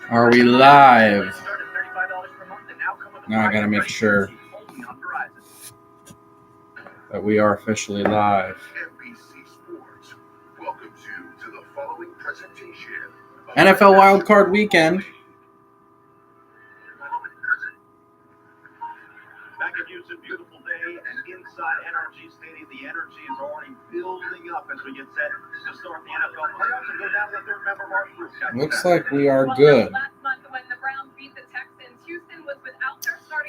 Are we live? Now I gotta make sure that we are officially live. NFL Wildcard Weekend. Back at you, it's a beautiful day, and inside NRG Stadium, the energy is already building up as we get set to start the NFL playoffs and go down to the third member of our group. Looks like we are good.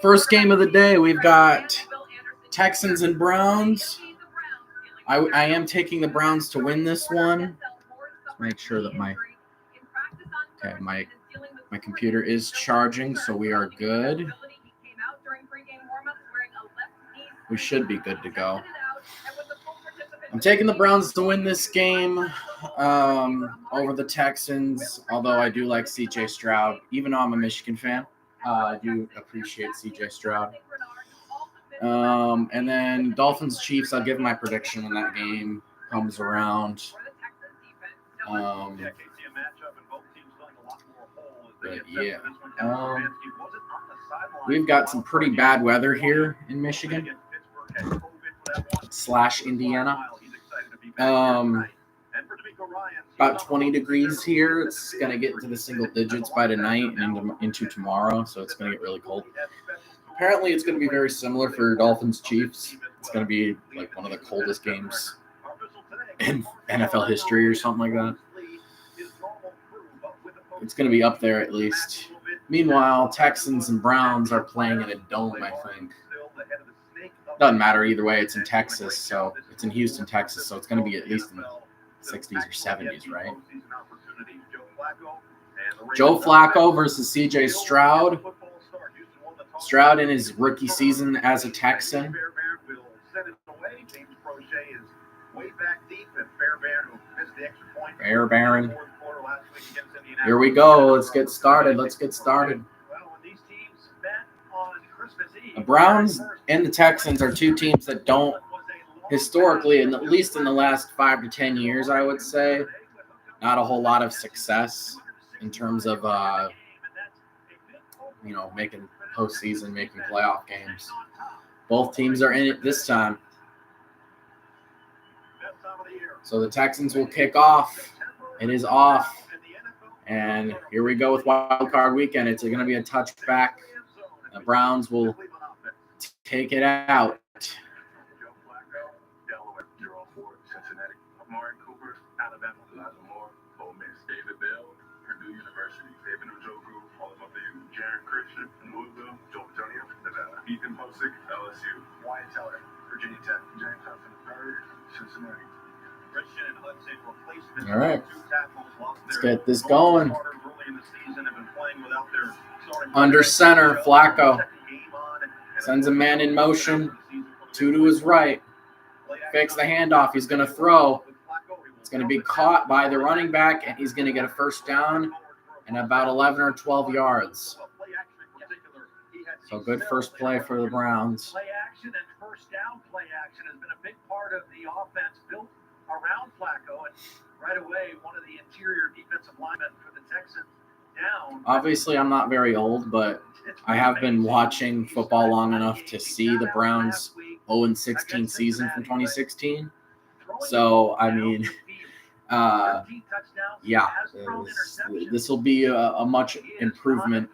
First game of the day, we've got Texans and Browns. I am taking the Browns to win this one. Let's make sure that my computer is charging, so we are good. We should be good to go. I'm taking the Browns to win this game over the Texans, although I do like CJ Stroud. Even though I'm a Michigan fan, I do appreciate CJ Stroud. And then Dolphins Chiefs, I'll give my prediction when that game comes around. We've got some pretty bad weather here in Michigan / Indiana. About 20 degrees here. It's going to get into the single digits by tonight and into tomorrow, so it's going to get really cold. Apparently, it's going to be very similar for Dolphins Chiefs. It's going to be like one of the coldest games in NFL history or something like that. It's going to be up there at least. Meanwhile, Texans and Browns are playing in a dome, I think. Doesn't matter either way. It's in Texas, so it's in Houston, Texas, so it's going to be at least in the 60s or 70s, right? Joe Flacco versus CJ Stroud. Stroud in his rookie season as a Texan. Fair Baron. Here we go. Let's get started. The Browns and the Texans are two teams that don't historically, and at least in the last 5 to 10 years, I would say, not a whole lot of success in terms of, making postseason, making playoff games. Both teams are in it this time. So the Texans will kick off. It is off. And here we go with Wild Card Weekend. It's going to be a touchback. The Browns will take it out. All right, let's get this going. Under center, Flacco sends a man in motion, 2 to his right. Fakes the handoff. He's going to throw. It's going to be caught by the running back, and he's going to get a first down and about 11 or 12 yards. So good first play for the Browns. Play action and first down play action has been a big part of the offense built around Flacco, and right away, one of the interior defensive linemen for the Texans down. Obviously, I'm not very old, but I have been watching football long enough to see the Browns 0-16 season from 2016. So, I mean, this will be a much improvement.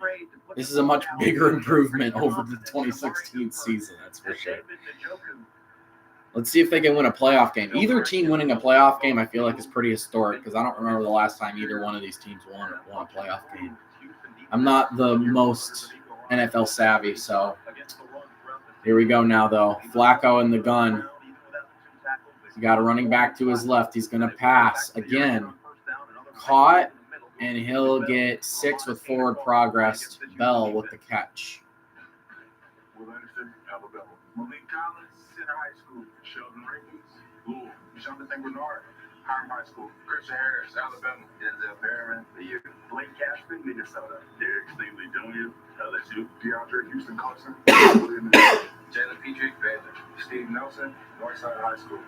This is a much bigger improvement over the 2016 season, that's for sure. Let's see if they can win a playoff game. Either team winning a playoff game, I feel like, is pretty historic because I don't remember the last time either one of these teams won a playoff game. I'm not the most NFL savvy, so here we go now, though. Flacco in the gun. He got a running back to his left. He's going to pass again. Caught, and he'll get 6 with forward progress. Bell with the catch. Will Anderson, Alabama. Malik Collins, Center High School. Sheldon Rankins, Louisville. Jonathan Bernard, Hiram High School. Christian Harris, Alabama. Denzel Perriman, the Blake Cashman, Minnesota. Derek Stingley Jr., LSU. DeAndre Houston, Clemson. Jalen Petrie, Baylor. Steve Nelson, Northside High School.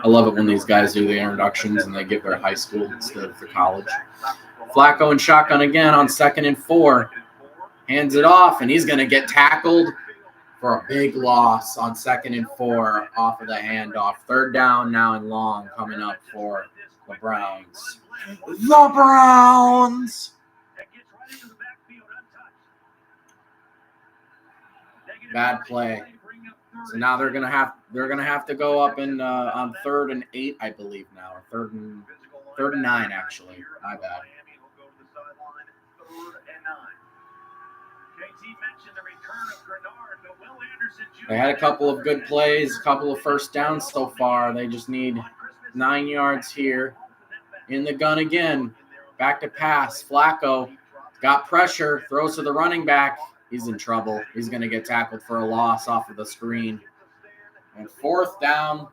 I love it when these guys do the introductions and they give their high school instead of their college. Flacco and shotgun again on 2nd and 4. Hands it off, and he's going to get tackled for a big loss on 2nd and 4 off of the handoff. 3rd down now and long coming up for the Browns. The Browns! Bad play. So now they're gonna have to go up in on 3rd and 8, I believe now, or 3rd and 9 actually. My bad. They had a couple of good plays, a couple of first downs so far. They just need 9 yards here. In the gun again. Back to pass. Flacco got pressure, throws to the running back. He's in trouble. He's going to get tackled for a loss off of the screen. And 4th down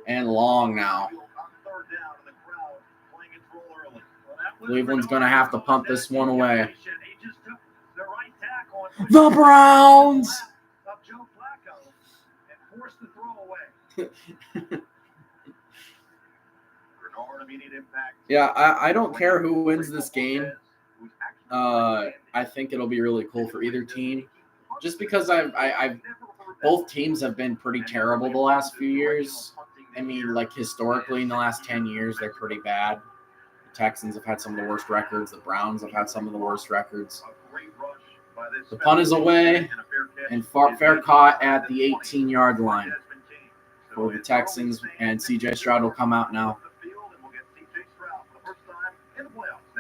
and long now. Cleveland's going to have to punt this one away. The Browns! Yeah, I don't care who wins this game. I think it'll be really cool for either team, just because I've both teams have been pretty terrible the last few years. I mean, like historically in the last 10 years, they're pretty bad. The Texans have had some of the worst records. The Browns have had some of the worst records. The punt is away, and fair caught at the 18-yard line for the Texans, and C.J. Stroud will come out now.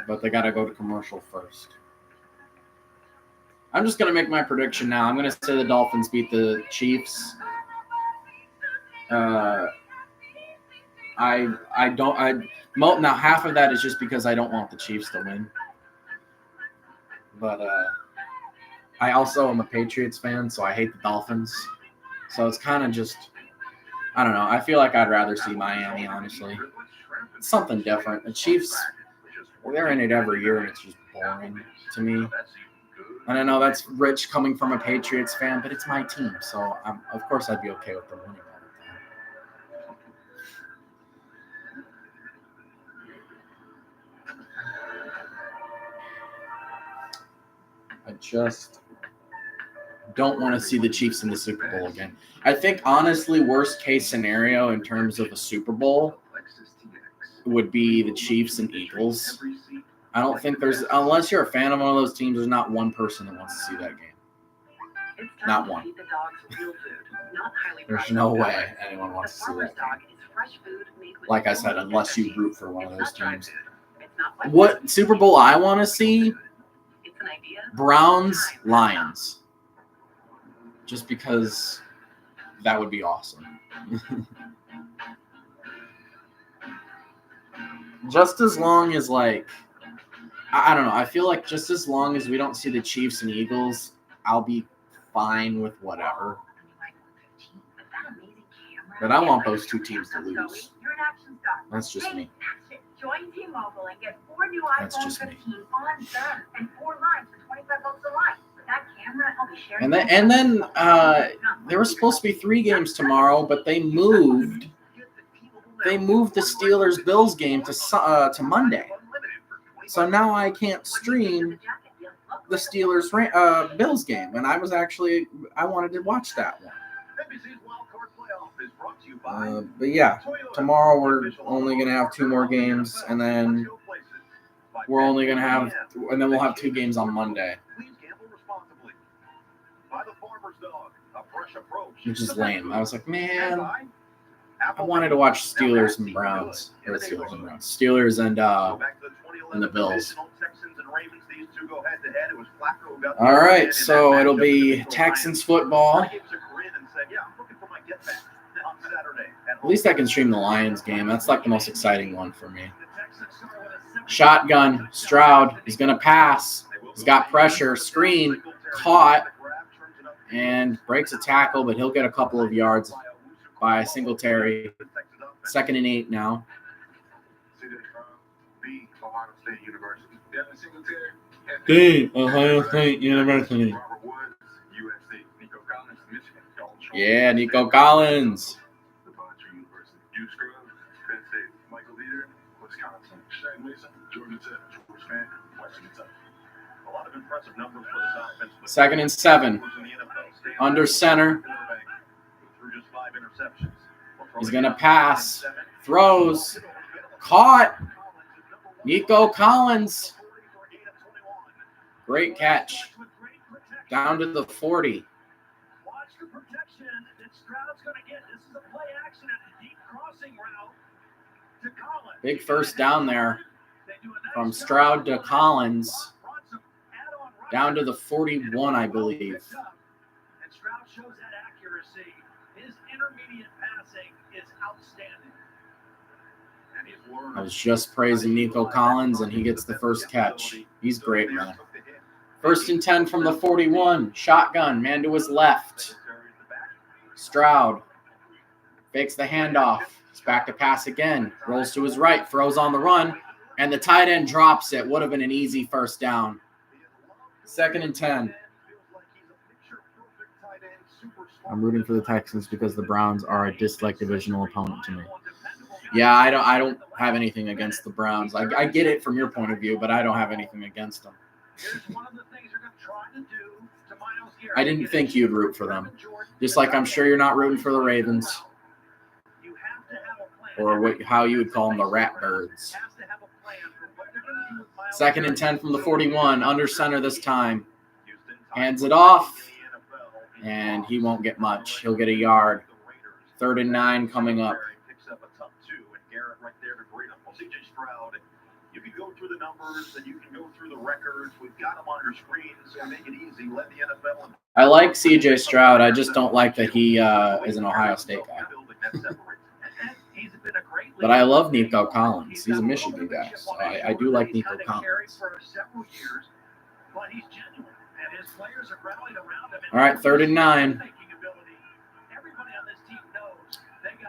But they got to go to commercial first. I'm just going to make my prediction now. I'm going to say the Dolphins beat the Chiefs. Now half of that is just because I don't want the Chiefs to win. But I also am a Patriots fan, so I hate the Dolphins. So it's kind of just, I don't know. I feel like I'd rather see Miami, honestly. It's something different. The Chiefs, they're in it every year, and it's just boring to me. And I know that's rich coming from a Patriots fan, but it's my team, so of course I'd be okay with them winning all the time. I just don't want to see the Chiefs in the Super Bowl again. I think, honestly, worst case scenario in terms of a Super Bowl would be the Chiefs and Eagles. I don't think unless you're a fan of one of those teams, there's not one person that wants to see that game. Not one. There's no way anyone wants to see that game. Like I said, unless you root for one of those teams. What Super Bowl I want to see? Browns, Lions. Just because that would be awesome. Just as long as, like, I don't know. I feel like just as long as we don't see the Chiefs and Eagles, I'll be fine with whatever. But I want those two teams to lose. That's just me. Join T-Mobile and get 4 new That's iPhone just me. 15 on them and 4 lines for $25 a line. With that camera, I'll be sharing. And then there were supposed to be 3 games tomorrow, but they moved the Steelers-Bills game to Monday. So now I can't stream the Steelers-Bills game, and I wanted to watch that one. But yeah, tomorrow we're only going to have 2 more games, and then we'll have 2 games on Monday. Which is lame. I was like, man, I wanted to watch Steelers and Browns. Steelers and the Bills. All right, so it'll be Texans football. At least I can stream the Lions game. That's like the most exciting one for me. Shotgun, Stroud. He's going to pass. He's got pressure. Screen. caught and breaks a tackle, but he'll get a couple of yards by Singletary. 2nd and 8 now. Ohio State University. Yeah, Nico Collins. Second and 7. Under center. He's going to pass. Throws. Caught. Nico Collins. Great catch. Down to the 40. Watch the protection that Stroud's going to get. This is a play action and a deep crossing route to Collins. Big first down there from Stroud to Collins. Down to the 41, I believe. And Stroud shows that accuracy. His intermediate passing is outstanding. I was just praising Nico Collins, and he gets the first catch. He's great, man. 1st and 10 from the 41. Shotgun, man to his left. Stroud fakes the handoff. He's back to pass again. Rolls to his right, throws on the run, and the tight end drops it. Would have been an easy first down. 2nd and 10. I'm rooting for the Texans because the Browns are a disliked divisional opponent to me. Yeah, I don't have anything against the Browns. I get it from your point of view, but I don't have anything against them. I didn't think you'd root for them. Just like I'm sure you're not rooting for the Ravens. Or how you would call them, the Ratbirds. 2nd and 10 from the 41. Under center this time. Hands it off. And he won't get much. He'll get a yard. 3rd and 9 coming up. You can go through the numbers and you can go through the records. We've got them on your screen, so make it easy. Let the NFL. I like CJ Stroud. I just don't like that he is an Ohio State guy. But I love Nico Collins. He's a Michigan guy, so I do like Nico Collins. All right, 3rd and 9.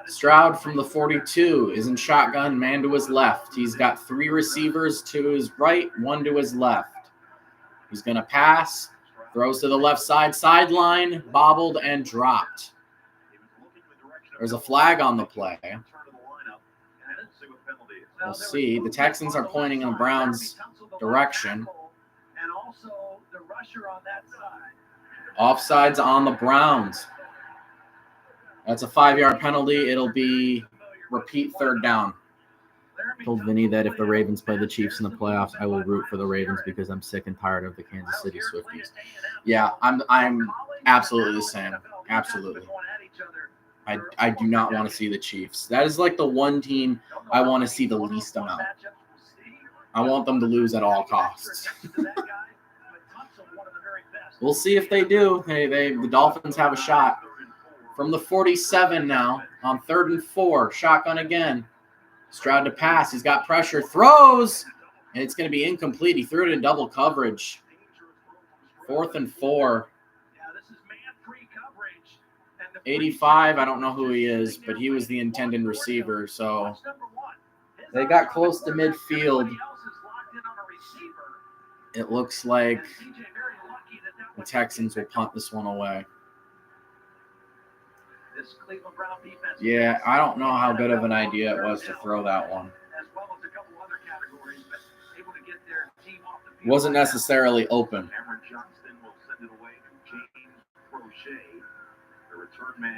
Stroud from the 42 is in shotgun, man to his left. He's got 3 receivers to his right, 1 to his left. He's going to pass, throws to the left side, sideline, bobbled and dropped. There's a flag on the play. We'll see. The Texans are pointing in the Browns' direction. Offsides on the Browns. That's a 5-yard penalty. It'll be repeat 3rd down. I told Vinny that if the Ravens play the Chiefs in the playoffs, I will root for the Ravens because I'm sick and tired of the Kansas City Swifties. Yeah, I'm absolutely the same. Absolutely. I do not want to see the Chiefs. That is like the one team I want to see the least amount. I want them to lose at all costs. We'll see if they do. The Dolphins have a shot. From the 47 now, on 3rd and 4, shotgun again. Stroud to pass. He's got pressure. Throws, and it's going to be incomplete. He threw it in double coverage. 4th and 4. 85, I don't know who he is, but he was the intended receiver. So they got close to midfield. It looks like the Texans will punt this one away. Yeah, I don't know how good of an idea it was to throw that one. Wasn't necessarily open.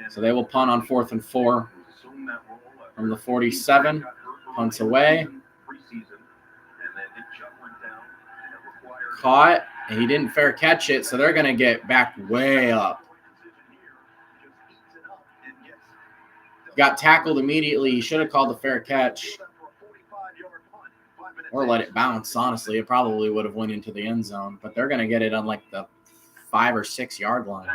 So they will punt on 4th and 4 from the 47. Punts away. Caught. And he didn't fair catch it, so they're going to get back way up. Got tackled immediately. He should have called the fair catch. Or let it bounce, honestly. It probably would have went into the end zone. But they're going to get it on like the 5 or 6 yard line.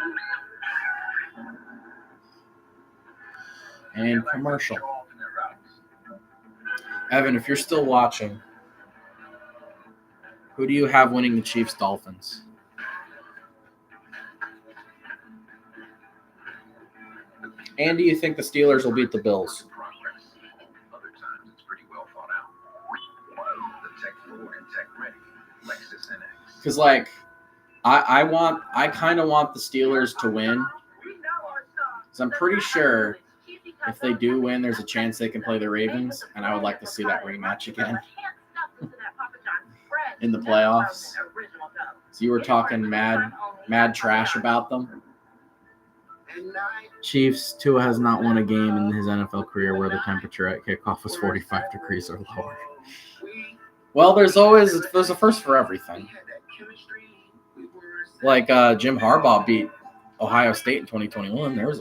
And commercial. Evan, if you're still watching, who do you have winning the Chiefs-Dolphins? And do you think the Steelers will beat the Bills? Other times it's pretty well thought out. The tech forward and tech ready. Lexus NX. Because like, I kind of want the Steelers to win. Because I'm pretty sure if they do win, there's a chance they can play the Ravens, and I would like to see that rematch again in the playoffs. So you were talking mad trash about them. Chiefs, Tua has not won a game in his NFL career where the temperature at kickoff was 45 degrees or lower. Well, there's a first for everything. Like Jim Harbaugh beat Ohio State in 2021. There's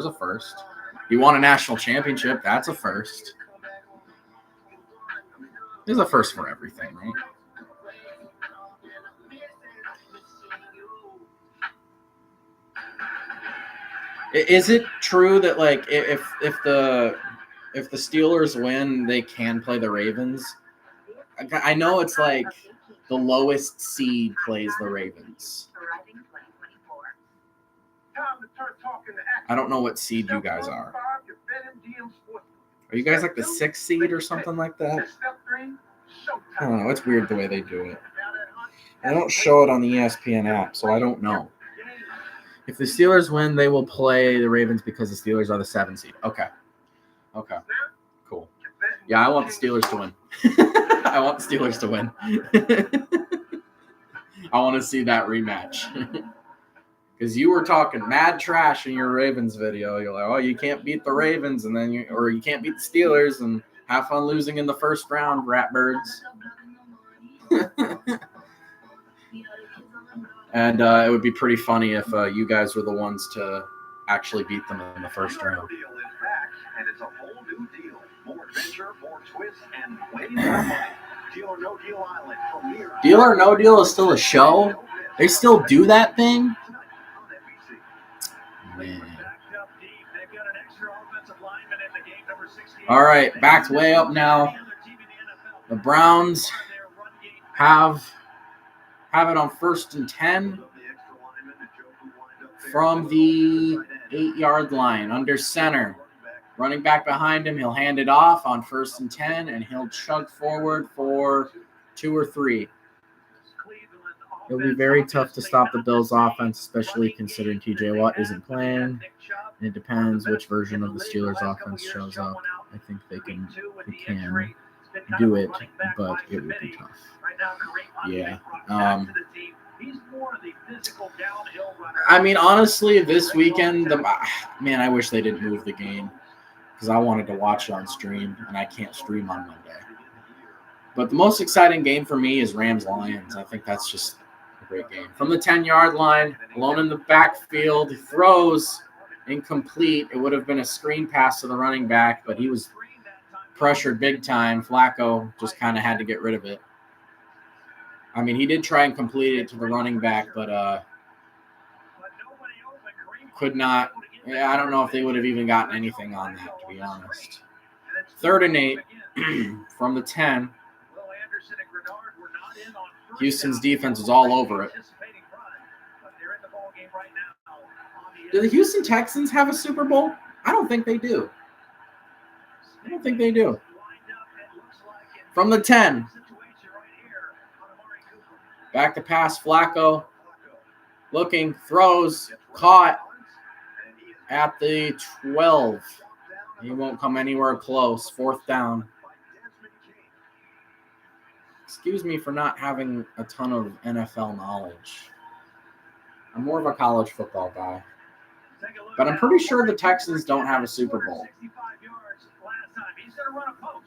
a first. He won a national championship. That's a first. There's a first for everything, right? Is it true that like if the Steelers win, they can play the Ravens? I know it's like the lowest seed plays the Ravens. I don't know what seed you guys are. Are you guys like the 6th seed or something like that? I don't know. It's weird the way they do it. They don't show it on the ESPN app, so I don't know. If the Steelers win, they will play the Ravens because the Steelers are the 7th seed. Okay. Cool. Yeah, I want the Steelers to win. I want the Steelers to win. I want to see that rematch. Because you were talking mad trash in your Ravens video. You're like, oh, you can't beat the Ravens, and then you can't beat the Steelers, and have fun losing in the first round, ratbirds. And it would be pretty funny if you guys were the ones to actually beat them in the first round. And it's a whole new deal. More adventure, more twists, and way more money. Deal or No Deal Island. Deal or No Deal is still a show? They still do that thing? Man. All right, backed way up now. The Browns have it on 1st and 10 from the 8-yard line under center. Running back behind him, he'll hand it off on 1st and 10, and he'll chug forward for 2 or 3. It'll be very tough to stop the Bills' offense, especially considering T.J. Watt isn't playing. And it depends which version of the Steelers' offense shows up. I think they can do it, but it would be tough. Yeah. I mean, honestly, this weekend, man, I wish they didn't move the game because I wanted to watch it on stream, and I can't stream on Monday. But the most exciting game for me is Rams-Lions. I think that's just a great game. From the 10-yard line, alone in the backfield, he throws incomplete. It would have been a screen pass to the running back, but he was pressured big time. Flacco just kind of had to get rid of it. I mean, he did try and complete it to the running back, but could not. Yeah, I don't know if they would have even gotten anything on that, to be honest. 3rd and 8 from the 10. Houston's defense was all over it. Do the Houston Texans have a Super Bowl? I don't think they do. From the 10. Back to pass, Flacco. Looking, throws, caught at the 12. He won't come anywhere close. 4th down. Excuse me for not having a ton of NFL knowledge. I'm more of a college football guy. But I'm pretty sure the Texans don't have a Super Bowl. He's going to run a post.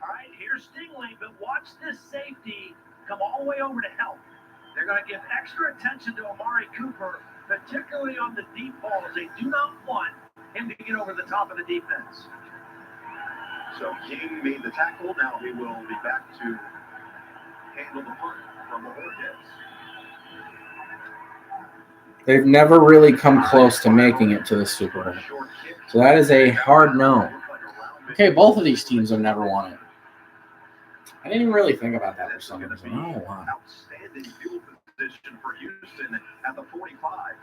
All right, here's Stingley, but watch this safety come all the way over to help. They're going to give extra attention to Amari Cooper, particularly on the deep balls. They do not want him to get over the top of the defense. So King made the tackle. Now he will be back to handle the punt from the Hornets. They've never really come close to making it to the Super Bowl. So that is a hard no. Okay, both of these teams have never won it. I didn't even really think about that for some reason. Oh, wow. Outstanding field position for Houston at the 45.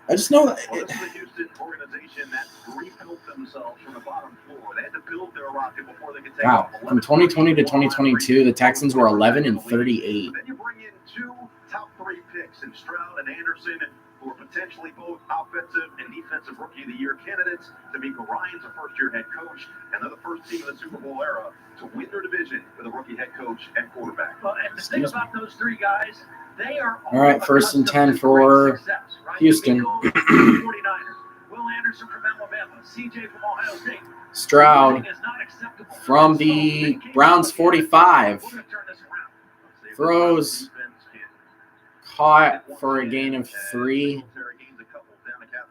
I just know that Well, this is a Houston organization that rebuilt themselves from the bottom floor. They had to build their rocket before they could take wow. off. From 2020 to 2022, the Texans were 11-38. Then you bring in two top 3 picks in Stroud and Anderson, who are potentially both offensive and defensive rookie of the year candidates. D'Amico Ryan's a first-year head coach, and they're the first team in the Super Bowl era to win their division with a rookie head coach and quarterback. Well, and the thing about those 3 guys, they are all right, 1st and 10 for success, right? Houston. D'Amico, 49ers. Will Anderson from Alabama. CJ from Ohio State. Stroud from the Browns 45. Throws, caught for a gain of 3.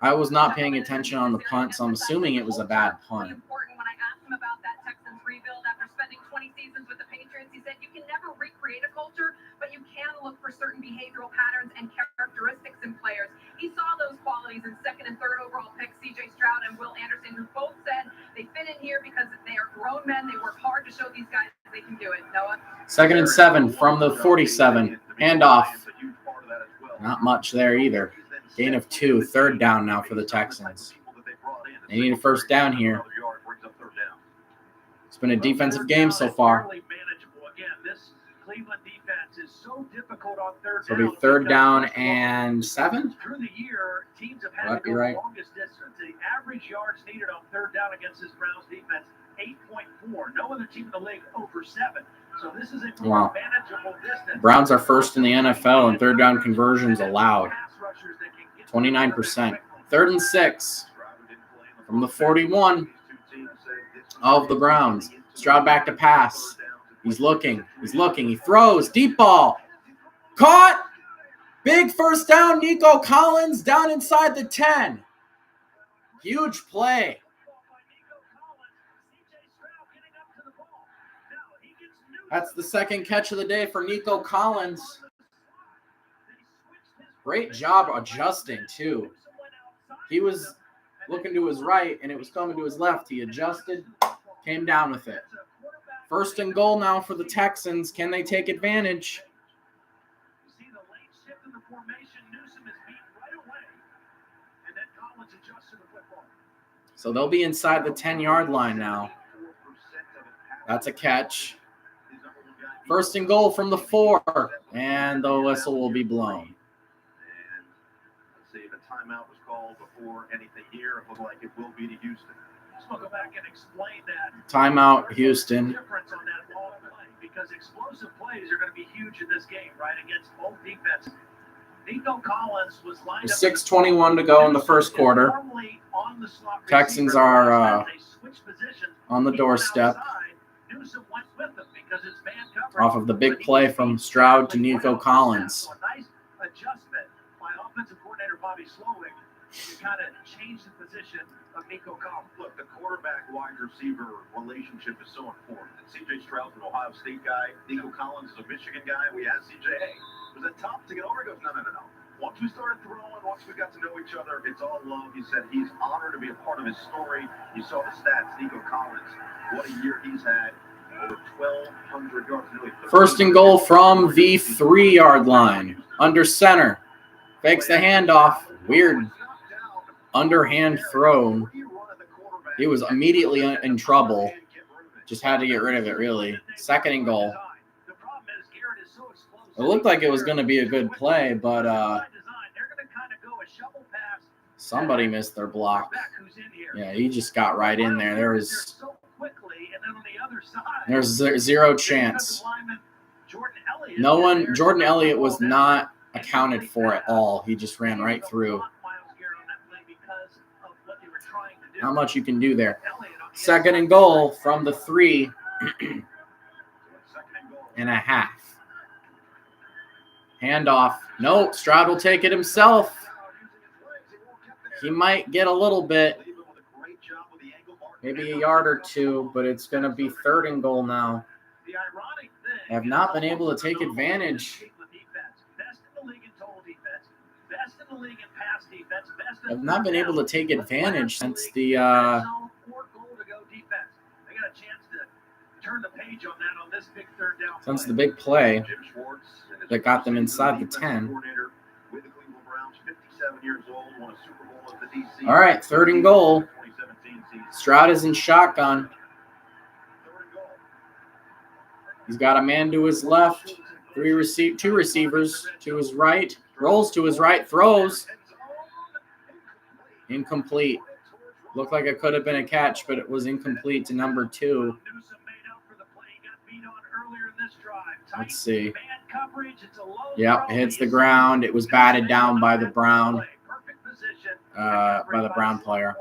I was not paying attention on the punt, so I'm assuming it was a bad punt. Important when I asked him about that Texans rebuild after spending 20 seasons with the Patriots, he said you can never recreate a culture, but you can look for certain behavioral patterns and characteristics in players. He saw those qualities in 2nd and 3rd overall picks, CJ Stroud and Will Anderson, who both said they fit in here because they are grown men. They work hard to show these guys they can do it. Noah? 2nd and 7 from the 47. Handoff. Not much there either. Gain of 2. 3rd down now for the Texans. They need a 1st down here. It's been a defensive game so far. So it'll be 3rd down and 7. Through the year, teams have had Might to be go right. the longest distance. The average yards needed on 3rd down against this Browns defense, 8.4. No other team in the league over 7. So this is a more Wow. manageable distance. Browns are 1st in the NFL in 3rd down conversions allowed. 29%. 3rd and 6 from the 41 of the Browns. Stroud back to pass. He's looking. He throws. Deep ball. Caught. Big 1st down. Nico Collins down inside the 10. Huge play. That's the 2nd catch of the day for Nico Collins. Great job adjusting, too. He was looking to his right, and it was coming to his left. He adjusted, came down with it. 1st and goal now for the Texans. Can they take advantage? So they'll be inside the 10-yard line now. That's a catch. 1st and goal from the 4, and the whistle will be blown. See, the timeout was called before anything here. It looked like it will be to Houston. Let's go back and explain that. Timeout, Houston. Difference on that long play, because explosive plays are going to be huge in this game, right? Against both defenses. Nico Collins was lined up. 6:21 to go in the 1st quarter. Texans are on the doorstep. Off of the big play from Stroud to Nico Collins. Nice adjustment by offensive coordinator Bobby Slowick to kind of change the position of Nico Collins. Look, the quarterback-wide receiver relationship is so important. And C.J. Stroud's an Ohio State guy. Nico Collins is a Michigan guy. We asked C.J., hey, was it tough to get over? He goes, no. Once we started throwing, once we got to know each other, it's all love. He said he's honored to be a part of his story. You saw the stats, Nico Collins. What a year he's had. Over 1,200 yards. 1st and goal from the 3-yard line. Under center. Fakes the handoff. Weird underhand throw. He was immediately in trouble. Just had to get rid of it, really. 2nd and goal. It looked like it was going to be a good play, but somebody missed their block. Yeah, he just got right in there. There's zero chance. Jordan Elliott was not accounted for at all. He just ran right through. Not much you can do there. 2nd and goal from the 3.5. Handoff. No, Stroud will take it himself. He might get a little bit. Maybe a yard or 2, but it's going to be 3rd and goal now. They have not been able to take advantage. Have not been able to take advantage since the big play that got them inside the 10. 27 years old, won a Super Bowl at the DC. All right, 3rd and goal. 2017 season. Stroud is in shotgun. 3rd and goal. He's got a man to his left. 2 receivers to his right. Rolls to his right. Throws. Incomplete. Looked like it could have been a catch, but it was incomplete to number 2. Let's see. Yep, it hits the ground. It was batted down by the Brown player.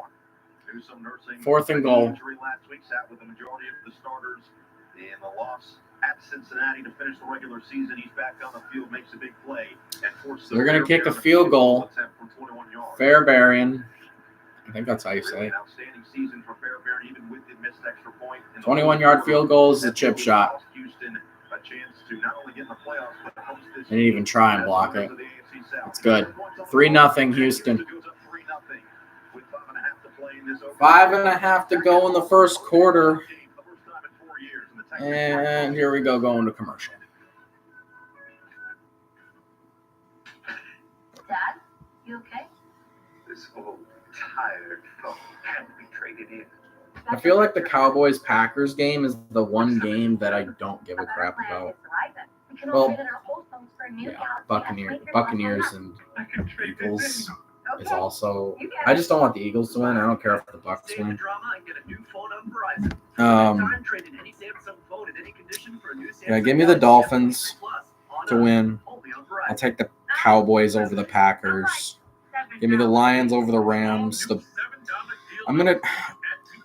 4th and goal. Last week sat with the majority of the starters in the loss at Cincinnati to finish the regular season. He's back on the field, makes a big play, and forces. They're going to kick a field goal. Fairbairn. I think that's how you say it. Outstanding season for Fairbairn, even with the missed extra point. 21-yard field goal is a chip shot. Houston a chance to not only get in the playoffs, but host this. They didn't even try and block it. It's good. 3-0 Houston. 5.5 to go in the first quarter. And here we go, going to commercial. Dad, you okay? This old, tired phone had to be traded in. I feel like the Cowboys-Packers game is the one game that I don't give a crap about. Well, yeah, Buccaneers and Eagles is also. I just don't want the Eagles to win. I don't care if the Bucs win. Yeah, give me the Dolphins to win. I'll take the Cowboys over the Packers. Give me the Lions over the Rams.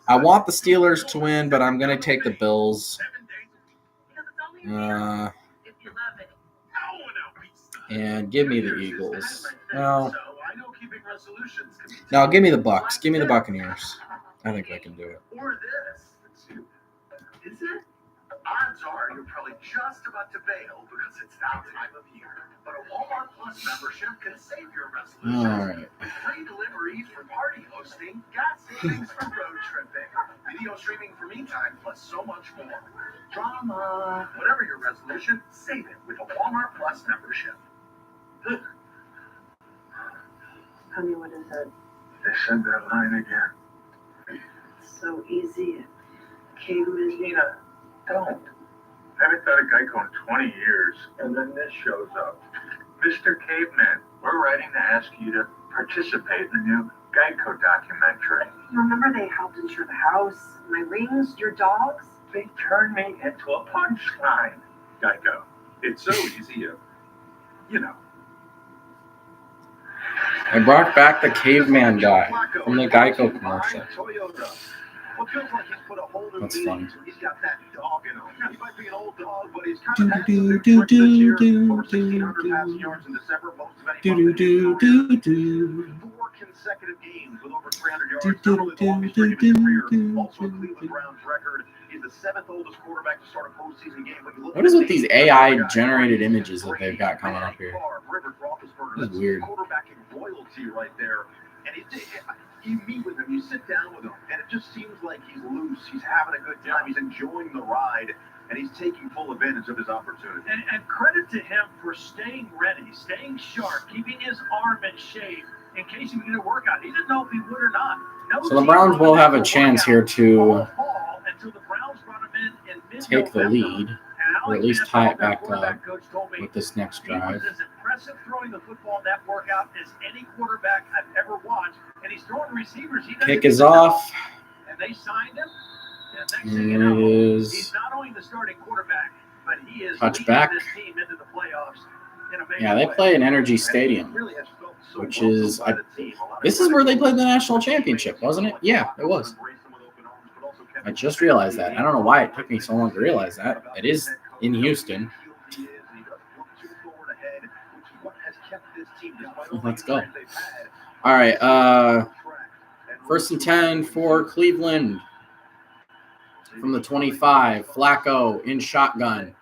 I want the Steelers to win, but I'm gonna take the Bills. And give me the Eagles. No, give me the Bucs. Give me the Buccaneers. I think I can do it. Or this. Is it? Odds are you're probably just about to bail because it's that time of year. But a Walmart Plus membership can save your resolution. All right. Free deliveries for party hosting, gas savings for road tripping, video streaming for me time, plus so much more. Drama. Whatever your resolution, save it with a Walmart Plus membership. Honey, what is it? They said that line again. So easy. Caveman. Nina, don't. I haven't thought of Geico in 20 years, and then this shows up. Mr. Caveman, we're writing to ask you to participate in the new Geico documentary. Remember they helped insure the house, my rings, your dogs? They turned me into a punchline. Geico. It's so easy, you know. I brought back the caveman guy from the Geico commercial. That's funny. He's got that dog in him. He might be an old dog, but he's kind of had some big tricks this year. Over 1,600 passing yards in December, most of any month in his 4 consecutive games with over 300 yards. Not only the longest streak of his career, also a Cleveland Browns record. He's the 7th oldest quarterback to start a postseason game. What is with these AI-generated images that they've got coming up here? This is weird. Quarterbacking royalty right there. And you meet with him, you sit down with him, and it just seems like he's loose. He's having a good time. He's enjoying the ride, and he's taking full advantage of his opportunity. And credit to him for staying ready, staying sharp, keeping his arm in shape in case he needed a workout. He didn't know if he would or not. So the Browns will have a chance here to take the lead, or at least tie it back up with this next drive. He was as impressive throwing the football in that workout as any quarterback I've ever watched, and he's throwing receivers. Kick is off. And they signed him. And next It thing you know, is he's not only the starting quarterback, but he is touchback. leading this team into the playoffs in a major Yeah, they way. play in Energy Stadium, which is this is where they played the national championship, wasn't it? Yeah, it was. I just realized that. I don't know why it took me so long to realize that. It is in Houston. Let's go. All right. 1st and 10 for Cleveland. From the 25, Flacco in shotgun.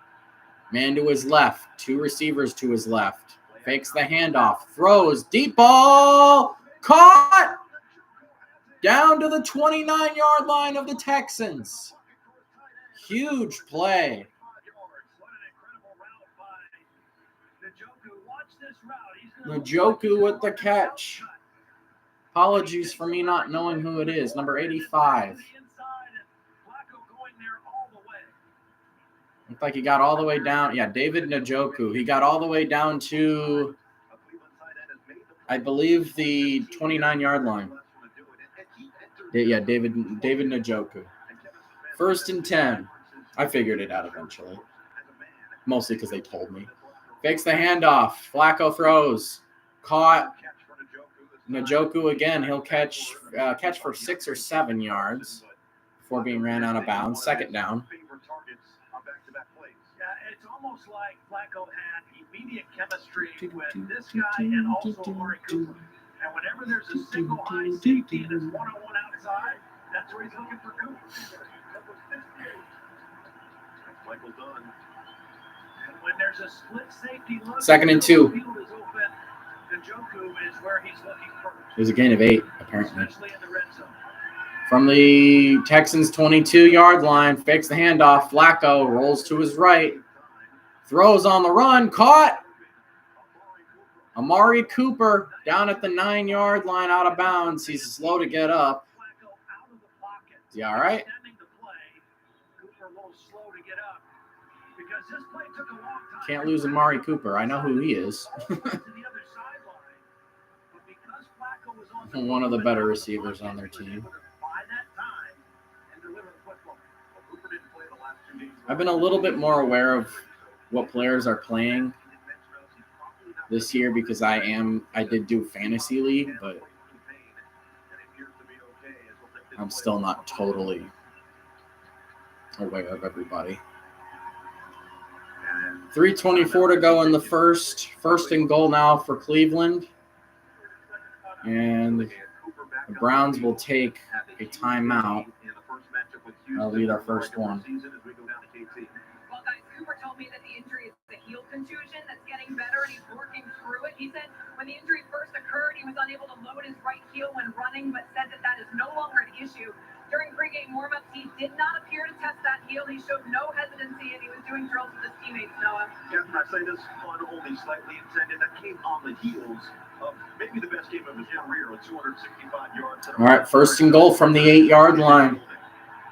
Man to his left. 2 receivers to his left. Fakes the handoff. Throws. Deep ball. Caught. Down to the 29-yard line of the Texans. Huge play. Njoku with the catch. Apologies for me not knowing who it is. Number 85. Looked like he got all the way down. Yeah, David Njoku. He got all the way down to, I believe, the 29-yard line. Yeah, David Njoku. 1st and 10. I figured it out eventually. Mostly because they told me. Fakes the handoff. Flacco throws. Caught. Njoku again. He'll catch for 6 or 7 yards before being ran out of bounds. 2nd down. It's almost like Flacco had immediate chemistry with this guy and also Amari Cooper. And whenever there's a single high safety and it's one-on-one outside, that's where he's looking for Cooper. Michael Dunn. And when there's a split safety look, 2nd and 2. the field is open. Njoku is where he's looking first. There's a gain of 8, apparently. Especially in the red zone. From the Texans' 22-yard line, fakes the handoff. Flacco rolls to his right. Throws on the run. Caught. Amari Cooper down at the 9-yard line out of bounds. He's slow to get up. Is he all right? Can't lose Amari Cooper. I know who he is. One of the better receivers on their team. I've been a little bit more aware of what players are playing this year because I did do fantasy league, but I'm still not totally aware of everybody. 3:24 to go in the first. 1st and goal now for Cleveland. And the Browns will take a timeout. That'll be their first one. Well, guys, Cooper told me that the injury is a heel contusion that's getting better, and he's working through it. He said when the injury first occurred, he was unable to load his right heel when running, but said that is no longer an issue. During pregame warmups, he did not appear to test that heel. He showed no hesitancy, and he was doing drills with his teammates, Noah. Captain, I say this fun only slightly intended. That came on the heels of maybe the best game of his career with 265 yards. All right, 1st and goal from the 8-yard line.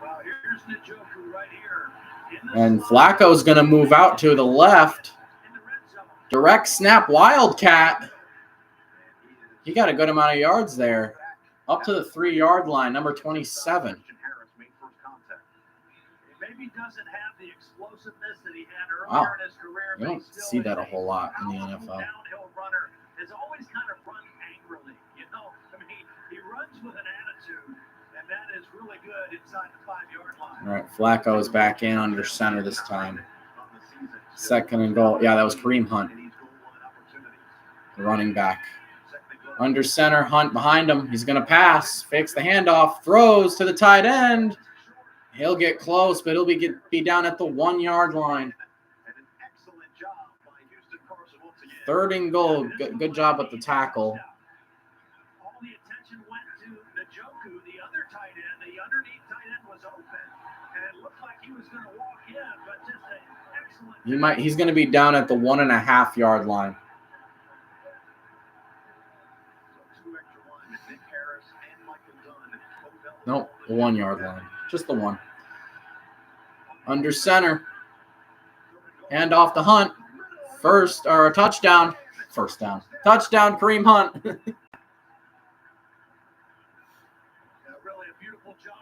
Well, here's Njoku right here. And Flacco's going to move out to the left. Direct snap, Wildcat. He got a good amount of yards there. Up to the 3-yard line, number 27. Maybe doesn't have the explosiveness that he had earlier Wow. in his career. You don't see that a whole lot in the NFL. Downhill runner has always kind of run angrily, you know. I mean, he runs with an attitude, and that is really good inside the 5-yard line. All right, Flacco is back in under center this time. 2nd and goal. Yeah, that was Kareem Hunt, the running back. Under center, Hunt behind him. He's going to pass. Fakes the handoff. Throws to the tight end. He'll get close, but he'll be down at the 1-yard line. 3rd and goal. Good job with the tackle. All the attention went to Njoku, the other tight end. The underneath tight end was open, and it looked like he was going to walk in, but just an excellent. He's going to be down at the 1.5-yard line. Nope, the 1-yard line. Just the 1. Under center. Hand off to Hunt. Touchdown. First down. Touchdown, Kareem Hunt.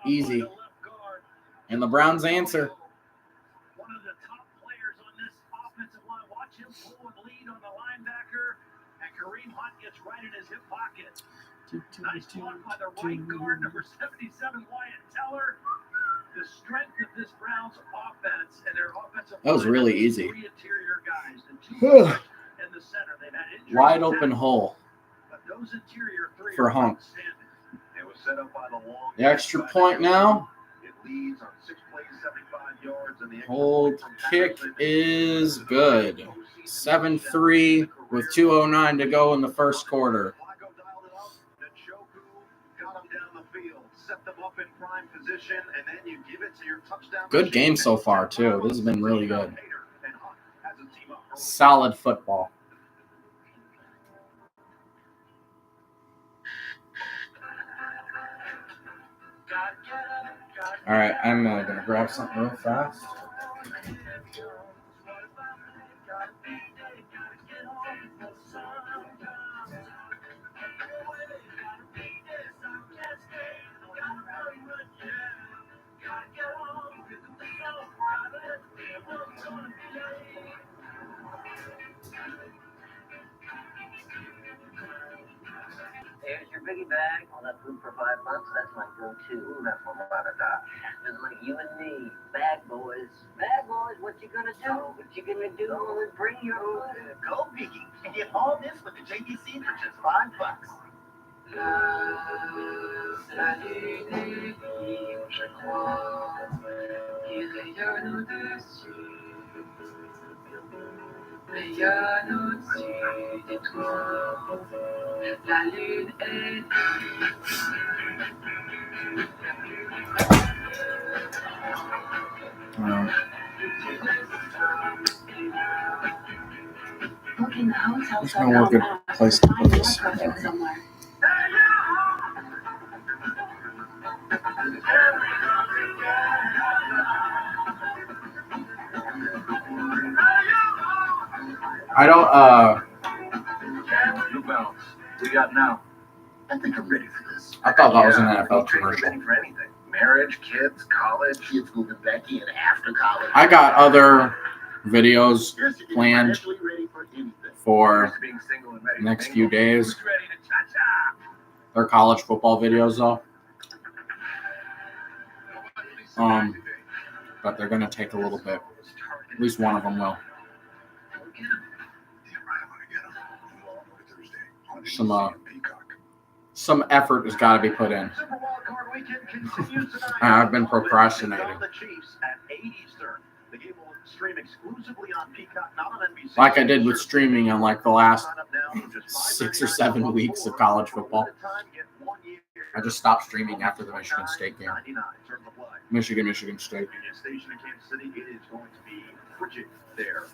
Easy. And the Browns answer. One of the top players on this offensive line. Watch him pull and lead on the linebacker, and Kareem Hunt gets right in his hip pocket. Nice block by the right guard, number 77, Wyatt Teller. The strength of this Browns offense and their offensive That was really easy. 3 interior guys, the 2 in the center. They've had injuries Wide open hole but those interior 3 for are Hunt. outstanding. It was set up by the long The extra point now. It leads on 6 plays, 75 yards, and the Hold kick is good. 7-3 with 2:09 to go in the first quarter. Good game so far, too. This has been really good. Solid football. All right, I'm gonna grab something real fast. Here's your biggie bag. All that food for $5. That's my go-to. Ooh, that's a lot of that. Just like you and me, bag boys. Bag boys, what you gonna do? What you gonna do? Bring your food. Go biggie and get all this with the JTC for just $5. La lune est vive, je crois, qui rayonne au-dessus, rayonne au-dessus des toits. La lune est booking the hotel. There's no good place to put this. Somewhere. I don't. New balance. We got now. I think I'm ready for this. I thought that was an NFL Ready commercial. for anything. Marriage, kids, college. Kids moving Becky and after college. I got other videos planned Financially ready for anything. for Here's to being single and ready the to next mingle. few days. Who's ready to cha-cha? They're college football videos though. But they're gonna take a little bit. At least one of them will. Some effort has got to be put in. Super Wild Card Weekend continues tonight. I've been procrastinating. The Chiefs at 8 Eastern. The game will stream exclusively on Peacock, not on NBC. Like I did with streaming on like the last Sign up now for just 6 or 7 weeks of college football. I just stopped streaming after the Michigan State game. Michigan State. Union Station in Kansas City, it is going to be frigid there.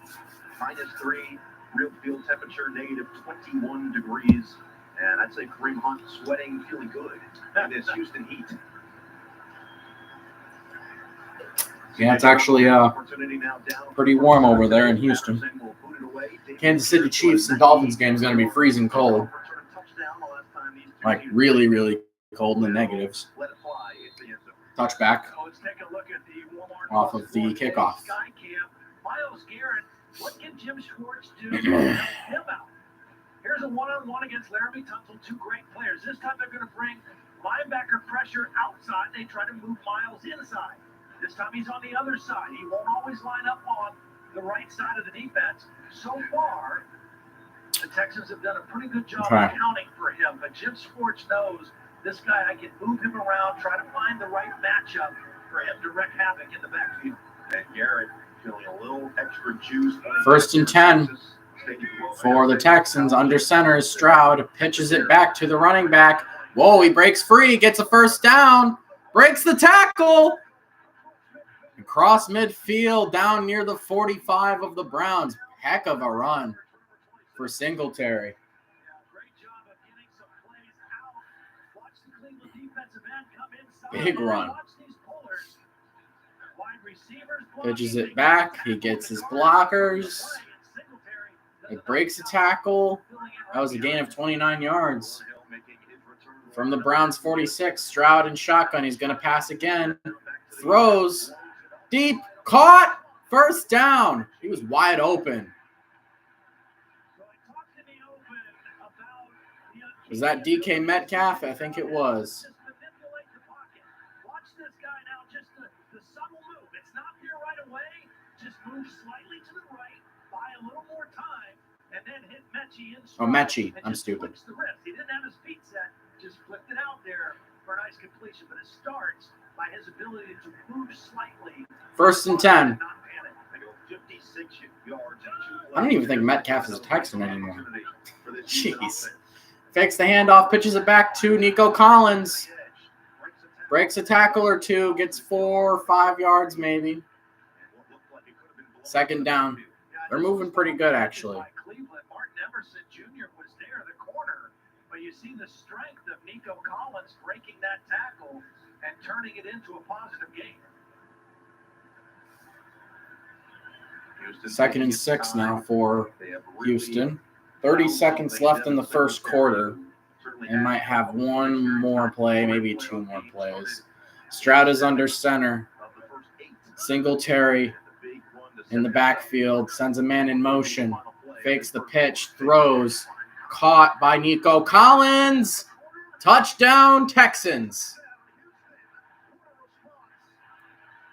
-3, real field temperature, -21 degrees. And I'd say Kareem Hunt sweating, feeling good in this Houston heat. Yeah, it's actually pretty warm over there in Houston. Kansas City Chiefs and Dolphins game is going to be freezing cold. Like really, really cold in the negatives. Touchback off of the kickoff. Myles Garrett, what can Jim Schwartz do to help him out? Here's a one-on-one against Laramie Tunsil, two great players. This time they're going to bring linebacker pressure outside. They try to move Myles inside. This time he's on the other side. He won't always line up on the right side of the defense. So far, the Texans have done a pretty good job accounting for him. But Jim Schwartz knows this guy, I can move him around, try to find the right matchup for him to wreak havoc in the backfield. And Garrett feeling a little extra juice. 1st and 10 for the Texans. Under center is Stroud. Pitches it back to the running back. Whoa, he breaks free. Gets a first down. Breaks the tackle. Across midfield down near the 45 of the Browns. Heck of a run for Singletary. Big run. Pitches it back. He gets his blockers. It breaks a tackle. That was a gain of 29 yards. From the Browns 46, Stroud in shotgun. He's going to pass again. Throws. Deep. Caught. First down. He was wide open. Was that DK Metcalf? I think it was. Oh, Mechie. I'm stupid. He didn't have his feet set, just flipped it out there for a nice completion. But it starts by his ability to move slightly. 1st and 10. I don't even think Metcalf is a Texan anymore. Jeez. Fakes the handoff, pitches it back to Nico Collins. Breaks a tackle or two, gets 4 or 5 yards maybe. 2nd down. They're moving pretty good, actually. Was there, the corner, but you see the strength of Nico Collins breaking that tackle and turning it into a positive game. 2nd and 6 now for Houston. 30 seconds left in the first quarter. And might have one more play, maybe 2 more plays. Stroud is under center. Singletary in the backfield, sends a man in motion, fakes the pitch, throws, caught by Nico Collins. Touchdown, Texans.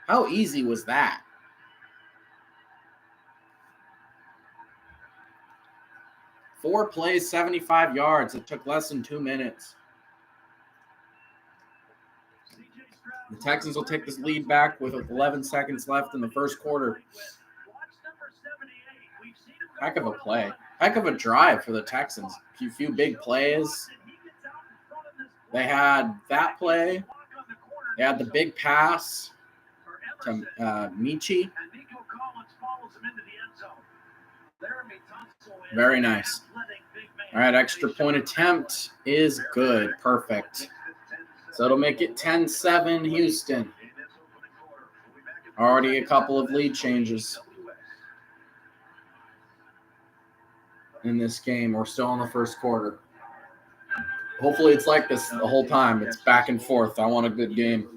How easy was that? Four plays, 75 yards. It took less than 2 minutes. The Texans will take this lead back with 11 seconds left in the first quarter. Heck of a play. Heck of a drive for the Texans. A few big plays. They had that play. They had the big pass to Michi. Very nice. All right, extra point attempt is good. Perfect. So it'll make it 10-7 Houston. Already a couple of lead changes in this game. We're still in the first quarter. Hopefully it's like this the whole time. It's back and forth. I want a good game.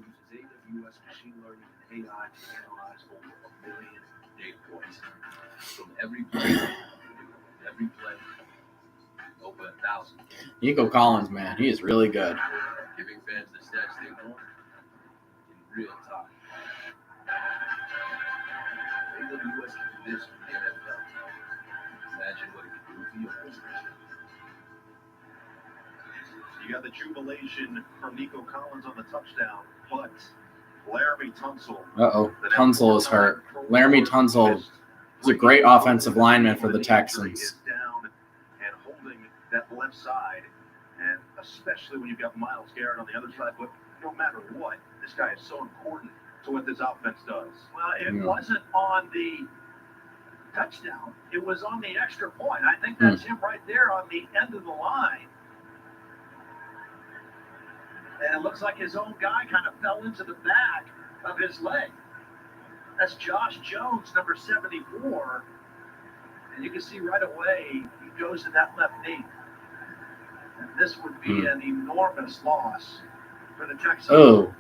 Nico Collins, man, he is really good. Giving fans the stats they want in real time. AWS can do this for the NFL. Imagine what it can do for your business. You got the jubilation from Nico Collins on the touchdown, but Laramie Tunsil. Tunsil is hurt. Laramie Tunsil is a great offensive lineman for the Texans. Down and holding that left side, and especially when you've got Myles Garrett on the other side. But no matter what, this guy is so important to what this offense does. Well, it wasn't on the touchdown. It was on the extra point. I think that's him right there on the end of the line. And it looks like his own guy kind of fell into the back of his leg. That's Josh Jones, number 74. And you can see right away he goes to that left knee. And this would be an enormous loss for the Texans. Oh.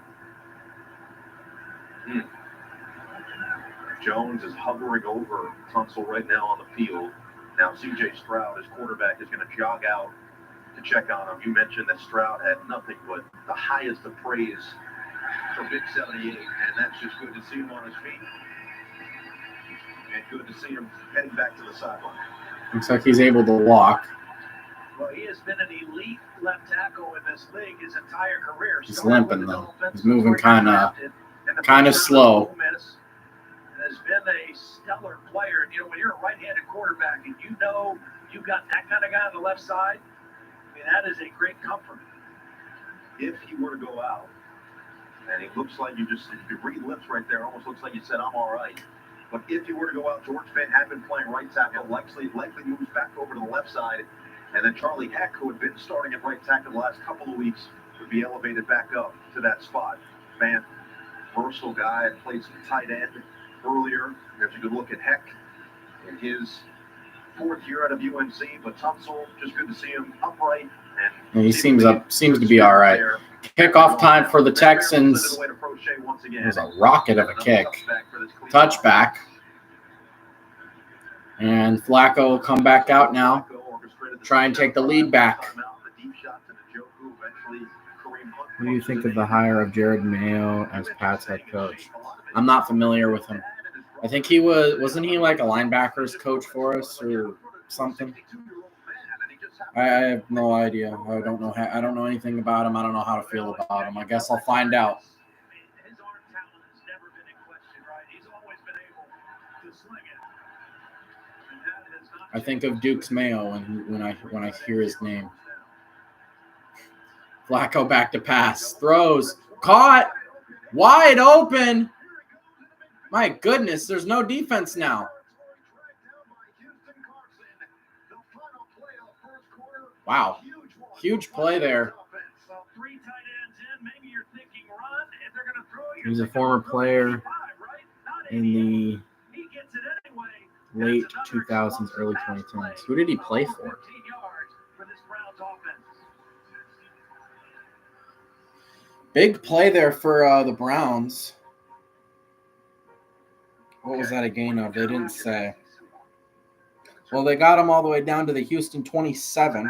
Jones is hovering over Tunsil right now on the field. Now C.J. Stroud, his quarterback, is going to jog out to check on him. You mentioned that Stroud had nothing but the highest of praise for Big 78, and that's just good to see him on his feet. And good to see him heading back to the sideline. Looks like he's able to walk. Well, he has been an elite left tackle in this league his entire career. He's limping, though. He's moving kind of slow. Has been a stellar player. You know, when you're a right-handed quarterback and you know you've got that kind of guy on the left side, I mean, that is a great comfort. If he were to go out, and he looks like if you read lips right there, almost looks like you said, I'm all right. But if he were to go out, George Fenn had been playing right tackle, likely moves back over to the left side, and then Charlie Heck, who had been starting at right tackle the last couple of weeks, would be elevated back up to that spot. Man, versatile guy, played some tight end earlier. There's a good look at Heck in his fourth year out of UNC, but Tunsil, just good to see him upright. And he seems to be all right. Kickoff time for the Texans. It was a rocket of a kick. Touchback. And Flacco will come back out now. Try and take the lead back. What do you think of the hire of Jared Mayo as Pat's head coach? I'm not familiar with him. I think he wasn't he like a linebackers coach for us or something? I have no idea. I don't know anything about him. I don't know how to feel about him. I guess I'll find out. His arm talent has never been in question, right? He's always been able to sling it. And that has not I think of Duke's Mayo when I hear his name. Flacco back to pass. Throws. Caught. Wide open. My goodness, there's no defense now. Wow. Huge play there. Three tight ends in. Maybe you're thinking run, He was a former player in the late 2000s, early 2010s. Who did he play for? Big play there for the Browns. What was that a gain of? They didn't say. Well, they got him all the way down to the Houston 27.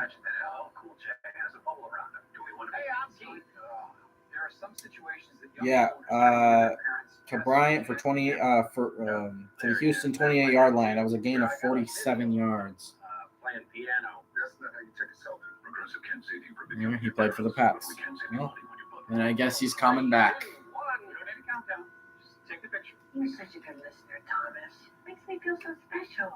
Yeah, to Bryant for 20 to the Houston 28-yard line. That was a gain of 47 yards. Yeah, he played for the Pats. Well, and I guess he's coming back. You're such a good listener, Thomas. Makes me feel so special.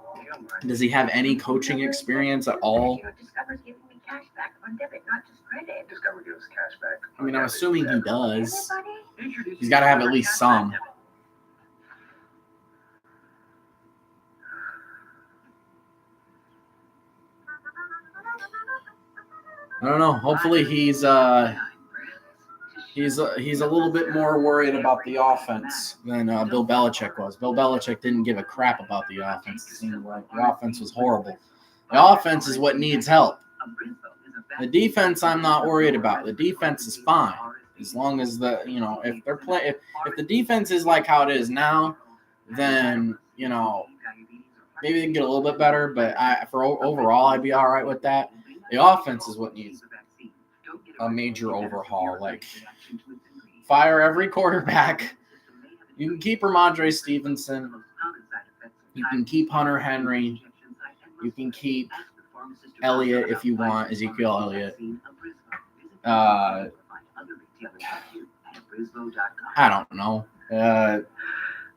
Does he have any coaching experience at all? Discover's giving me cash back on debit, not just credit. Discover gives cash back. I mean, I'm assuming he does. Everybody? He's got to have at least some. I don't know. Hopefully he's a little bit more worried about the offense than Bill Belichick was. Bill Belichick didn't give a crap about the offense. It seemed like the offense was horrible. The offense is what needs help. The defense I'm not worried about. The defense is fine as long as if the defense is like how it is now, then maybe they can get a little bit better. But overall I'd be all right with that. The offense is what needs a major overhaul. Like, fire every quarterback. You can keep Ramondre Stevenson. You can keep Hunter Henry. You can keep Elliott if you want, Ezekiel Elliott. I don't know.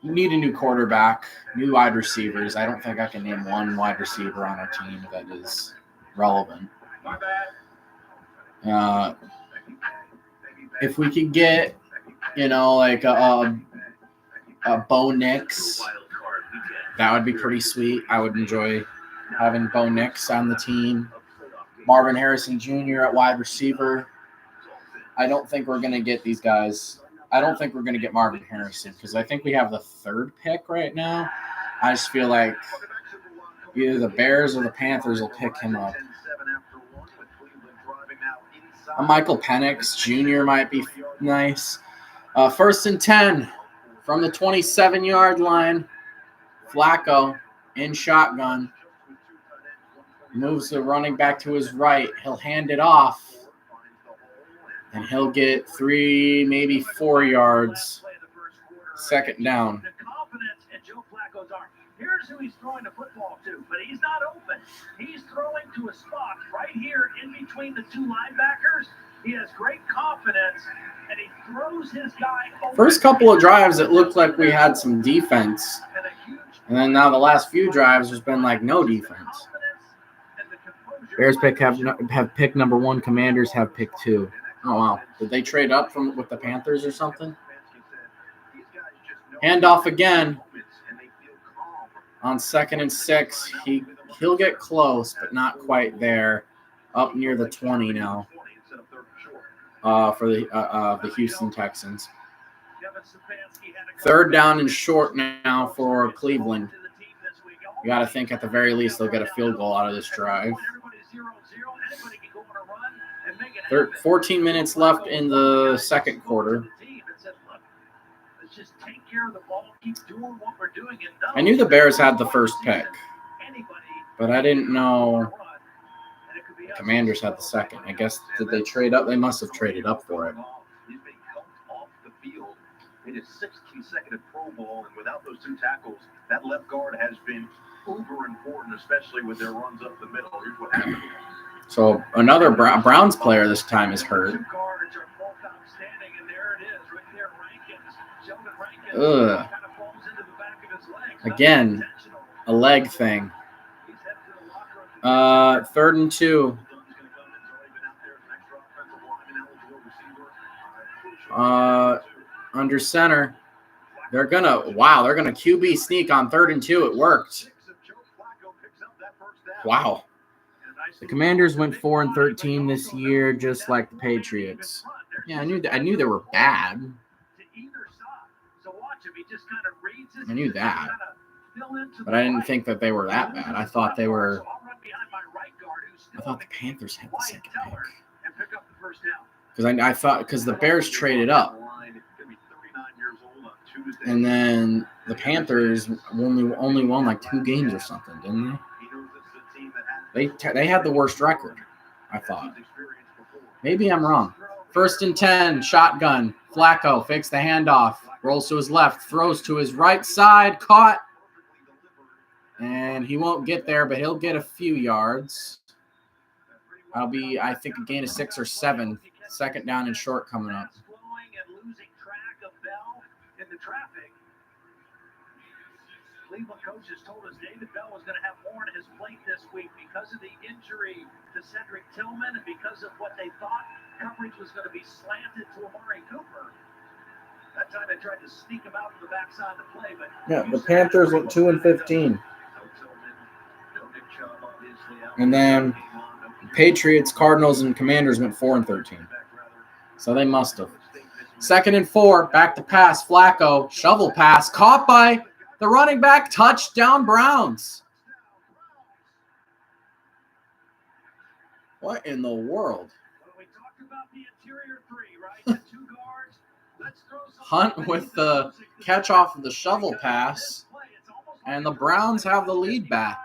You need a new quarterback, new wide receivers. I don't think I can name one wide receiver on our team that is relevant. If we could get, like a Bo Nix, that would be pretty sweet. I would enjoy having Bo Nix on the team. Marvin Harrison Jr. at wide receiver. I don't think we're going to get these guys. I don't think we're going to get Marvin Harrison because I think we have the 3rd pick right now. I just feel like either the Bears or the Panthers will pick him up. Michael Penix Jr. might be nice. 1st and 10 from the 27-yard line. Flacco in shotgun. Moves the running back to his right. He'll hand it off. And he'll get 3, maybe 4 yards. 2nd down. Here's who he's throwing the football to, but he's not open. He's throwing to a spot right here in between the 2 linebackers. He has great confidence, and he throws his guy open. First couple of drives, it looked like we had some defense. And then now the last few drives, there's been like no defense. Bears have pick number 1. Commanders have pick 2. Oh, wow. Did they trade up with the Panthers or something? Handoff again. On 2nd and 6, he'll get close, but not quite there. Up near the 20 now for the Houston Texans. 3rd down and short now for Cleveland. You got to think at the very least they'll get a field goal out of this drive. 14 minutes left in the 2nd quarter. I knew the Bears had the 1st pick, but I didn't know the Commanders had the 2nd. I guess, did they trade up? They must have traded up for it. In his 6th consecutive Pro Bowl, and without those 2 tackles, that left guard has been uber important, especially with their runs up the middle. Here's what happened. So another Browns player this time is hurt. Ugh. Again, a leg thing. 3rd and 2. Under center. They're gonna QB sneak on 3rd and 2. It worked. Wow. The Commanders went 4-13 this year, just like the Patriots. Yeah, I knew they were bad. if he just kind of reads his I knew just that. kinda fill into But the I didn't right. think that they were that bad. I thought they were. So I'll run behind my right guard, who's still I thought on the the game, Panthers had the Wyatt second Teller, pick. and pick up the first down. Because the Bears traded up, and then the Panthers only won like 2 games or something, didn't they? They had the worst record, I thought. Maybe I'm wrong. 1st and 10, shotgun. Flacco fakes the handoff, rolls to his left, throws to his right side, caught, and he won't get there, but he'll get a few yards. That'll be, I think, a gain of 6 or 7. 2nd down and short coming up. Cleveland coaches told us David Bell was going to have more on his plate this week because of the injury to Cedric Tillman and because of what they thought coverage was going to be slanted to Amari Cooper. That time they tried to sneak him out to the backside to play, but yeah, the Panthers went 2-15. And then Patriots, Cardinals, and Commanders went 4-13. So they must have. 2nd and 4, back to pass. Flacco, shovel pass, caught by the running back, touchdown Browns. What in the world? We talked about the interior 3, right? The 2 guards. Let's throw some Hunt with the catch off of the shovel pass, and the Browns have the lead back.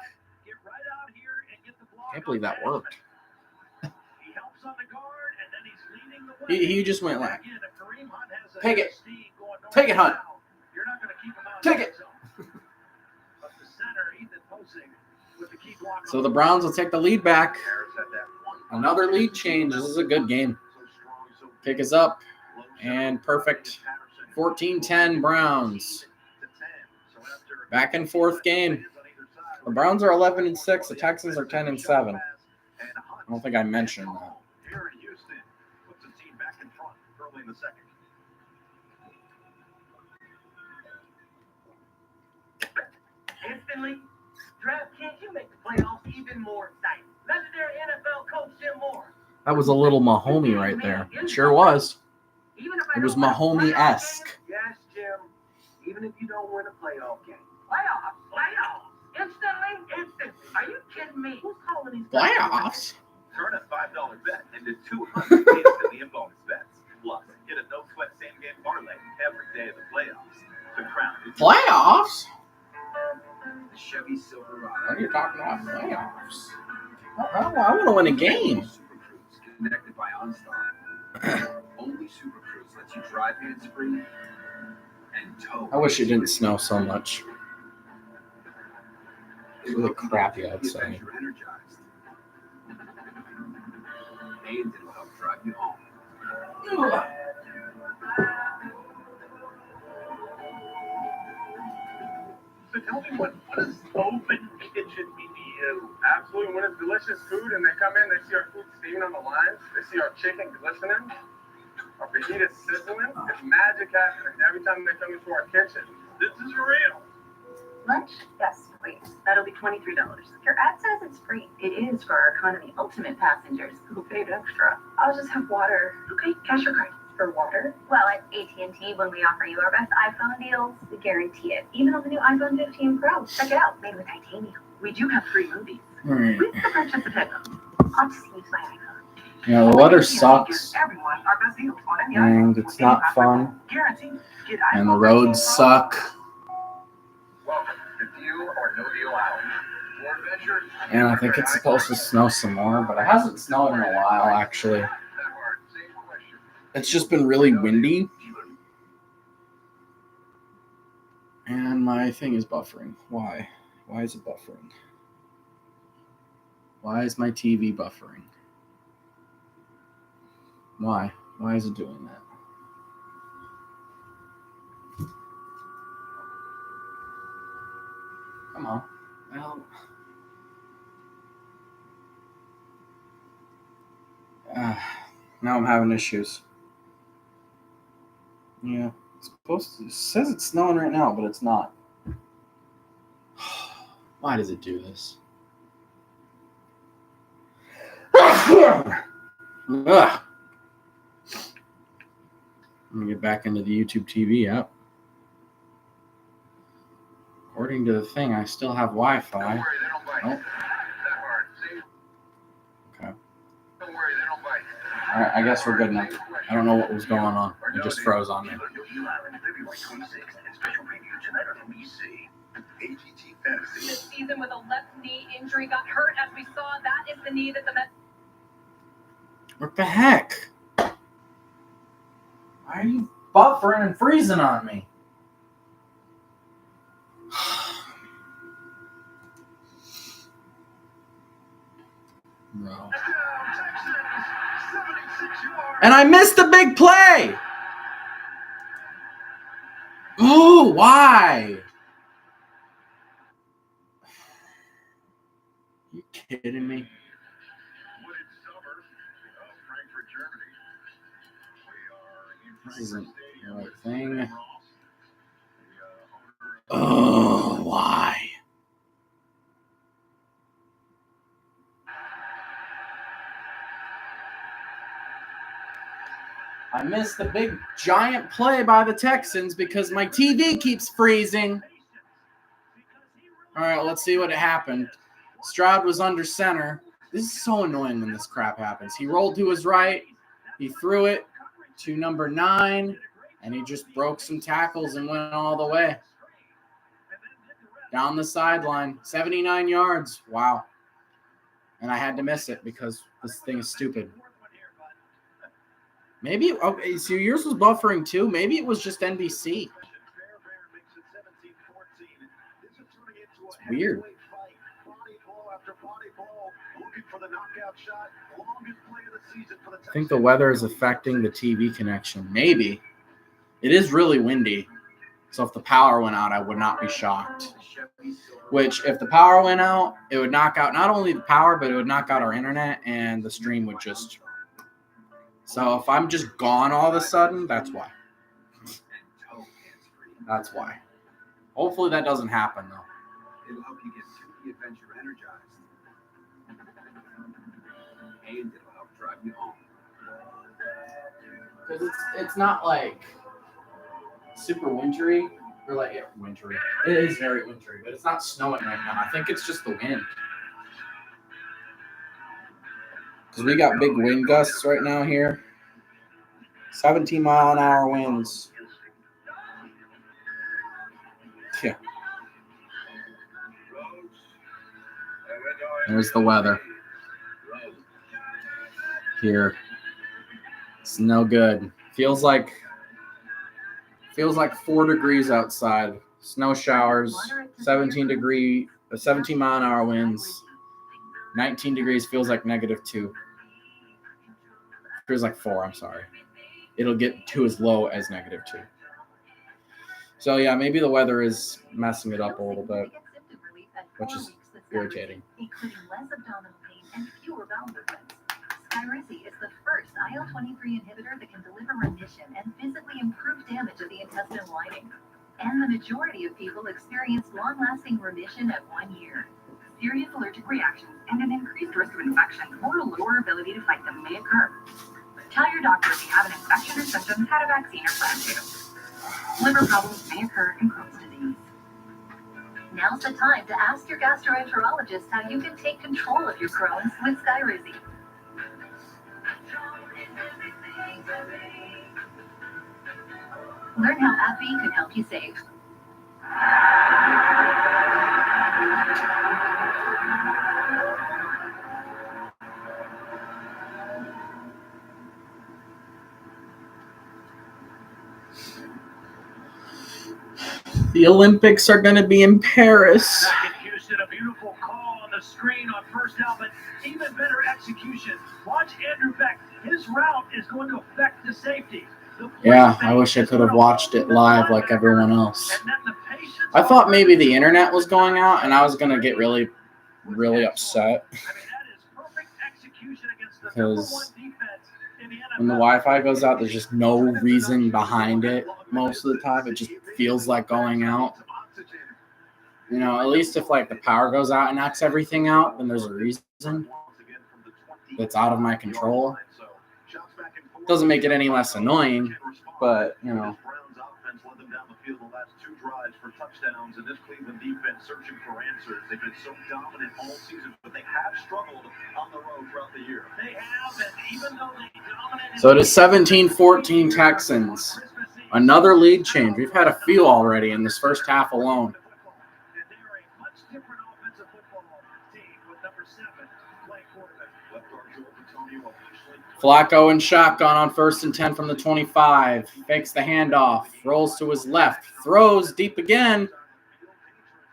Get right out here and get the block. Can't believe that worked. He helps on the guard, and then he's leading the way. He just went like, Again, if Kareem Hunt has a take it. steam going north Take it, and Hunt. south, you're not going to keep him out of Take the it. zone. But the center, Ethan Posing, with the key block. So the Browns will take the lead back. Another lead change. This is a good game. Pick is up, and perfect. 14-10 Browns. Back and forth game. The Browns are 11-6. The Texans are 10-7. I don't think I mentioned that. Here in Houston puts the team back in front early in the second. Instantly, DraftKings, you make the playoffs even more exciting. Legendary NFL coach Jim Moore. That was a little Mahomey right there. It sure was. It was Mahomey-esque. Yes, Jim. Even if you don't win a playoff game. Playoffs. Instantly. Are you kidding me? Who's calling these Playoffs? Turn a $5 bet into 200 instantly in bonus bets. Plus, get a no-sweat same-game parlay every day of the playoffs. The crown is Playoffs? the Chevy Silverado. What are you talking about? Playoffs? I want to win a game. Super Cruise connected by OnStar. Only Super Cruise lets you drive hands-free and tow. I wish it didn't snow so much. It's really crappy outside. You're energized. And it'll help drive you home. So tell me, what does open kitchen mean to you? Absolutely, when it's delicious food and they come in, they see our food steaming on the lines, they see our chicken glistening, our fajitas sizzling. It's magic happening every time they come into our kitchen. This is real. Lunch? Yes, please. That'll be $23. Your ad says it's free. It is for our economy ultimate passengers who paid extra. I'll just have water. Okay, cash or card. For water? Well, at AT&T, when we offer you our best iPhone deals, we guarantee it. Even on the new iPhone 15 Pro. Check it out. Made with titanium. We do have free movies. Alright. We can purchase a headphone. I'll just use my iPhone. Yeah, the weather sucks, Everyone our best deals on any and iPhone it's with any not fun, Guaranteed. Get and the iPhone roads 15 Pro. suck, Welcome to Deal or No Deal Out. More adventure. and I think it's supposed to snow some more, but it hasn't snowed in a while, actually. That hard. Same question. It's just been really windy, and my thing is buffering. Why? Why is it buffering? Why is my TV buffering? Why? Why is it doing that? Come on. Well, now I'm having issues. Yeah, it's supposed to. It says it's snowing right now, but it's not. Why does it do this? Ugh. Let me get back into the YouTube TV app. According to the thing, I still have Wi-Fi. Don't worry, they don't bite. Nope. That hard. See? Okay. Don't worry, they don't bite. All right, I guess we're good now. I don't know what was going on. It just froze on me. This season with a left knee injury, got hurt as we saw. That is the knee that the Mets. What the heck? Why are you buffering and freezing on me? Bro. And I missed the big play. Oh, why? You kidding me? This isn't the right thing. Oh, why? I missed the big giant play by the Texans because my TV keeps freezing. All right, let's see what happened. Stroud was under center. This is so annoying when this crap happens. He rolled to his right. He threw it to number 9, and he just broke some tackles and went all the way. Down the sideline, 79 yards. Wow. And I had to miss it because this thing is stupid. Maybe, okay, so yours was buffering too. Maybe it was just NBC. It's weird. I think the weather is affecting the TV connection. Maybe. It is really windy. So if the power went out, I would not be shocked. Which, if the power went out, it would knock out not only the power, but it would knock out our internet, and the stream would just... So if I'm just gone all of a sudden, that's why. That's why. Hopefully that doesn't happen, though. It'll help you get through the adventure energized. And it'll help drive you home. Because it's not like super wintry. Or like, yeah, wintry. It is very wintry, but it's not snowing right now. I think it's just the wind. Because we got big wind gusts right now here. 17-mile-an-hour winds. Yeah. There's the weather. Here. It's no good. Feels like 4 degrees outside. Snow showers. 17-mile-an-hour winds. 19 degrees feels like -2. Feels like 4, I'm sorry. It'll get to as low as -2. So yeah, maybe the weather is messing it up a little bit, which is irritating. Including less abdominal pain and fewer bowel movements. Skyrizi is the first IL-23 inhibitor that can deliver remission and physically improve damage of the intestinal lining. And the majority of people experience long-lasting remission at 1 year. Serious allergic reactions and an increased risk of infection or a lower ability to fight them may occur. Tell your doctor if you have an infection or symptoms, had a vaccine or plan to. Liver problems may occur in Crohn's disease. Now's the time to ask your gastroenterologist how you can take control of your Crohn's with Skyrizi. Learn how AbbVie can help you save. The Olympics are going to be in Paris. Back in Houston, a beautiful call on the screen on first down, but even better execution. Watch Andrew Beck. His route is going to affect the safety. Yeah, I wish I could have watched it live like everyone else. I thought maybe the internet was going out, and I was going to get really, really upset. Because when the Wi-Fi goes out, there's just no reason behind it most of the time. It just feels like going out. You know, at least if like the power goes out and knocks everything out, then there's a reason that's out of my control. Doesn't make it any less annoying, but you know, field the last 2 drives for touchdowns, and this Cleveland defense searching for answers. They've been so dominant all season, but they have struggled on the road throughout the year. They have, and even though they dominated. So it is 17-14 Texans. Another lead change. We've had a few already in this first half alone. And they are a much different offensive football team with number 7 playing quarterback. Left guard Joel Antonio officially. Flacco in shotgun on 1st and 10 from the 25. Fakes the handoff. Rolls to his left. Throws deep again.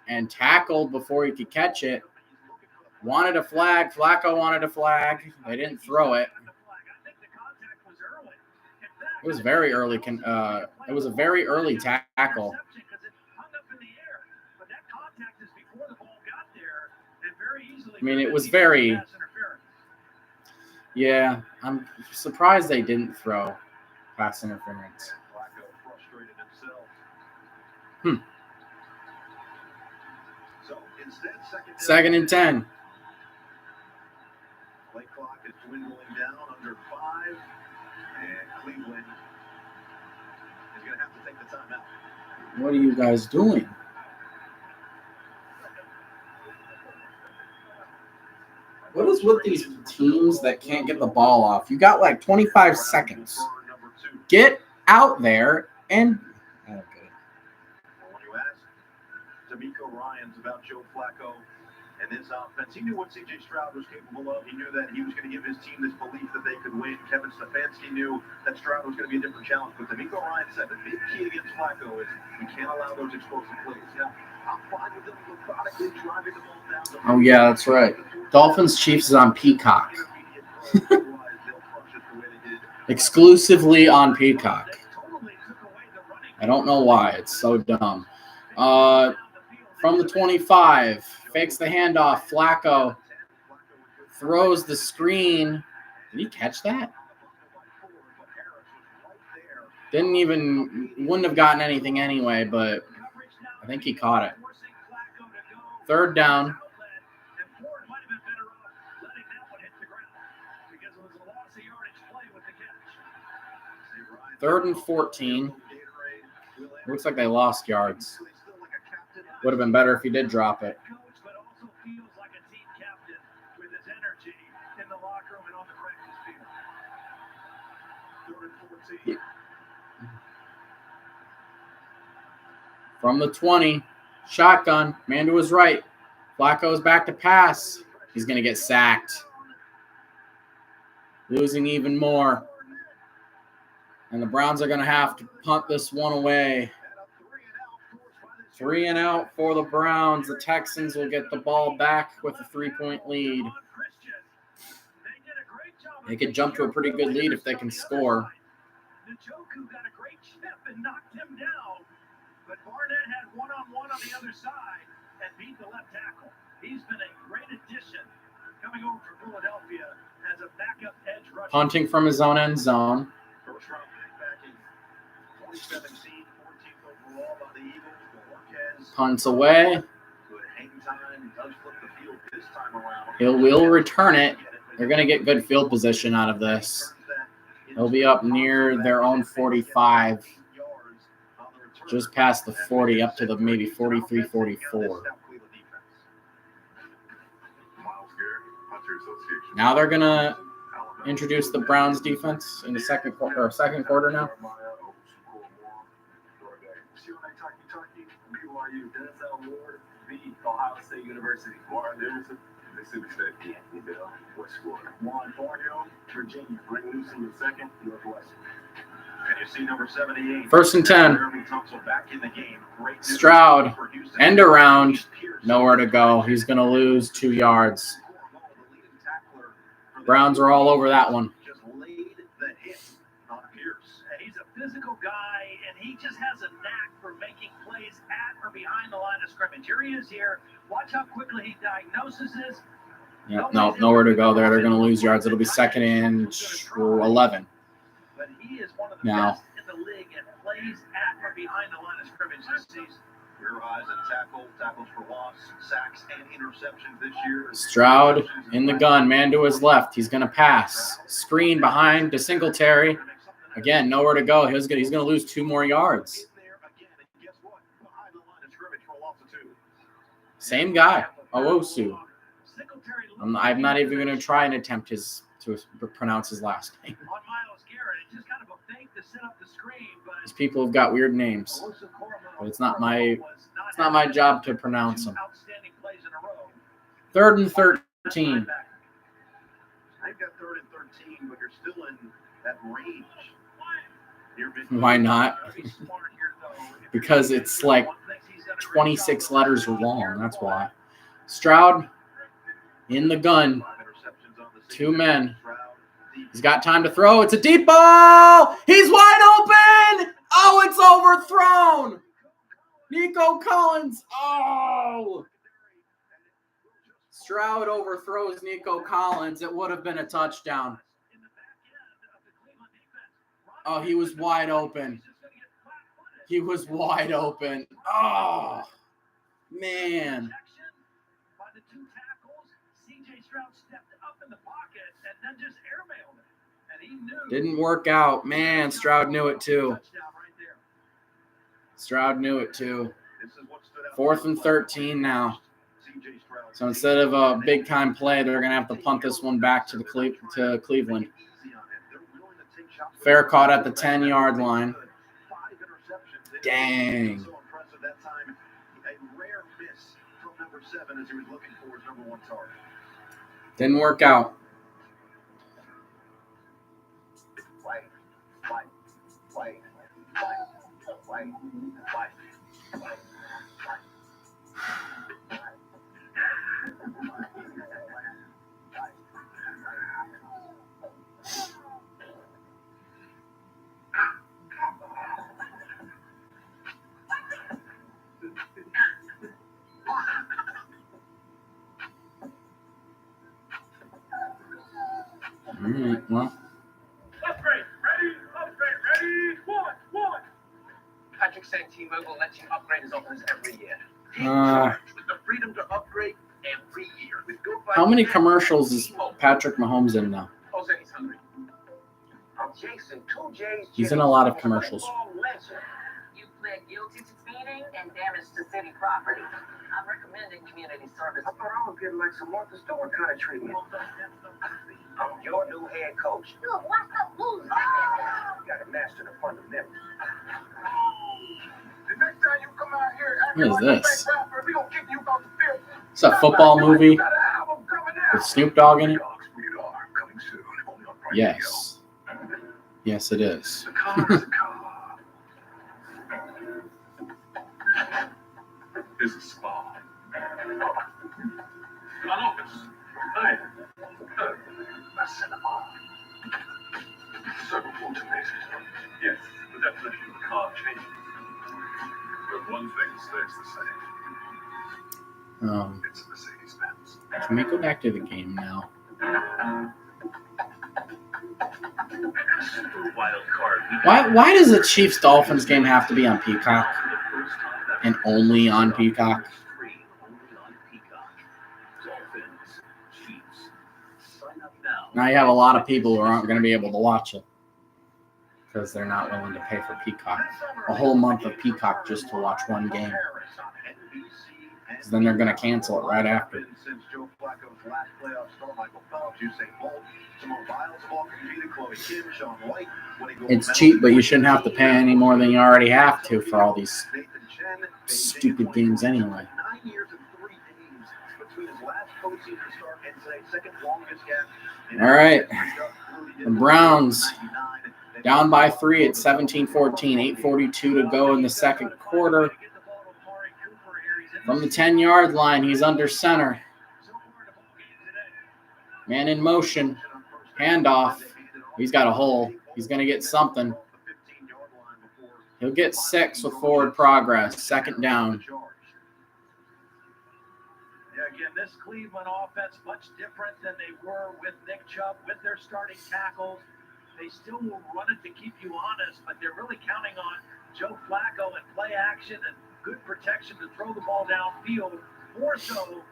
And tackled before he could catch it. Wanted a flag. Flacco wanted a flag. They didn't throw it. It was very early. It was a very early tackle. I mean, it was very. Yeah, I'm surprised they didn't throw pass interference. Flacco frustrated himself. So instead, Second and 10. Play clock is dwindling down under 5, and Cleveland is going to have to take the timeout. What are you guys doing? What is with these teams that can't get the ball off? You got like 25 seconds. Number 2. Get out there and. Okay. Well, when you ask D'Amico Ryans about Joe Flacco and his offense, he knew what C.J. Stroud was capable of. He knew that he was going to give his team this belief that they could win. Kevin Stefanski knew that Stroud was going to be a different challenge. But D'Amico Ryans said the big key against Flacco is you can't allow those explosive plays. Yeah, I'm fine with them methodically driving the ball down. Oh, yeah, that's right. Dolphins Chiefs is on Peacock. Exclusively on Peacock. I don't know why. It's so dumb. From the 25, fakes the handoff. Flacco throws the screen. Did he catch that? Wouldn't have gotten anything anyway, but I think he caught it. 3rd down. 3rd and 14. Looks like they lost yards. Would have been better if he did drop it. From the 20, shotgun, man to his right. Flacco's back to pass. He's going to get sacked. Losing even more. And the Browns are going to have to punt this one away. 3 and out for the Browns. The Texans will get the ball back with a 3-point lead. They could jump to a pretty good lead if they can score. Njoku got a great chip and knocked him down, but Barnett had one-on-one on the other side and beat the left tackle. He's been a great addition coming over from Philadelphia as a backup edge rusher. Punting from his own end zone. First round pick back in 2017, 14th overall by the Eagles. Marquez. Punts away. Good hang time. Does flip the field this time around. He will return it. They're going to get good field position out of this. They'll be up near their own 45, just past the 40, up to the maybe 43, 44. Now they're going to introduce the Browns defense in the second quarter now. BYU, Denzel Ward, beat Ohio State University. Warren Davidson, Mississippi State. Anthony Bell, West Florida. Juan Thornhill, Virginia. Greg Newsom the second, Northwestern. And you see number 78. 1st and 10. Back in the game. Stroud, end around, nowhere to go. He's going to lose 2 yards. Browns are all over that one. Just laid the hit on Pierce. He's a physical guy, and he just has a knack for making plays at or behind the line of scrimmage. Here he is here. Watch how quickly he diagnoses is. Yep, nowhere to go there. They're going to lose yards. It'll be 2nd and 11. But he is one of the Now. best in the league at plays at or behind the line of scrimmage this season. Your eyes and tackles for loss, sacks and interceptions this year. Stroud in the gun, man to his left. He's going to pass. Screen behind to Singletary. Again, nowhere to go. He's going to lose 2 more yards. Same guy, Owosu. I'm not even going to try and attempt to pronounce his last name. These people have got weird names, but it's not my job to pronounce them. 3rd and 13. I've got 3rd and 13, but you're still in that range. Why not? Because it's like 26 letters long. That's why. Stroud in the gun. 2 men. He's got time to throw. It's a deep ball. He's wide open. Oh, it's overthrown. Nico Collins. Oh. Stroud overthrows Nico Collins. It would have been a touchdown. Oh, he was wide open. He was wide open. Oh, man. Didn't work out. Man, Stroud knew it too. Stroud knew it too. 4th and 13 now. So instead of a big-time play, they're going to have to punt this one back to Cleveland. Fair caught at the 10-yard line. Dang. Didn't work out. All right, well. Upgrade, ready, one. Patrick saying T-Mobile lets you upgrade his offers every year. With the freedom to upgrade every year. With How many commercials is Patrick Mahomes in now? Jose, he's hungry. I'm Jason, 2 J's. He's in a lot of commercials. You pled guilty to speeding and damage to city property. I'm recommending community service. I thought I was getting like some Martha Stewart kind of treatment. I'm your new head coach. Look, what's up, loser? You got to master the fundamentals. The next time you come out here, What is this? we gonna kick you off the field. It's a football movie with Snoop Dogg in it? Yes. Yes, it is. The car is a car. Is a spa. An office. Hi. A cinema. Several automated. Yes, the definition of a car changes. But one thing stays the same. It's a Mercedes-Benz. Can we go back to the game now? Wild card. Why does the Chiefs-Dolphins game have to be on Peacock? And only on Peacock? Now you have a lot of people who aren't going to be able to watch it because they're not willing to pay for Peacock. A whole month of Peacock just to watch one game. Because then they're going to cancel it right after. It's cheap, but you shouldn't have to pay any more than you already have to for all these stupid games anyway. All right. The Browns down by 3 at 17-14. 8:42 to go in the second quarter. From the 10-yard line, he's under center. Man in motion. Handoff. He's got a hole. He's going to get something. He'll get 6 with forward progress. Second down. Yeah, again, this Cleveland offense much different than they were with Nick Chubb, with their starting tackles. They still will run it to keep you honest, but they're really counting on Joe Flacco and play action and good protection to throw the ball downfield. More so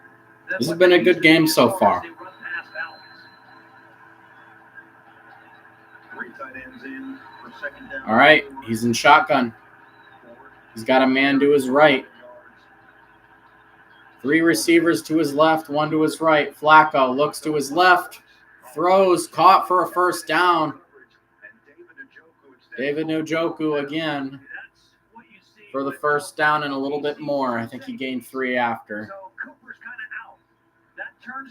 than this has been a good game so far. All right, he's in shotgun. He's got a man to his right. Three receivers to his left, one to his right. Flacco looks to his left, throws, caught for a first down. David Njoku again for the first down and a little bit more. I think he gained 3 after.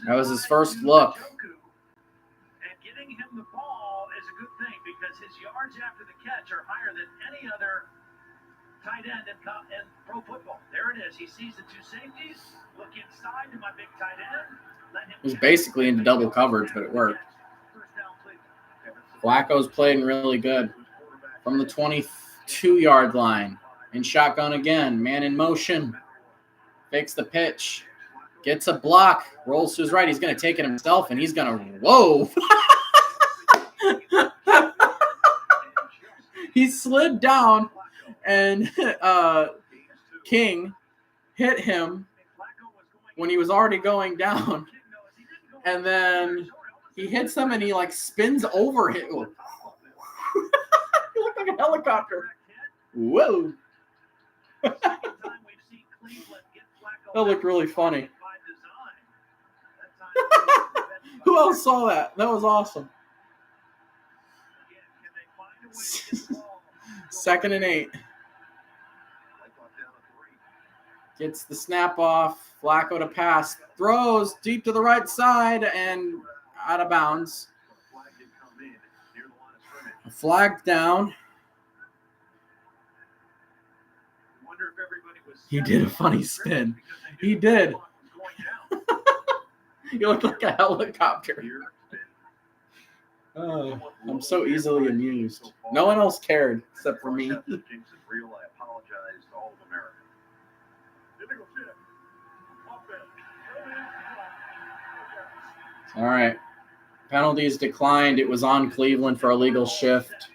That was his first look. And getting him the ball is a good thing because his yards after the catch are higher than any other tight end in pro football. There it is. He sees the 2 safeties. Look inside to my big tight end. It was basically into double coverage, but it worked. Flacco's playing really good. From the 22-yard line. In shotgun again. Man in motion. Fakes the pitch. Gets a block. Rolls to his right. He's going to take it himself, and he's going to... Whoa! He slid down, and King hit him when he was already going down. And then he hits him, and he, like, spins over him. He looked like a helicopter. Whoa! That looked really funny. Who else saw that? That was awesome. 2nd and 8. Gets the snap off. Flacco to pass. Throws deep to the right side and out of bounds. A flag down. He did a funny spin. He did. He looked like a helicopter. Oh, I'm so easily amused. No one else cared except for me. All right. Penalties declined. It was on Cleveland for a legal shift.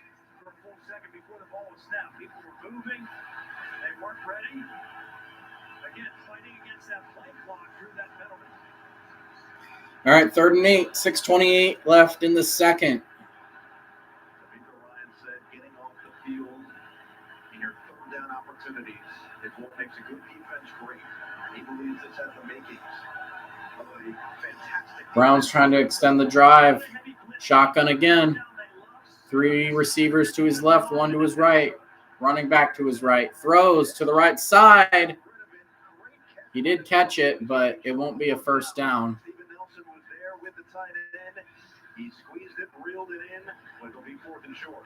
All right, 3rd and 8, 6:28 left in the second. Ryan said, getting off the field in your 3rd down opportunities is what makes a good defense great. And he believes this has the makings of a fantastic. Brown's trying to extend the drive. Shotgun again. 3 receivers to his left, 1 to his right. Running back to his right. Throws to the right side. He did catch it, but it won't be a first down. He squeezed it, reeled it in, but it'll be 4th and short.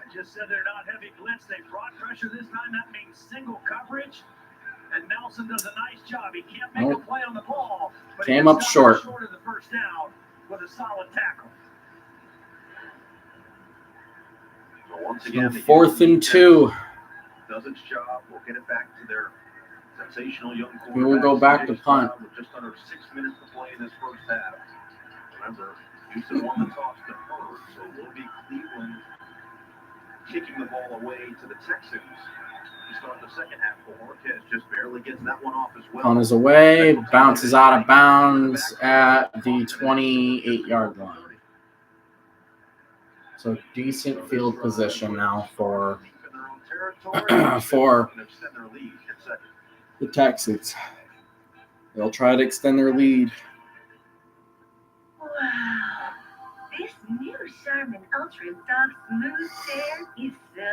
I just said they're not heavy blitz. They brought pressure this time. That means single coverage. And Nelson does a nice job. He can't make a play on the ball, but came up short. Short of the first down with a solid tackle. So once again, 4th and 2. Does its job. We'll get it back to their sensational young quarterback. We will go back to punt. With just under 6 minutes to play in this first half. Remember, Houston won the toss to Hurd, so it will be Cleveland kicking the ball away to the Texans to start the second half. Marquez just barely gets that one off as well. On his away, bounces out of bounds at the 28-yard line. So decent field position now for the Texans. They'll try to extend their lead. Wow, this new Charmin Ultra Soft Smooth Tear is so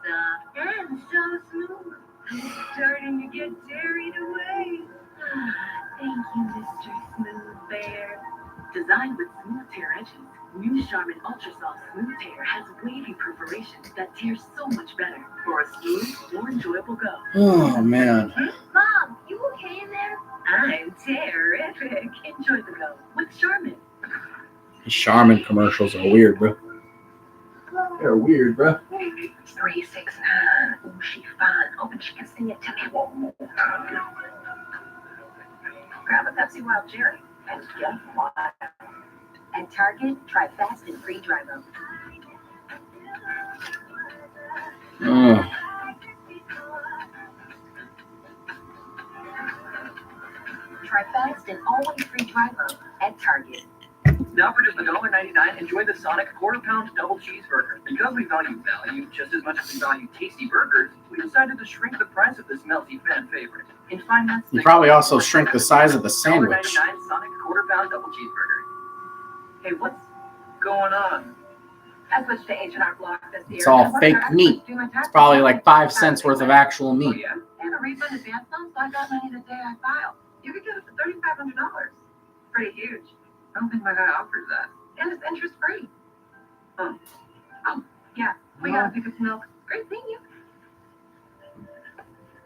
soft and so smooth. I'm starting to get carried away. Thank you, Mr. Smooth Bear. Designed with smooth tear edges, new Charmin Ultra Soft Smooth Tear has wavy perforations that tear so much better for a smooth, more enjoyable go. Oh, man. Mom, you okay in there? I'm terrific. Enjoy the go with Charmin. These Charmin commercials are weird, bro. They're weird, bro. 369. Oh, she's fine. Hoping she can sing it to me one more time. Grab a Pepsi Wild Cherry and get wild. At Target, try fast and free drive-up. Try fast and always free drive-up at Target. Now for just $1.99, enjoy the Sonic quarter-pound double cheeseburger. Because we value just as much as we value tasty burgers, we decided decided to shrink the price of this melty fan favorite. In 5 months, You probably also shrink the size of the sandwich. $1.99 Sonic quarter-pound double cheeseburger. Hey, what's going on? I switched to H&R Block this year. It's all fake meat. It's probably like 5 cents worth of actual Oh, meat. yeah? And a refund advance loan, so I got money the day I filed. You could get it for $3,500. Pretty huge. I don't think my guy offers that. And it's interest-free. Huh. Oh, yeah. We gotta pick up some milk. Great, thank you.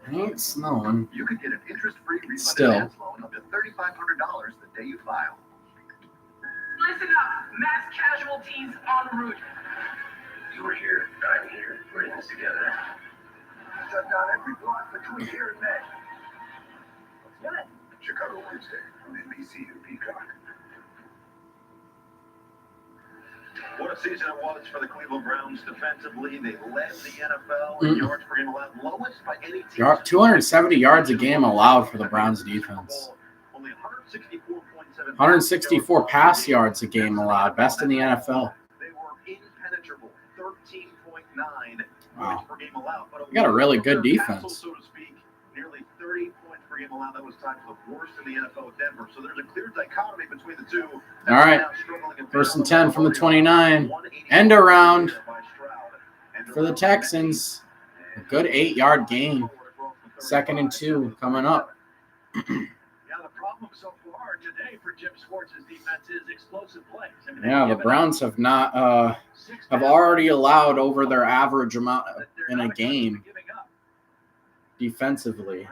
It ain't snowing. You could get an interest-free refund Still. advance loan up to $3,500 the day you file. Listen up, mass casualties en route. You were here, I'm here. We're in this together. Shut down every block between here and May. What's good? Chicago Wednesday from NBC to Peacock. What a season it was for the Cleveland Browns defensively. They led the NFL in yards per game allowed, lowest by any team. 270 yards a game allowed for the Browns defense. Only 164.7 164 pass yards a game allowed, best in the NFL. They were impenetrable, 13.9 Wow. points per game allowed. But You got a really good their defense. castle, so to speak, nearly 30 points per game allowed. That was tied for the worst in the NFL with Denver. So there's a clear dichotomy between the two. All right. First and 10 from the 29. End around for the Texans. A good 8-yard gain. 2nd and 2 coming up. Yeah, the problem so far today for Jim Schwartz's defense is explosive plays. I mean, Yeah, the Browns have not have already allowed over their average amount in a game defensively.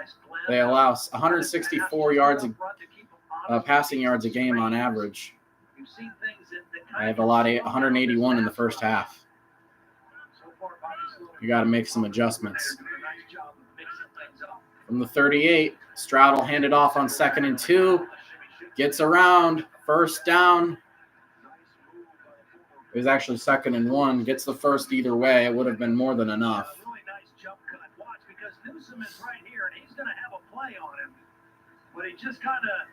They allow 164 yards passing yards a game on average. I have allowed 181 in the first half. You got to make some adjustments. From the 38, Stroud will hand it off on 2nd and 2. Gets around, first down. It was actually 2nd and 1. Gets the first either way. It would have been more than enough. Really nice jump cut. Watch, because Newsome is right here, and he's going to have a play on him. But he just kind of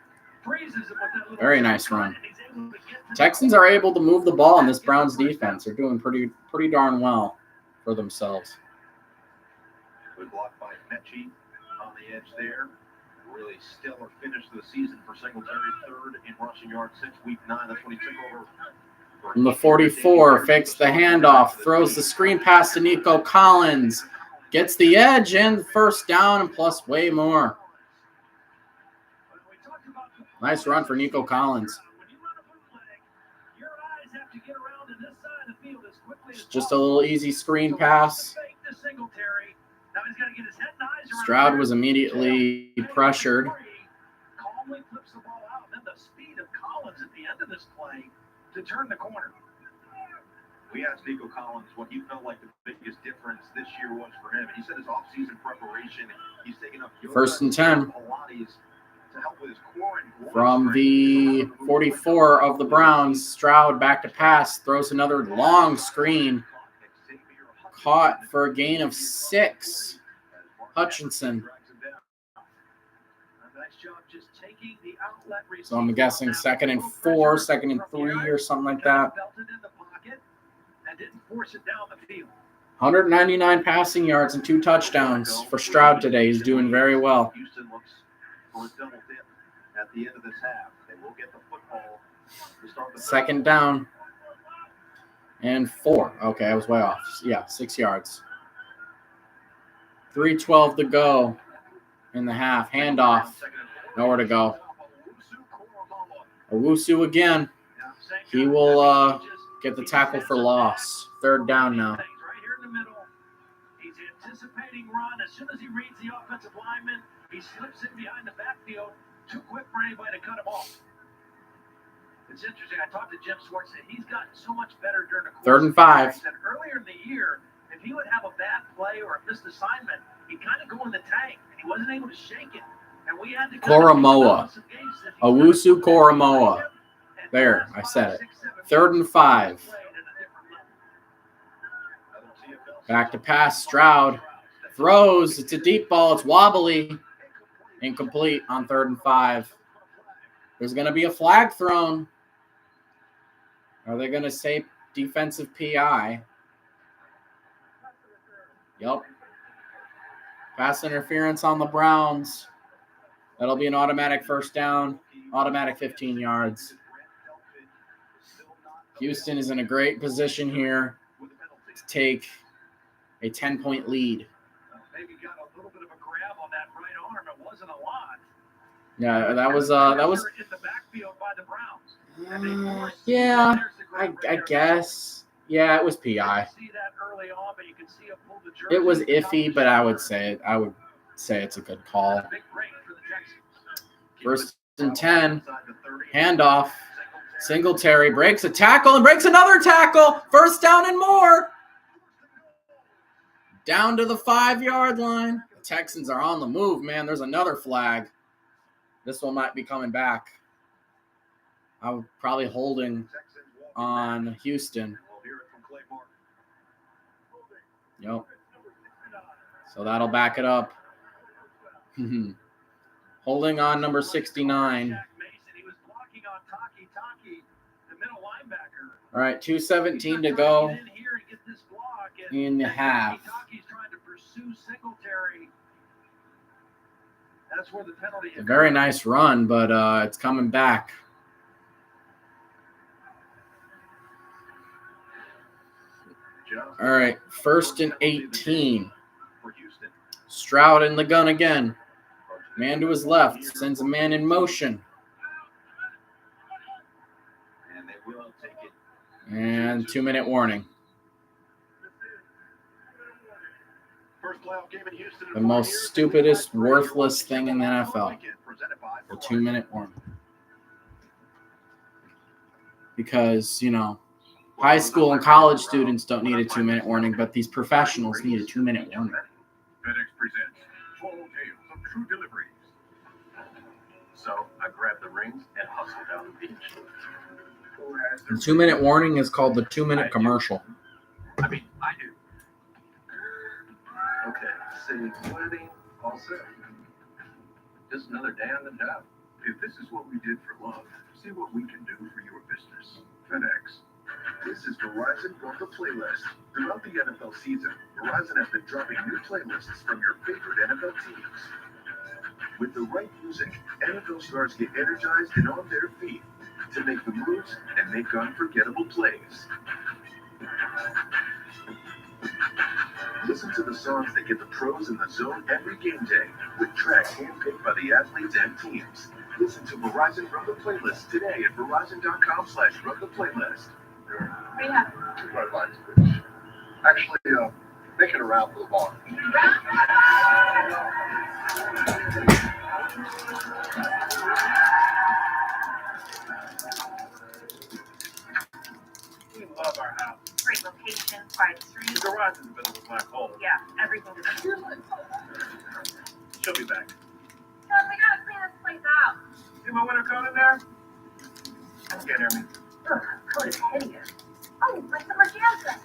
freezes him with that little Very jump nice cut, run. and he's able to get to Texans are able to move the ball in this Browns defense. They're doing pretty darn well for themselves. Good block by Mechie on the edge there. Really stellar finish to the season for Singletary, 3rd in rushing yards since week 9. That's when he took over. From the 44, fakes the handoff, throws the screen pass to Nico Collins, gets the edge and the first down and plus way more. Nice run for Nico Collins. Just a little easy screen pass. Stroud was immediately pressured. Calmly flips the ball out, and then the speed of Collins at the end of this play to turn the corner. We asked Nico Collins what he felt like the biggest difference this year was for him. He said his offseason preparation, he's taking up First and 10. Pilates to help with his core and From the 44 of the Browns, Stroud back to pass, throws another long screen. Caught for a gain of 6. Hutchinson. So I'm guessing 2nd and 4, 2nd and 3 or something like that. 199 passing yards and 2 touchdowns for Stroud today. He's doing very well. Houston looks for a double dip at the end of this half. They will get the football to start the 2nd down and 4. Okay, I was way off. Yeah, 6 yards. 3:12 to go in the half. Handoff. Nowhere to go. Owusu again. He will get the tackle for loss. 3rd down now. Right here in the middle. He's anticipating run. As soon as he reads the offensive lineman, he slips in behind the backfield. Too quick for anybody to cut him off. It's interesting. I talked to Jim Schwartz, and he's gotten so much better during the course. 3rd and 5. He said earlier in the year, if he would have a bad play or a missed assignment, he'd kind of go in the tank, and he wasn't able to shake it. And we had to Koromoa. Owusu Koromoa. There, I said it. 3rd and 5. Back to pass. Stroud throws. It's a deep ball. It's wobbly. Incomplete on 3rd and 5. There's going to be a flag thrown. Are they going to say defensive PI? Yep. Pass interference on the Browns. That'll be an automatic first down, automatic 15 yards. Houston is in a great position here to take a 10-point lead. Maybe got a little bit of a grab on that right arm. It wasn't a lot. Yeah, that was In the backfield by the Browns. yeah, I guess. Yeah, it was PI. See that early on, but you can see him pull the jersey. It was iffy, but I would say it's a good call. Big break for the Texans. First and 10, handoff. Singletary breaks a tackle and breaks another tackle. First down and more. Down to the 5-yard line. The Texans are on the move, man. There's another flag. This one might be coming back. I'm probably holding on Houston. Yep. So that'll back it up. Holding on number 69. All right, 2:17 to go in the half. A very nice run, but it's coming back. All right, 1st and 18. Stroud in the gun again. Man to his left, sends a man in motion. And 2-minute warning. The most stupidest, worthless thing in the NFL. The 2-minute warning. Because, high school and college students don't need a 2-minute warning, but these professionals need a 2-minute warning. FedEx presents Tall Tales of True Deliveries. So I grabbed the rings and hustled down the beach. The 2-minute warning is called the 2-minute commercial. I mean, I do. Okay, say wedding, all set. Just another day on the job. If this is what we did for love, see what we can do for your business. FedEx. This is Verizon Run the Playlist. Throughout the NFL season, Verizon has been dropping new playlists from your favorite NFL teams. With the right music, NFL stars get energized and on their feet to make the moves and make unforgettable plays. Listen to the songs that get the pros in the zone every game day with tracks handpicked by the athletes and teams. Listen to Verizon Run the Playlist today at verizon.com/runtheplaylist. What do you have? Red lines, bitch. Actually, make it around for the bar. We love our house. Great location, quiet street. The garage is a bit of a black hole. Yeah, everything is. She'll be back. John, we gotta clean this place out. See my winter coat in there? Can't hear me. Ugh, coat is hideous. Oh, it's like summer jam.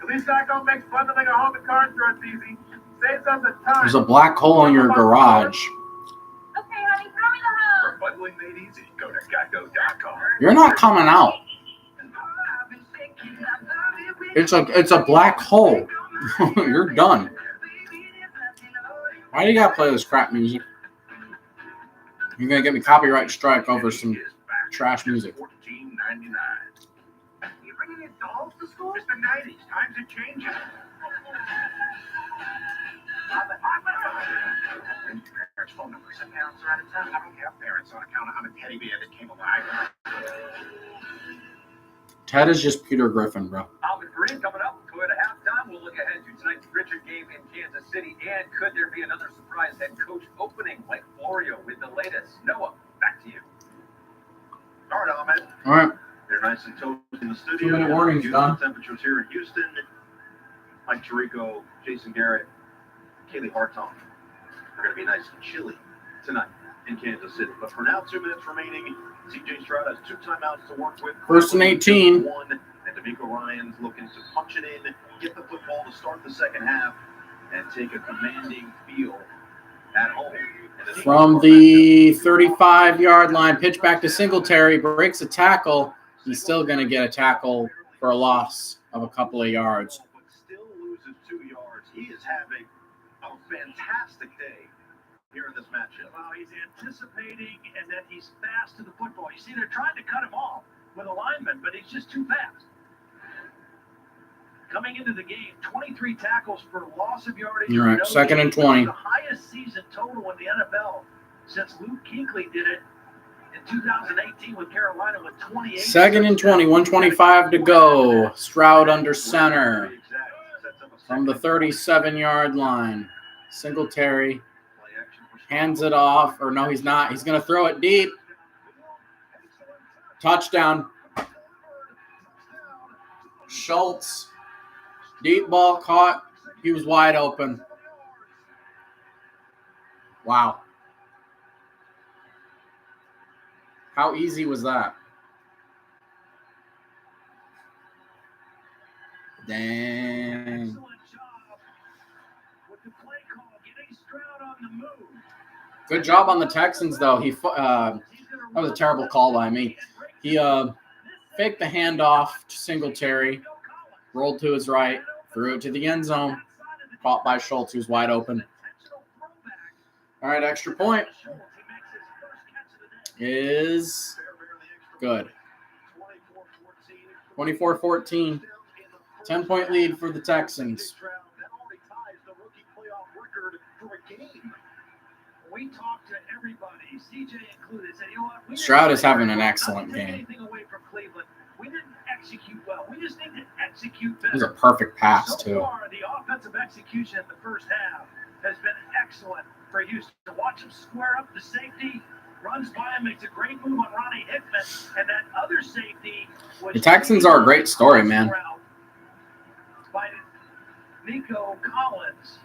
At least I don't make bundling a home and car insurance easy. Saves us a ton. There's a black hole in your garage. Okay, honey, throw me the hose. For bundling made easy, go to geico.com. You're not coming out. It's a black hole. You're done. Why do you gotta play this crap music? You're gonna get me copyright strike over some trash music. $14.99. You bringing your dolls to school? It's the 90s. Times are changing. Parents' phone numbers. Some parents are out of town. I don't have parents on account of I'm a teddy bear that came alive. Ted is just Peter Griffin, bro. Alvin Green coming up. Toyota halftime. We'll look ahead to tonight's Richard game in Kansas City. And could there be another surprise head coach opening like Florio with the latest? Noah, back to you. All right, Ahmed. All right. They're nice and toasty in the studio. 2-minute warnings, Don. Temperatures here in Houston. Mike Tirico, Jason Garrett, Kaylee Hartong. They're going to be nice and chilly tonight in Kansas City. But for now, 2 minutes remaining. CJ Stroud has 2 timeouts to work with. 1st and 18. And D'Amico Ryan's looking to punch it in, get the football to start the second half, and take a commanding field at home. From the 35-yard line, pitch back to Singletary, breaks a tackle. He's still going to get a tackle for a loss of a couple of yards. But still loses 2 yards. He is having a fantastic day here in this matchup. Well, he's anticipating and that he's fast to the football. You see, they're trying to cut him off with a lineman, but he's just too fast. Coming into the game, 23 tackles for loss of yardage. All right, 2nd and 20. The highest season total in the NFL since Luke Kuechly did it in 2018 with Carolina with 28. 2nd and 20, 125 to go. Stroud under center from the 37-yard line. Singletary hands it off. Or no, he's not. He's going to throw it deep. Touchdown. Schultz. Deep ball caught. He was wide open. Wow. How easy was that? Dang. Excellent job with the play call, getting Stroud on the move. Good job on the Texans, though. That was a terrible call by me. He faked the handoff to Singletary, rolled to his right, threw it to the end zone, caught by Schultz, who's wide open. All right, extra point is good. 24-14. 10-point lead for the Texans. We talked to everybody, CJ included, said, you know what? Stroud is having an excellent game. Anything away from Cleveland. We didn't execute well. We just need to execute better. It was a perfect pass, too. So far, the offensive execution in the first half has been excellent for Houston. To watch him square up the safety, runs by him, makes a great move on Ronnie Hickman, and that other safety was... The Texans are a great story, man. By Nico Collins.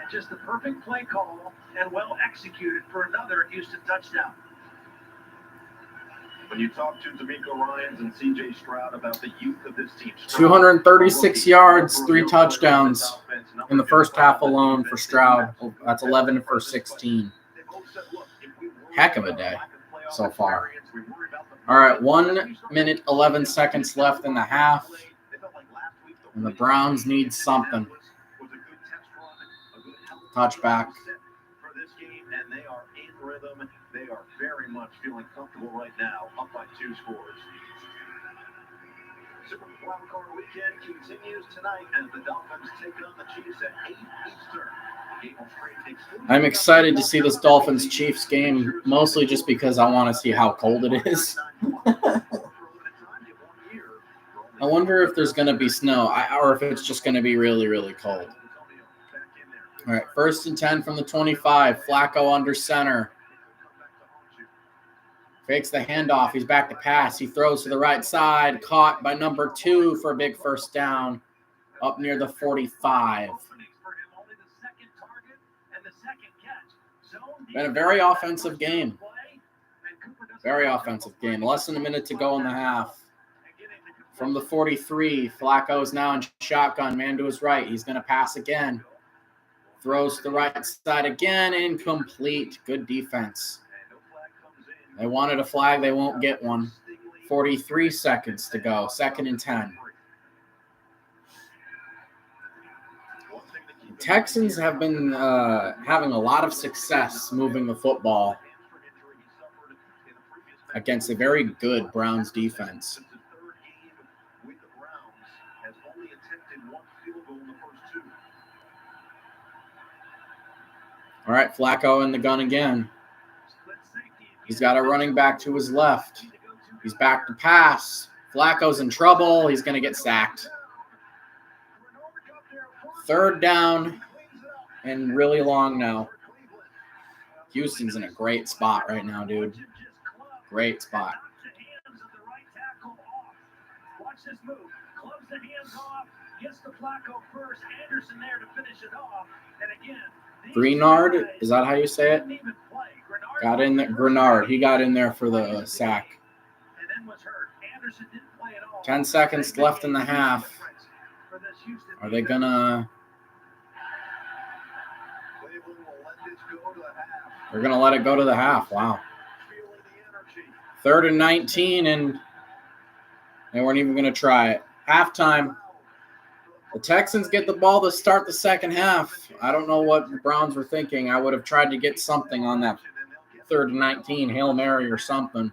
And just the perfect play call and well executed for another Houston touchdown. When you talk to D'Amico Ryans and C.J. Stroud about the youth of this team, 236 yards, 3 touchdowns in the first half alone for Stroud. That's 11 for 16. Heck of a day so far. All right, 1 minute, 11 seconds left in the half. And the Browns need something. Touchback. For this game, and they are in rhythm. They are very much feeling comfortable right now, up by 2 scores. Super Wild Card Weekend continues tonight as the Dolphins take on the Chiefs at 8 Eastern. I'm excited to see this Dolphins-Chiefs game, mostly just because I want to see how cold it is. I wonder if there's going to be snow, or if it's just going to be really, really cold. All right, 1st and 10 from the 25. Flacco under center. Fakes the handoff. He's back to pass. He throws to the right side. Caught by number 2 for a big first down up near the 45. Been a very offensive game. Very offensive game. Less than a minute to go in the half. From the 43, Flacco is now in shotgun. Man to his right. He's going to pass again. Throws to the right side again. Incomplete. Good defense. They wanted a flag. They won't get one. 43 seconds to go. 2nd and 10. The Texans have been having a lot of success moving the football against a very good Browns defense. All right, Flacco in the gun again. He's got a running back to his left. He's back to pass. Flacco's in trouble. He's going to get sacked. 3rd down and really long now. Houston's in a great spot right now, dude. Great spot. Watch this move. Clubs the hands off. Gets the Flacco first. Anderson there to finish it off. And again, Grenard, is that how you say it? Got in there. Grenard, he got in there for the sack. 10 seconds left in the half. Are they gonna? They're gonna let it go to the half. Wow. 3rd and 19, and they weren't even gonna try it. Halftime. The Texans get the ball to start the second half. I don't know what the Browns were thinking. I would have tried to get something on that 3rd and 19, Hail Mary or something.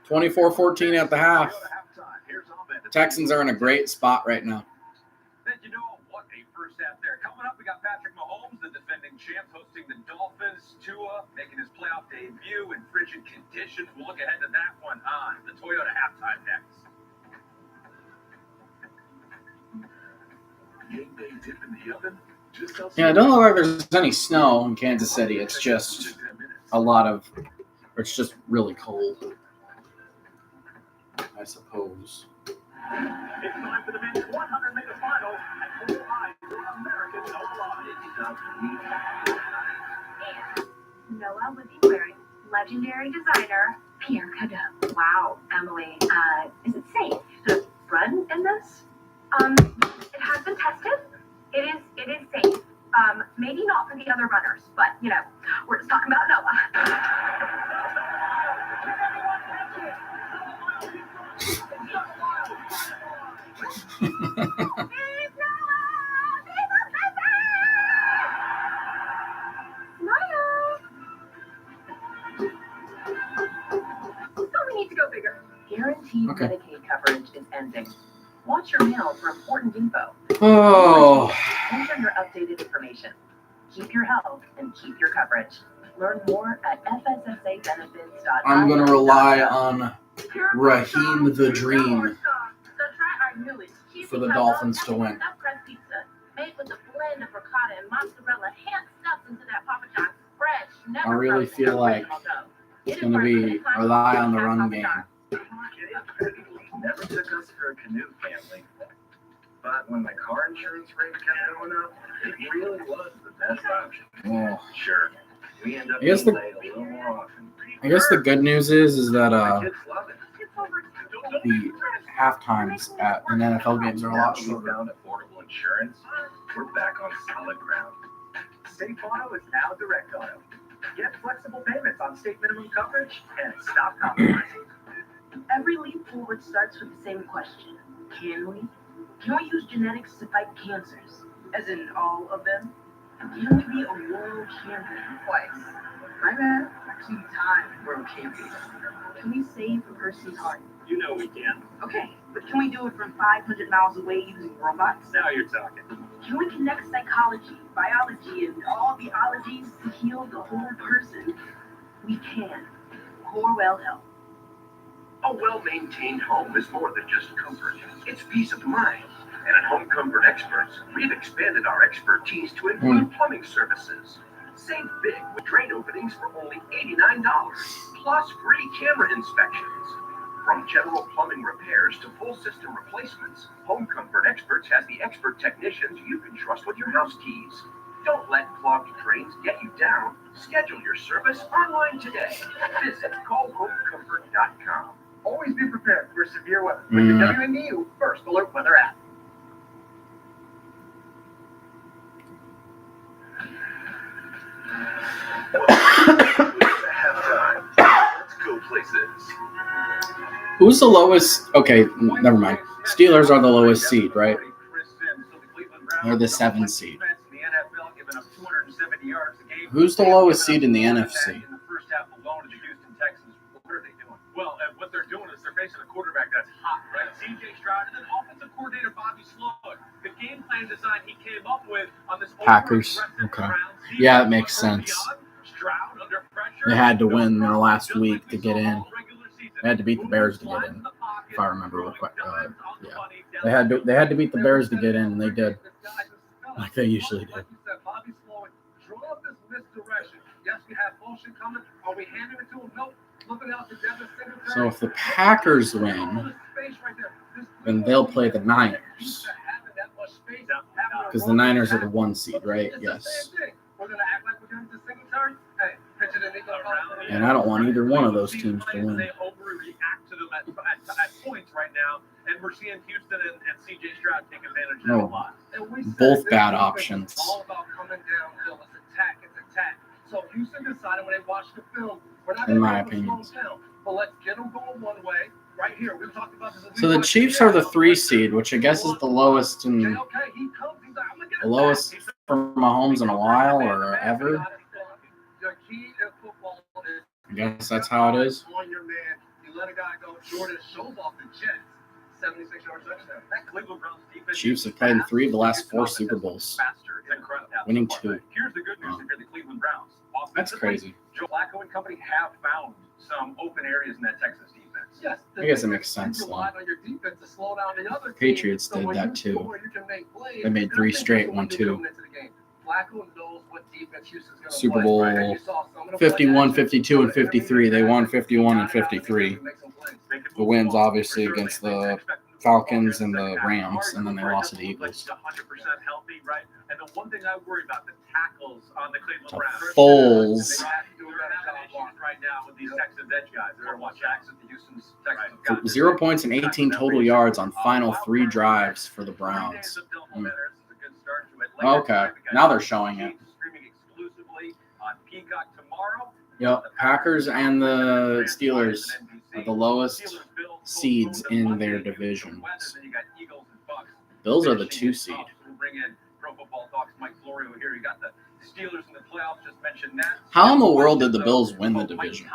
24-14 at the half. The Texans are in a great spot right now. You know what a first half there. Coming up, we got Patrick Mahomes, the defending champ, hosting the Dolphins. Tua making his playoff debut in frigid conditions. We'll look ahead to that one on the Toyota halftime next. Yeah, I don't know where there's any snow in Kansas City. It's just it's just really cold, I suppose. It's time for the men's 100-meter final at Full High American And Noah would be wearing legendary designer Pierre Cardin. Wow, Emily, is it safe to run in this? It has been tested. It is safe. Maybe not for the other runners, but we're just talking about Noah. Guaranteed Medicaid coverage is ending. Watch your mail for important info. Oh. Enter your updated information. Keep your health and keep your coverage. Learn more at fssabenefits.com. I'm going to rely on Raheem the Dream for the Dolphins to win. I really feel like it's going to be rely on the run game. Never took us for a canoe family, but when the car insurance rate kept going up, it really was the best option. Oh. Sure, we end up I guess being late a little more often. I guess the good news is that The kids love it. the half times at an NFL games are a lot Now we shorter. found affordable insurance. We're back on solid ground. State Auto is now Direct Auto. Get flexible payments on state minimum coverage and stop compromising. Every leap forward starts with the same question. Can we? Can we use genetics to fight cancers? As in all of them? Can we be a world champion twice? My man, 2 times world champion. Can we save a person's heart? You know we can. Okay, but can we do it from 500 miles away using robots? Now you're talking. Can we connect psychology, biology, and all the ologies to heal the whole person? We can. Corewell Health. A well-maintained home is more than just comfort. It's peace of mind. And at Home Comfort Experts, we've expanded our expertise to include plumbing services. Save big with drain openings for only $89, plus free camera inspections. From general plumbing repairs to full system replacements, Home Comfort Experts has the expert technicians you can trust with your house keys. Don't let clogged drains get you down. Schedule your service online today. Visit callhomecomfort.com. Always be prepared for severe weather with the WMU First Alert Weather app. Halftime. Let's go places. Who's the lowest? Okay, never mind. Steelers are the lowest seed, right? They're the 7th seed. Who's the lowest seed in the NFC? Well, what they're doing is they're facing a quarterback that's hot, right? C.J. Stroud and then offensive coordinator Bobby Sloan. The game plan design he came up with on this Packers. Okay. Yeah, that makes sense. They had to win their last week to get in. They had to beat the Bears to get in, if I remember correctly. Yeah. They had to beat the Bears to get in, and they did. Like they usually do. Bobby Sloan, draw up this misdirection. Yes, we have motion coming. Are we handing it to him? Nope. So if the Packers win, then they'll play the Niners. Because the Niners are the 1 seed, right? Yes. And I don't want either one of those teams to win. They overreact to them at points right now, and we're seeing Houston and C.J. Stroud take advantage of that a lot. Both bad options. It's all about coming downhill. It's attack. So Houston decided when they watched the film, we're not in my going to opinion. slow down, but let's get them going one way. right here. We talked about this. So the Chiefs are the 3 seed, which I guess is the lowest in JLK, he comes. He's like, I'm gonna get the it lowest back. for Mahomes in a while or ever. The key in football is I guess that's how it is. on your man. You let a guy go. Jordan shows off the Jets. 76-yard touchdown. That Cleveland Browns defense. Chiefs have played in 3 of the last 4 Super Bowls, Faster. It's incredible. winning 2. Here's the good news if you're the Cleveland Browns. That's crazy. Joe Flacco and company have found some open areas in that Texas defense. Yes, I guess it makes sense, though. on your defense to slow down the other Patriots team, did when that you too. score, you can make plays. They made And I 3 think straight, that's what 1-2. we do coming into the game. Flacco knows what defense Houston's gonna Super play. Bowl And you saw some of the 51, play 52, and action. 53. They won 51 and 53. The wins, obviously, against the Falcons and the Rams, and then they lost to the Eagles. 100% healthy, right? And the one thing I worry about, the tackles on the Cleveland So Browns. Foles. They have to do a better job right now with these Texans edge guys. They're going to watch Jackson, the Houston's Texans. 0 points and 18 total yards on final 3 drives for the Browns. Okay, now they're showing it. Streaming exclusively on Peacock tomorrow. Yep, Packers and the Steelers are the lowest seeds in their divisions. Bills are the 2 seed. We'll bring in Pro Football Talks Mike Florio here. You got the Steelers in the playoffs. Just mentioned that. How in the world did the Bills win the division?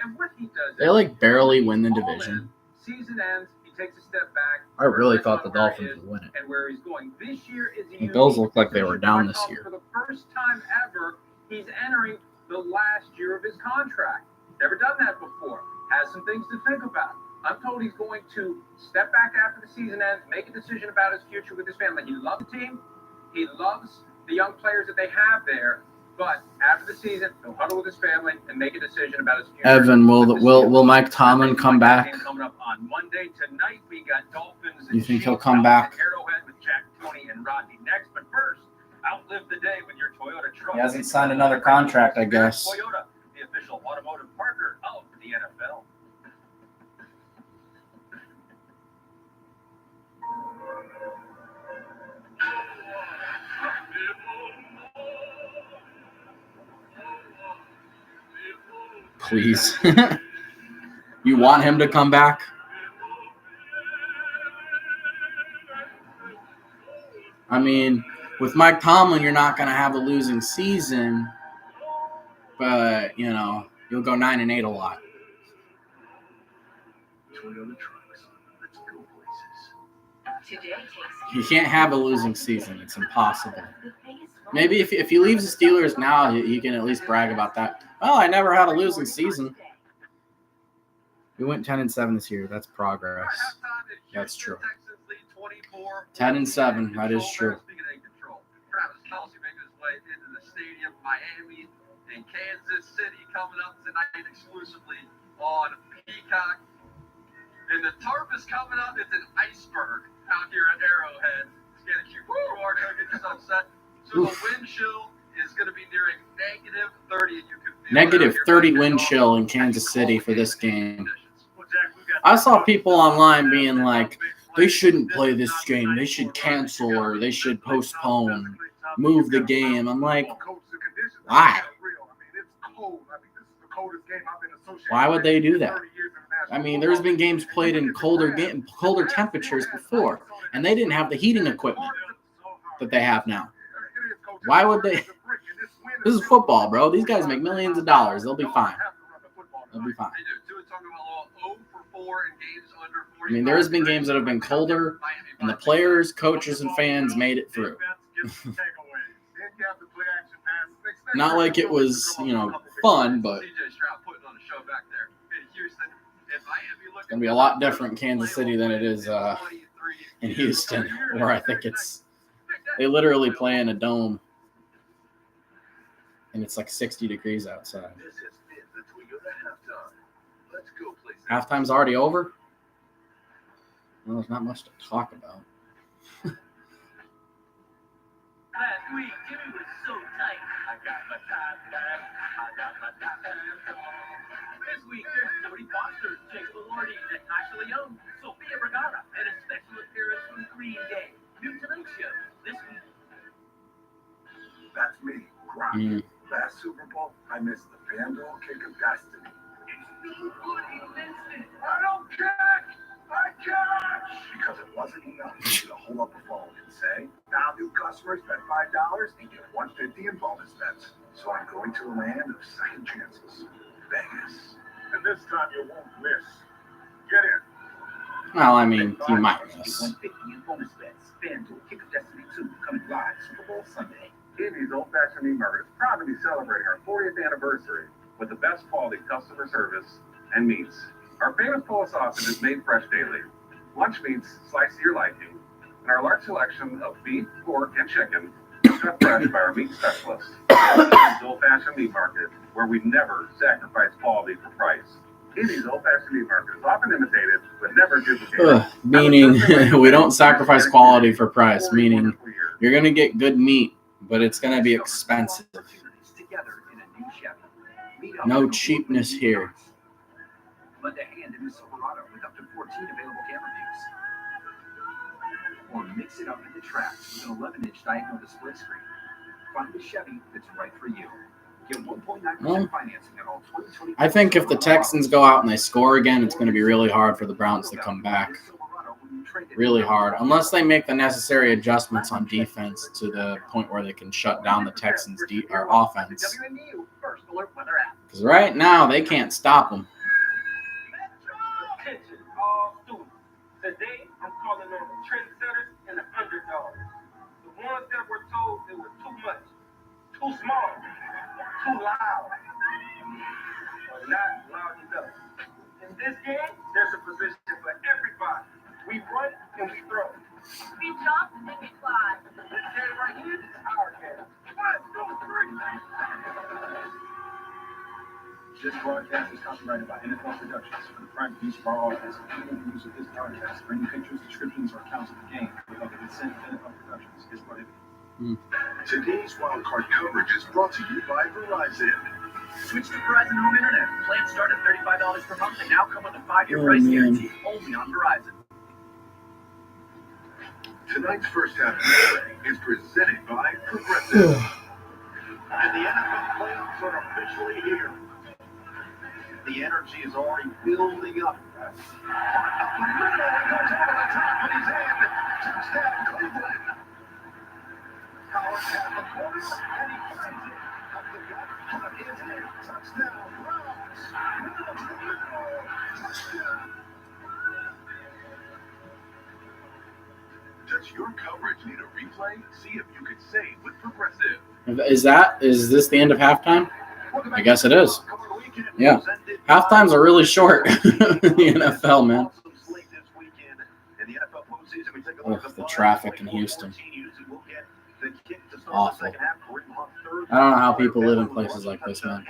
And what he does, They like barely win the division. season ends, he takes a step back. I really reflects thought on the where he Dolphins is would win it. and where he's going. This year is a The Bills unique looked like they were situation down for this Goff. year. For the first time ever, he's entering the last year of his contract. Never done that before. Has some things to think about. I'm told he's going to step back after the season ends, make a decision about his future with his family. He loves the team. He loves the young players that they have there. But after the season, he'll huddle with his family and make a decision about his future. Evan, will Mike Tomlin come back? Coming up on Monday tonight, we got Dolphins. You think he'll come back? Arrowhead with Jack, Tony, and Rodney next. But first, outlive the day with your Toyota truck. He hasn't signed another contract, I guess. Toyota, the official automotive partner of the NFL. Please. You want him to come back? I mean, with Mike Tomlin, you're not going to have a losing season, but, you know, you'll go 9-8 a lot. Toyota trucks. Let's go places. You can't have a losing season. It's impossible. Maybe if he leaves the Steelers now, he can at least brag about that. Well, I never had a losing season. We went 10-7 this year. That's progress. That's true. 10-7. That is true. Travis Kelce making his way into the stadium, Miami, and Kansas City coming up tonight exclusively on Peacock. And the tarp is coming up. It's an iceberg out here at Arrowhead. It's getting cute. Woo! Already get yourself set. So the wind chill is going to be nearing negative 30. And you can feel Negative it out 30 here. wind chill in Kansas City for this game. I saw people online being like, they shouldn't play this game. They should cancel or they should postpone, move the game. I'm like, why? Why would they do that? I mean, there's been games played in colder temperatures before, and they didn't have the heating equipment that they have now. Why would they? This is football, bro. These guys make millions of dollars. They'll be fine. They'll be fine. I mean, there's been games that have been colder, and the players, coaches, and fans made it through. Not like it was, fun, but it's going to be a lot different in Kansas City than it is in Houston, where I think they literally play in a dome, and it's like 60 degrees outside. Halftime's already over? Well, there's not much to talk about. Last week, Jimmy was so tight. I got my time back. This week, there's Jody Foster, Jake Velarde, and Ashley Young, Sophia Vergara, and a special appearance from Green Day. New Tonight Show this week. That's me, Rocky. Last Super Bowl, I missed the FanDuel kick of destiny. It's Nobody missed it. I don't catch. I catch. Because it wasn't enough for you to hold up the phone and say, now new customers bet $5 and get $150 in bonus bets. So I'm going to a land of second chances. Vegas. And this time you won't miss. Get in. Well, I mean, you might miss. $150 in bonus bets. FanDuel, Kick of Destiny 2, coming live Super Bowl Sunday. Davey's Old Fashioned Meat Market is proud to be celebrating our 40th anniversary with the best quality customer service and meats. Our famous polo sausage is made fresh daily. Lunch meats sliced to your liking, and our large selection of beef, pork, and chicken is cut fresh by our meat specialist. Davey's Old Fashioned Meat Market, where we never sacrifice quality for price. Davey's Old Fashioned Meat Market is often imitated, but never duplicated. Meaning, we don't sacrifice quality for price. Meaning, you're gonna get good meat, but it's gonna be expensive. No cheapness here. Lend a hand in the Silverado with up to 14 available camera views. Or mix it up in the tracks with an 11-inch diagonal display screen. Find the Chevy that's right for you. Get 1.9% financing on all 2020. I think if the Texans go out and they score again, it's going to be really hard for the Browns to come back. Really hard. Unless they make the necessary adjustments on defense to the point where they can shut down the Texans' offense. Because right now, they can't stop them. Attention, all students. Today, I'm calling on the trendsetters and the underdogs. The ones that were told they were too much, too small, too loud, or not loud enough. In this game, there's a position for everybody. We run and we throw. We jump and we fly. This game right here is our game. 1, 2, 3. This broadcast is copyrighted by NFL Productions for the private use of our audience. Any use of this broadcast for any pictures, descriptions, or accounts of the game without the consent of NFL Productions is prohibited. Today's wildcard coverage is brought to you by Verizon. Switch to Verizon Home Internet. Plans start at $35 per month and now come with a 5-year price guarantee only on Verizon. Tonight's first half play is presented by Progressive. And the NFL playoffs are officially here. The energy is already building up. Goes over the top and he's in. Touchdown, Cleveland. Howard has the corner and he finds it. Up the gut, Hunt is in. Touchdown, Browns. Browns the middle. Touchdown. Does your coverage need a replay? See if you could save with Progressive. Is this the end of halftime? I guess it is. Yeah. Halftimes are really short in the NFL, man. Oh, the traffic in Houston. Awful. I don't know how people live in places like this, man.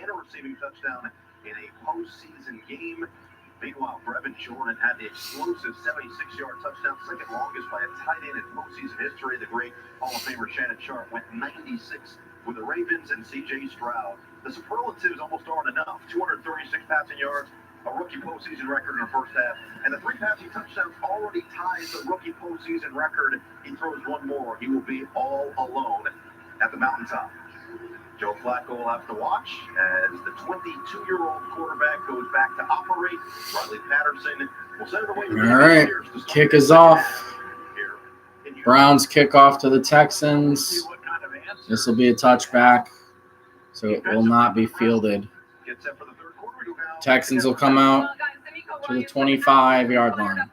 Meanwhile, Brevin Jordan had the explosive 76-yard touchdown, second longest by a tight end in postseason history. The great Hall of Famer Shannon Sharp went 96 with the Ravens and C.J. Stroud. The superlatives almost aren't enough. 236 passing yards, a rookie postseason record in the first half, and the 3 passing touchdowns already ties the rookie postseason record. He throws one more. He will be all alone at the mountaintop. Joe Flacco will have to watch as the 22-year-old quarterback goes back to operate. Riley Patterson will send it away. All right, kick is off. Browns kick off to the Texans. This will be a touchback, so it will not be fielded. Texans will come out to the 25-yard line.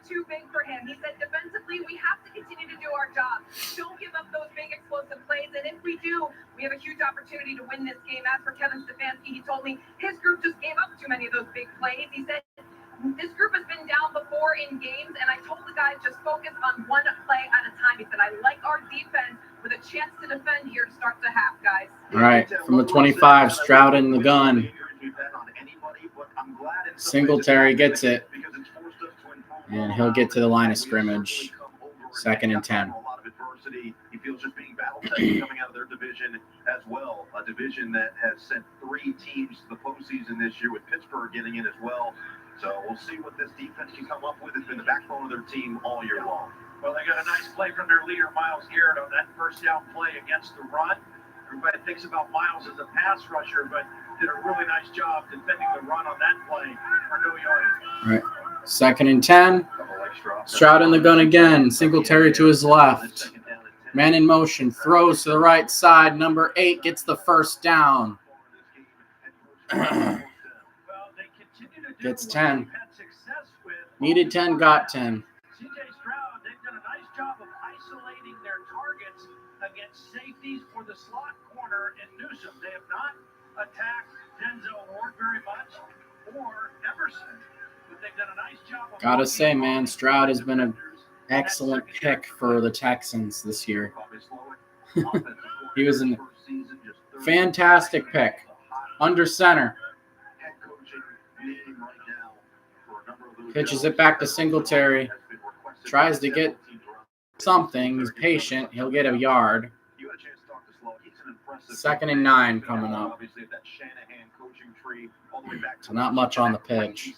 Too big for him. He said defensively, we have to continue to do our job. Don't give up those big explosive plays. And if we do, we have a huge opportunity to win this game. As for Kevin Stefanski, he told me his group just gave up too many of those big plays. He said this group has been down before in games, and I told the guys just focus on one play at a time. He said, I like our defense with a chance to defend here to start the half, guys. All right, from the 25, Stroud in the gun. Singletary gets it. And he'll get to the line of scrimmage. 2nd and 10. He feels just being battle-tested coming out of their division as well. A division that has sent 3 teams to the postseason this year, with Pittsburgh getting in as well. So we'll see what this defense can come up with. It's been the backbone of their team all year long. Well, they got a nice play from their leader, Myles Garrett, on that first down play against the run. everybody thinks about Miles as a pass rusher, but did a really nice job defending the run on that play for no yardage. All right. 2nd and 10. Stroud in the gun again. Singletary to his left. Man in motion. Throws to the right side. Number 8 gets the first down. Gets 10. Needed 10, got 10. CJ Stroud, they've done a nice job of isolating their targets against safeties or the slot corner in Newsom. They have not attacked Denzel Ward very much or Emerson, but they've done a nice job of... Gotta say, man, Stroud has been an excellent pick for the Texans this year. He was a fantastic pick. Under center. Pitches it back to Singletary. Tries to get something. He's patient. He'll get a yard. 2nd and 9 coming up. So not much on the pitch.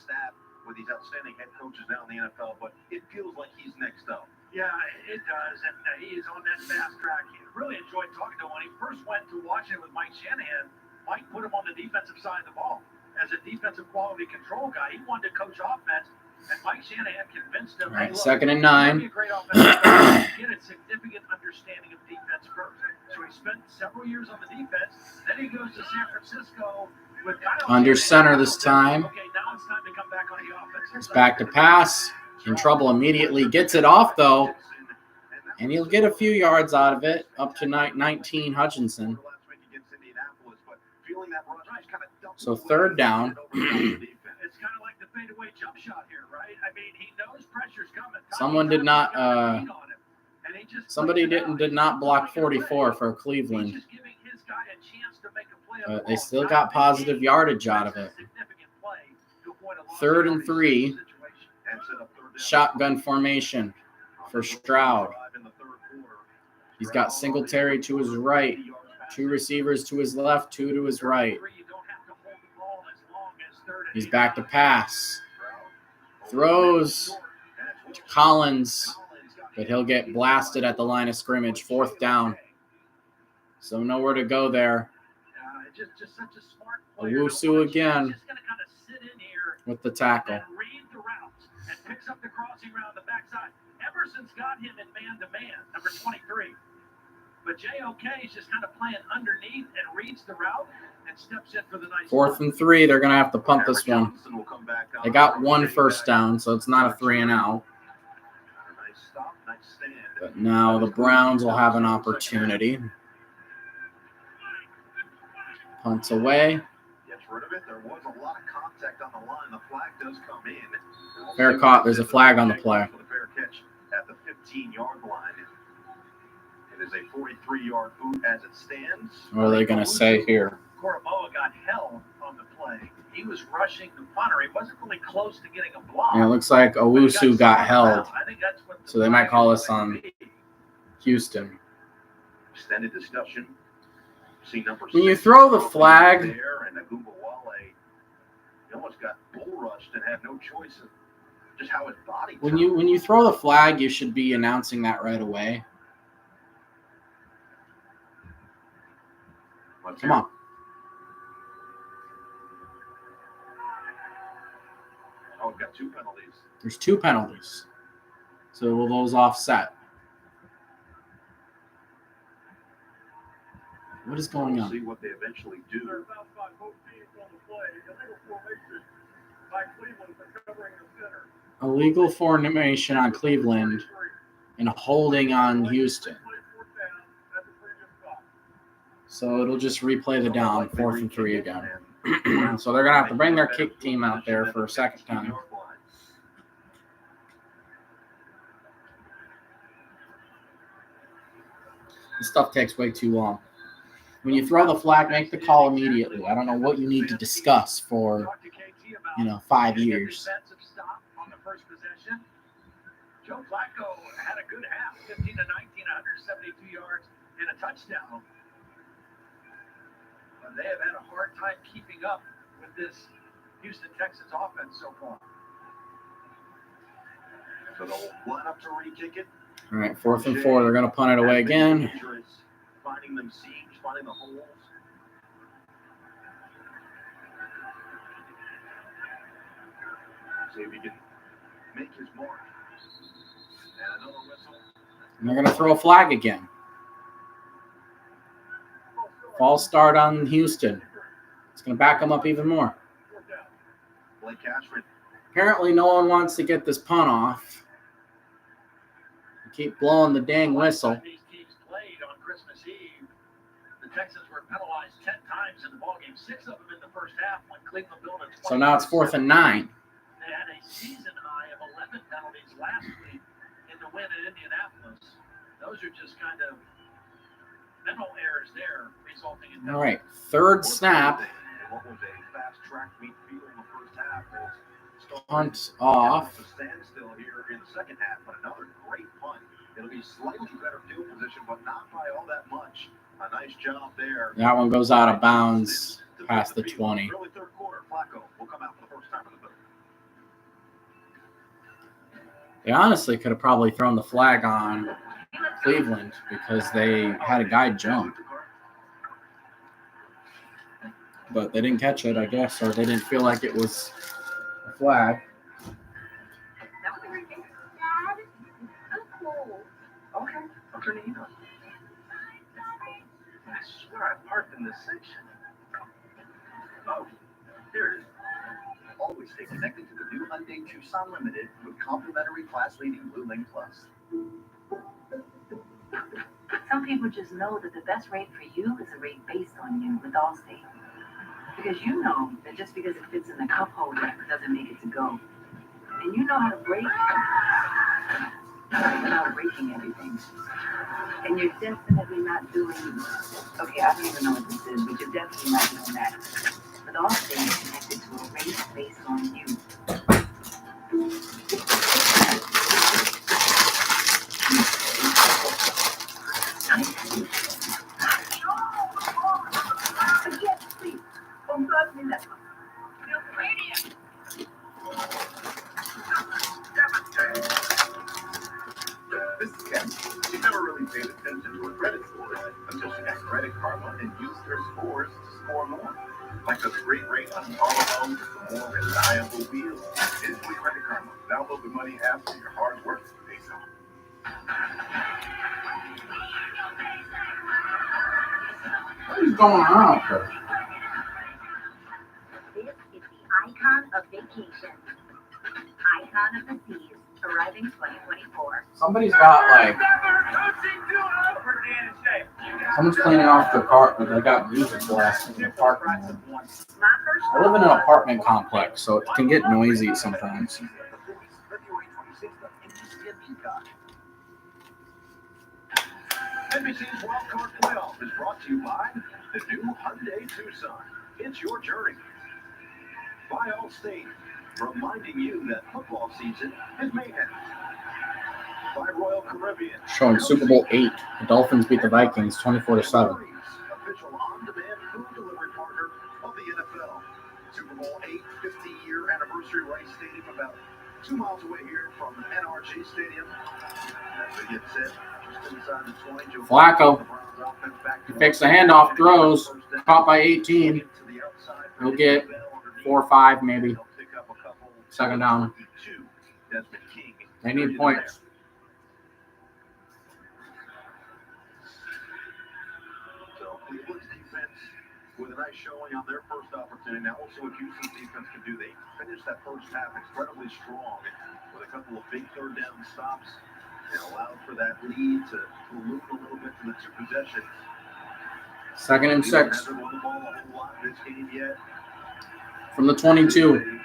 With these outstanding head coaches now in the NFL, but it feels like he's next up. Yeah, it does, and he is on that fast track. He really enjoyed talking to him when he first went to Washington with Mike Shanahan. Mike put him on the defensive side of the ball. As a defensive quality control guy, he wanted to coach offense, and Mike Shanahan convinced him. All right, hey, look, 2nd and 9. be a great offensive guy. Get a significant understanding of defense first. So he spent several years on the defense. Then he goes to San Francisco with Kyle Under Shanahan. center this time. Okay, now it's time to come back on the offense. It's back to pass. In trouble immediately. Gets it off, though. And he'll get a few yards out of it. Up to 19, Hutchinson. So 3rd down. It's kind of like the fadeaway jump shot here, right? I mean, he knows pressure's coming. Someone did not. Somebody did not block 44 for Cleveland. But they still got positive yardage out of it. 3rd and 3. Shotgun formation for Stroud. He's got Singletary to his right. 2 receivers to his left, 2 to his right. He's back to pass. Throws to Collins, but he'll get blasted at the line of scrimmage. 4th down. So nowhere to go there. Owusu again with the tackle. Picks up the crossing route the backside. Emerson's got him in man-to-man, number 23. But JOK is just kind of playing underneath and reads the route and steps in for the nice 4th and 3. They're going to have to punt this one. They got 1 first down, so it's not a 3 and out. But now the Browns will have an opportunity. Punts away. There was a lot of contact on the line. The flag does come in. Fair caught. There's a flag on the play. Fair catch at the 15-yard line. It is a 43-yard boot as it stands. What are they going to say here? Coromoa got held on the play. He was rushing the punter. He wasn't really close to getting a block. Yeah, it looks like Owusu got held. So they might call us on Houston. Extended discussion. When you throw the flag, almost got bull rushed and had no choice of just how his body. When you throw the flag, you should be announcing that right away. Come on. Oh, we've got 2 penalties. There's 2 penalties. So will those offset? What is going on? See what they eventually do. Illegal formation on Cleveland and holding on Houston. So it'll just replay the down, 4th and 3 again. So they're going to have to bring their kick team out there for a second time. This stuff takes way too long. When you throw the flag, make the call immediately. I don't know what you need to discuss for, 5 years. Joe Flacco had a good half, 15 to 19, 172 yards and a touchdown. But they have had a hard time keeping up with this Houston Texans offense so far. So they'll line up to re-kick it. All right, 4th and 4. They're going to punt it away again. finding them seams, finding the holes. See if he can make his mark. And another whistle. And they're going to throw a flag again. False start on Houston. It's going to back them up even more. Blake Cashman. Apparently, no one wants to get this punt off. Keep blowing the dang whistle. These teams played on Christmas Eve. The Texans were penalized 10 times in the ballgame, 6 of them in the first half when Cleveland built a 20. So now it's 4th and 9. They had a season high of 11 penalties last week in the win at Indianapolis. Those are just kind of mental errors there, resulting in. All right, 3rd snap. What was a fast track meet field in the first half? Punt off. A standstill here in the second half, but another great punt. It'll be slightly better field position, but not by all that much. A nice job there. That one goes out of bounds past the 20. Early third quarter, Flacco will come out for the first time in the middle. They honestly could have probably thrown the flag on Cleveland because they had a guy jump. But they didn't catch it, I guess, or they didn't feel like it was a flag. That was a great game. Dad, I'm cold. Okay, I'll turn the heat on. I swear I parked in this section. Oh, here it is. Always stay connected to the new Hyundai Tucson Limited with complimentary class-leading Blue Link Plus. Some people just know that the best rate for you is a rate based on you with Allstate. Because you know that just because it fits in the cup holder doesn't make it to go. And you know how to brake without breaking everything. And you're definitely not doing, okay, I don't even know what this is, but you're definitely not doing that. But Allstate is connected to a rate based on you. This is Ken. She never really paid attention to her credit scores until she got Credit Karma and used her scores to score more. Like the great rate on car loans with the more reliable wheels. It's with Credit Karma. Download the money app for your hard work pays off. What is going on here? This is the icon of vacation. Icon of the seas, arriving 2024. Somebody's got like. Someone's cleaning off their car, but they got music blasting in the parking lot. I live in an apartment complex, so it can get noisy sometimes. NBC's Wild Card Playoff is brought to you by the new Hyundai Tucson. It's your journey. By Allstate, reminding you that football season is mayhem. By Royal Caribbean. Showing Super Bowl 8. The Dolphins beat the Vikings 24-7. Official on-demand food delivery partner of the NFL. Super Bowl 8 50-year anniversary race stadium about 2 miles away here from NRG Stadium. As we get set, just inside the 20. Flacco. He fakes the handoff, throws, caught by 18. He'll get 4 or 5 maybe. Second down. They need points. So Cleveland's defense with a nice showing on their first opportunity. Now we'll see what Houston's defense can do. They finished that first half incredibly strong with a couple of big third down stops and allowed for that lead to move a little bit to the 2 possessions. 2nd and 6. Hasn't won the ball a whole lot in this game yet. From the 22.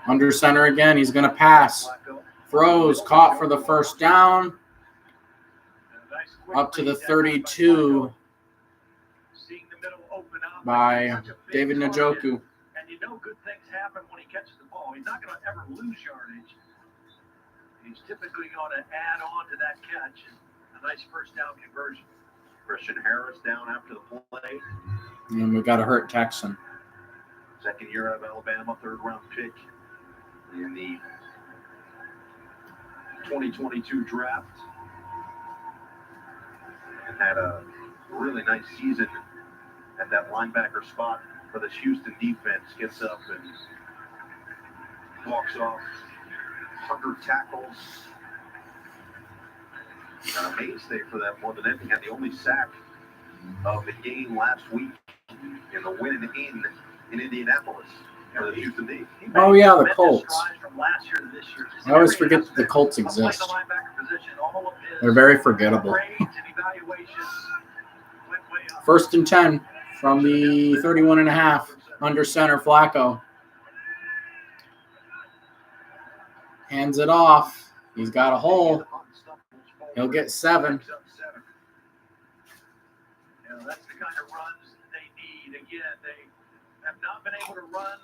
Under center again. He's going to pass. Throws. Caught for the first down. Up to the 32 by David Njoku. And you know good things happen when he catches the ball. He's not going to ever lose yardage. He's typically going to add on to that catch. A nice first down conversion. Christian Harris down after the play. And we got a hurt Texan. Second year out of Alabama, 3rd round pick in the 2022 draft. had a really nice season at that linebacker spot for this Houston defense. Gets up and walks off 100 tackles. A mainstay for them more than anything. Had the only sack of the game last week in the win in Indianapolis for the Houston D. Oh, yeah, the Colts. I always forget that the Colts exist. They're very forgettable. 1st and 10 from the 31.5 under center. Flacco hands it off. He's got a hole. He'll get 7. That's the kind of runs they need. Again, they have not been able to run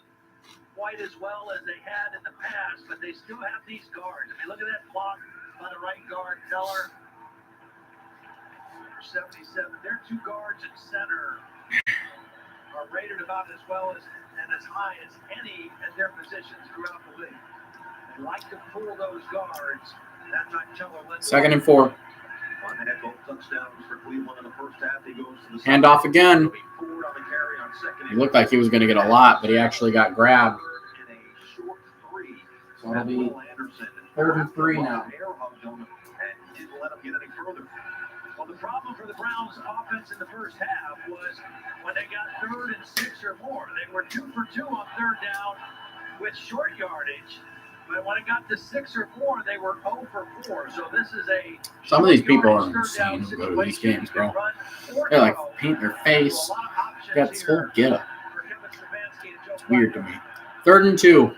quite as well as they had in the past, but they still have these guards. I mean, look at that block by the right guard, Teller. 77. Their 2 guards at center are rated about as well as and as high as any at their positions throughout the league. They like to pull those guards. That time Teller led 2nd and 4. Touchdowns for Cleveland in the first half. He goes to the Handoff again. He looked like he was going to get a lot, but he actually got grabbed. So it'll be 3rd and 3 now. Well, the problem for the Browns' offense in the first half was when they got 3rd and 6 or more. They were 2 for 2 on 3rd down with short yardage. But when it got to 6 or more, they were 0 for 4. So this is a some of these people are insane who go to these games, bro. They like paint their face. Got this whole get up. It's weird to me. 3rd and 2.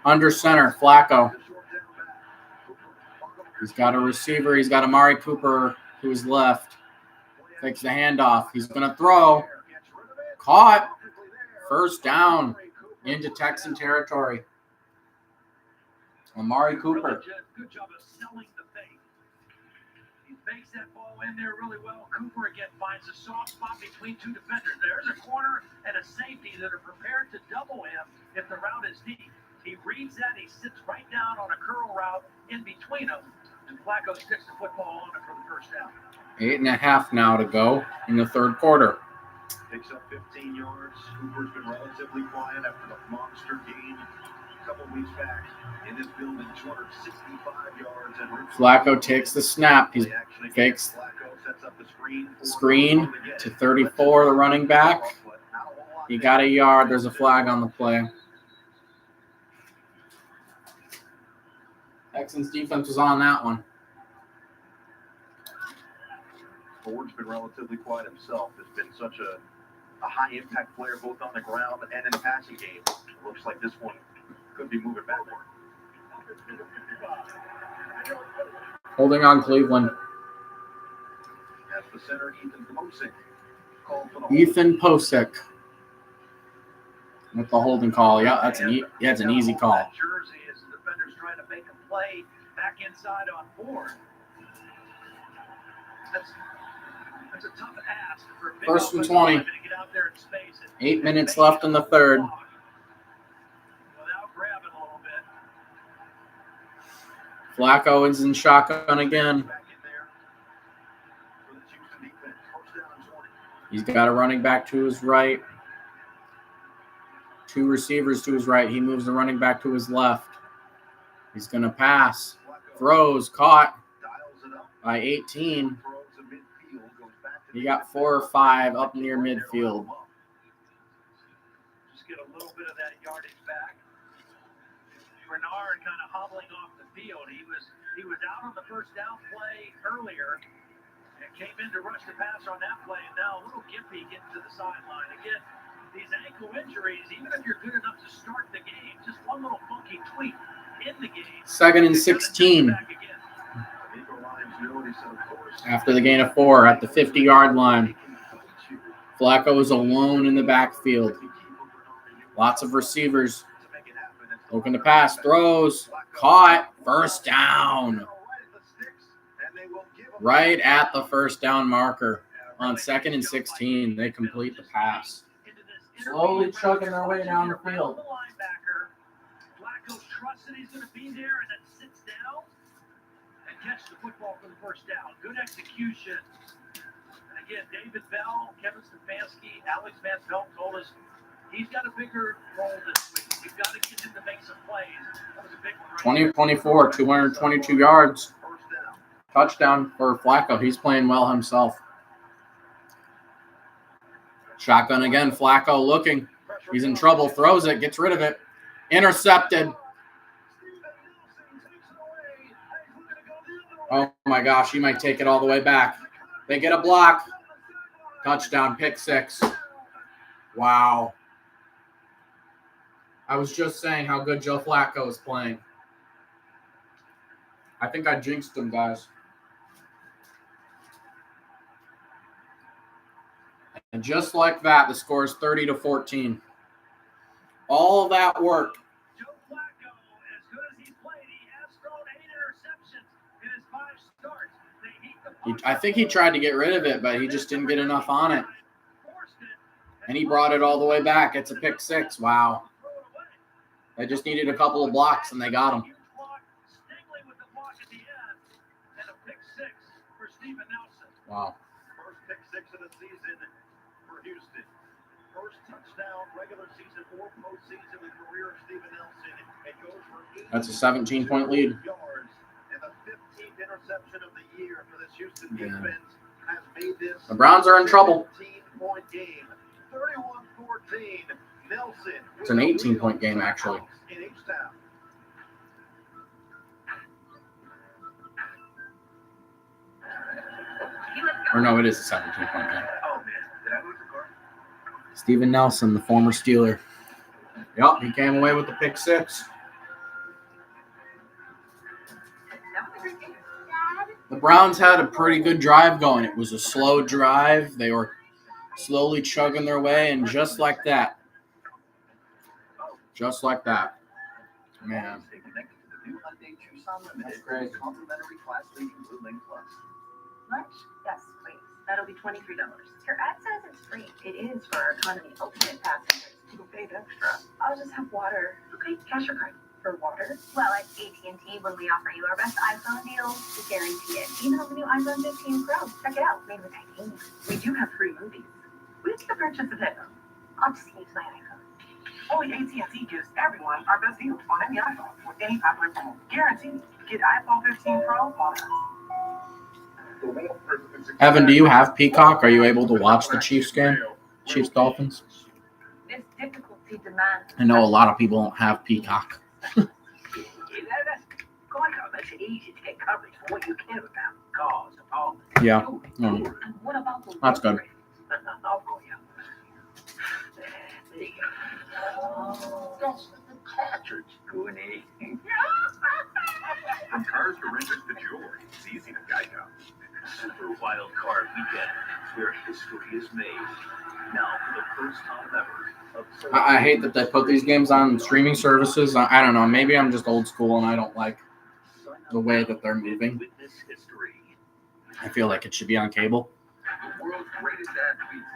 Under center, Flacco. He's got a receiver. He's got Amari Cooper to his left. Takes the handoff. He's going to throw. Caught. 1st down into Texan territory. Amari Cooper. Good job of selling the fake. He fakes that ball in there really well. Cooper again finds a soft spot between 2 defenders. There's a corner and a safety that are prepared to double him if the route is deep. He reads that. He sits right down on a curl route in between them. And Flacco sticks the football on it for the 1st down. 8.5 now to go in the 3rd quarter. Picks up 15 yards. Cooper's been relatively quiet after the monster game a couple weeks back. In this building, 265 yards. And Flacco takes the snap. He fakes screen to 34, the running back. He got a yard. There's a flag on the play. Texans defense was on that one. Ford's been relatively quiet himself. Has been such a high-impact player both on the ground and in the passing game. Looks like this one could be moving backward. Holding on Cleveland. As the center, Ethan Posick called for the Ethan Posick with the holding call. Yeah, that's an easy call. That jersey is the defenders trying to make a play back inside on Ford. That's a tough ask for a big 1st and 20. to get out there in space. 8 minutes left in the 3rd. Without grabbing a little bit. Flacco is in shotgun again. back in there for the Houston defense. 1st down and 20. He's got a running back to his right. 2 receivers to his right. He moves the running back to his left. He's going to pass. Throws. Caught Dials it up. by 18. Throws to midfield. Goes back to He got 4 or 5 up near midfield. Just get a little bit of that yardage back. Bernard kind of hobbling off the field. He was out on the 1st down play earlier and came in to rush the passer on that play, and now a little gimpy getting to the sideline. Again, these ankle injuries, even if you're good enough to start the game, just one little funky tweak in the game. 2nd and 16. After the gain of 4 at the 50-yard line. Flacco is alone in the backfield. Lots of receivers. Looking to pass. Throws. Caught. 1st down. Right at the 1st down marker. On 2nd and 16, they complete the pass. Slowly chugging their way down the field. Flacco trusts that he's going to be there and then sits down. And catch the football for the first down. Good execution. And again, David Bell, Kevin Stefanski, Alex Van Pelt told us he's got a bigger role this week. We've got to get him to make some plays. That was a big one. 20-24, 222 yards. Touchdown for Flacco. He's playing well himself. Shotgun again. Flacco looking. He's in trouble. Throws it. Gets rid of it. Intercepted. Oh, my gosh. He might take it all the way back. They get a block. Touchdown. Pick six. Wow. I was just saying how good Joe Flacco is playing. I think I jinxed him, guys. And just like that, the score is 30-14. All of that work. Joe Flacco, as good as he's played, he has thrown 8 interceptions in his 5 starts. I think he tried to get rid of it, but he just didn't get enough on it. And he brought it all the way back. It's a pick six. Wow. They just needed a couple of blocks, and they got him. Wow. First pick six of the season for Houston. First touchdown, regular season or postseason in the career of Steven Nelson. It goes for 8 That's a 17-point lead. yards, and the 15th interception of the year for this Houston defense has made this. The Browns are in trouble. 17-point game. 31-14. Nelson. It's an 18-point game, actually. In H-Town. Or no, it is a 17-point game. Oh, man. Did I lose the car? Steven Nelson, the former Steeler. Yep, he came away with the pick six. The Browns had a pretty good drive going. It was a slow drive. They were slowly chugging their way, and just like that. Just like that. Man. That's crazy. Lunch? Yes, please. That'll be $23. Your ad says it's free. It is for our economy ultimate passengers who paid extra. I'll just have water. Okay, cash or card. For water? Well, at AT&T, when we offer you our best iPhone deal, we guarantee it. Even on the new iPhone 15 Pro. Check it out. Made with titanium. We do have free movies. With the purchase of headphones. I'll just use my iPhone. Only AT&T gives everyone our best deals on any iPhone with any popular phone. Guaranteed. Get iPhone 15 Pro on us. Evan, do you have Peacock? Are you able to watch the Chiefs game? Chiefs Dolphins? This difficulty demands. I know a lot of people don't have Peacock. That's quite makes it easy to get coverage for what you care about. Cars, apartments. Yeah. And what about the That's good. I'll call you. There you go. That's the cartridge. Goody. From cars to renters to jewelry, it's easy to guide up. Super Wild Card Weekend, where history is made. Now, for the first time ever. I hate that they put these games on streaming services. I don't know. Maybe I'm just old school and I don't like the way that they're moving. Witness history. I feel like it should be on cable. The world's greatest athletes.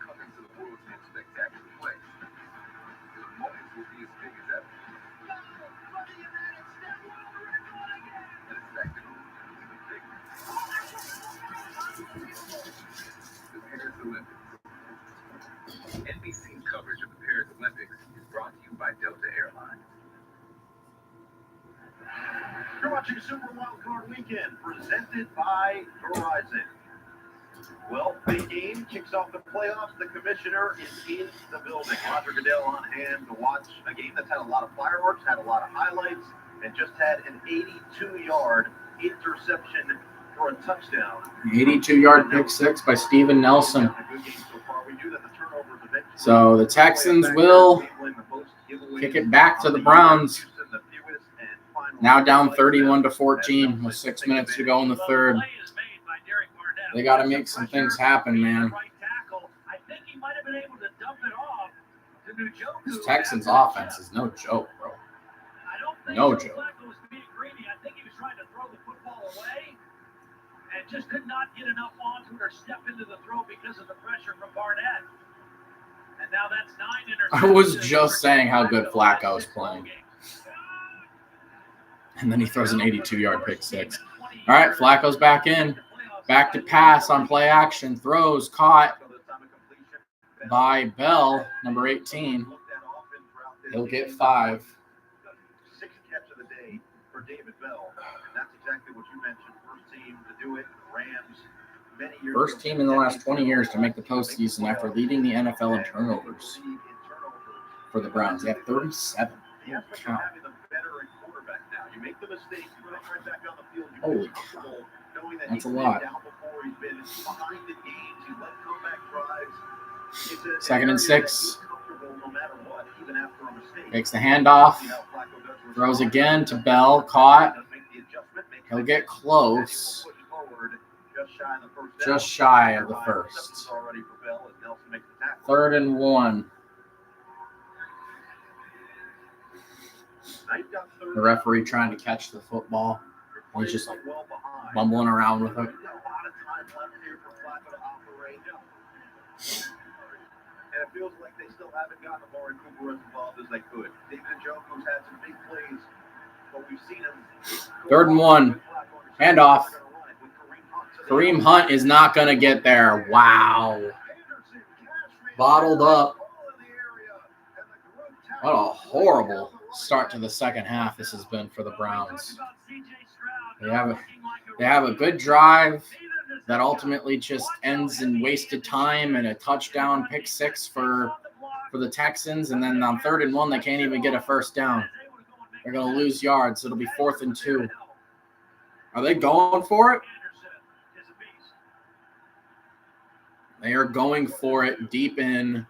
Coming to the world's most spectacular play. The moments will be as big as ever. And in fact, even bigger. The Paris Olympics. NBC's coverage of the Paris Olympics is brought to you by Delta Airlines. You're watching Super Wild Card Weekend, presented by Verizon. Well, big game kicks off the playoffs. The commissioner is in the building. Roger Goodell on hand to watch a game that's had a lot of fireworks, had a lot of highlights, and just had an 82-yard interception for a touchdown. 82-yard pick six by Steven Nelson. So the Texans will kick it back to the Browns. Now down 31-14 with 6 minutes to go in the third. They got to make some things happen, man. This Texans offense is no joke, bro. No joke. I think he was trying to throw the football away and just could not get enough onto it or step into the throw because of the pressure from Barnett. And now Now that's 9 I was just saying how good Flacco is playing. And then he throws an 82-yard pick six. All right, Flacco's back in. Back to pass on play action. Throws, caught by Bell, number 18. He'll get 5. Sixth catch of the day for David Bell. And that's exactly what you mentioned. First team to do it. Rams. First team in the last 20 years to make the postseason after leading the NFL in turnovers for the Browns. They have 37. Count. Holy cow. That's a lot. Second and 6. Takes the handoff. Throws again to Bell. Caught. He'll get close. Just shy of the first. 3rd and 1. The referee trying to catch the football. He's just like bumbling around with it. And it feels like they still haven't gotten Amari Cooper as involved as they could. David Njoku's had some big plays, but we've seen him. 3rd and 1. Handoff. Kareem Hunt is not going to get there. Wow. Bottled up. What a horrible start to the second half this has been for the Browns. They have a good drive that ultimately just ends in wasted time and a touchdown pick six for the Texans. And then on 3rd and 1, they can't even get a first down. They're going to lose yards. It'll be 4th and 2. Are they going for it? They are going for it deep in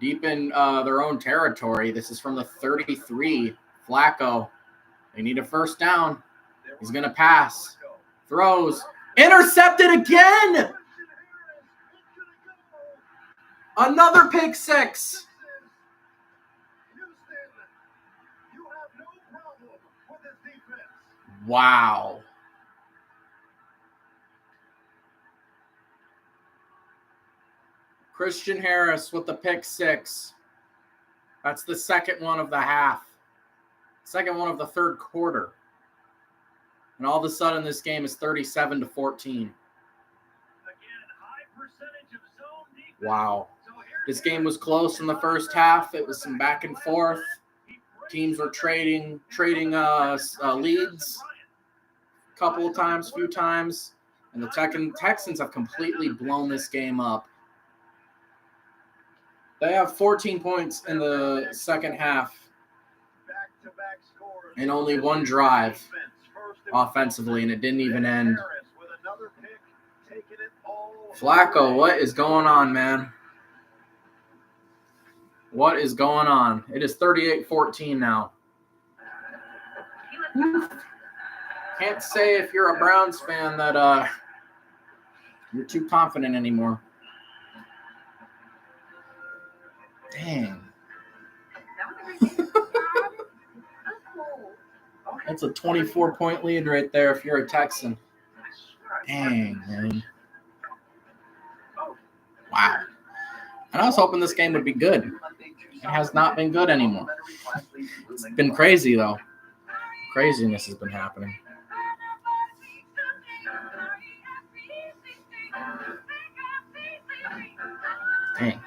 their own territory. This is from the 33. Flacco. They need a first down. He's going to pass. Throws. Intercepted again. Another pick six. Wow. Christian Harris with the pick six. That's the second one of the half. Second one of the third quarter. And all of a sudden, this game is 37-14. Wow. This game was close in the first half. It was some back and forth. Teams were trading leads a couple of times, few times. And the Texans have completely blown this game up. They have 14 points in the second half and only one drive offensively, and it didn't even end. Flacco, what is going on, man? What is going on? It is 38-14 now. Can't say if you're a Browns fan that you're too confident anymore. Dang. That's a 24-point lead right there if you're a Texan. Dang, man. Wow. And I was hoping this game would be good. It has not been good anymore. It's been crazy, though. Craziness has been happening. Dang.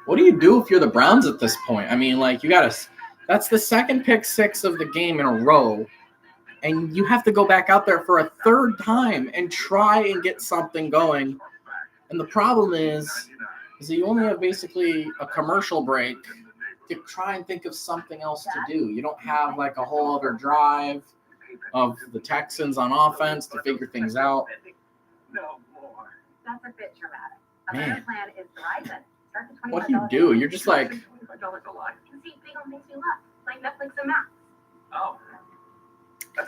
What do you do if you're the Browns at this point? I mean, like, that's the second pick six of the game in a row, and you have to go back out there for a third time and try and get something going. And the problem is that you only have basically a commercial break to try and think of something else to do. You don't have, like, a whole other drive of the Texans on offense to figure things out. That's a bit dramatic. Man. Plan is Verizon. What do you do? You're just like, See, they don't make you laugh. Like Netflix and Max. Oh.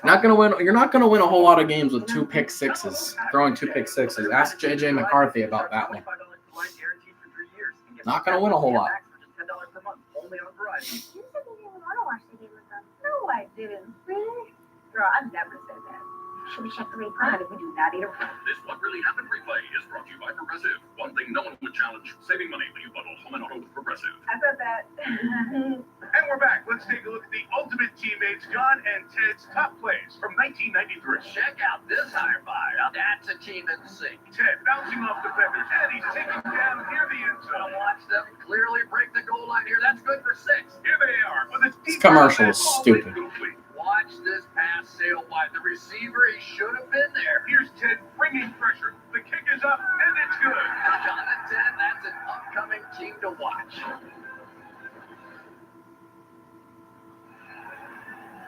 not gonna win. You're not gonna win a whole lot of games with two pick sixes, throwing two pick sixes. Ask JJ McCarthy about that one. Not gonna win a whole lot. You said you didn't want to watch the game with them. No, I didn't. Really? Girl, I've never said that. Should we check the replay? How did we do that either? This What Really Happened replay is brought to you by Progressive. One thing Saving money when you bundle home and auto with Progressive. I bet that. And we're back. Let's take a look at the ultimate teammates, John and Ted's top plays from 1993. Check out this high five. Now that's a team in sync. Ted bouncing off defenders, and he's taken down near the end Now zone. watch them clearly break the goal line here. That's good for 6. Here they are. With a This commercial is stupid. Watch this pass sail by the receiver. He should have been there. Here's Ted bringing pressure. The kick is up, and it's good. Now, John and Ted, that's an upcoming team to watch.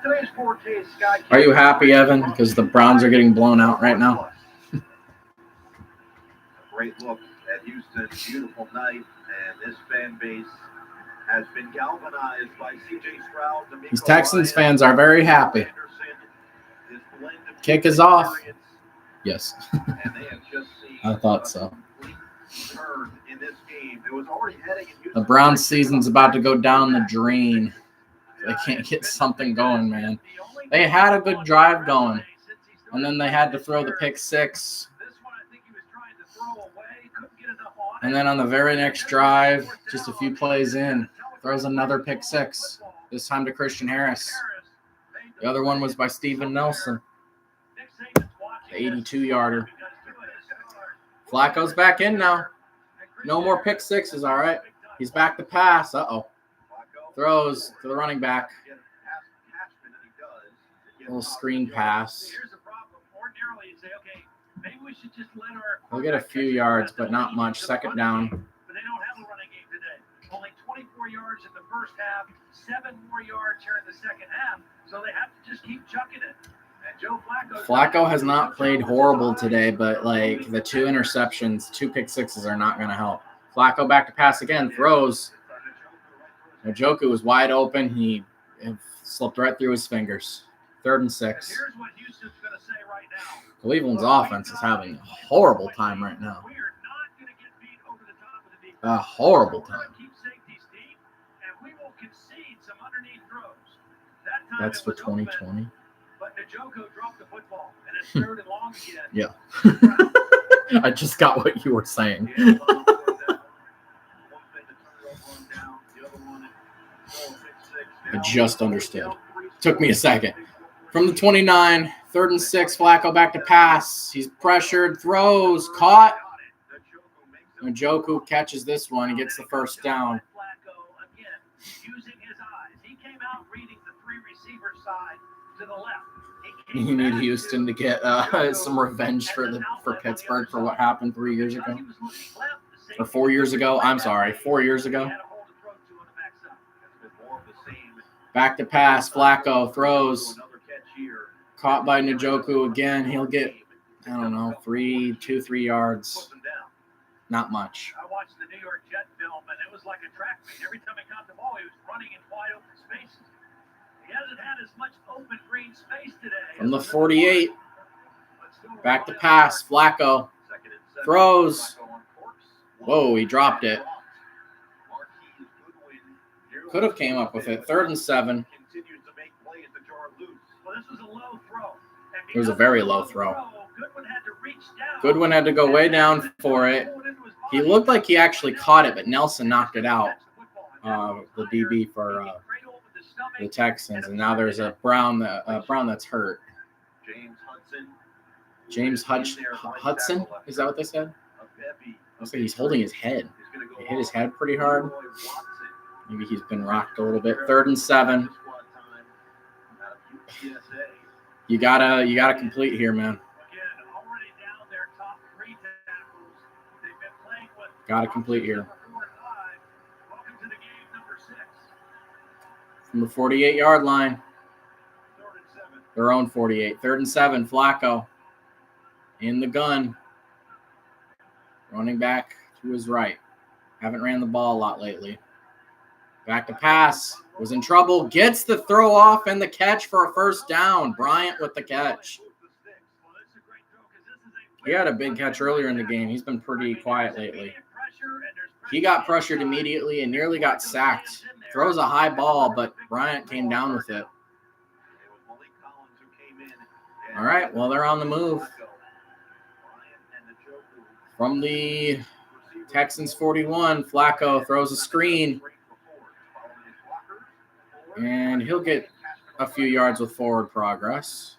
Today's 4K Sky. Are you happy, Evan? Because the Browns are getting blown out right now. Great look at Houston's beautiful night, and this fan base has been galvanized by C.J. Stroud. These Texans fans are very happy. Kick is off. Yes. And they have just seen I thought so. turn in this game. It was already heading in The Browns season's about to go down the drain. They can't get something going, man. They had a good drive going, and then they had to throw the pick 6. And then on the very next drive, just a few plays in, throws another pick 6, this time to Christian Harris. The other one was by Steven Nelson, the 82-yarder. Flacco's back in now. No more pick 6s, all right. He's back to pass. Uh-oh. Throws to the running back. Little screen pass. We'll get a few yards, but not much. Second down. But they don't have a running game today. Only 24 yards in the first half, 7 more yards here in the second half. So they have to just keep chucking it. And Joe Flacco has not played horrible today, but like the 2 interceptions, 2 pick 6s are not going to help. Flacco back to pass again, throws. Njoku was wide open. He slipped right through his fingers. 3rd and 6. Here's what Houston's going to say right now. Cleveland's offense is having a horrible time right now. We are not going to get beat over the top of the defense. A horrible We're time. going to keep safeties deep, and we will concede some underneath throws. That time That's it for was open, 2020. but Njoku dropped the football, and it's 3rd and long again. Yeah. I just got what you were saying. I just understood. Took me a second. From the 29, 3rd and 6, Flacco back to pass. He's pressured, throws, caught. Njoku catches this one. He gets the first down. Flacco again, using his eyes. He came out reading the 3 receiver side to the left. You need Houston to get some revenge for Pittsburgh for what happened 3 years ago. Or 4 years ago. I'm sorry, 4 years ago. Back to pass. Flacco throws. Caught by Njoku again. He'll get, I don't know, 3 yards. Not much. I watched the New York Jet film, and it was like a track meet. Every time he caught the ball, he was running in wide open spaces. He hasn't had as much open green space today. From the 48, back to pass. Flacco throws. Whoa, he dropped it. Could have came up with it. 3rd and 7. Well, this was a low throw. It was a very low throw. Goodwin had to go way down for it. He looked like he actually caught it, but Nelson knocked it out. The DB for the Texans, and now there's a Brown that's hurt. James Hudson? Is that what they said? I was like, he's holding his head. He hit his head pretty hard. Maybe he's been rocked a little bit. 3rd and 7. You gotta complete here, man. Gotta complete here. From the 48-yard line. Their own 48. 3rd and 7. Flacco in the gun. Running back to his right. Haven't ran the ball a lot lately. Back to pass. Was in trouble. Gets the throw off and the catch for a first down. Bryant with the catch. He had a big catch earlier in the game. He's been pretty quiet lately. He got pressured immediately and nearly got sacked. Throws a high ball, but Bryant came down with it. All right, well, they're on the move. From the Texans 41. Flacco throws a screen. And he'll get a few yards with forward progress.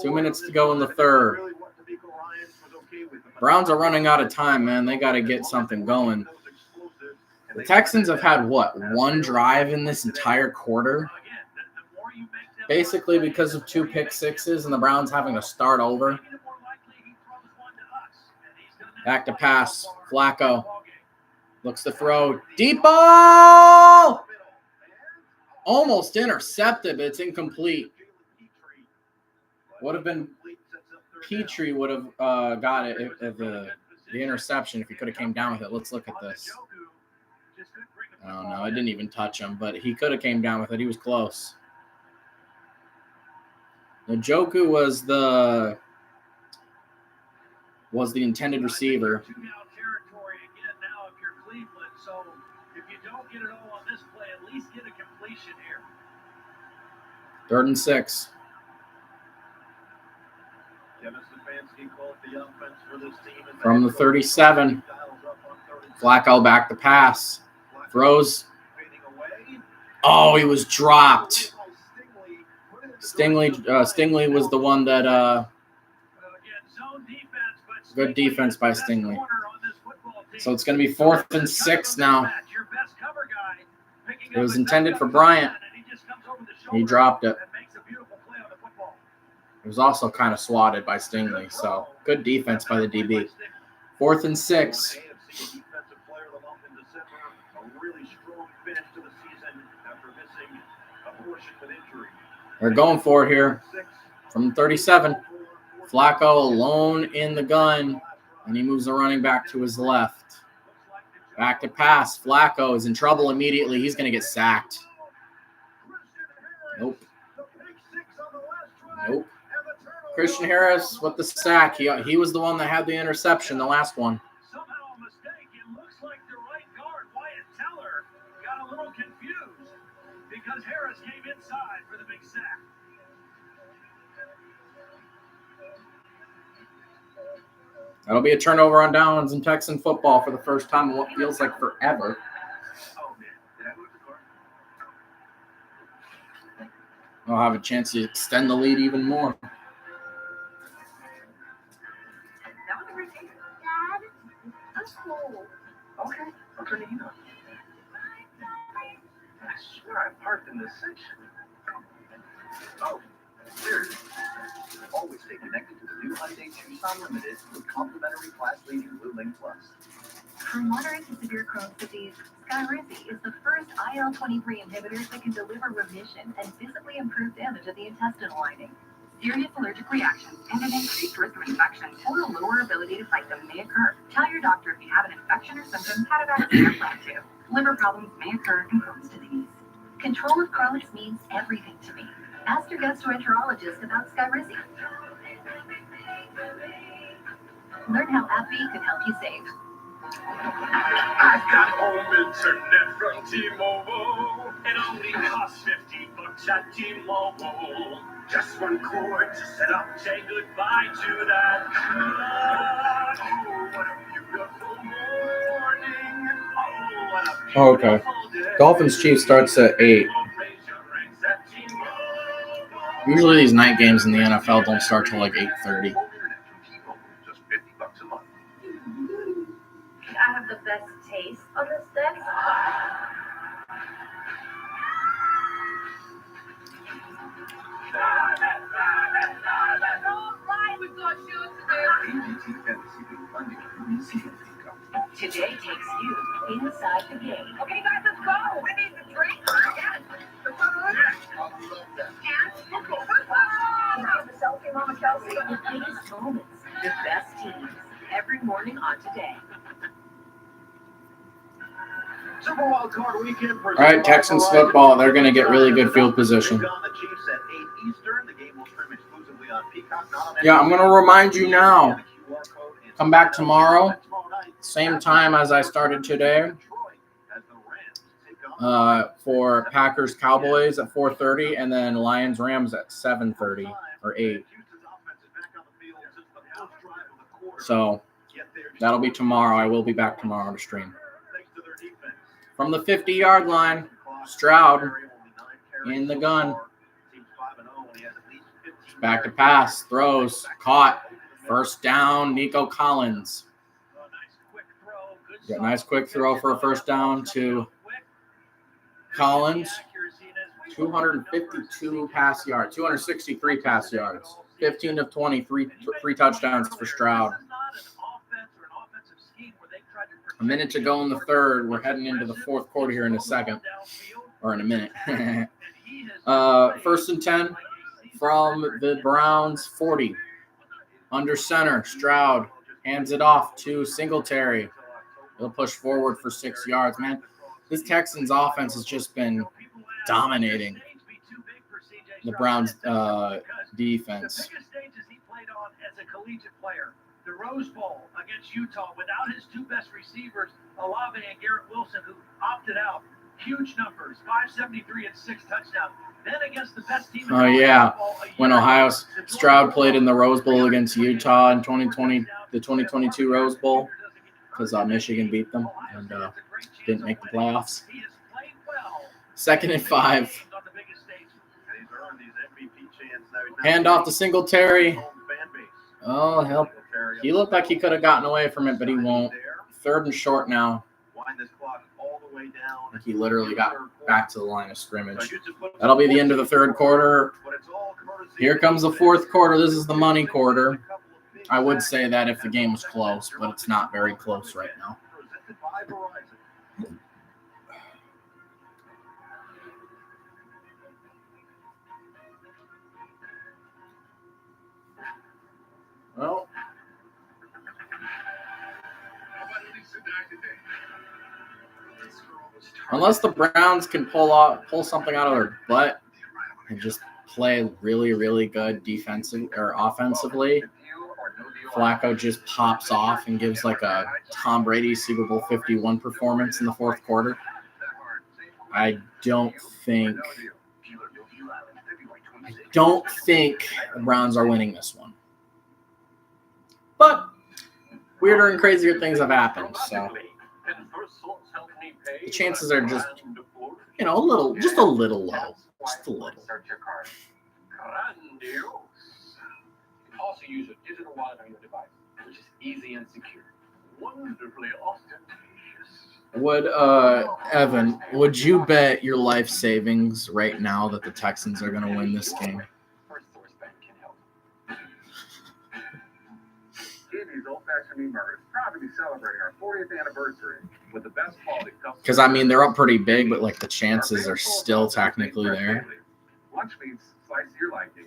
2 minutes to go in the third. Browns are running out of time, man. They got to get something going. The Texans have had, one drive in this entire quarter? Basically because of 2 pick sixes and the Browns having to start over. Back to pass. Flacco looks to throw. Deep ball! Almost intercepted, but it's incomplete. Would have been Petrie would have got it if the interception if he could have came down with it. Let's look at this. I don't know. I didn't even touch him, but he could have came down with it. He was close. Njoku was the intended receiver. So if you don't get it all on this play, at least get a completion here. 3rd and 6. From the 37. Flacco back to pass. Throws. Oh, he was dropped. Stingley was the one that good defense by Stingley. So it's going to be 4th and 6 now. It was intended for Bryant. He dropped it. It was also kind of swatted by Stingley. So good defense by the DB. 4th and 6. They're going for it here. From 37. Flacco alone in the gun. And he moves the running back to his left. Back to pass. Flacco is in trouble immediately. He's going to get sacked. Nope. Christian Harris with the sack. He was the one that had the interception, the last one. Somehow a mistake. It looks like the right guard, Wyatt Teller, got a little confused because Harris came inside for the big sack. That'll be a turnover on downs in Texan football for the first time in what feels like forever. I'll have a chance to extend the lead even more. That was a great game. Dad, that's cool. Okay, I'll turn the heat on. I swear I parked in this section. Oh, there. Always stay connected to the new Hyundai Tucson Limited with complimentary class-leading Blue Link Plus. For moderate to severe Crohn's disease, Skyrizi is the first IL-23 inhibitor that can deliver remission and visibly improve damage of the intestinal lining. Serious allergic reactions and an increased risk of infection or a lower ability to fight them may occur. Tell your doctor if you have an infection or symptom, had a vaccine or plan to. Liver problems may occur in Crohn's disease. Control of Crohn's means everything to me. Ask your gastroenterologist about Skyrizi. Learn how AbbVie can help you save. I've got home internet from T-Mobile. It only costs $50 at T-Mobile. Just one cord to set up. Say goodbye to that. Oh, what a beautiful morning. Oh, what a beautiful Okay. Dolphins Chiefs starts at 8. Usually these night games in the NFL don't start till like 8:30. Just $50 a month. I have the best taste on this deck. Today takes you inside the game. Okay, guys, let's go. We need the drink. Yes. The selfie, Mama Kelsey. The biggest moments, the best teams. Every morning on Today. Super Wild Card Weekend. All right, Texans football. They're going to get really good field position. Yeah, I'm going to remind you now. Come back tomorrow, same time as I started today, for Packers Cowboys at 4:30, and then Lions Rams at 7:30 or 8. So that'll be tomorrow. I will be back tomorrow to stream. From the 50-yard line, Stroud in the gun. Back to pass, throws, caught. First down, Nico Collins. Got a nice quick throw for a first down to Collins. 252 pass yards, 263 pass yards. 15 of 20, three touchdowns for Stroud. A minute to go in the third. We're heading into the fourth quarter here in a second, or in a minute. First and 10 from the Browns 40. Under center, Stroud hands it off to Singletary. He'll push forward for 6 yards. Man, this Texans offense has just been dominating the Browns defense. The biggest stages he played on as a collegiate player. The Rose Bowl against Utah without his two best receivers, Olave and Garrett Wilson, who opted out. Huge numbers, 573 and 6 touchdowns. Then against the best team in Oh, yeah. When Stroud played in the Rose Bowl against Utah in 2020, the 2022 Rose Bowl, because Michigan beat them and didn't make the playoffs. Second and 5. Hand off to Singletary. Oh, hell. He looked like he could have gotten away from it, but he won't. Third and short now. He literally got back to the line of scrimmage. That'll be the end of the third quarter. Here comes the fourth quarter. This is the money quarter. I would say that if the game was close, but it's not very close right now. Well, unless the Browns can pull something out of their butt and just play really, really good defensive or offensively, Flacco just pops off and gives like a Tom Brady Super Bowl 51 performance in the fourth quarter. I don't think the Browns are winning this one. But weirder and crazier things have happened, so the chances are just, a little low. Just a little. Also use a digital wallet on your device, which is easy and secure. Wonderfully ostentatious. Evan, would you bet your life savings right now that the Texans are going to win this game? First Source Bank can help. Davey's old-fashioned meat burgers proud to be celebrating our 40th anniversary with the best quality. Because they're up pretty big, but like the chances are still technically there. Lunch meats sliced to your liking.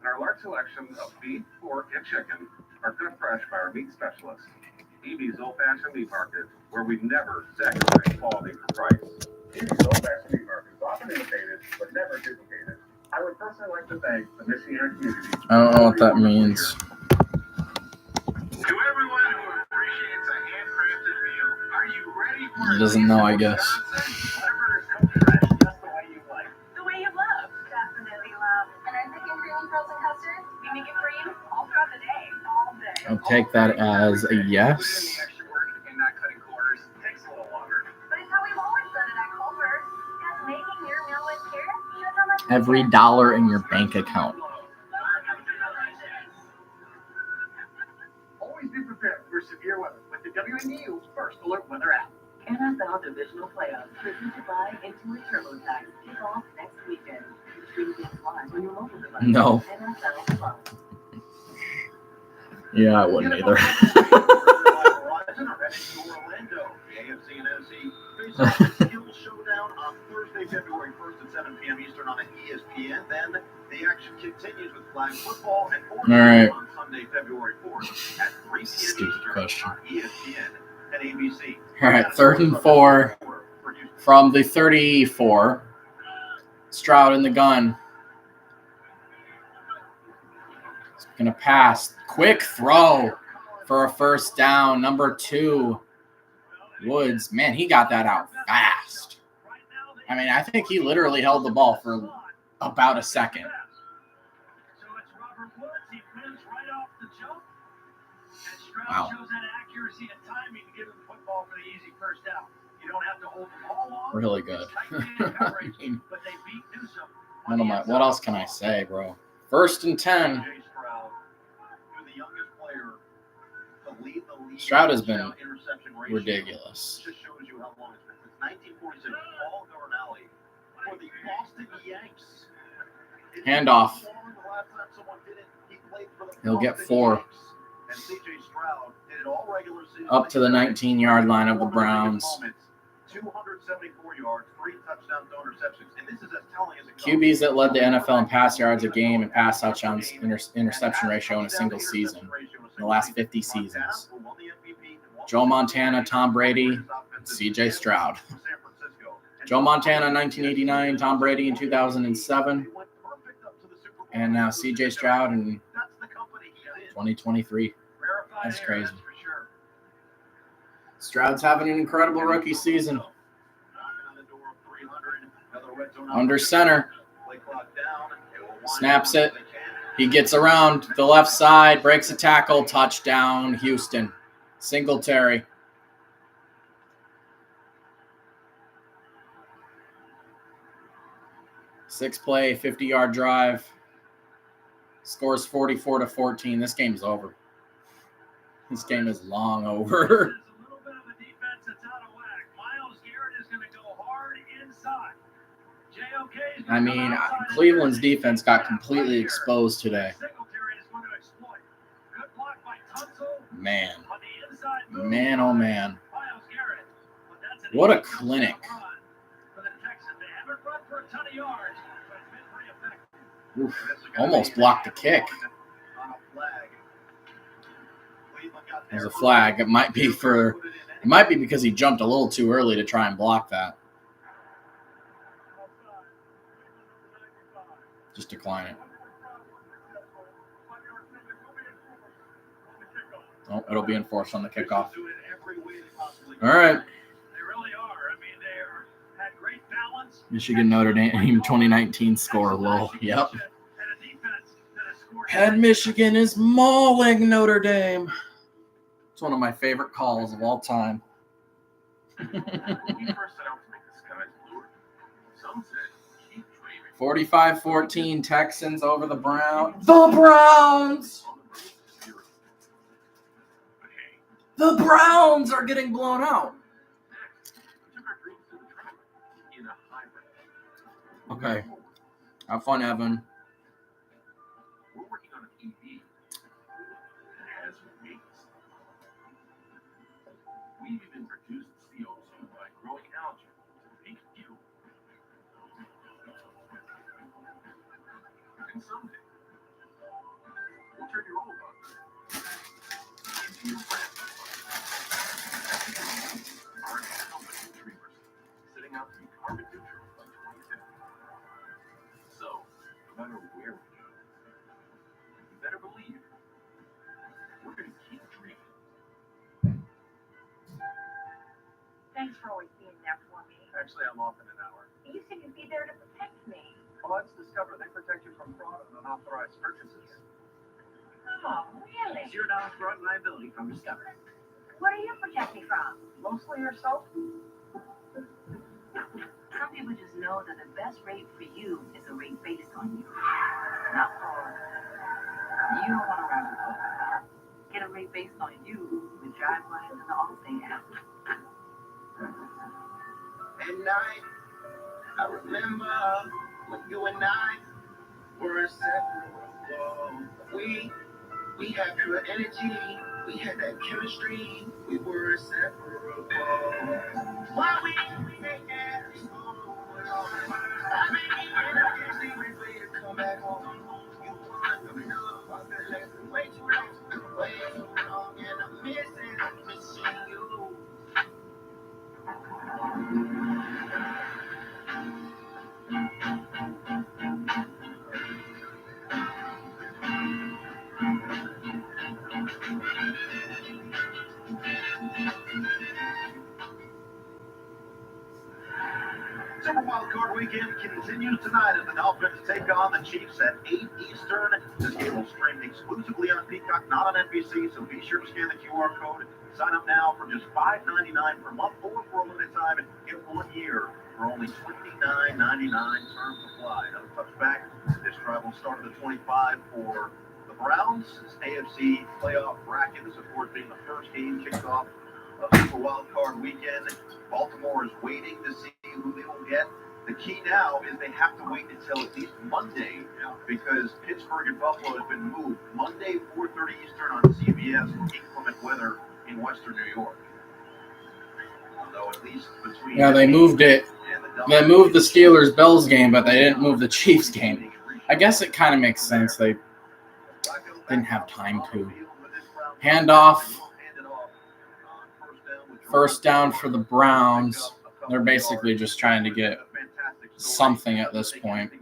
Our large selection of beef, pork, and chicken are cut fresh by our meat specialists. EB's old-fashioned meat market, where we never sacrifice quality for price. EB's old-fashioned meat market is often imitated, but never duplicated. I would personally like to thank the missionary community. I don't know what that means. To everyone who appreciates a handcrafted meal, are you ready for He doesn't know, I guess. Whatever is cooked fresh, just the way you like. The way you love. Definitely love. And I'm thinking creamy frozen custard. We make it for you all throughout the day. All day. I'll take that as a yes. Extra work and not cutting corners takes a little longer. But it's how we've always done it at Culver. Just making your meal with care shows how much Every dollar in your bank account. Always be prepared for severe weather with the WNU First Alert Weather app. NFL Divisional Playoffs presented by Intuit TurboTax kick off next weekend. Stream games live on your mobile device. No. NFL Plus. Yeah, I wouldn't either. Showdown on Thursday, February 1st at 7 p.m. Eastern on ESPN. Then the action continues with flag football and right. on Sunday, February 4th at 3 p.m. Stupid Eastern question. on ESPN and ABC. All right, 3rd and 4 from the 34. Stroud in the gun. He's going to pass. Quick throw for a first down. Number 2, Woods. Man, he got that out fast. I think he literally held the ball for about a second. So it's Robert Woods. He wins right off the jump. And Wow. Shows that accuracy and timing to give him the football for the easy first down. You don't have to hold the ball long. Really good. Coverage, I mean, but they beat Newsome. what else can I say, bro? 1st and 10. CJ Stroud, you're the youngest player to lead the league. Stroud has been interception ratio. ridiculous. Just shows you how long it's been. Since 1946, Paul Garnelli for the Boston Yanks. Handoff. The last time someone did it, he played for the He'll get Boston 4. Yanks. And CJ Stroud did it all regular season. Up to the 19-yard line of the Browns. 274 yards, 3 touchdowns, no interceptions. And this is as telling as it goes. QBs that led the NFL in pass yards a game and pass touchdowns interception ratio in a single season in the last 50 seasons. Joe Montana, Tom Brady, CJ Stroud. Joe Montana in 1989, Tom Brady in 2007, and now CJ Stroud in 2023. That's crazy. Stroud's having an incredible rookie season. Under center. Snaps it. He gets around the left side, breaks a tackle, touchdown, Houston. Singletary. Six-play, 50-yard drive. Scores 44-14. This game's over. This game is long over. There's a little bit of a defense that's out of whack. Miles Garrett is going to go hard inside. JOK is I mean, Cleveland's defense got completely exposed today. Singletary is going to exploit. Good block by Tunsil. Man. On the inside move. Man, oh man. Miles Garrett. But that's an What a easy clinic. run for the Texans. They haven't run for a ton of yards, but it's been pretty effective. Oof. Almost blocked the kick. There's a flag. It might be because he jumped a little too early to try and block that. Just decline it. Oh, it'll be enforced on the kickoff. All right. They really are. I mean, they had great balance. Michigan Notre Dame 2019 score. Lol. Yep. And Michigan is mauling Notre Dame. It's one of my favorite calls of all time. When we first set out to make the skies bluer, some said, keep dreaming. 45-14 Texans over the Browns. The Browns! The Browns are getting blown out. Okay. Have fun, Evan. We're working on an EV that has wings. We've even reduced CO2 by growing algae to make fuel. And someday, we'll turn your old bugs into your friends. Our company retrievers setting out to be carbon neutral by 2050. So, no matter where we go, you better believe we're going to keep dreaming. Thanks for always being there for me. Actually, I'm off in an hour. You said you'd be there to protect me. Well, let's discover they protect you from fraud and unauthorized purchases. Oh, really? $0 fraud and liability from Discover. What do you protect me from? Mostly yourself. Some people just know that the best rate for you is a rate based on you, not fraud. You don't want to run the book. Get a rate based on you with DriveWise and the Allstate app. At night, I remember when you and I were inseparable. We had pure energy. We had that chemistry. We were inseparable. Why we make that so long? I mean, I can't see my way to come back home. You want to know I've been left way too long, way too long, and I'm missing you. Super Wild Card Weekend continues tonight as the Dolphins take on the Chiefs at 8 Eastern. This game will stream exclusively on Peacock, not on NBC, so be sure to scan the QR code. Sign up now for just $5.99 per month or for a limited time and get 1 year for only $29.99. Terms apply. Another touchback. This drive will start at the 25 for the Browns. This AFC playoff bracket, this of course being the first game kicked off of Super Wild Card Weekend. Baltimore is waiting to see who they will get. The key now is they have to wait until at least Monday because Pittsburgh and Buffalo has been moved. Monday, 4:30 Eastern on CBS for inclement weather in Western New York. Although at least between they moved it. They moved the Steelers-Bills game, but they didn't move the Chiefs game. I guess it kind of makes sense. They didn't have time to. Handoff. First down for the Browns. They're basically just trying to get something at this point.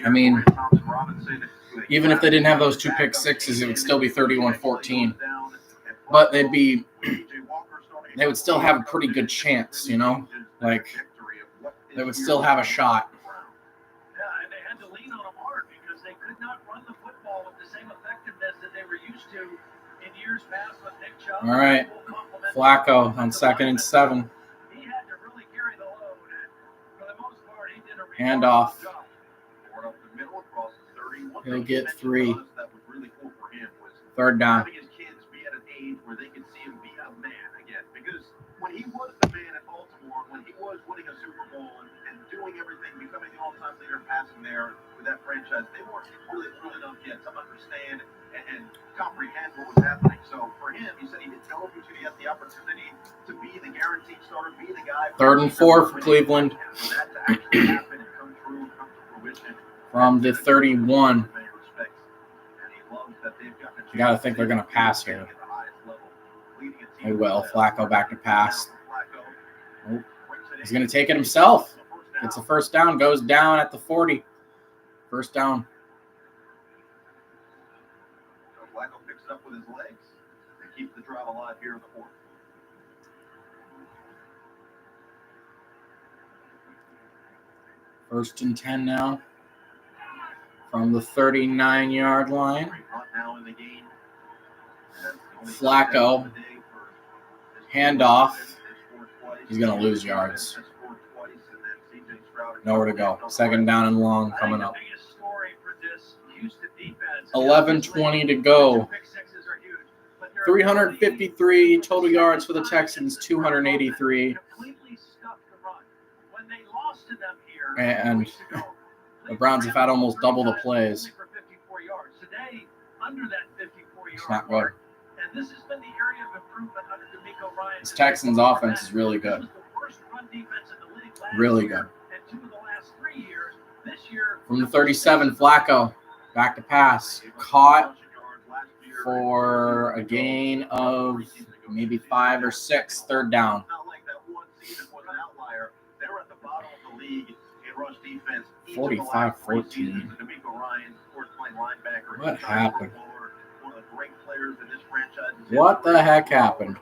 I mean, even if they didn't have those 2 pick sixes, it would still be 31-14. But they would still have a pretty good chance, you know? Like, they would still have a shot. All right, Flacco on 2nd and 7. Handoff. He'll get 3. 3rd down. When he was the man at Baltimore, when he was winning a Super Bowl and doing everything, becoming the all-time leader passing there with that franchise, they weren't really enough yet to understand and comprehend what was happening. So for him, he said he didn't know if he was going to get the opportunity to be the guaranteed starter, be the guy. 3rd and 4 for Cleveland. For that to actually happen and come true, come to fruition. From the 31. You got to think they're going to pass here. They will. Flacco back to pass. Oh, he's going to take it himself. Gets a first down. Goes down at the 40. First down. Flacco picks it up with his legs and keeps the drive alive here in the 4th. First and 10 now. From the 39-yard line. Flacco. Handoff. He's going to lose yards. Nowhere to go. 2nd down and long coming up. 11:20 to go. 353 total yards for the Texans, 283. And the Browns have had almost double the plays. It's not good. This Texans offense is really good. Really good. From the 37, Flacco. Back to pass. Caught for a gain of maybe 5 or 6. 3rd down. 45-14. What happened? What the heck happened?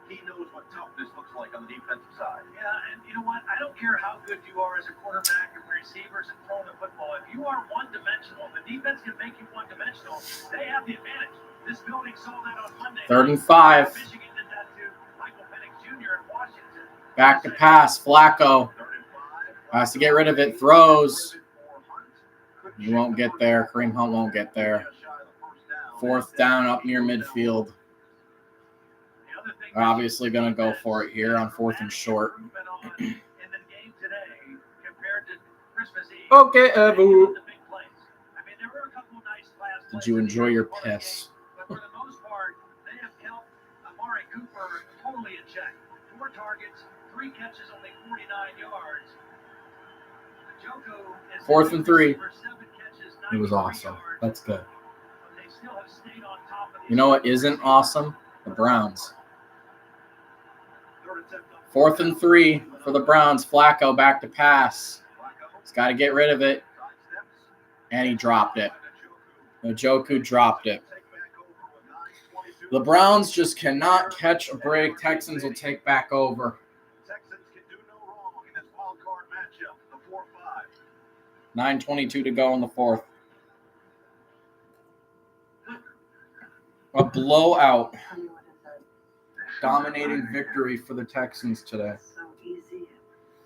He knows what toughness looks like on the defensive side. Yeah, and you know what? I don't care how good you are as a quarterback and receivers and throwing the football. If you are one-dimensional, the defense can make you one-dimensional. They have the advantage. This building saw that on Monday. 3rd and 5. Michigan did that to Michael Penix Jr. in Washington. Back to pass. Flacco has to get rid of it. Throws. He won't get there. Kareem Hunt won't get there. 4th down up near midfield. They're obviously going to go for it here on 4th and short. Okay, Evu. Did you enjoy your piss? For the most part, they have kept Amari Cooper totally in check. 4 targets, 3 catches, only 49 yards. 4th and 3. It was awesome. That's good. You know what isn't awesome? The Browns. 4th and 3 for the Browns. Flacco back to pass. He's got to get rid of it. And he dropped it. Njoku dropped it. The Browns just cannot catch a break. Texans will take back over. Texans can do no wrong in this wild card matchup. The 4-5. 9:22 to go in the fourth. A blowout. Dominating victory for the Texans today. So easy.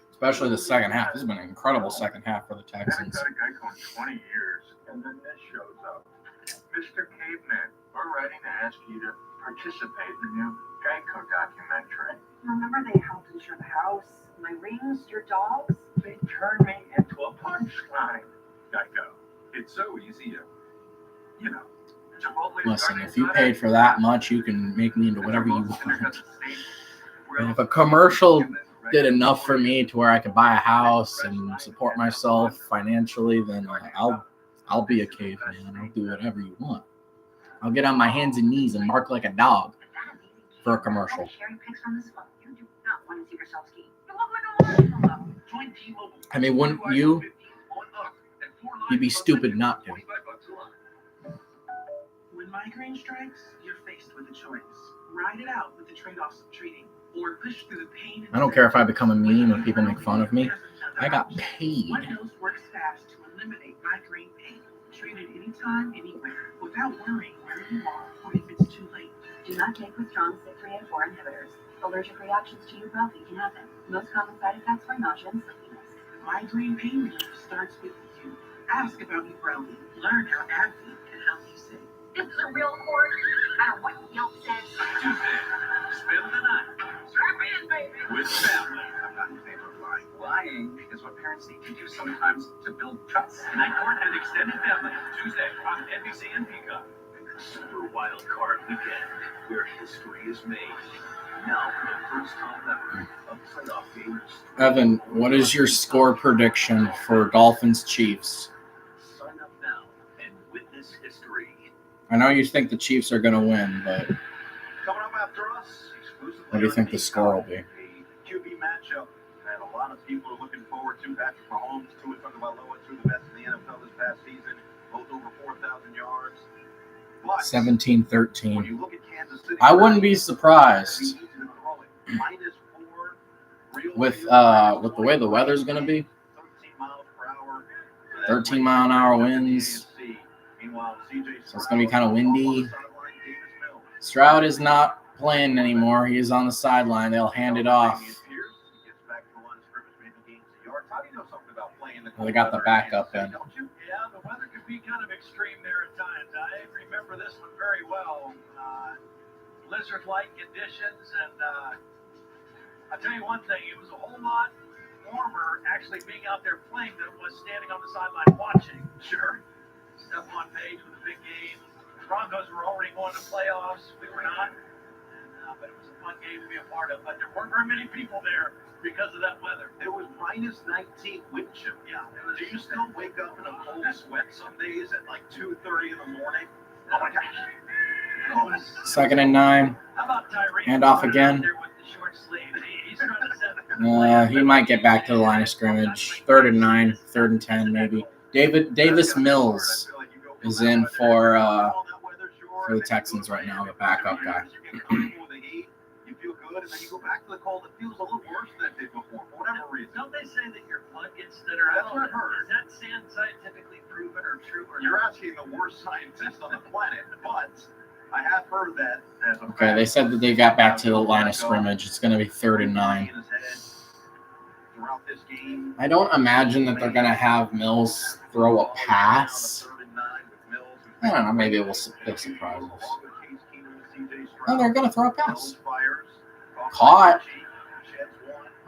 Especially the second half. This has been an incredible second half for the I Texans. got a guy going 20 years, and then this shows up. Mr. Caveman, we're writing to ask you to participate in the new Geico documentary. Remember they helped insure the house, my rings, your dogs? They turned me into a punchline. Geico. It's so easy to, Listen, if you paid for that much, you can make me into whatever you want. And if a commercial did enough for me to where I could buy a house and support myself financially, then I'll be a caveman. I'll do whatever you want. I'll get on my hands and knees and bark like a dog for a commercial. I mean, wouldn't you? You'd be stupid not to. When migraine strikes, you're faced with a choice. Ride it out with the trade-offs of treating, or push through the pain. I don't care if I become a meme or people make fun of me. I got paid. One Dose works fast to eliminate migraine pain. Treat it anytime, anywhere, without worrying where you are or if it's too late. Do not take withdrawn CYP3A4 inhibitors. Allergic reactions to ibuprofen can happen. Most common side effects are nausea and sleepiness. Migraine pain relief starts with you. Ask about ibuprofen. Learn how AbbVie can help you save. This is a real court, no matter what Yelp says. Tuesday, spend the night Strap in, baby. with family. I'm not in favor of lying. Lying is what parents need to do sometimes to build trust. Night Court and Extended Family, Tuesday on NBC and Peacock. Super Wild Card Weekend, where history is made. Now, for the first time ever, a playoff game. Evan, what is your score prediction for Dolphins Chiefs? Sign up now and witness history. I know you think the Chiefs are going to win, but Coming up after us, exclusively what do you on think the score will be? a QB matchup that a lot of people are looking forward to. Patrick Mahomes, Tua Tagovailoa, two of the best in the NFL this past season, both over 4,000 yards. But 17-13. when you look at Kansas City, I wouldn't be it's surprised easy to throw it. -4, real with field, the way the weather's going to be. 13 miles per hour. 13 mile an hour winds. Meanwhile, CJ So it's gonna be kinda windy. on the sideline, Davis Mills. Stroud is not playing anymore. He is on the sideline. They'll hand it off. He gets back to the line of scrimmage, maybe gains a yard. How do you know something about playing the Well, they got the backup in. Don't you? Yeah, the weather can be kind of extreme there at times. I remember this one very well. Blizzard-like conditions, and I'll tell you one thing, it was a whole lot warmer actually being out there playing than it was standing on the sideline watching. Sure. Stephon Page with a big game. The Broncos were already going to playoffs. We were not. But it was a fun game to be a part of. But there weren't very many people there because of that weather. It was -19 wind chill. Yeah. Do you still wake up in a cold sweat some days at like 2:30 in the morning? Oh my gosh. Oh, 2nd and 9. How about Tyree? Hand off again. There with the short sleeve. He's trying to set He might get back to the line of scrimmage. 3rd and 9, 3rd and 10 maybe. Davis Mills is in for the Texans right now, the backup guy. You feel good, and then you go back to the cold. It feels a little worse than it did before, for whatever reason. Don't they say that your blood gets thinner? That's what I heard. Is that scientifically proven or true? Or You're asking the worst scientist on the planet, but I have heard that as a Okay, they said that they got back to the line of scrimmage. It's going to be 3rd and 9. Throughout this game, I don't imagine that they're going to have Mills throw a pass. I don't know. Maybe they'll surprise us. Oh, they're going to throw a pass. Caught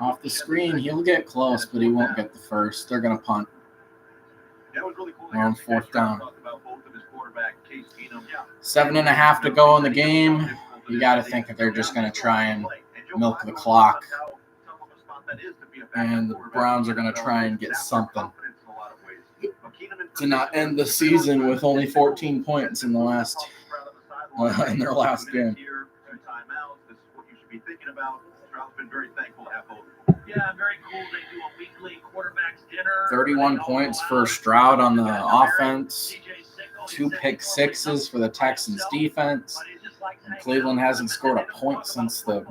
off the screen. He'll get close, but he won't get the first. They're going to punt. We're on 4th down. 7.5 to go in the game. You got to think that they're just going to try and milk the clock. And the Browns are going to try and get something to not end the season with only 14 points in the last in their last game. yeah, very cool. They do a weekly quarterbacks dinner. 31 points for Stroud on the offense. 2 pick sixes for the Texans defense. But he's just And Cleveland hasn't scored a point since the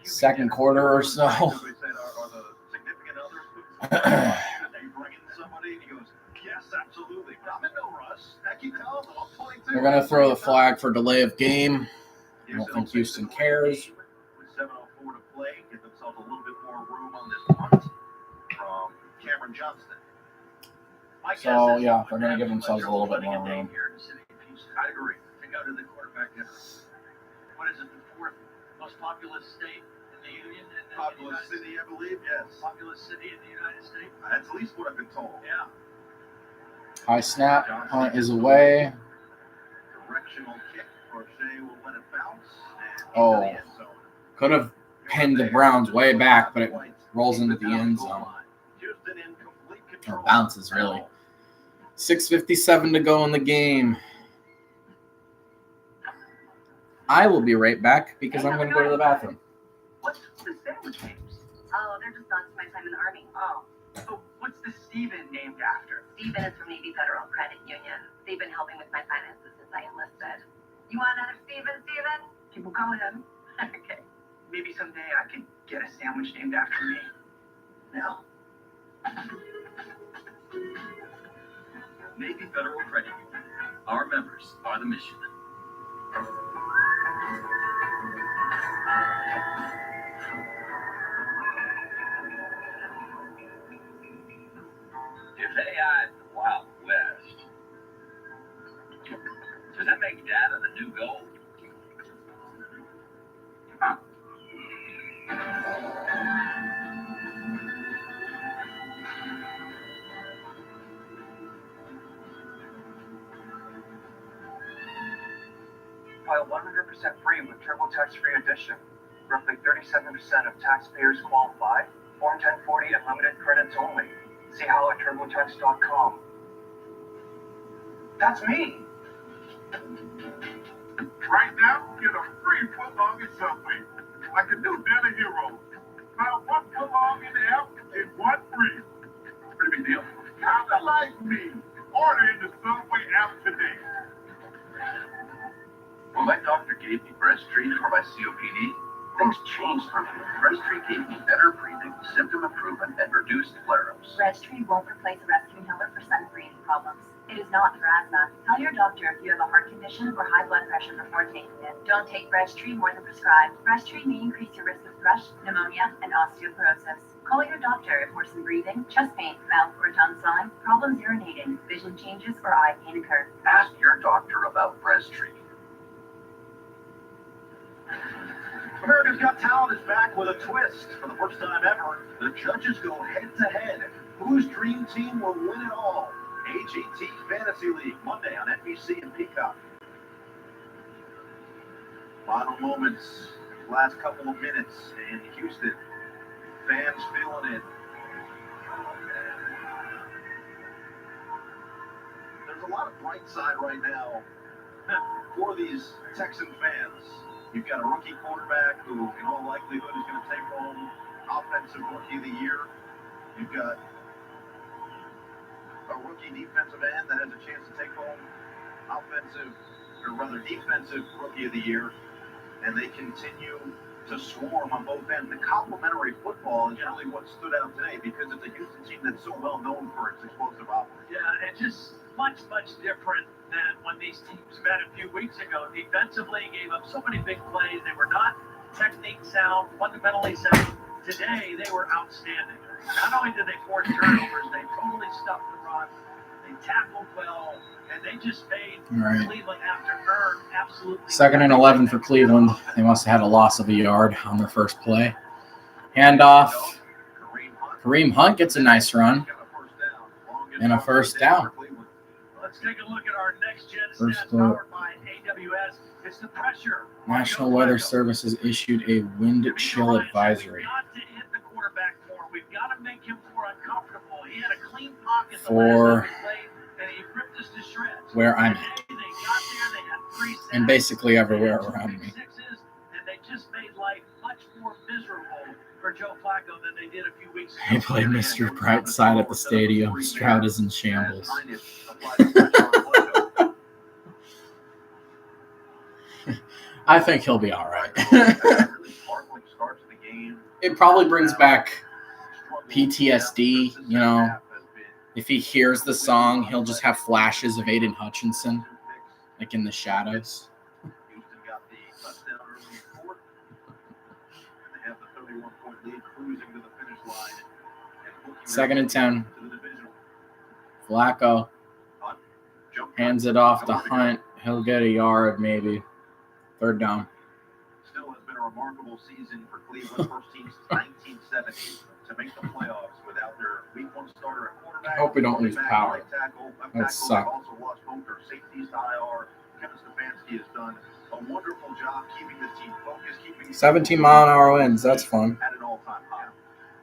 second quarter or so. They're going to throw the flag for delay of game. I don't think Houston cares. With 7:04 to play, get themselves a little bit more room on this punt from Cameron Johnston. So, yeah, they're going to give themselves a little bit more room. I agree. To go to the quarterback dinner. What is it, the fourth most populous state in the Union? Populous city, I believe, yes. Populous city in the United States? That's at least what I've been told. Yeah. High snap, punt is away. Directional kick. Crochet will let it bounce. Oh, could have pinned the Browns way back, but it rolls into the end zone. Or bounces, really. 6:57 to go in the game. I will be right back because I'm going to go to the bathroom. What's the sandwich names? Oh, they're just nods to my time in the Army. Oh, so what's the Steven named after? Steven is from Navy Federal Credit Union. They've been helping with my finances since I enlisted. You want another Steven? People call him. Okay. Maybe someday I could get a sandwich named after me. No. Navy Federal Credit Union. Our members are the mission. If AI is the Wild West, does that make data the new gold? Huh? File 100% free with TurboTax Free Edition. Roughly 37% of taxpayers qualify. Form 1040 and limited credits only. See how at TurboTax.com. That's me. Right now, get a free footlong at Subway. Like a new daily hero. File one footlong in the app and one free. Pretty big deal. Kinda like me. Order in the Subway app today. When my doctor gave me breast treat for my COPD, things changed for me. Breast treat gave me better breathing, symptom improvement, and reduced flare-ups. Registry won't replace a rescue inhaler for sudden breathing problems. It is not for asthma. Tell your doctor if you have a heart condition or high blood pressure before taking it. Don't take Registry more than prescribed. Registry may increase your risk of thrush, pneumonia, and osteoporosis. Call your doctor if worsened breathing, chest pain, mouth or tongue swelling, problems urinating, vision changes, or eye pain occur. Ask your doctor about breast treat. America's Got Talent is back with a twist. For the first time ever, the judges go head-to-head. Whose dream team will win it all? AGT Fantasy League, Monday on NBC and Peacock. Final moments, last couple of minutes in Houston. Fans feeling it. There's a lot of bright side right now for these Texan fans. You've got a rookie quarterback who, in all likelihood, is going to take home Offensive Rookie of the Year. You've got a rookie defensive end that has a chance to take home defensive Rookie of the Year. And they continue to swarm on both ends. The complementary football is really what stood out today because it's a Houston team that's so well known for its explosive offense. Yeah, and just much different than when these teams met a few weeks ago. Defensively, gave up so many big plays. They were not technique sound, fundamentally sound. Today, they were outstanding. Not only did they force turnovers, they totally stuffed the run. They tackled well, and they just made Cleveland have to earn absolutely. 2nd and 11 for Cleveland. They must have had a loss of a yard on their first play. Handoff. Kareem Hunt gets a nice run and a first down. Let's take a look at our next gen stats powered by AWS. It's the pressure. National Weather Service has issued a wind chill advisory. We've got to hit the quarterback more. We've got to make him more uncomfortable. He had a clean pocket For and he ripped us to shreds. where I'm at. They got there, they had 3 sacks, And basically everywhere around me. And they just made life much more miserable for Joe Flacco than they did a few weeks ago. They play Mr. Brightside at the stadium. Stroud is in shambles. I think he'll be all right. It probably brings back PTSD, you know. If he hears the song, he'll just have flashes of Aiden Hutchinson, like in the shadows. Houston got the touchdown early in the fourth. And they have the 31-point lead cruising to the finish line. Second and 10. Flacco hands it off to Hunt. He'll get a yard, maybe. Third down. Still has been a remarkable season for Cleveland. First team since 1970 to make the playoffs without their week one starter at quarterback. I hope we don't lose power. That sucks. They've also lost both their safeties to IR. Kevin Stefanski has done a wonderful job keeping this team focused. 17-mile-an-hour winds. That's fun. At an all-time high.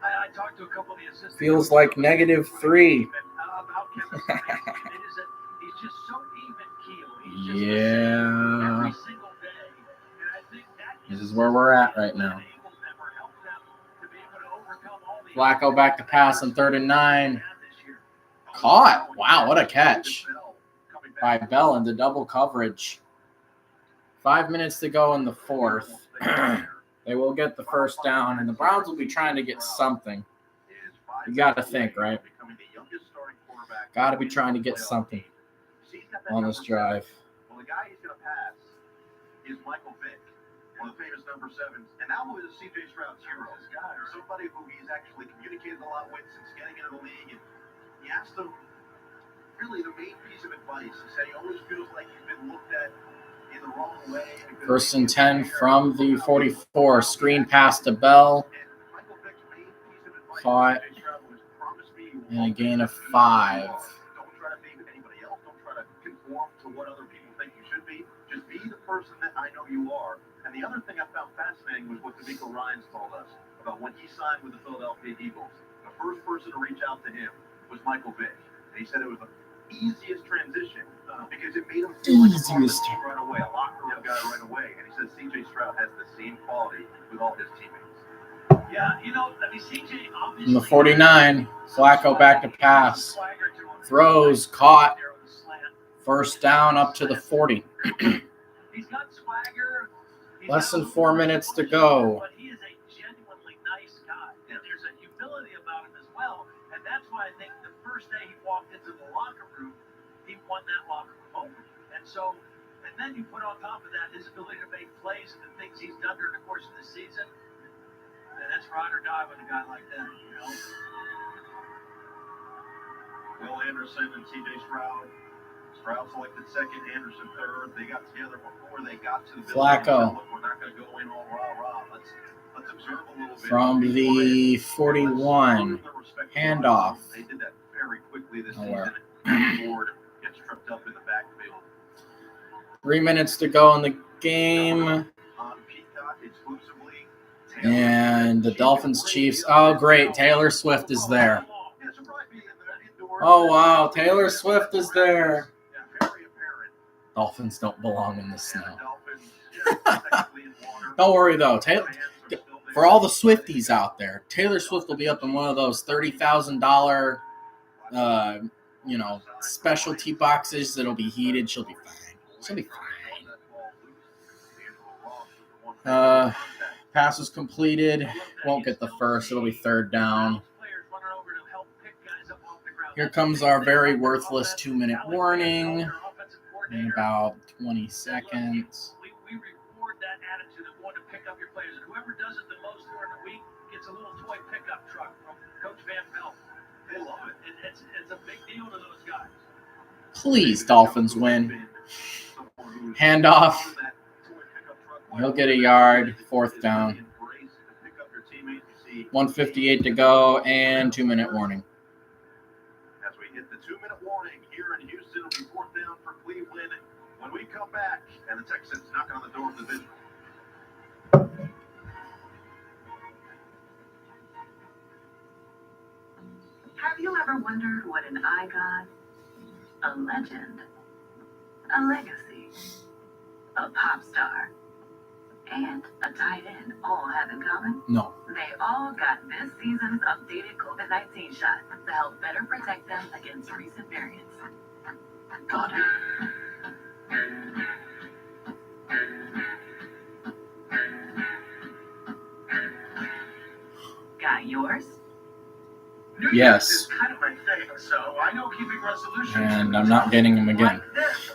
I talked to a couple of the assistants. Feels like -3. About Kevin Stefanski. He's just so even keel. Yeah. Every single day. And I think that This is where we're at right now. Flacco back to pass on 3rd and 9. Caught. Wow, what a catch by Bell into double coverage. 5 minutes to go in the fourth. They will get the first down, and the Browns will be trying to get something. You got to think, right? Got to be trying to get something on this drive. Well, the guy he's going to pass is Michael Vick, one of the famous number 7s, and that was C.J. Stroud's hero. Somebody who he's actually communicated a lot with since getting into the league, and he asked him really the main piece of advice. He said he always feels like he's been looked at in the wrong way. First and 10 from the 44. Screen pass to Bell. Caught. And a gain of 5. Don't try to be anybody else. Don't try to conform to what other people think you should be. Just be the person that I know you are. And the other thing I found fascinating was what D'Amico Ryans told us about when he signed with the Philadelphia Eagles. The first person to reach out to him was Michael Vick. And he said it was the easiest transition because it made him feel like a part of the team right away, a locker room guy right away. And he said C.J. Stroud has the same quality with all his teammates. Yeah, you know, I mean, CJ obviously. In the 49, Flacco back to pass. Throws, caught. First down up to the 40. He's got swagger. Less than 4 minutes to go. But he is a genuinely nice guy. And there's a humility about him as well. And that's why I think the first day he walked into the locker room, he won that locker room over. And so, and then you put on top of that his ability to make plays and the things he's done during the course of the season. And that's ride or die with a guy like that, you know. Will Anderson and C.J. Stroud. Stroud selected second, Anderson third. They got together before they got to the Flacco. Look, we're not going to go in all rah-rah. Let's observe a little bit. From the 41. Handoff. They did that very quickly this Nowhere. season. Ford gets tripped up in the backfield. 3 minutes to go in the game. On Peacock exclusively. And the Dolphins Chiefs. Oh, great. Taylor Swift is there. Oh, wow. Taylor Swift is there. Dolphins don't belong in the snow. Don't worry, though. For all the Swifties out there, Taylor Swift will be up in one of those $30,000, specialty boxes that'll be heated. She'll be fine. She'll be fine. Pass was completed. Won't get the first. It'll be third down. Here comes our very worthless 2-minute warning in about 20 seconds. We reward that attitude of wanting to pick up your players. And whoever does it the most during the week gets a little toy pickup truck from Coach Van Pelt. They love it. It's a big deal to those guys. Please, Dolphins win. Handoff. He'll get a yard. Fourth down. 1:58 to go and 2-minute warning. As we hit the 2-minute warning here in Houston, it'll be fourth down for Cleveland. When we come back, and the Texans knock on the door of the division. Have you ever wondered what an icon, a legend, a legacy, a pop star, and a tight end all have in common? No. They all got this season's updated COVID-19 shot to help better protect them against recent variants. Got it. guy. Yours? New Yes. Year's is kind of my thing, so I know keeping resolutions. And I'm not getting him again. Like this.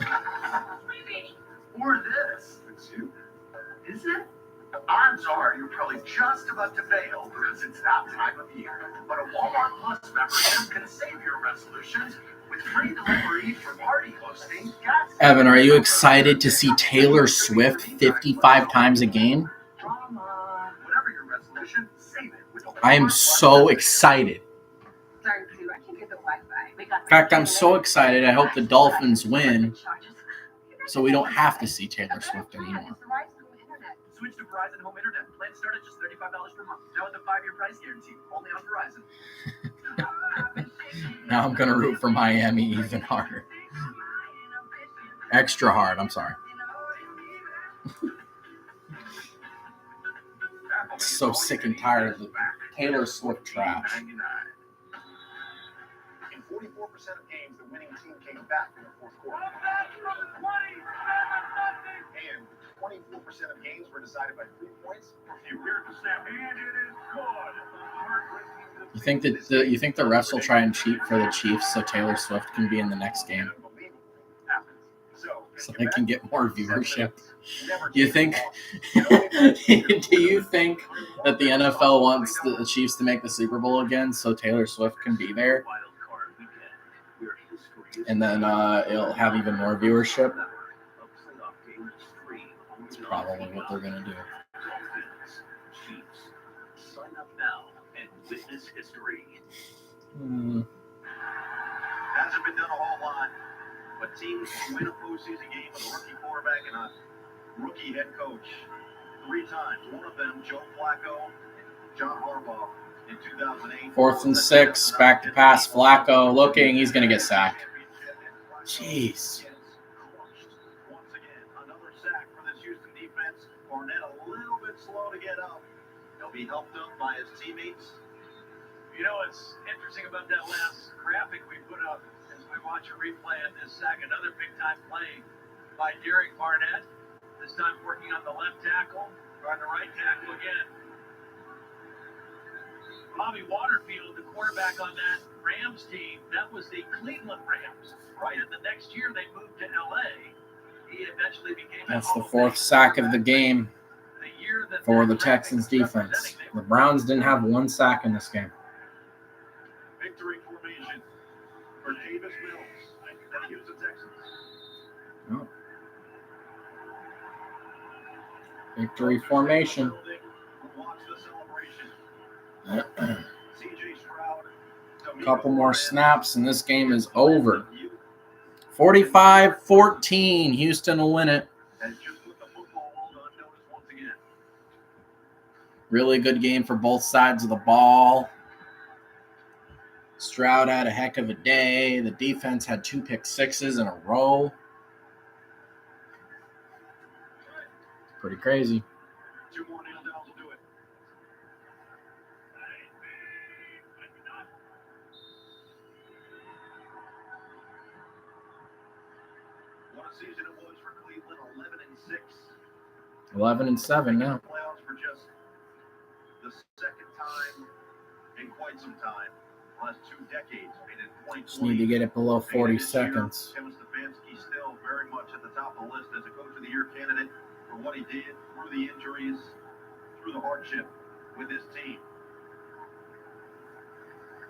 Or this. It's you. Is it? Odds are you're probably just about to bail because it's that time of year. But a Walmart Plus membership can save your resolutions with free delivery for party hosting. Evan, are you excited to see Taylor Swift 55 times a game? Whatever your resolution, save it with I am so excited. Sorry, Sue, I can't get the Wi-Fi. In fact, I'm so excited. I hope the Dolphins win so we don't have to see Taylor Swift anymore. Switch to Verizon Home Internet. Plans start at just $35 per month. Now with a 5-year price guarantee. Only on Verizon. Now I'm going to root for Miami even harder. Extra hard, I'm sorry. So sick and tired of the Taylor Swift trash. In 44% of games, the winning team came back in the fourth quarter. And 24% of games were decided by 3 points or fewer. You think the refs will try and cheat for the Chiefs so Taylor Swift can be in the next game? So they can get more viewership. Do you think that the NFL wants the Chiefs to make the Super Bowl again so Taylor Swift can be there? And then it'll have even more viewership? That's probably what they're going to do. Sign up now and witness history. Hasn't been done a whole lot, but teams win a postseason game with a rookie quarterback and a rookie head coach 3 times. One of them, Joe Flacco and John Harbaugh in 2008. 4th and 6, back to pass. Flacco looking, he's going to get sacked. Jeez. Once again, another sack for this Houston defense. Barnett a little bit slow to get up. He'll be helped up by his teammates. You know what's interesting about that last graphic we put up as we watch a replay of this sack, another big-time play by Derek Barnett, this time working on the left tackle, or on the right tackle again. Bobby Waterfield, the quarterback on that Rams team, that was the Cleveland Rams, right? And the next year they moved to L.A. He eventually became That's the 4th sack of the game for the Texans defense. The Browns didn't have 1 sack in this game. Victory formation for Davis Mills and the Houston Texans. Oh. Victory formation. Watch the celebration. CJ Stroud. Couple more snaps and this game is over. 45-14. Houston will win it. Has just put the football on notice once again. Really good game for both sides of the ball. Stroud had a heck of a day. The defense had 2 pick-sixes in a row. Pretty crazy. 2 more nail downs will do it. What a season it was for Cleveland, 11-6. 11-7 now. Playoffs for just the second time in quite some time. Last 2 decades. Just need to get it below 40 seconds. Kevin Stefanski still very much at the top of the list as a Coach of the Year candidate for what he did through the injuries, through the hardship with his team.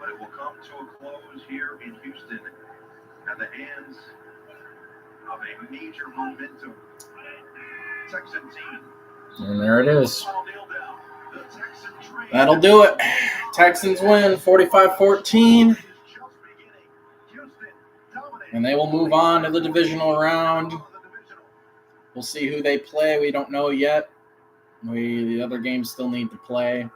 But it will come to a close here in Houston at the hands of a major momentum Texan team. And there it is. Final nail down. The Texan train. That'll do it. Texans win 45-14. And they will move on to the divisional round. We'll see who they play. We don't know yet. The other games still need to play.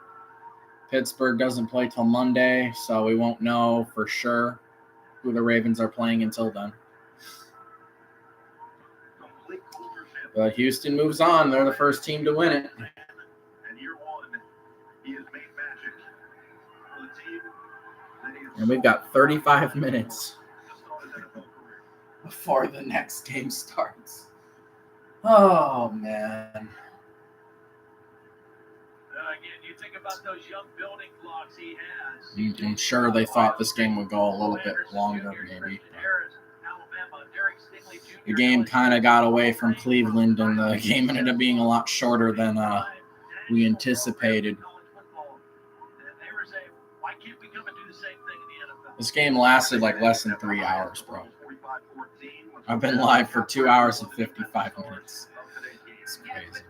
Pittsburgh doesn't play till Monday, so we won't know for sure who the Ravens are playing until then. But Houston moves on. They're the first team to win it. And year 1, he has made magic for the team that he has And we've got 35 minutes before the next game starts. Oh, man. Again, you think about those young building blocks he has. I'm sure they thought this game would go a little bit longer, maybe. The game kind of got away from Cleveland, and the game ended up being a lot shorter than we anticipated. This game lasted like less than 3 hours, bro. I've been live for 2 hours and 55 minutes. It's crazy.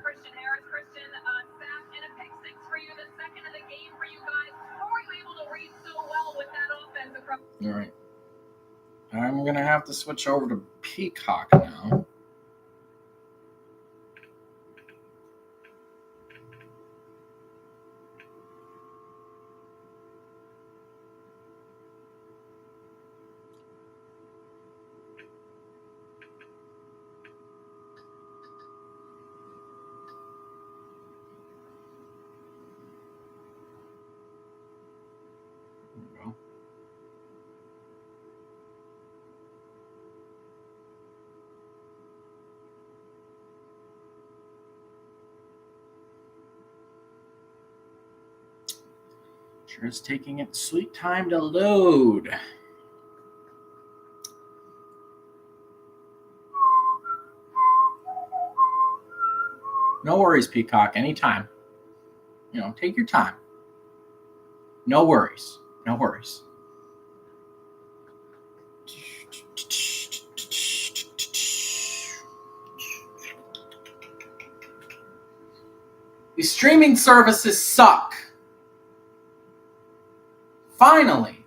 All right. I'm going to have to switch over to Peacock now. There we go. Sure, it's taking its sweet time to load. No worries, Peacock. Anytime. Take your time. No worries. No worries. These streaming services suck. Finally.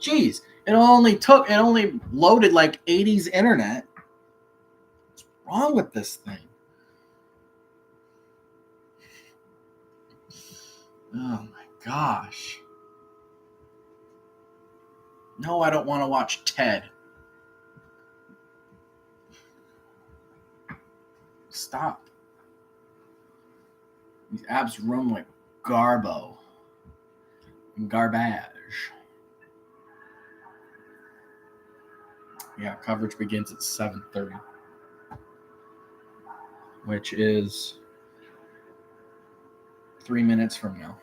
Jeez, it only loaded like 80s internet. What's wrong with this thing? Oh my gosh. No, I don't want to watch Ted. Stop. These apps run like garbage. Yeah, coverage begins at 7:30, which is 3 minutes from now.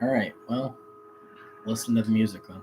All right, well, listen to the music then.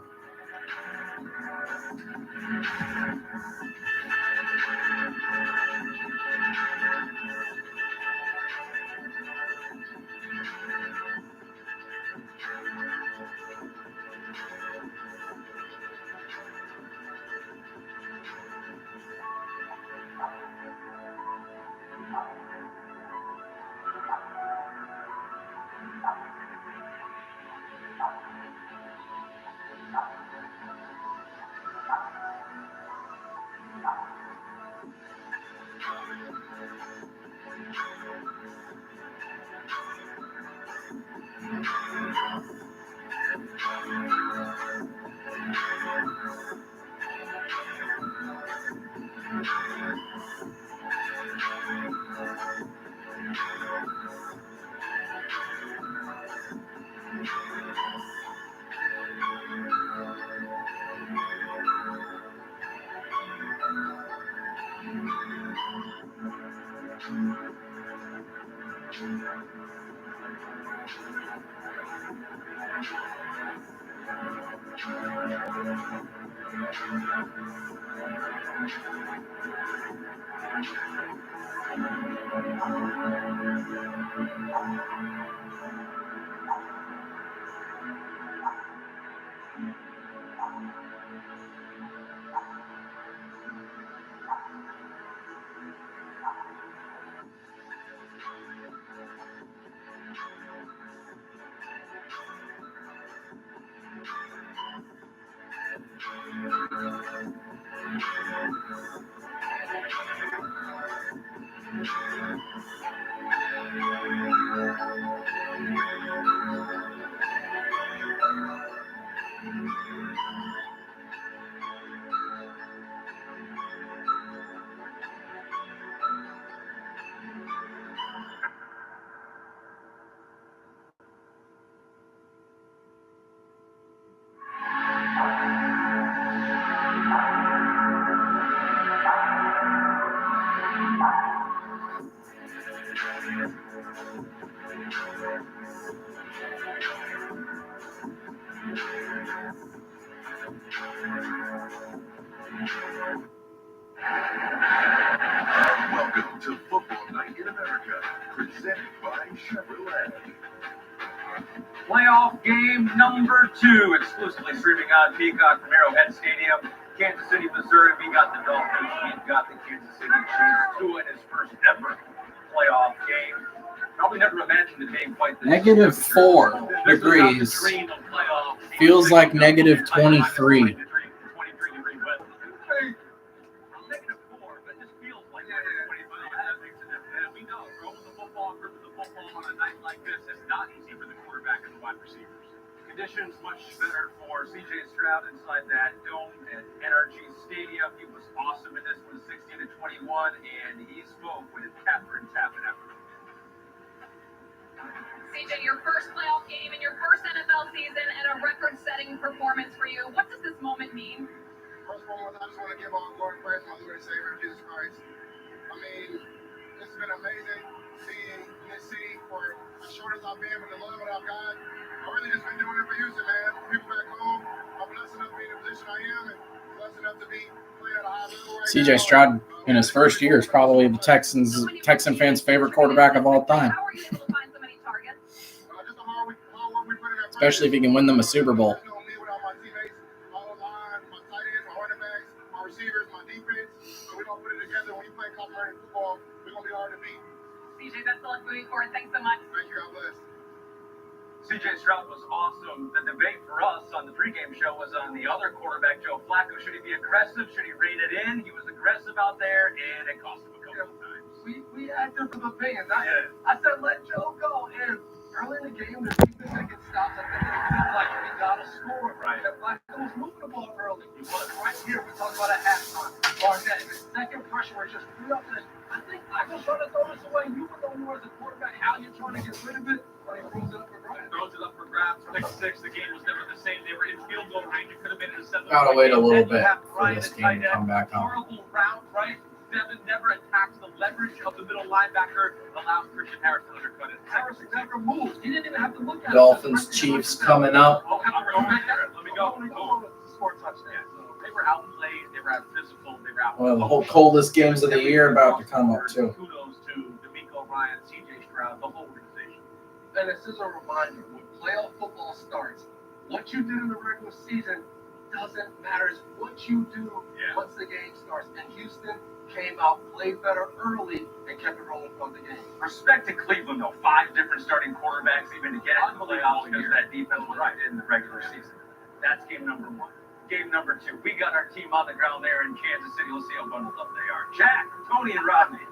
Welcome to Football Night in America, presented by Chevrolet. Playoff game number 2, exclusively streaming on Peacock from Arrowhead Stadium, Kansas City, Missouri. We got the Dolphins. We've got the Kansas City Chiefs. Tua in his first ever playoff game. Probably never imagined the game quite this. -4 degrees. Feels like -23. 23-degree weather. -4, but this feels like -25. That makes a difference. And we know throwing the football, gripping the football on a night like this is not easy for the quarterback and the wide receivers. Conditions much better for C.J. Stroud inside that dome at NRG Stadium. He was awesome in this one, 16-21, and he spoke with Catherine Tappan after. CJ, your first playoff game in your first NFL season and a record-setting performance for you. What does this moment mean? First of all, I just want to give all glory and praise to my Lord and Savior, Jesus Christ. I mean, it's been amazing seeing this city for as short as I've been with the love that I've got. I've really just been doing it for Houston, man. People back home, I'm blessed enough to be in the position I am and blessed enough to be playing at a high level right CJ now. Stroud in his first year is probably the Texan fans' favorite quarterback of all time. How are you able to find so many targets? Just the hard work we put in that Especially if he can win them a Super Bowl. You know me without my teammates, my O-line, my tight ends, my running backs, my receivers, my defense. So we're going to put it together. When you play complementary football, we're going to be hard to beat. CJ, best of luck moving forward. Thanks so much. Thank you. God bless. C.J. Stroud was awesome. The debate for us on the pregame show was on the other quarterback, Joe Flacco. Should he be aggressive? Should he rein it in? He was aggressive out there, and it cost him a couple of times. We had different opinions. I said, let Joe go. And early in the game, the defense making stops. I think it felt like we got a score. Right. And Flacco was moving the ball early. He was right here. We talked about a halftime. Barnett, the second pressure was just threw up this. I think Flacco's trying to throw this away. You would know more as a quarterback how you're trying to get rid of it. When he throws it up for grabs. Throws it up for grabs. Pick 6. The game was never the same. They were in field goal range. It could have been in a 7. Gotta wait a little bit for this game to come back on. Horrible route, right? Devin never attacks the leverage of the middle linebacker. Allows Christian Harris to undercut it. Harris never moved. He didn't even have to look at Dolphins, Chiefs coming up. Oh, let me go. Score touchdown. So they were outplayed. They were out physical. They were out. One of the whole coldest games of the year about to come up, too. Kudos to D'Amico Ryan, C.J. Stroud, the whole organization. And this is a reminder, when playoff football starts, what you did in the regular season doesn't matter. It's what you do once the game starts. And Houston came out, played better early, and kept it rolling from the game. Respect to Cleveland, though. 5 different starting quarterbacks even to get into the playoffs because that defense was right in the regular season. That's game number 1. Game number 2. We got our team on the ground there in Kansas City. Let's see how bundled up they are. Jack, Tony, and Rodney.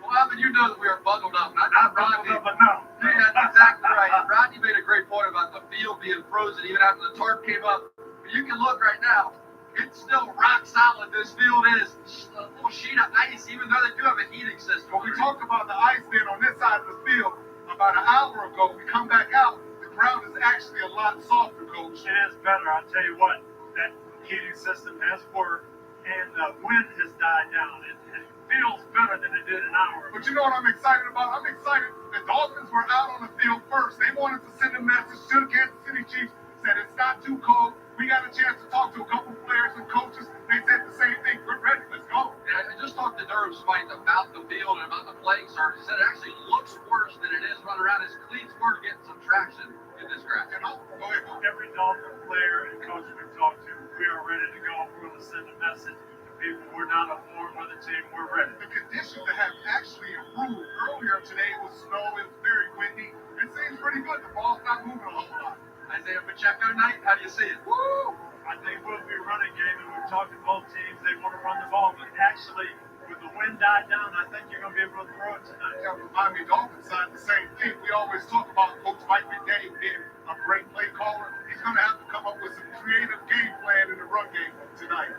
Well, I mean, you know that we are bundled up. Not Rodney. But no. Yeah, that's exactly right. Rodney made a great point about the field being frozen even after the tarp came up. But you can look right now. It's still rock solid. This field is a little sheet of ice, even though they do have a heating system. When we talked about the ice being on this side of the field about an hour ago, we come back out, the ground is actually a lot softer, Coach. It is better. I'll tell you what, that heating system has worked, and the wind has died down. It feels better than it did an hour ago. But you know what I'm excited about? I'm excited. The Dolphins were out on the field first. They wanted to send a message to the Kansas City Chiefs, said it's not too cold. We got a chance to talk to a couple players and coaches. They said the same thing. We're ready. Let's go. And I just talked to Durham Smite about the field and about the playing surface. He said it actually looks worse than it is running around. His cleats were getting some traction in this grass. And go ahead. Every Dolphin player and coach we've talked to, we are ready to go. We're going to send a message to people. We're not a warm weather team. We're ready. The conditions have actually improved. Earlier today it was snow. It was very windy. It seems pretty good. The ball's not moving a whole lot. Isaiah Pacheco night, how do you see it? Woo! I think we'll be running game, and we've talked to both teams. They want to run the ball, but actually, with the wind died down, I think you're going to be able to throw it tonight. Yeah, remind me, Dolphins side, the same thing. We always talk about Coach Mike McDaniel being a great play caller. He's going to have to come up with some creative game plan in the run game tonight.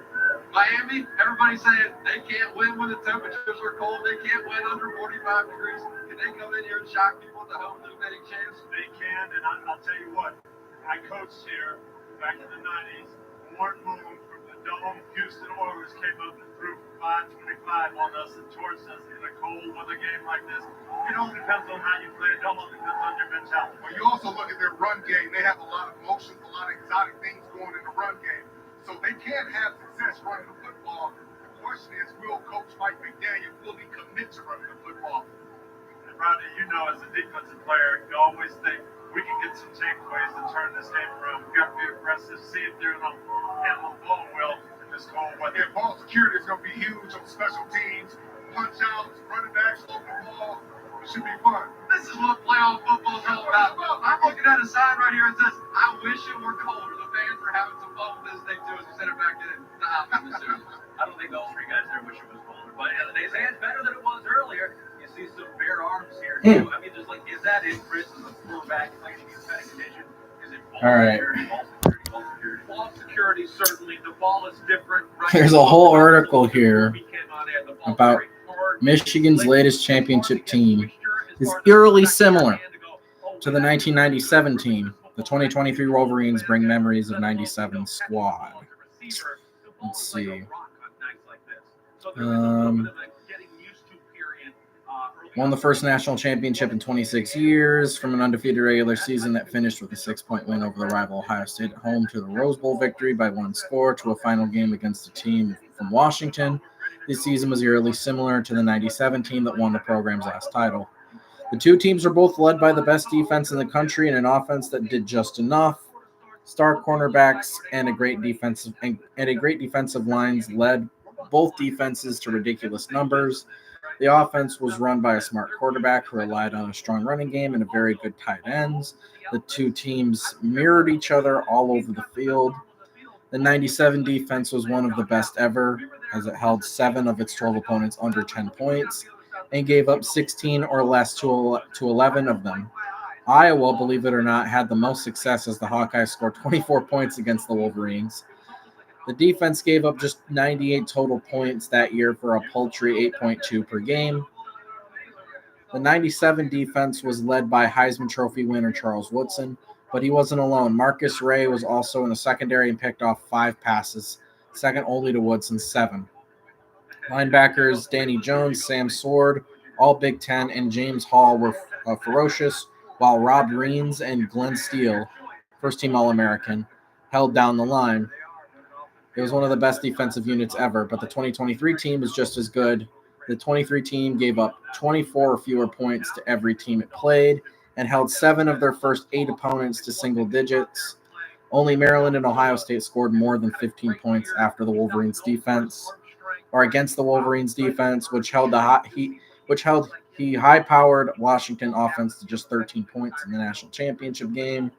Miami, everybody's saying they can't win when the temperatures are cold. They can't win under 45 degrees. Can they come in here and shock people with the home field any chance? They can, and I'll tell you what, I coached here back in the 90s. Warren Moon from the Houston Oilers came up and threw for 525 on us and torched us in a cold weather game like this. It all depends on how you play. It all depends on your mentality. But you also look at their run game. They have a lot of motions, a lot of exotic things going in the run game. So they can't have success running the football. The question is, will Coach Mike McDaniel fully commit to running the football? And Rodney, you know, as a defensive player, you always think we can get some takeaways to turn this game around. We've got to be aggressive, see if they're going to handle the ball well in this cold weather. Yeah, ball security is going to be huge on special teams. Punch outs, running backs over the ball. It should be fun. This is what playoff football is all about. I'm looking at a sign right here that says, I wish it were colder. The fans are having some fun with this thing, too, as we send it back to the house in Missouri. I don't think all three guys there wish it was colder. But they say it's better than it was earlier. You see some bare arms here, too. I mean, just like, is that it, Chris, as a quarterback playing against that condition? Is it ball security, ball security, ball security? Ball security, certainly. The ball is different. Right? There's a whole article here about Michigan's latest championship team is eerily similar to the 1997 team. The 2023 Wolverines bring memories of 97 squad. Let's see. Won the first national championship in 26 years from an undefeated regular season that finished with a 6-point win over the rival Ohio State at home, to the Rose Bowl victory by one score, to a final game against a team from Washington. This season was eerily similar to the 97 team that won the program's last title. The two teams were both led by the best defense in the country and an offense that did just enough. Star cornerbacks and a great defensive lines led both defenses to ridiculous numbers. The offense was run by a smart quarterback who relied on a strong running game and a very good tight ends. The two teams mirrored each other all over the field. The 97 defense was one of the best ever, as it held 7 of its 12 opponents under 10 points and gave up 16 or less to 11 of them. Iowa, believe it or not, had the most success as the Hawkeyes scored 24 points against the Wolverines. The defense gave up just 98 total points that year for a paltry 8.2 per game. The 97 defense was led by Heisman Trophy winner Charles Woodson, but he wasn't alone. Marcus Ray was also in the secondary and picked off 5 passes, second only to Woodson's 7. Linebackers Danny Jones, Sam Sword, all Big Ten, and James Hall were ferocious, while Rob Reens and Glenn Steele, first-team All-American, held down the line. It was one of the best defensive units ever, but the 2023 team was just as good. The 23 team gave up 24 or fewer points to every team it played and held 7 of their first 8 opponents to single digits. Only Maryland and Ohio State scored more than 15 points after the Wolverines defense, or against the Wolverines defense, which held the high-powered Washington offense to just 13 points in the national championship game.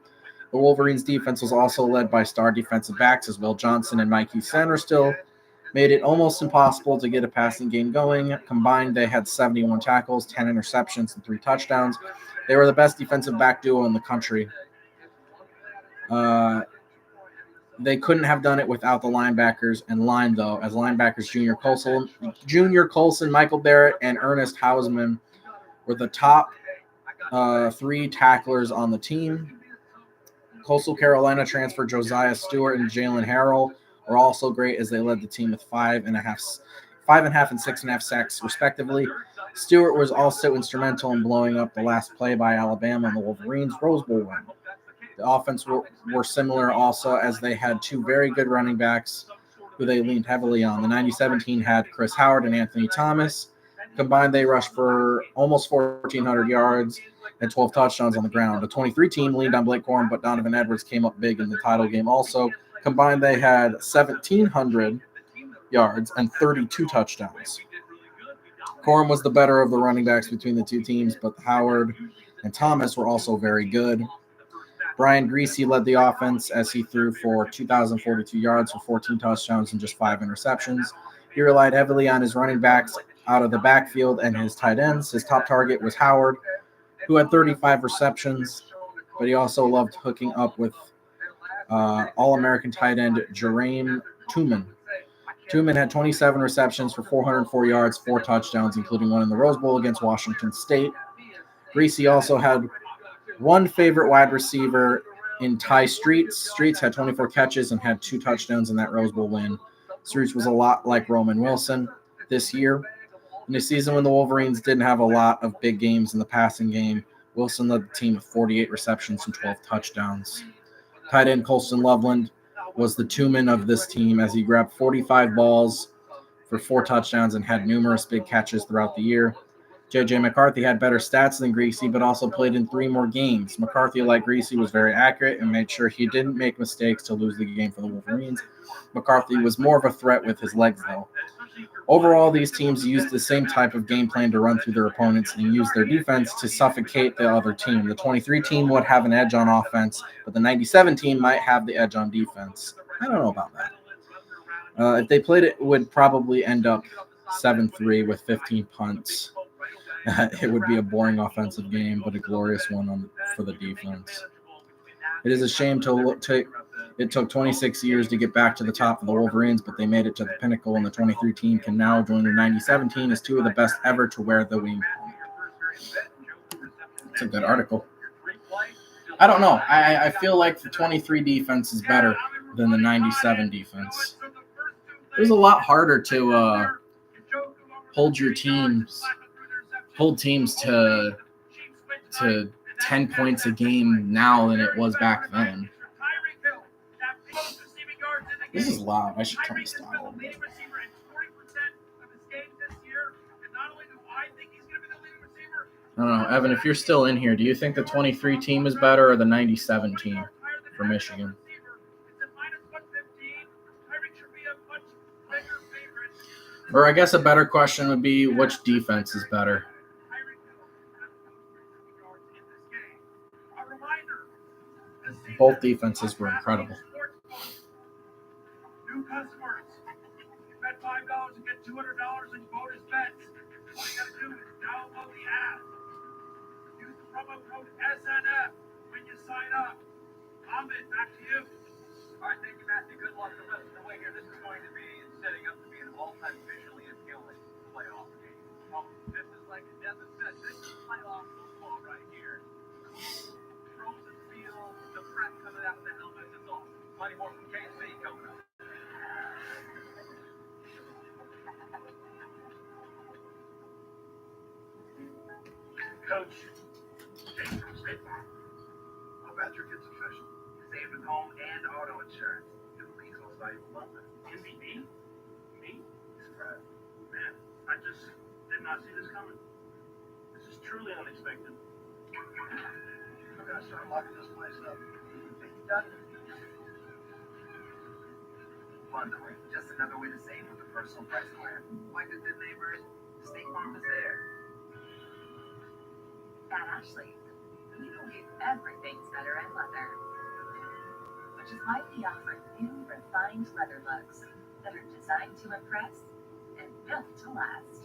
The Wolverines defense was also led by star defensive backs as Will Johnson and Mikey Sanderstill, made it almost impossible to get a passing game going. Combined, they had 71 tackles, 10 interceptions, and 3 touchdowns. They were the best defensive back duo in the country. They couldn't have done it without the linebackers and line, though, as linebackers Junior Colson, Michael Barrett, and Ernest Hausman were the top 3 tacklers on the team. Coastal Carolina transfer Josiah Stewart and Jalen Harrell were also great as they led the team with 5.5 and 6.5 sacks, respectively. Stewart was also instrumental in blowing up the last play by Alabama in the Wolverines' Rose Bowl win. The offense were similar also, as they had 2 very good running backs who they leaned heavily on. The 97 team had Chris Howard and Anthony Thomas. Combined, they rushed for almost 1,400 yards and 12 touchdowns on the ground. The 23 team leaned on Blake Corum, but Donovan Edwards came up big in the title game also. Combined, they had 1,700 yards and 32 touchdowns. Corum was the better of the running backs between the two teams, but Howard and Thomas were also very good. Brian Greasy led the offense as he threw for 2,042 yards for 14 touchdowns and just 5 interceptions. He relied heavily on his running backs out of the backfield and his tight ends. His top target was Howard, who had 35 receptions, but he also loved hooking up with All-American tight end Jerame Tuman. Tuman had 27 receptions for 404 yards, 4 touchdowns, including one in the Rose Bowl against Washington State. Greasy also had one favorite wide receiver in Ty Streets. Streets had 24 catches and had 2 touchdowns in that Rose Bowl win. Streets was a lot like Roman Wilson this year. In a season when the Wolverines didn't have a lot of big games in the passing game, Wilson led the team with 48 receptions and 12 touchdowns. Tight end Colston Loveland was the two-man of this team as he grabbed 45 balls for 4 touchdowns and had numerous big catches throughout the year. J.J. McCarthy had better stats than Greasy, but also played in 3 more games. McCarthy, like Greasy, was very accurate and made sure he didn't make mistakes to lose the game for the Wolverines. McCarthy was more of a threat with his legs, though. Overall, these teams used the same type of game plan to run through their opponents and use their defense to suffocate the other team. The 23 team would have an edge on offense, but the 97 team might have the edge on defense. I don't know about that. If they played it would probably end up 7-3 with 15 punts. It would be a boring offensive game, but a glorious one for the defense. It is a shame it took 26 years to get back to the top of the Wolverines, but they made it to the pinnacle, and the 23 team can now join the 97 team as 2 of the best ever to wear the wing. It's a good article. I don't know. I feel like the 23 defense is better than the 97 defense. It was a lot harder to hold teams to 10 points a game now than it was back then. This is loud. I should turn this down a little bit. I don't know, Evan, if you're still in here, do you think the 23 team is better or the 97 team for Michigan? Or I guess a better question would be, which defense is better? Both defenses were incredible. New customers, bet $5 and get $200 in bonus bets. All you gotta do is download the app. Use the promo code SNF when you sign up. Ahmed, back to you. All right, thank you, Matthew. Good luck the rest of the way here. This is going to be setting up to be an all-time visually appealing playoff game. Oh, this is like Devin said, this is playoff football right here. Frozen field, the breath coming out of the helmets. It's all plenty more from KC coming up. Coach, James from State Farm. How about your kid's official? Save with home and auto insurance. Your legal site will love it. MVP? Me? Surprise. Man, I just did not see this coming. This is truly unexpected. We're going to start locking this place up. Think you done? Bundling. Just another way to save with a personal price plan. Like the good neighbors, State Farm is there. At Ashley, we believe everything's better in leather, which is why we offer new refined leather looks that are designed to impress and built to last.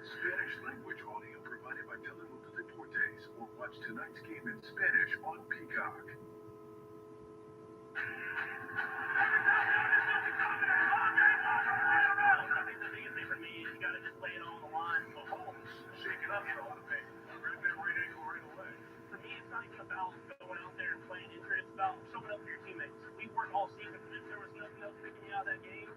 Spanish language audio provided by Telemundo Deportes, or watch tonight's game in Spanish on Peacock. Shake it up for all the pain. Right there, right ankle, right away. For me, it's not even about going out there and playing injured. It's about showing up for your teammates. We worked all season, and if there was nothing else picking you out of that game,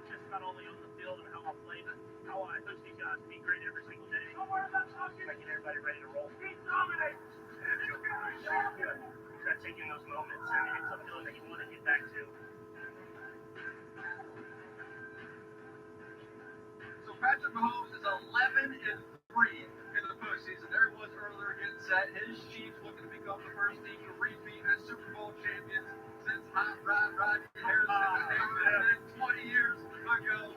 just not only on the field and how I played, but how I coach these guys to be great every single day. Making everybody ready to roll. That taking those moments, and it's a feeling that you want to get back to. So Patrick Mahomes is 11-3 in the postseason. There he was earlier getting set. His Chiefs looking to become the first team to repeat as Super Bowl champions since Hot Rod Rodgers Harrison 20 years ago.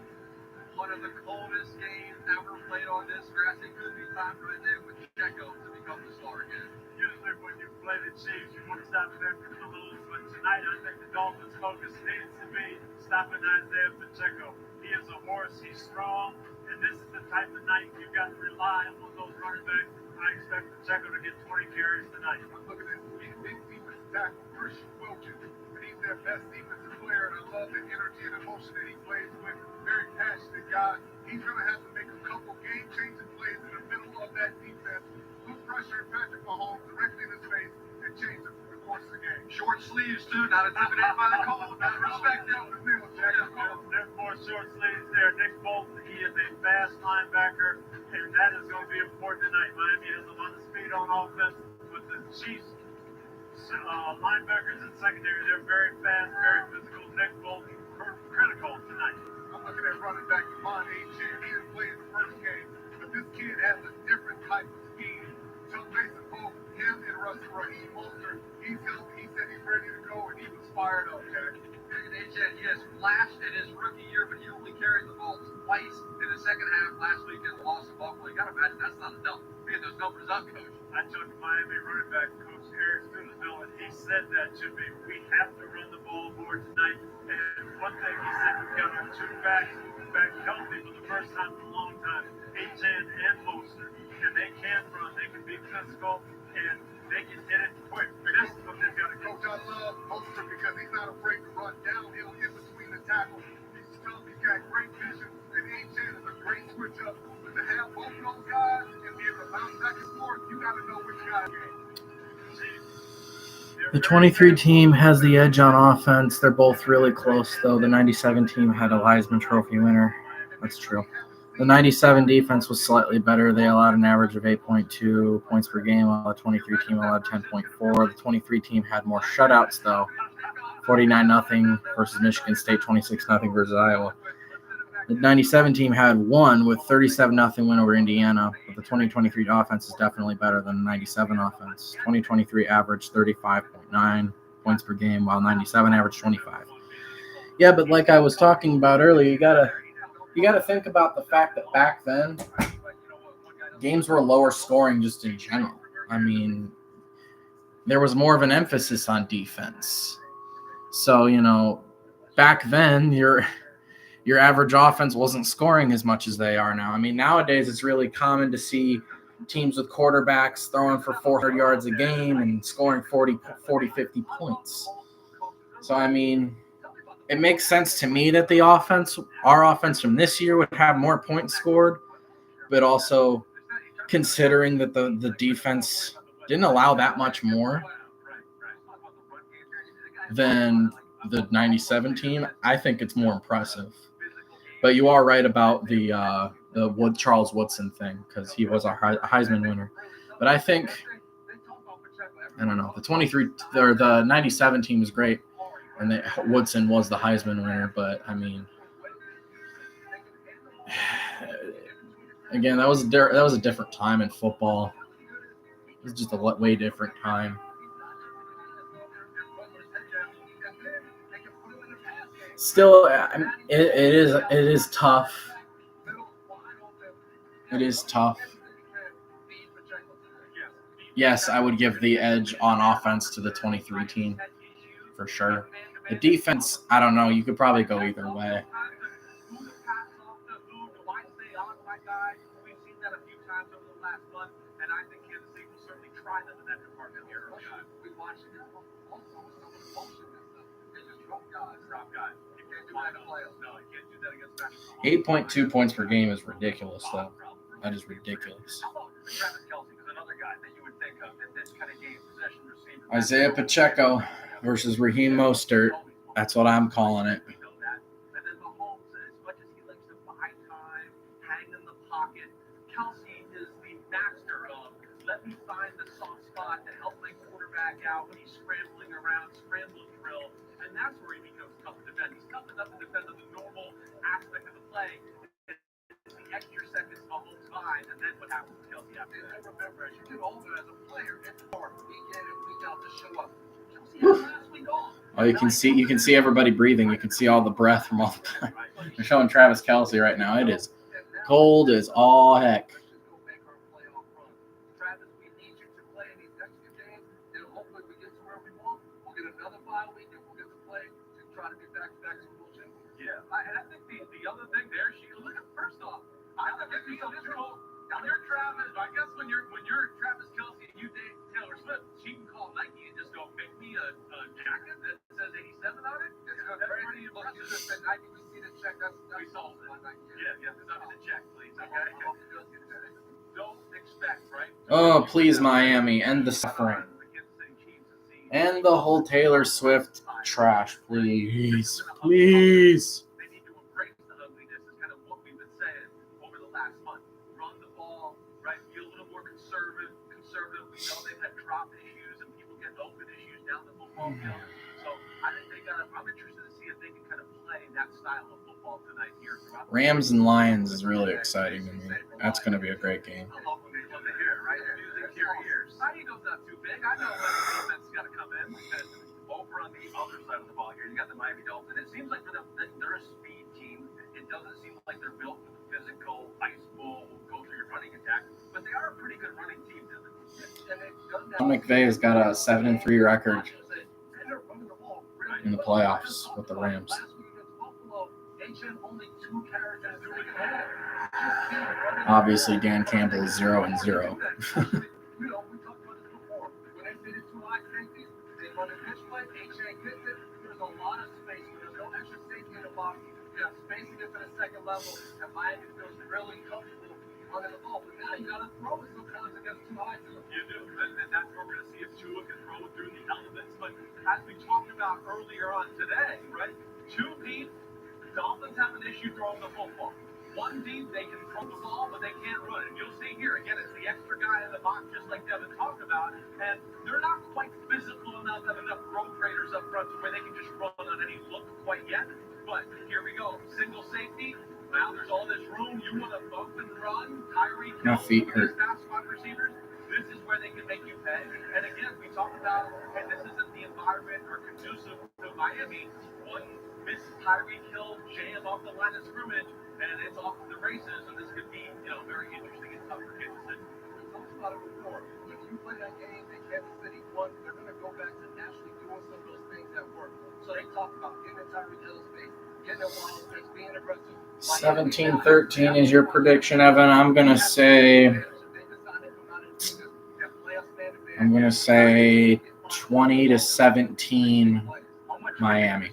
One of the coldest games ever played on this grass. It could be time right there with Checo to become the star again. Usually when you play the Chiefs, you want to stop them from to lose. But tonight, I think the Dolphins' focus needs to be stopping Isaiah Pacheco. He is a horse. He's strong. And this is the type of night you've got to rely on those running backs. I expect Pacheco to get 20 carries tonight. I'm looking at big defensive tackle Christian Wilkins. He's their best defensive player, and I love the energy and emotion that he plays with. Very passionate guy. He's going to have to make a couple game-changing plays in the middle of that defense. Put pressure on Patrick Mahomes directly in his face and change the course of the game. Short sleeves, too. Not intimidated by the cold. Not respected. There's more short sleeves there. Nick Bolton, he is a fast linebacker, and that is going to be important tonight. Miami has a lot of speed on offense, but the Chiefs linebackers and secondary, they're very fast, very physical. Nick Bolton, critical tonight. I'm looking at running back Devon Achane. He didn't play in the first game, but this kid has a different type of scheme. So basically, both him and Raheem Mostert, he's healthy. He said he's ready to go, and he was fired up, Jack. He has flashed in his rookie year, but he only carried the ball twice in the second half last week in the loss to Buffalo. You got to imagine that's not enough to get those numbers up, Coach. I talked to Miami running back Coach Eric Studesville, and he said that to me. We have to run the ball more tonight. And one thing he said, we've got our two backs back healthy for the first time in a long time, Achane and Mostert. And they can run, they can be physical, and they can hit it quick. This is what they've got to Coach, I love Mostert because he's not afraid to run downhill in between the tackles. He's tough, he's got great vision, and Achane is a great switch up. But to have both of those guys and be able to bounce back and forth, you got to know which guy is. The 23 team has the edge on offense. They're both really close, though. The 97 team had a Heisman Trophy winner. That's true. The 97 defense was slightly better. They allowed an average of 8.2 points per game, while the 23 team allowed 10.4. The 23 team had more shutouts, though. 49-0 versus Michigan State, 26-0 versus Iowa. The 97 team had one with 37-0 win over Indiana, but the 2023 offense is definitely better than the 97 offense. 2023 averaged 35.9 points per game, while 97 averaged 25. Yeah, but like I was talking about earlier, you gotta think about the fact that back then games were lower scoring just in general. I mean, there was more of an emphasis on defense. So, back then your average offense wasn't scoring as much as they are now. I mean, nowadays it's really common to see teams with quarterbacks throwing for 400 yards a game and scoring 40, 50 points. So, I mean, it makes sense to me that our offense from this year would have more points scored, but also considering that the defense didn't allow that much more, then the 97 team, I think it's more impressive. But you are right about the Charles Woodson thing because he was a Heisman winner. But I think, I don't know, the 23 or the 97 team is great, and Woodson was the Heisman winner. But I mean, again, that was a different time in football. It was just a way different time. Still, it is tough. It is tough. Yes, I would give the edge on offense to the 23 team for sure. The defense, I don't know. You could probably go either way. No, 8.2 points per game is ridiculous, though. That is ridiculous. Isaiah Pacheco versus Raheem Mostert. That's what I'm calling it. Out when he's scrambling around, scramble drill, and that's where he becomes tough to defend. He's tough enough to defend on the normal aspect of the play. It's the extra seconds almost fine, and then what happens to Kelsey after that? And remember, as you get older as a player, it's hard week in and week out to show up. Kelsey had last week off. Oh, you can see everybody breathing. You can see all the breath from all the time. They're showing Travis Kelce right now. It is cold as all heck. And I think the other thing there, she look at first off, I look at these cool. Now they're Travis. I guess when you're Travis Kelce and you date Taylor Swift, she can call Nike and just go make me a jacket that says 87 on it. That's pretty impressive. You just said Nike, we see the check. We solved it. Yeah, send me the check, please. Okay. Don't expect, right? Oh, please, Miami, end the suffering. End the whole Taylor Swift trash, please. Please. So I think I'm interested to see if they can kind of play that style of football tonight here throughout. Rams and Lions is really exciting to me. That's going to be a great game. Eagles not too big. I know the defense got to come in. Over on the other side of the ball here, you got the Miami Dolphins. It seems like they're a speed team. It doesn't seem like they're built for the physical, ice bull, go through your running attack. But they are a pretty good running team. McVay has got a 7-3 record in the playoffs with the Rams. Obviously, Dan Campbell is 0-0. Spacing it to the second level, and Miami feels really comfortable running the ball. But now you got to throw it sometimes against too high. You do, and that's what we're going to see if Tua can throw it through the elements. But as we talked about earlier on today, right? 2 deep, the Dolphins have an issue throwing the football. 1 deep, they can throw the ball, but they can't run it. And you'll see here, again, it's the extra guy in the box, just like Devin talked about. And they're not quite physical enough, have enough road traders up front to where they can just run on any look quite yet. But here we go, single safety. Now there's all this room. You want to bump and run. Tyreek My feet hurt. fast wide receivers. This is where they can make you pay. And again, we talked about, and this isn't the environment or conducive to Miami. 1 missed Tyreek Hill jam off the line of scrimmage, and it's off to the races. And this could be, very interesting and tough for Kansas City. We talked about it before. When you play that game in Kansas City, they're going to go back to naturally doing some of those things that work. So they talk about getting a Tyreek Hill space, getting a wild space, being aggressive. 17-13 is your prediction, Evan. I'm going to say 20-17 Miami.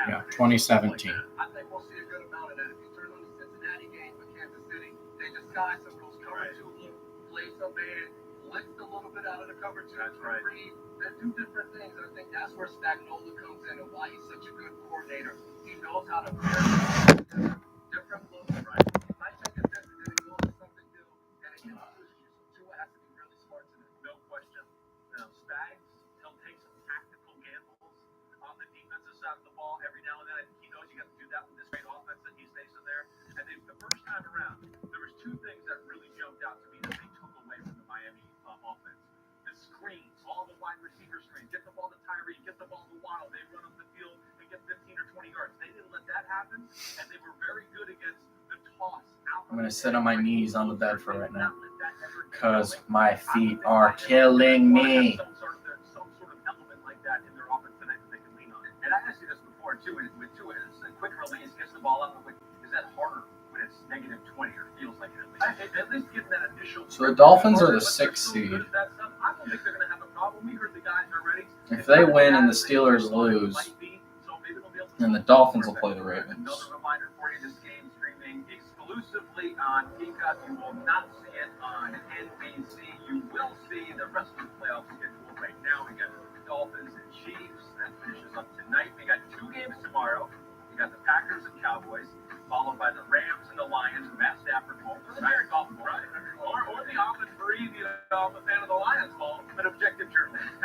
Yeah, 2017. I think we'll see a good amount of that. If you turn on the Cincinnati game with Kansas City, they disguise some of those cover 2 look, play some man, blitzed a little bit out of the cover two. That's right. And do different things. I think that's where Spagnuolo comes in and why he's such a good coordinator. He knows how to pair different looks, right? I take a different and he goes to something new and it confuses you. So Tua has to be really smart today. No question. Spags, he'll take some tactical gambles on the defensive side of the ball every now and then. I think he knows you got to do that with this great offense that he's facing there. And the first time around, there was two things that really jumped out to me that they took away from the Miami offense. The screens, all the wide receiver screens, get the ball to Tyree, get the ball to Waddle, they run up the field and get 15 or 20 yards. They didn't let that happen, and they were very good against the toss. I'm going to sit on my knees on the bed for right now because my feet are killing me. Some sort of element like that in their offense that they can lean on. And I asked you this before, too, with Tua, it's a quick release, gets the ball up, is that harder when it's negative 20 or feels like it at least getting that initial. So the Dolphins are the 6th seed. I don't think they're going to have a problem. We heard the guys already. If they win and the Steelers lose, then the Dolphins will play the Ravens. Another reminder for you, this game streaming exclusively on Peacock. You will not see it on NBC. You will see the rest of the playoff schedule right now. We got the Dolphins and Chiefs. That finishes up tonight. We got 2 games tomorrow. We got the Packers and Cowboys, followed by the Rams and the Lions. Matt Stafford home. Very golf, right? Or the opposite for you, I'm a fan of the Lions home, but objective journalist.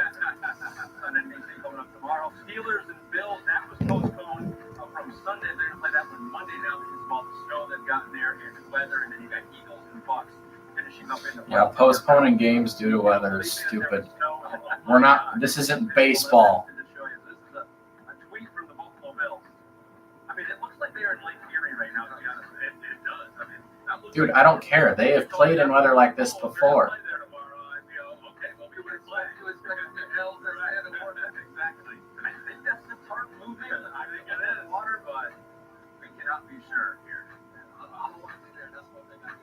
On NBC coming up tomorrow. Steelers and Bills, that was postponed from Sunday. They're going to play that one Monday now because of all the snow they've gotten there and the weather. And then you got Eagles and Bucks finishing up in the Yeah, postponing games due to weather is stupid. We're not. This isn't baseball. This is a tweet from the Buffalo Bills. I mean, it looks like they're in Lake Erie right now, to be honest. It does. I mean, that looks Dude, I don't care. They have played in weather like this before. Exactly. I think that's the tarp moving. I think it is. Water, but we cannot be sure here. I don't want to be there. That's what they got.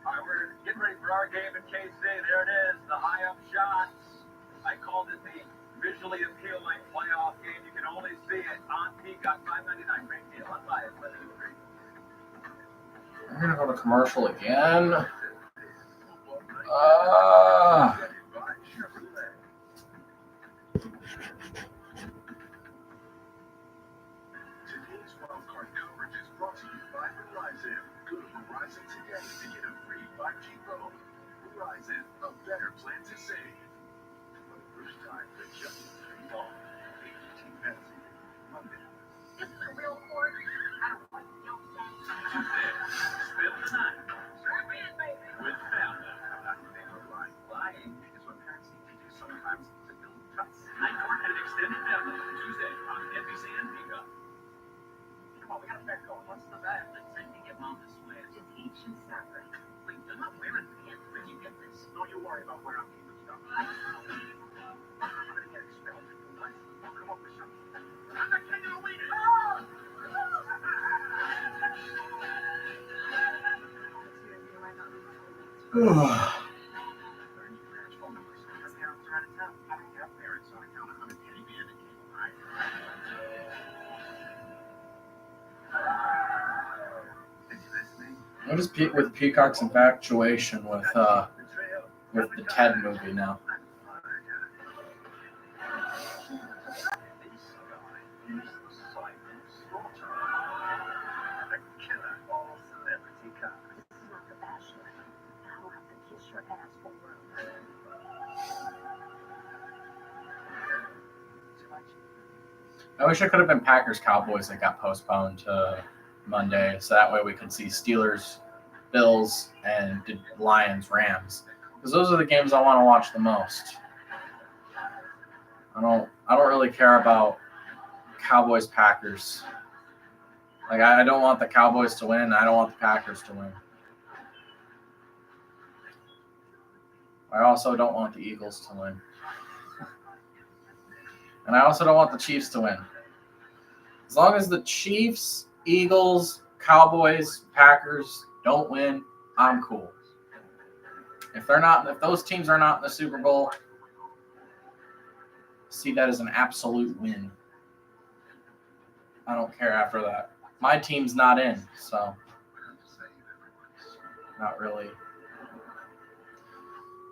All right, we're getting ready for our game in KC. There it is, the high up shots. I called it the visually appealing playoff game. You can only see it on Peacock, $5.99. Great deal. Unbiased, whether you agree. I'm gonna go to commercial again. Today's wildcard coverage is brought to you by Verizon. Go to Verizon today to get a free 5G phone. Verizon, a better plan to save. For the first time, the Justice League on AT&T Fantasy Monday. This is a real court. I don't want no sense. Spend the night Strap in, baby. with family. Lying is what parents need to do sometimes to build trust. Night Court and Extended Family, Tuesday on NBC and Peacock. Come on, we gotta get going. What's the bad? Let's say you get mom this way. Just eat and separate. Wait, you're not wearing pants. Where'd you get this? Don't you worry about where I'm keeping stuff. I'm gonna get expelled. I'll come up with something. I'm not getting away with it. What is with Peacock's infatuation with the Ted movie now? I wish it could have been Packers Cowboys that got postponed to Monday, so that way we could see Steelers, Bills, and Lions, Rams, because those are the games I want to watch the most. I don't really care about Cowboys Packers. Like I don't want the Cowboys to win. I don't want the Packers to win. I also don't want the Eagles to win. And I also don't want the Chiefs to win. As long as the Chiefs, Eagles, Cowboys, Packers don't win, I'm cool. If those teams are not in the Super Bowl, see that as an absolute win. I don't care after that. My team's not in, so not really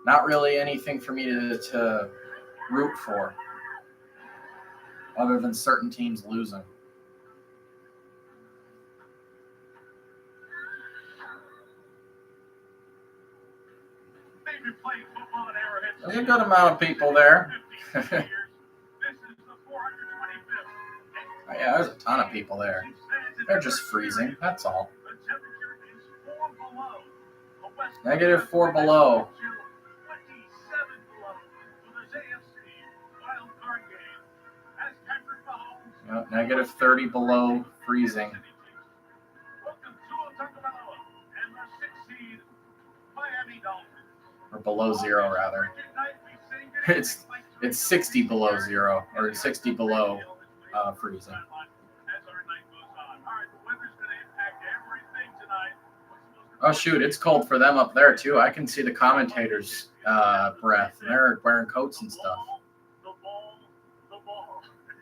Not really anything for me to root for, other than certain teams losing. There's a good amount of people there. Yeah, there's a ton of people there. They're just freezing, that's all. -4 below. Yep, -30 below freezing. Or below zero, rather. It's 60 below zero, or 60 below freezing. Oh shoot, it's cold for them up there too. I can see the commentators' breath. They're wearing coats and stuff. The ball.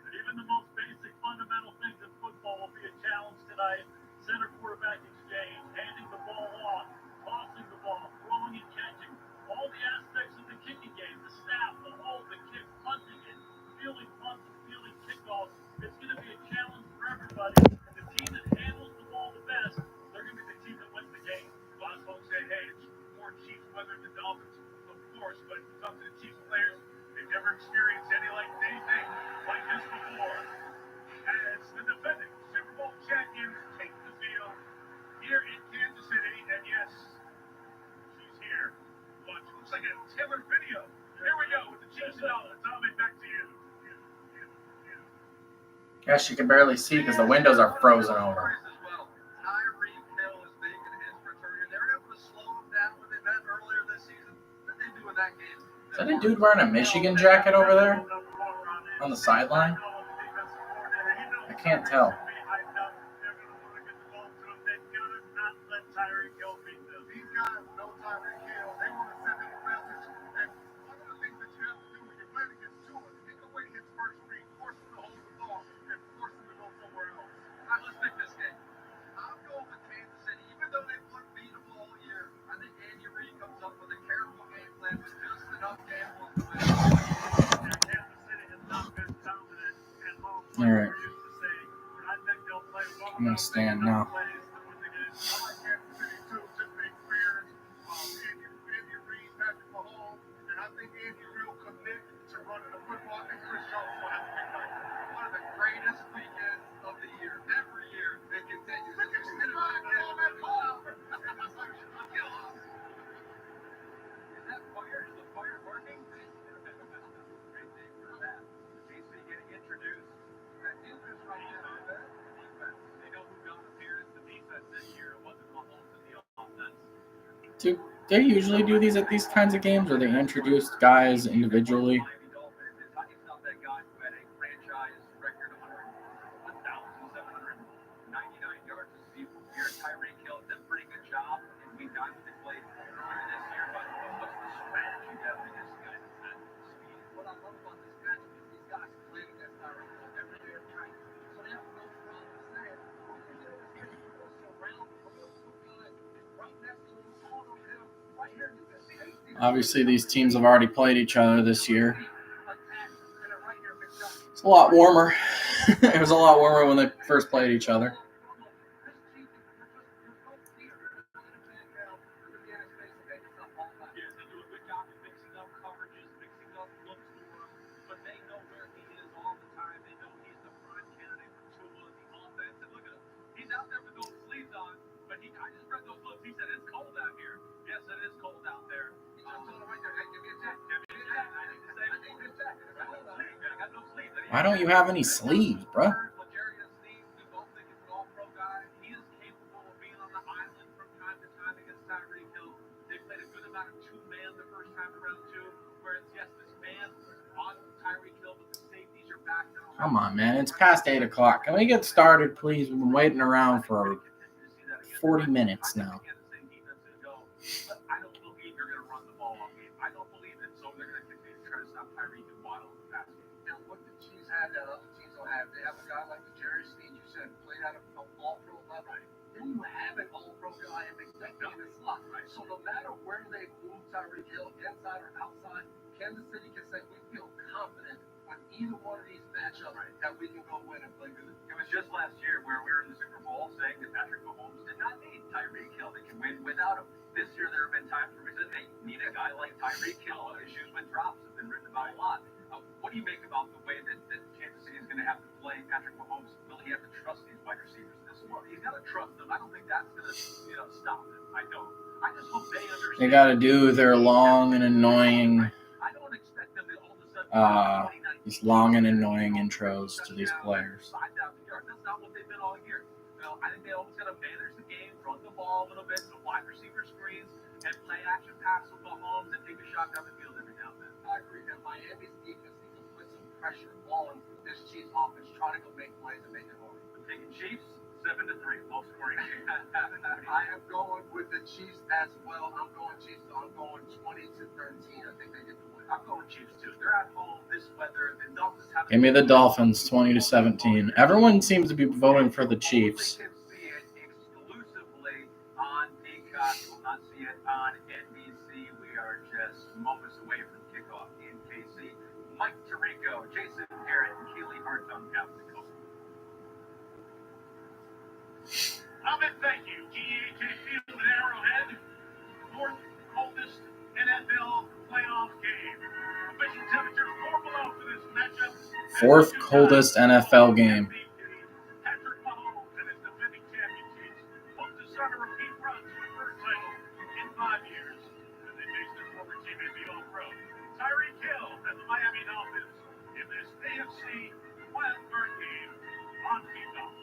Even the most basic fundamental things in football will be a challenge tonight. Center quarterback exchange, handing the ball off, tossing the ball, throwing and catching. All the aspects of the kicking game, the snap, the hold, the kick, punting it, fielding punts, fielding kickoffs. It's going to be a challenge for everybody. And the team that handles the ball the best, they're going to be the team that wins the game. A lot of folks say, hey, it's more Chiefs weather than the Dolphins. Of course, but if it's up to the Chiefs players, they've never experienced anything like this before. As the defending Super Bowl champions take the field here in Kansas City, and yes, she's here. Watch, it looks like a tailored video. Here we go with the Chiefs and Dolphins. Tommy, back to you. Guess you can barely see because the windows are frozen over. Is that a dude wearing a Michigan jacket over there on the sideline? I can't tell. All right. I'm going to stand now. Do they usually do these at these kinds of games, or they introduce guys individually? Obviously, these teams have already played each other this year. It's a lot warmer. It was a lot warmer when they first played each other. Why don't you have any sleeves, bro? Come on, man. It's past 8 o'clock. Can we get started, please? We've been waiting around for 40 minutes now. They have a guy like the Jerry Sneed, you said, played out of all pro level. then you have an all-pro guy in McDuffie in the slot. Right. So no matter where they move Tyreek Hill, inside or outside, Kansas City can say we feel confident on either one of these matchups that we can go win and play good. It was just last year where we were in the Super Bowl saying that Patrick Mahomes did not need Tyreek Hill. They can win without him. This year there have been times where we said they need a guy like Tyreek Hill. Issues with drops have been written about a lot. What do you make about the way that Kansas City is going to have to play Patrick Mahomes? Will he have to trust these wide receivers this well? He's got to trust them. I don't think that's going to stop him. I don't. I just hope they understand. They got to do their long and annoying, I don't expect them to all of a sudden. these long and annoying intros to these players. 5,000 yards. That's not what they've been all year. I think they always got to manage the game, run the ball a little bit, some wide receiver screens, and play action pass with Mahomes and take a shot down the field every now and then. I agree. And Miami's defense needs to put some pressure on this Chiefs offense, trying to go make plays and make it hard. I'm taking Chiefs 7-3, low scoring game. I am going with the Chiefs as well. I'm going Chiefs, so I'm going 20-13. I think they get the win. I'm going Chiefs too. They're at home this weather. The Dolphins have. Give me the Dolphins, 20-17. Everyone seems to be voting for the Chiefs. You can see it exclusively on Peacock. You will not see it on NBC. We are just moments away from kickoff in KC. Mike Tirico, Jason Garrett, and Keely Hartung have the call. Ahmed, thank you. GEHA Field in Arrowhead, fourth coldest NFL playoff game. Official temperature 4 below for this matchup. Fourth coldest NFL game. Patrick Mahomes and his defending championships hope to start a repeat run to a third title in 5 years as they face their former teammate, the All-Pro Tyreek Hill and the Miami Dolphins in this AFC wild card game on Peacock.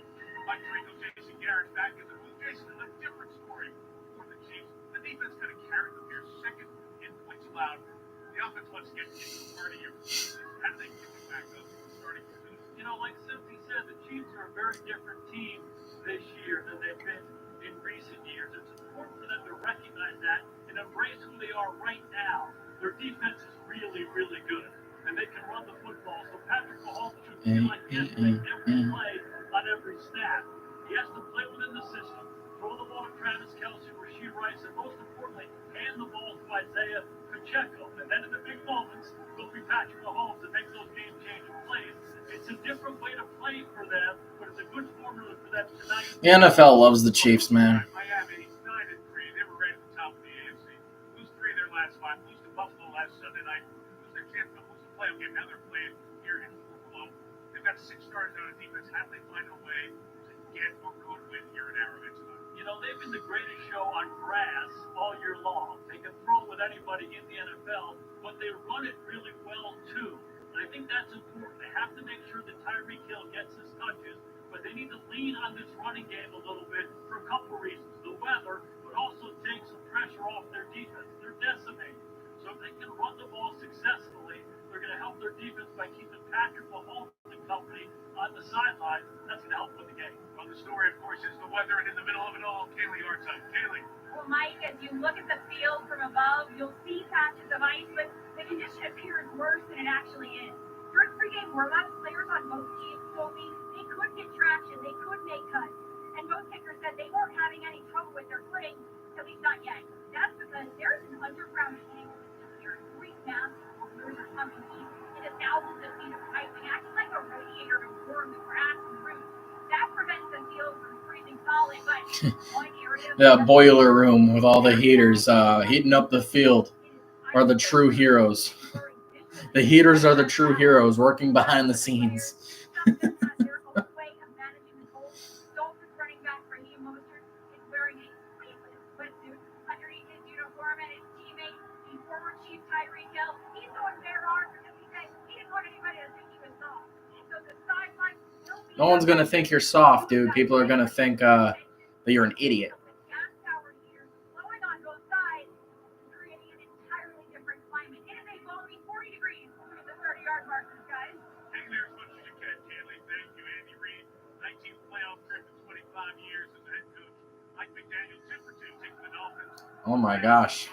Mike Tirico, Jason Garrett back in the booth. Jason, a different story for the Chiefs. The defense kind of carried them here, second in points allowed. The offense wants to get into the part of your how do they kick it back up starting to? You know, like Simpson said, the Chiefs are a very different team this year than they've been in recent years. It's important for them to recognize that and embrace who they are right now. Their defense is really, really good, and they can run the football. So Patrick Mahomes should feel like he has to make every play on every snap. He has to play within the system, throw the ball to Travis Kelce, Rashee Rice, and most importantly, hand the ball to Isaiah Pacheco. And then in the big moments, it'll be Patrick Mahomes to make those game-changing plays. It's a different way to play for them, but it's a good formula for them tonight. The NFL loves the Chiefs, man. Miami 9-3. They were right at the top of the AFC. Lose 3 of their last 5. Lose to Buffalo last Sunday night. Lose their chance to lose the playoff game. Now they're playing here in Buffalo. They've got 6 stars on the defense. How do they find a way to get or go to win here in Arrowhead tonight? You know, they've been the greatest show on grass all year long. They can throw with anybody in the NFL, but they run it really well, too. And I think that's important. They have to make sure that Tyreek Hill gets his touches, but they need to lean on this running game a little bit for a couple reasons. The weather, but also take some pressure off their defense. They're decimated. So if they can run the ball successfully, they're going to help their defense by keeping Patrick Mahomes and company on the sideline. That's going to help win the game. Well, the story, of course, is the weather, and in the middle of it all, Kaylee Hartung. Kaylee. Well, Mike, as you look at the field from above, you'll see patches of ice, but the condition appears worse than it actually is. During pregame warm-ups, players on both teams told me they could get traction, they could make cuts, and both kickers said they weren't having any trouble with their footing, at least not yet. That's because there's an underground heating system here. 3 massive boilers are pumping heat into thousands of feet of piping, acting like a radiator to warm the grass and roots. That prevents the field from freezing solid, but one area... That boiler room with all the heaters heating up the field are the true heroes. The heaters are the true heroes working behind the scenes. No one's going to think you're soft, dude. People are going to think that you're an idiot. Oh my gosh.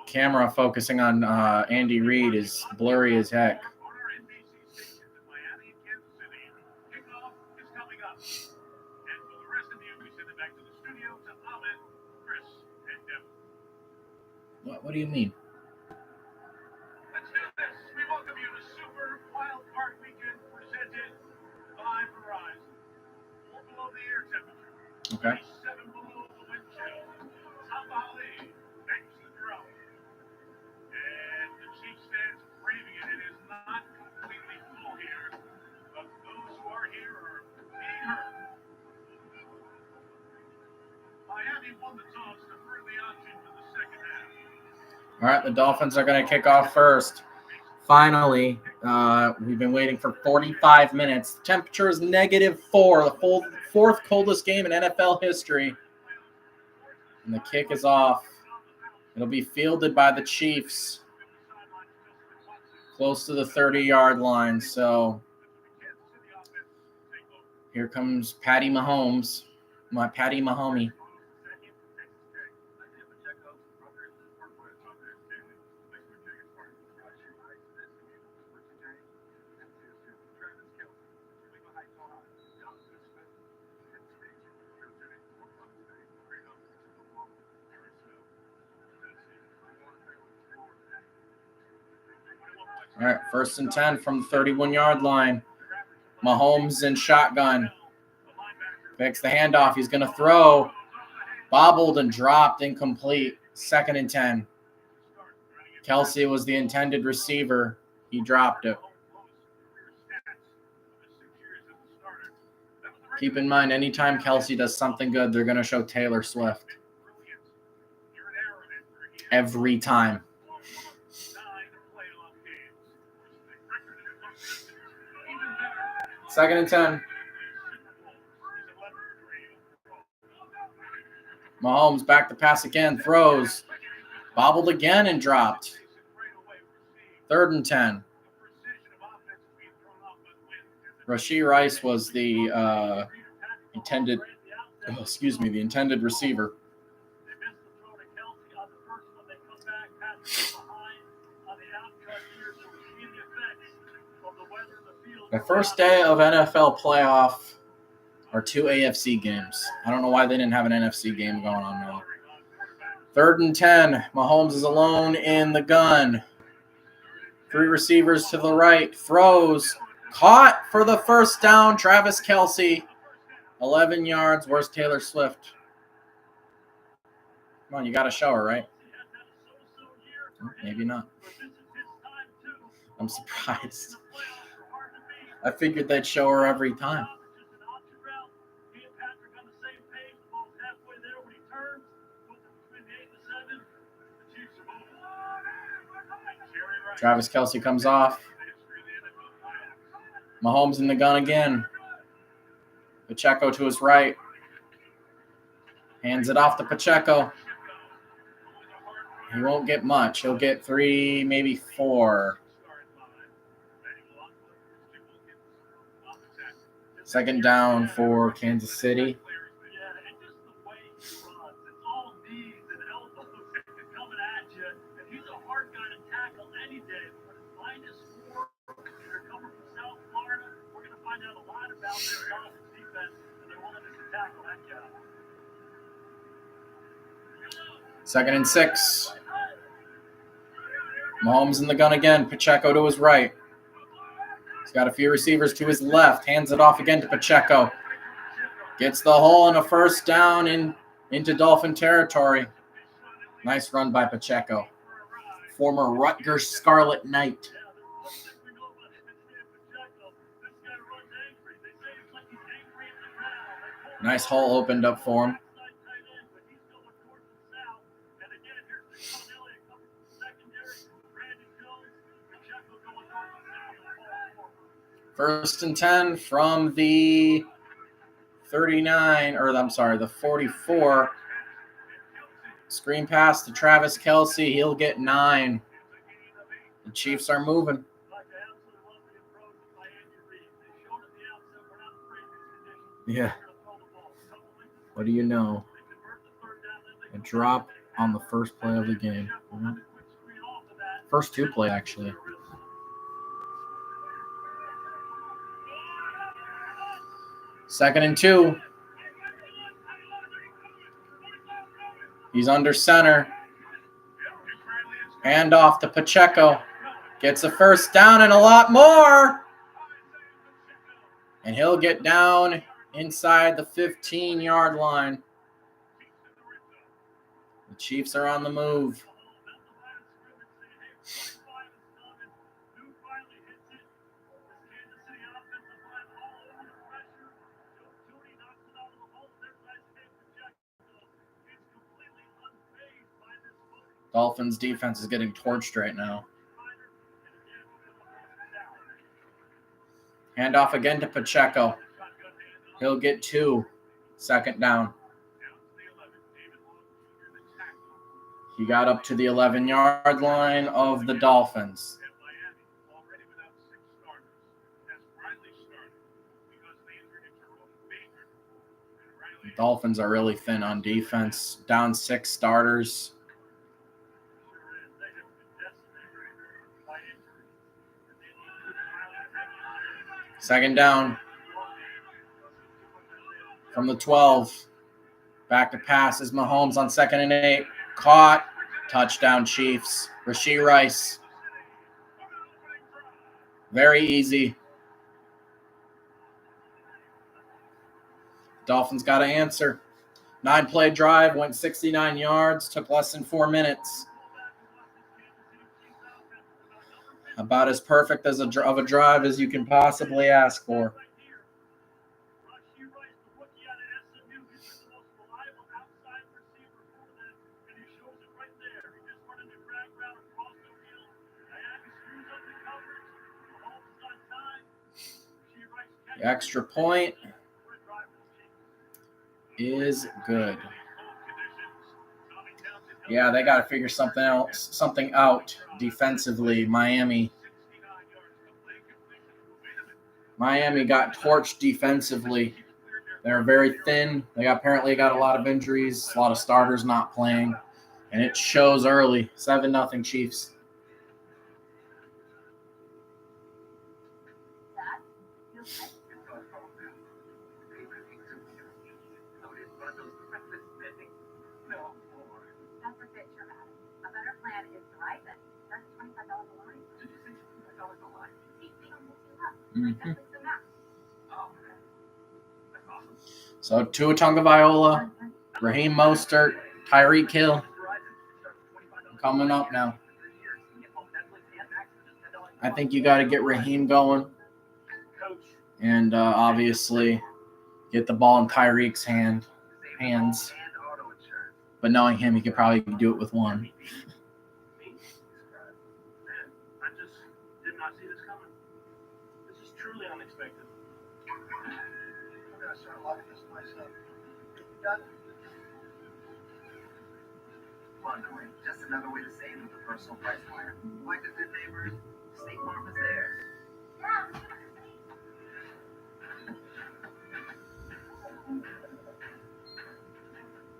Camera focusing on Andy Reid is blurry as heck. Kickoff is coming up. And for the rest of you, we send it back to the What do you mean? Let's do this. We welcome you to Super Wild Card Weekend presented by Verizon. 4 below the air temperature. Okay. 7 below the wind chill. Tamale. Thanks to the drone. And the Chiefs fans braving it. It is not completely full here, but those who are here are being heard. Miami won the toss to throw the option for the second half. All right, the Dolphins are going to kick off first. Finally, we've been waiting for 45 minutes. The temperature is -4, the fourth coldest game in NFL history. And the kick is off. It'll be fielded by the Chiefs close to the 30-yard line. So here comes Patty Mahomes, my Patty Mahomie. All right, 1st and 10 from the 31-yard line. Mahomes in shotgun. Fakes the handoff. He's going to throw. Bobbled and dropped, incomplete. 2nd and 10. Kelsey was the intended receiver. He dropped it. Keep in mind, anytime Kelsey does something good, they're going to show Taylor Swift. Every time. 2nd and 10. Mahomes back to pass again, throws, bobbled again and dropped. 3rd and 10. Rashee Rice was the intended receiver. The first day of NFL playoff are 2 AFC games. I don't know why they didn't have an NFC game going on now. 3rd and 10. Mahomes is alone in the gun. 3 receivers to the right. Throws. Caught for the first down. Travis Kelsey. 11 yards. Where's Taylor Swift? Come on, you got to show her, right? Maybe not. I'm surprised. I figured they'd show her every time. Travis Kelsey comes off. Mahomes in the gun again. Pacheco to his right. Hands it off to Pacheco. He won't get much. He'll get 3, maybe 4. 2nd down for Kansas City. Second and 6. Mahomes in the gun again. Pacheco to his right. He's got a few receivers to his left. Hands it off again to Pacheco. Gets the hole and a first down into Dolphin territory. Nice run by Pacheco. Former Rutgers Scarlet Knight. Nice hole opened up for him. First and 10 from the 44. Screen pass to Travis Kelsey. He'll get 9. The Chiefs are moving. Yeah. What do you know? A drop on the first play of the game. First 2 play, actually. Second and 2. He's under center. Hand off to Pacheco. Gets a first down and a lot more. And he'll get down inside the 15-yard line. The Chiefs are on the move. Dolphins defense is getting torched right now. Handoff again to Pacheco. He'll get 2. Second down. He got up to the 11-yard line of the Dolphins. The Dolphins are really thin on defense. Down 6 starters. Second down from the 12. Back to pass is Mahomes on 2nd and 8. Caught. Touchdown, Chiefs. Rashee Rice. Very easy. Dolphins got to answer. 9-play drive, went 69 yards, took less than 4 minutes. About as perfect as of a drive as you can possibly ask for. The extra point is good. Yeah, they got to figure something out defensively. Miami got torched defensively. They're very thin. They apparently got a lot of injuries, a lot of starters not playing, and it shows early. 7-0 Chiefs. Mm-hmm. So Tua Tagovailoa, Raheem Mostert, Tyreek Hill coming up now. I think you got to get Raheem going and obviously get the ball in Tyreek's hands. But knowing him, he could probably do it with one. Truly unexpected. We're going to start locking this place up. Done. Come on, Corey. Just another way to save with the personal price plan. Like a good neighbor, State Farm is there.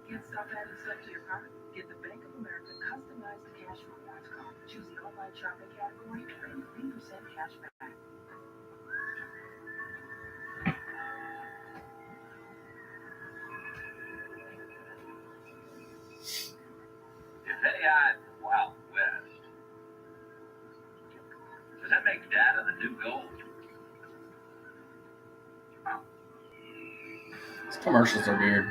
Can't stop adding stuff to your cart? Get the Bank of America customized cash rewards card. Choose the online shopping category and 3% cash back. Hey, wow, West. Does that make data the new gold? These commercials are weird.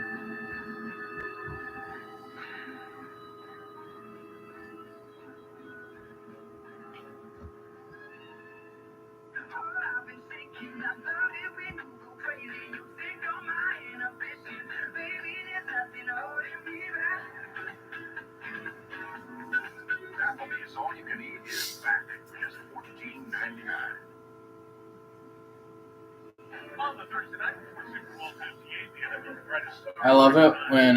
Applebee's all you can eat is back just $14.99. On the Thursday night before Super Bowl 58, the NFL tried to start. I love it when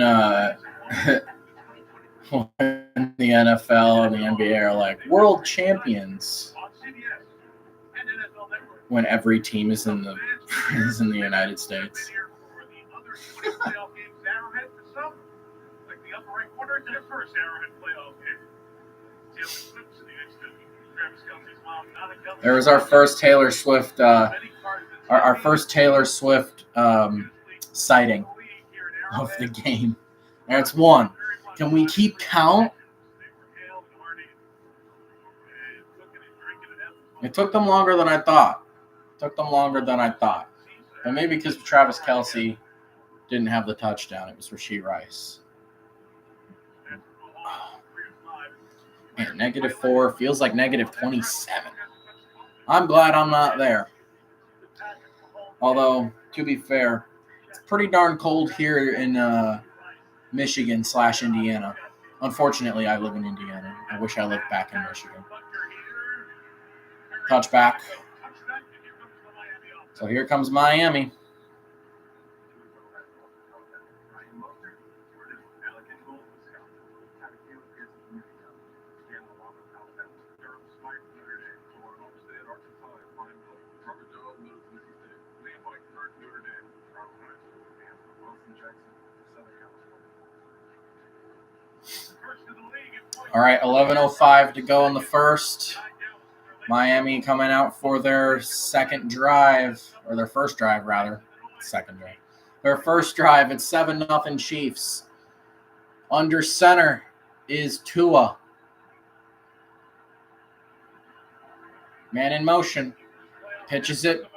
the NFL and the NBA are like world champions On CBS and NFL Network. when every team is in the United States. Here for the other 20 playoff games, Arrowhead for some, like the upper right corner, their first Arrowhead playoff game. Taylor Swift sitting next to Travis Kelce's mom, Donna Kelce. There was our first Taylor Swift, our first Taylor Swift sighting of the game. That's one. Can we keep count? It took them longer than I thought. But maybe because Travis Kelce didn't have the touchdown. It was Rashee Rice. Man, -4 feels like -27. I'm glad I'm not there. Although, to be fair, it's pretty darn cold here in Michigan/Indiana. Unfortunately, I live in Indiana. I wish I lived back in Michigan. Touchback. So here comes Miami. All right, 11:05 to go in the first. Miami coming out for their second drive, or their first drive, rather. Second drive. Their first drive, it's 7-0 Chiefs. Under center is Tua. Man in motion. Pitches it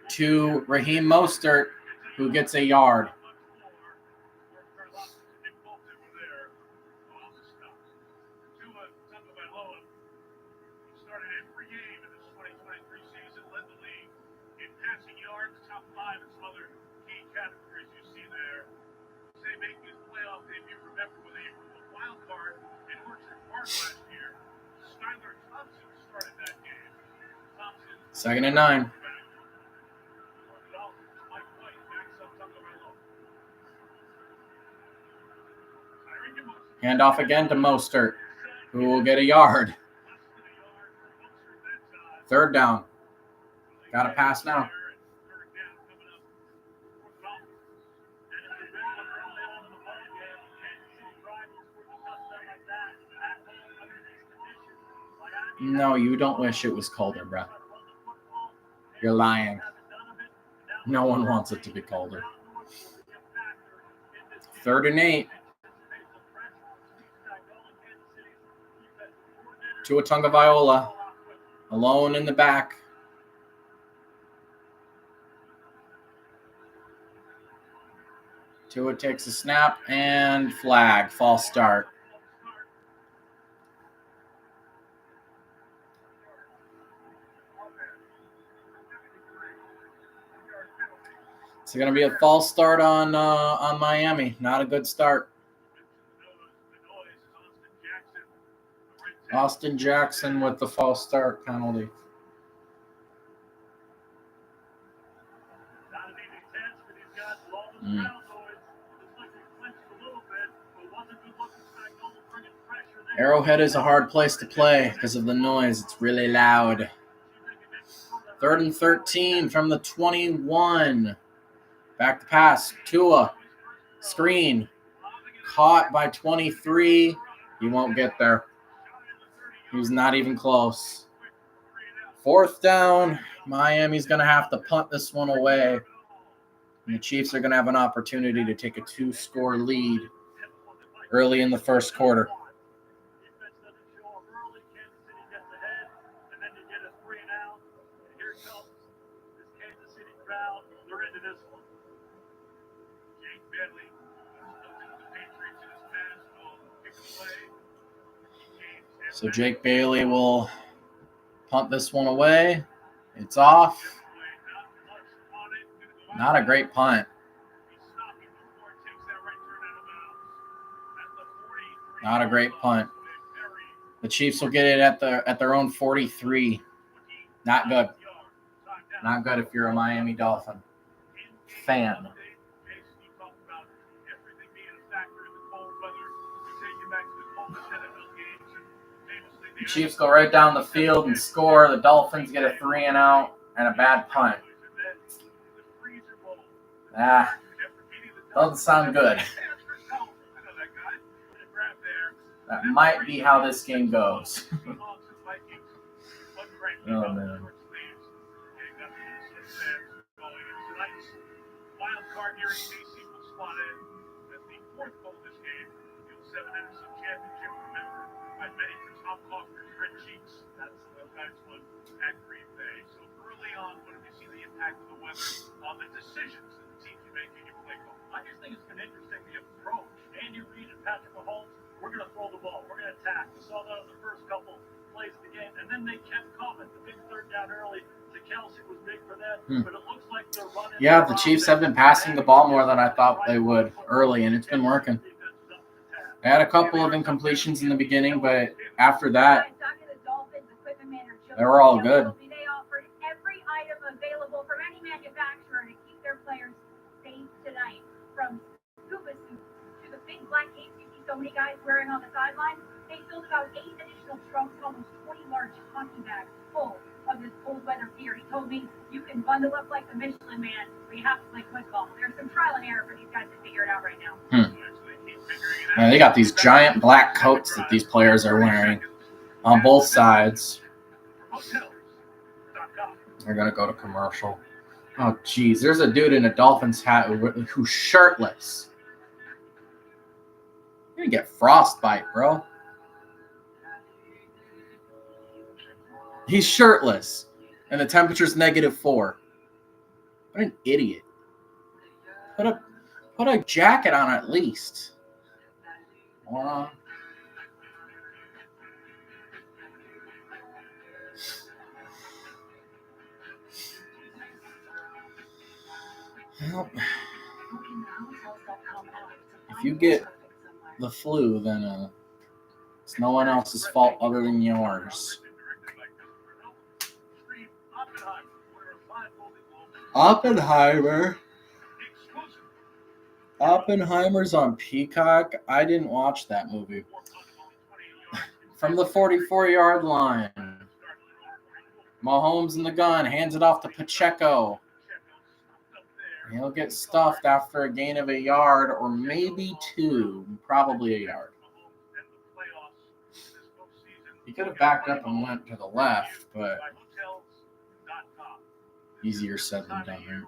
to Raheem Mostert, who gets a yard. Second and 9. Handoff again to Mostert, who will get a yard. Third down. Got to pass now. No, you don't wish it was colder, bro. You're lying. No one wants it to be colder. 3rd and 8. Tua Tagovailoa alone in the back. Tua takes a snap and flag. False start. It's going to be a false start on Miami. Not a good start. Austin Jackson with the false start penalty. Arrowhead is a hard place to play because of the noise. It's really loud. 3rd and 13 from the 21. Back to pass. Tua. Screen. Caught by 23. He won't get there. He was not even close. 4th down. Miami's going to have to punt this one away. And the Chiefs are going to have an opportunity to take a 2-score lead early in the first quarter. So Jake Bailey will punt this one away. It's off. Not a great punt. Not a great punt. The Chiefs will get it at their own 43. Not good. Not good if you're a Miami Dolphin fan. The Chiefs go right down the field and score. The Dolphins get a 3-and-out and a bad punt. Doesn't sound good. That might be how this game goes. Oh, man. Championship, remember, by many for Tom Coughlin, red cheeks. That's what accurate back to the weather, the decisions that the teams make when you play golf. I just think it's been interesting the approach. Andy Reid and Patrick Mahomes, we're going to throw the ball. We're going to attack. We saw that in the first couple plays of the game, and then they kept coming. The big third down early to Kelsey was big for them, but it looks like they're running. Yeah, the Chiefs have been passing the ball more than I thought they would early, and it's been working. They had a couple of incompletions in the beginning, but after that, they were all good. They offered every item available from any manufacturer to keep their players safe tonight. From scuba suits to the big black capes you see so many guys wearing on the sidelines, they filled about 8 additional trunks and almost 20 large hockey bags full of this cold weather gear. He told me you can bundle up like the Michelin Man, but you have to play football. There's some trial and error for these guys to figure it out right now. Yeah, they got these giant black coats that these players are wearing on both sides. They're going to go to commercial. Oh, geez. There's a dude in a Dolphins hat who's shirtless. You're going to get frostbite, bro. He's shirtless, and the temperature's -4. What an idiot. Put a jacket on at least. Moron. Well, if you get the flu, then it's no one else's fault other than yours. Oppenheimer's on Peacock. I didn't watch that movie. From the 44-yard line. Mahomes in the gun, hands it off to Pacheco. He'll get stuffed after a gain of a yard or maybe 2, probably a yard. He could have backed up and went to the left, but easier said than done. Right?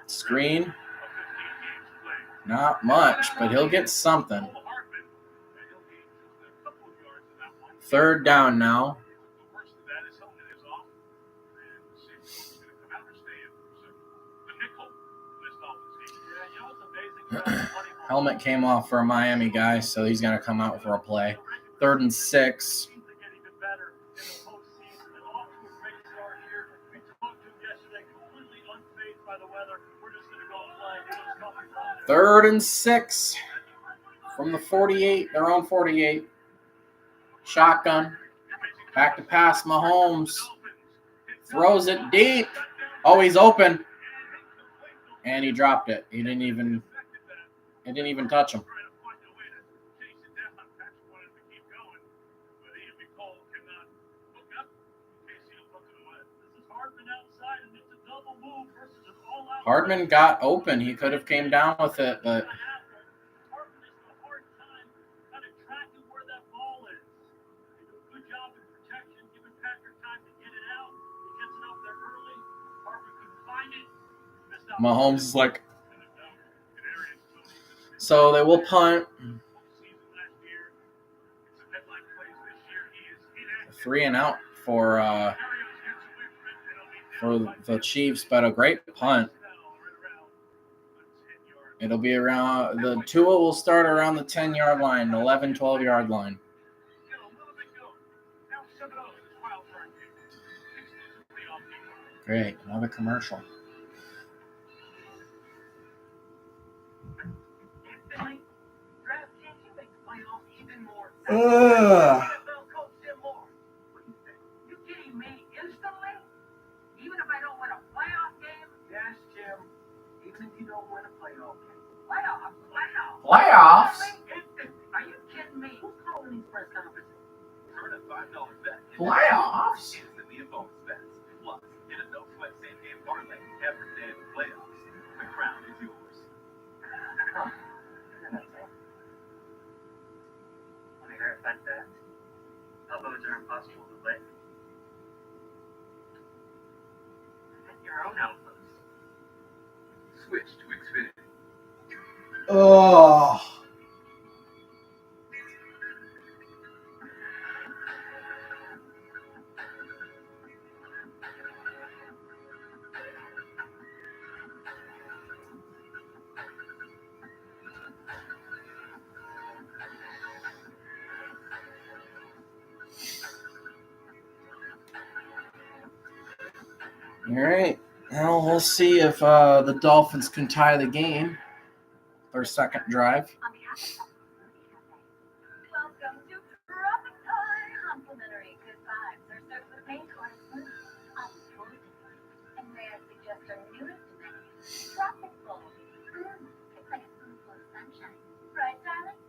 Screen. Not much, but he'll get something. 3rd down now. Helmet came off for a Miami guy, so he's going to come out for a play. 3rd and 6. 3rd and 6 from the 48, their own 48. Shotgun. Back to pass, Mahomes. Throws it deep. Oh, he's open. And he dropped it. It didn't even touch him. Hardman got open. He could have came down with it, but Mahomes is like, so they will punt. 3 and out for the Chiefs, but a great punt. It'll be around, the Tua will start around the 10-yard line, 11, 12-yard line. Great, another commercial. Playoffs? Are you kidding me? Who's calling these press conferences? Earn a $5 bet. Playoffs? Instantly in bonus bets. Plus, get a no sweat same game parlay every day of the playoffs. The crown is yours. Want to hear a fun fact? Elbows are impossible to play. Your Don't help us. Switch to Xfinity. Oh. All right. Well, we'll see if the Dolphins can tie the game. Their second drive. Welcome to Tropic Time. Complimentary good vibes are served with main course food. And may I suggest our newest menu, Tropic Bowl. It's like a spoonful of sunshine. Right, darling?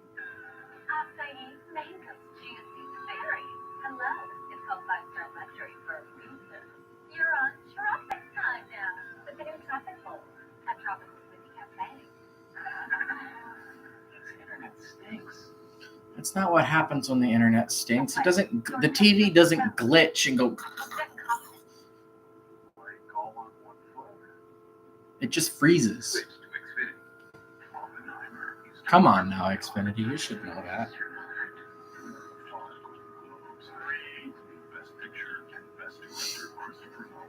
Acai, mangoes, juicy berries. Hello. It's called 5-star luxury for a reason. You're on Tropic Time now. With the new Tropic Bowl at Tropical Smoothie Cafe. This internet stinks. That's not what happens when the internet stinks. It doesn't. The TV doesn't glitch and go. It just freezes. Switch to Xfinity. Come on now, Xfinity. You should know that. Best Picture and Best Director Christopher Nolan.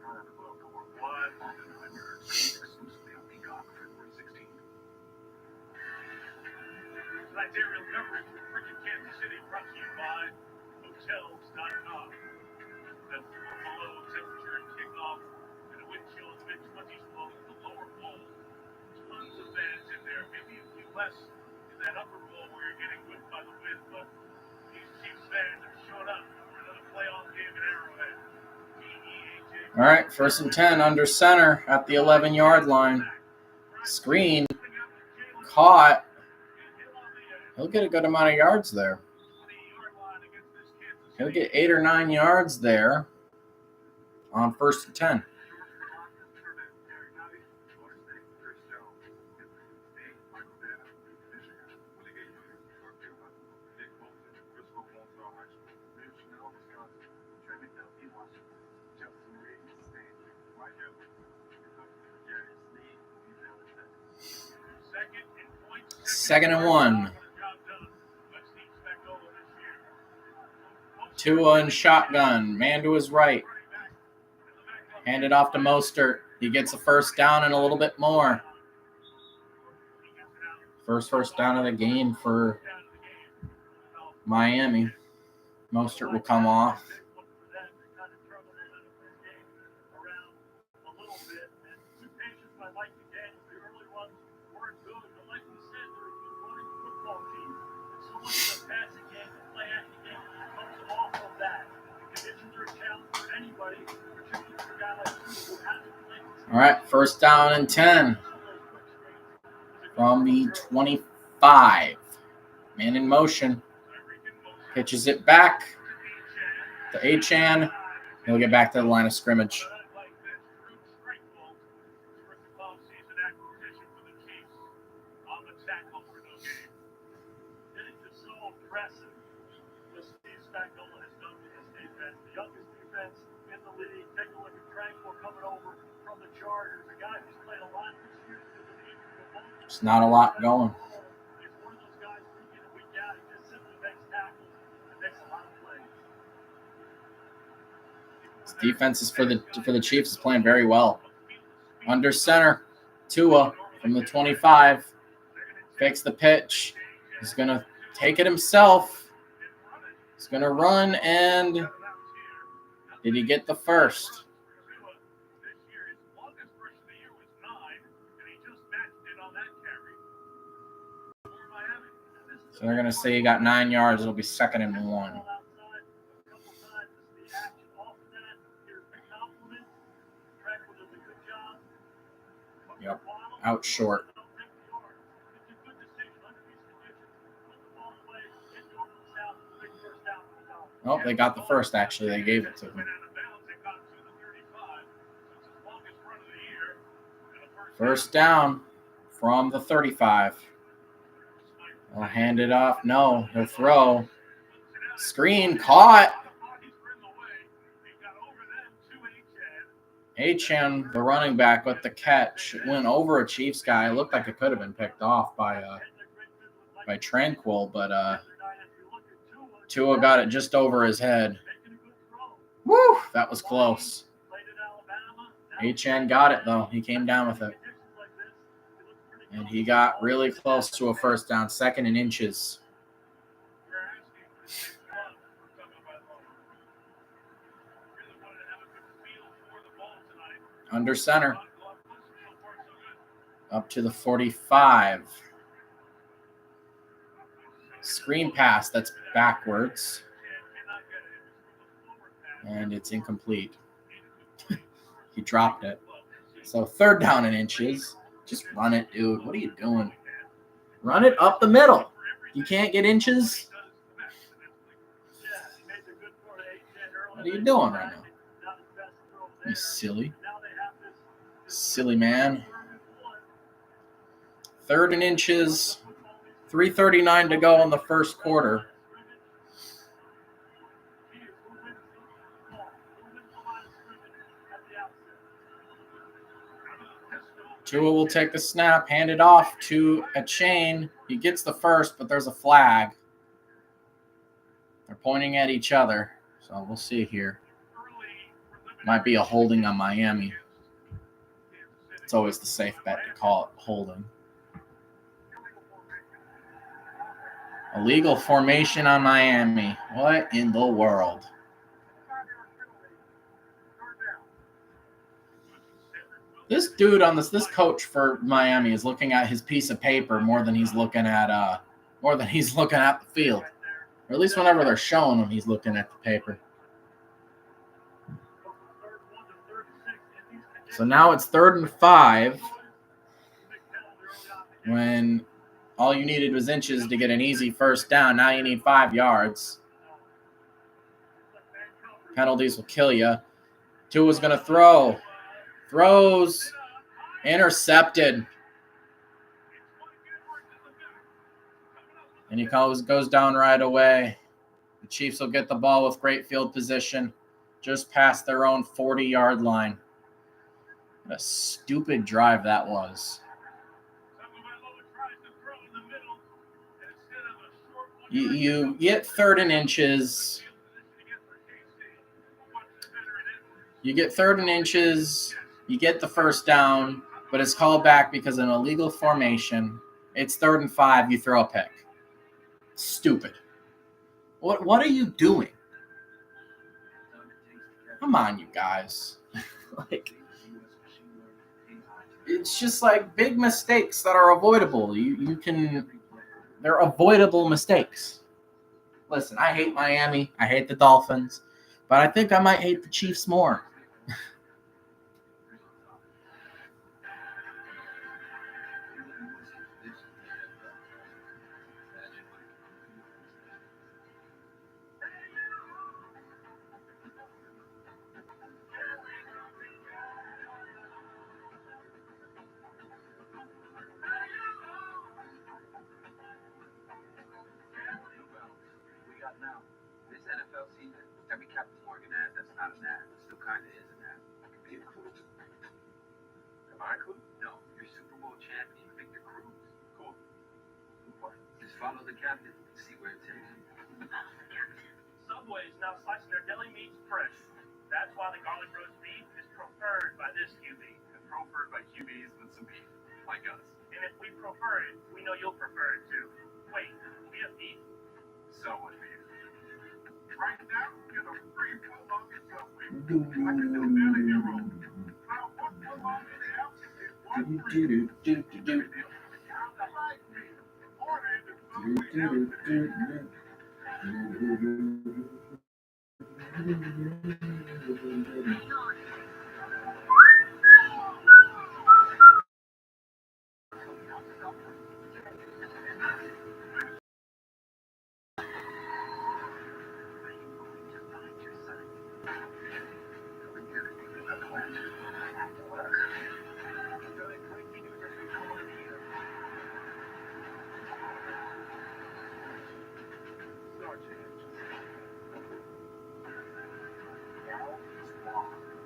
Burn Book Award 1. Oppenheimer. Exclusively on Peacock February 16th. Tonight's aerial coverage from Frickin' Kansas City brought to you by Hotels.com. That's below temperature and kickoff and a wind chill in the mid-20s below the lower bowl. Tons of fans in there. Maybe a few less in that upper bowl where you're getting whipped by the wind, but these Chiefs fans have showed up for another playoff game in Arrowhead. All right, 1st and 10 under center at the 11-yard line. Screen caught. He'll get a good amount of yards there. He'll get 8 or 9 yards there on 1st and 10. Second and 1. Tua in shotgun. Man to his right. Hand it off to Mostert. He gets a first down and a little bit more. First down of the game for Miami. Mostert will come off. All right, 1st down and 10 from the 25. Man in motion. Pitches it back to Achane. He'll get back to the line of scrimmage. There's not a lot going. This defense is for the Chiefs is playing very well. Under center, Tua from the 25 fakes the pitch. He's gonna take it himself. He's gonna run, and did he get the first? So they're going to say he got 9 yards. It'll be 2nd and 1. Yep, out short. Oh, they got the first, actually. They gave it to him. First down from the 35. I'll hand it off. No, he'll throw. Screen caught. Achane, the running back with the catch, went over a Chiefs guy. It looked like it could have been picked off by Tranquil, but Tua got it just over his head. Woo! That was close. Achane got it, though. He came down with it. And he got really close to a first down, 2nd and inches. Under center. Up to the 45. Screen pass that's backwards. And it's incomplete. He dropped it. So 3rd down and inches. Just run it, dude. What are you doing? Run it up the middle. You can't get inches? What are you doing right now? You silly. Silly man. 3rd and inches. 3:39 to go in the first quarter. Tua will take the snap, hand it off to Achane. He gets the first, but there's a flag. They're pointing at each other, so we'll see here. Might be a holding on Miami. It's always the safe bet to call it holding. Illegal formation on Miami. What in the world? This dude on this coach for Miami is looking at his piece of paper more than he's looking at the field. Or at least whenever they're showing him, he's looking at the paper. So now it's 3rd and 5. When all you needed was inches to get an easy first down. Now you need 5 yards. Penalties will kill you. Tua's going to throw. Throws. Intercepted. And he goes down right away. The Chiefs will get the ball with great field position just past their own 40-yard line. What a stupid drive that was. You get 3rd and inches. You get 3rd and inches. You get the first down, but it's called back because of an illegal formation. It's 3rd and 5. You throw a pick. Stupid. What are you doing? Come on, you guys. It's just like big mistakes that are avoidable. They're avoidable mistakes. Listen, I hate Miami. I hate the Dolphins. But I think I might hate the Chiefs more. This NFL season, every Captain Morgan ad that's not an ad, it still kind of is an ad. It could be a clue. Am I a clue? No, you're Super Bowl champion, Victor Cruz. Cool. Just follow the captain and see where it takes you. Subway is now slicing their deli meats fresh. That's why the garlic roast beef is preferred by this QB. And preferred by QBs with some beef, like us. And if we prefer it, we know you'll prefer it too. Wait, we have beef? So much beef. Right now, get a free foot long at Subway. I can do daily hero. Now, one foot long in the house is one free. Count the like me. Order in the Subway app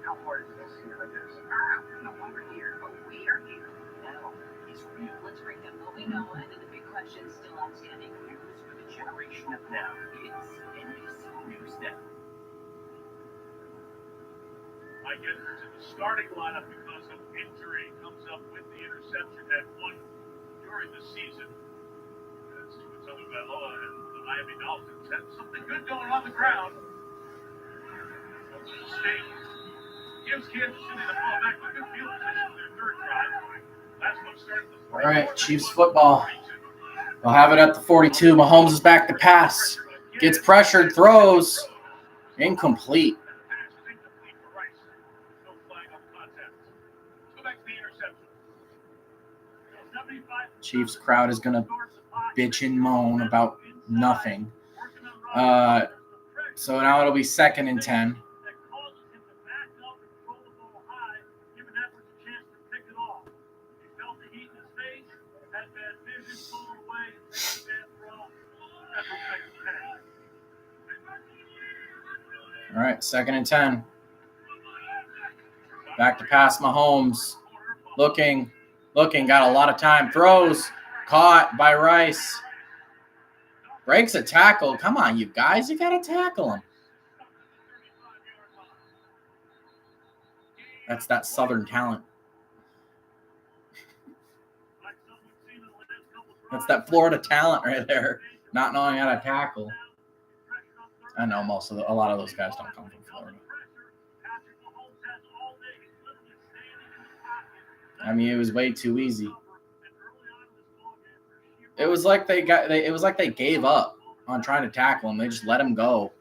How hard is this here like this? No longer here, but we are here. Now, he's real. Let's bring them what we know, and then the big question is still outstanding. News for the generation of now. It's NBC News Now. I get to the starting lineup because of injury. Comes up with the interception at one during the season. That's Tua Tagovailoa and the Miami Dolphins had something good going on the ground. State gives Kansas City the ball back with good field position for their third drive. Last one started the 40. All right, Chiefs football. They'll have it at the 42. Mahomes is back to pass. Gets pressured, throws. Incomplete. Chiefs crowd is going to bitch and moan about nothing. So now it'll be 2nd and 10. All right, 2nd and 10. Back to pass Mahomes. Looking, got a lot of time. Throws, caught by Rice. Breaks a tackle. Come on, you guys. You got to tackle him. That's that Southern talent. That's that Florida talent right there. Not knowing how to tackle. I know a lot of those guys don't come from Florida. I mean, it was way too easy. It was like they gave up on trying to tackle him. They just let him go.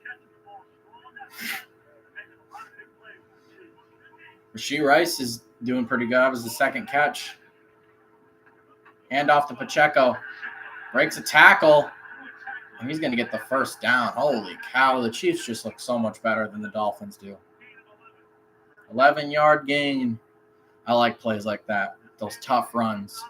Rashee Rice is doing pretty good. That was the second catch. Hand off to Pacheco. Breaks a tackle. And he's going to get the first down. Holy cow. The Chiefs just look so much better than the Dolphins do. 11-yard gain. I like plays like that. Those tough runs.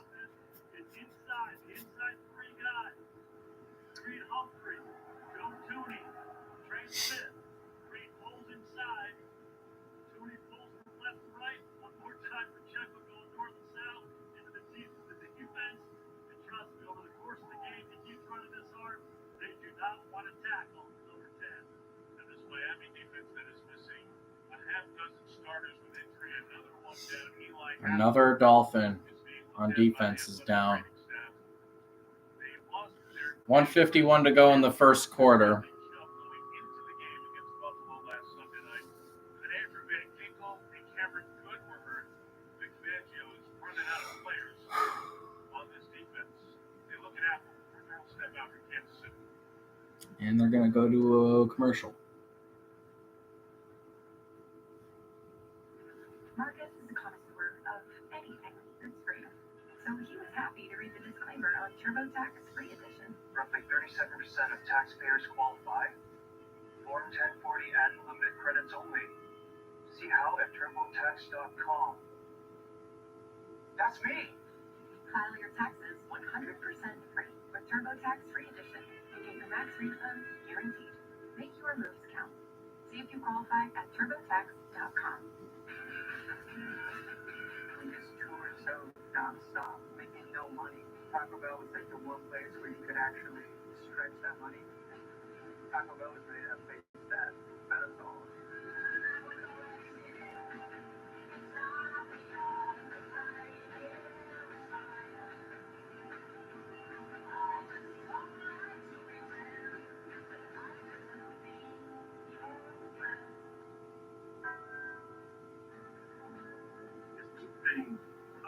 Another Dolphin on defense is down. 1:51 to go in the first quarter. And they're going to go to a commercial. Marcus is a connoisseur of anything that's free. So he was happy to read the disclaimer on TurboTax Free Edition. Roughly 37% of taxpayers qualify. Form 1040 ad limit credits only. See how at TurboTax.com. That's me. File your taxes 100% free with TurboTax Free Edition. You get your max refund guaranteed. Make your moves count. See if you qualify at TurboTax.com. Just touring so non-stop, making no money. Taco Bell was like the one place where you could actually stretch that money. Taco Bell was ready to face that. That's all.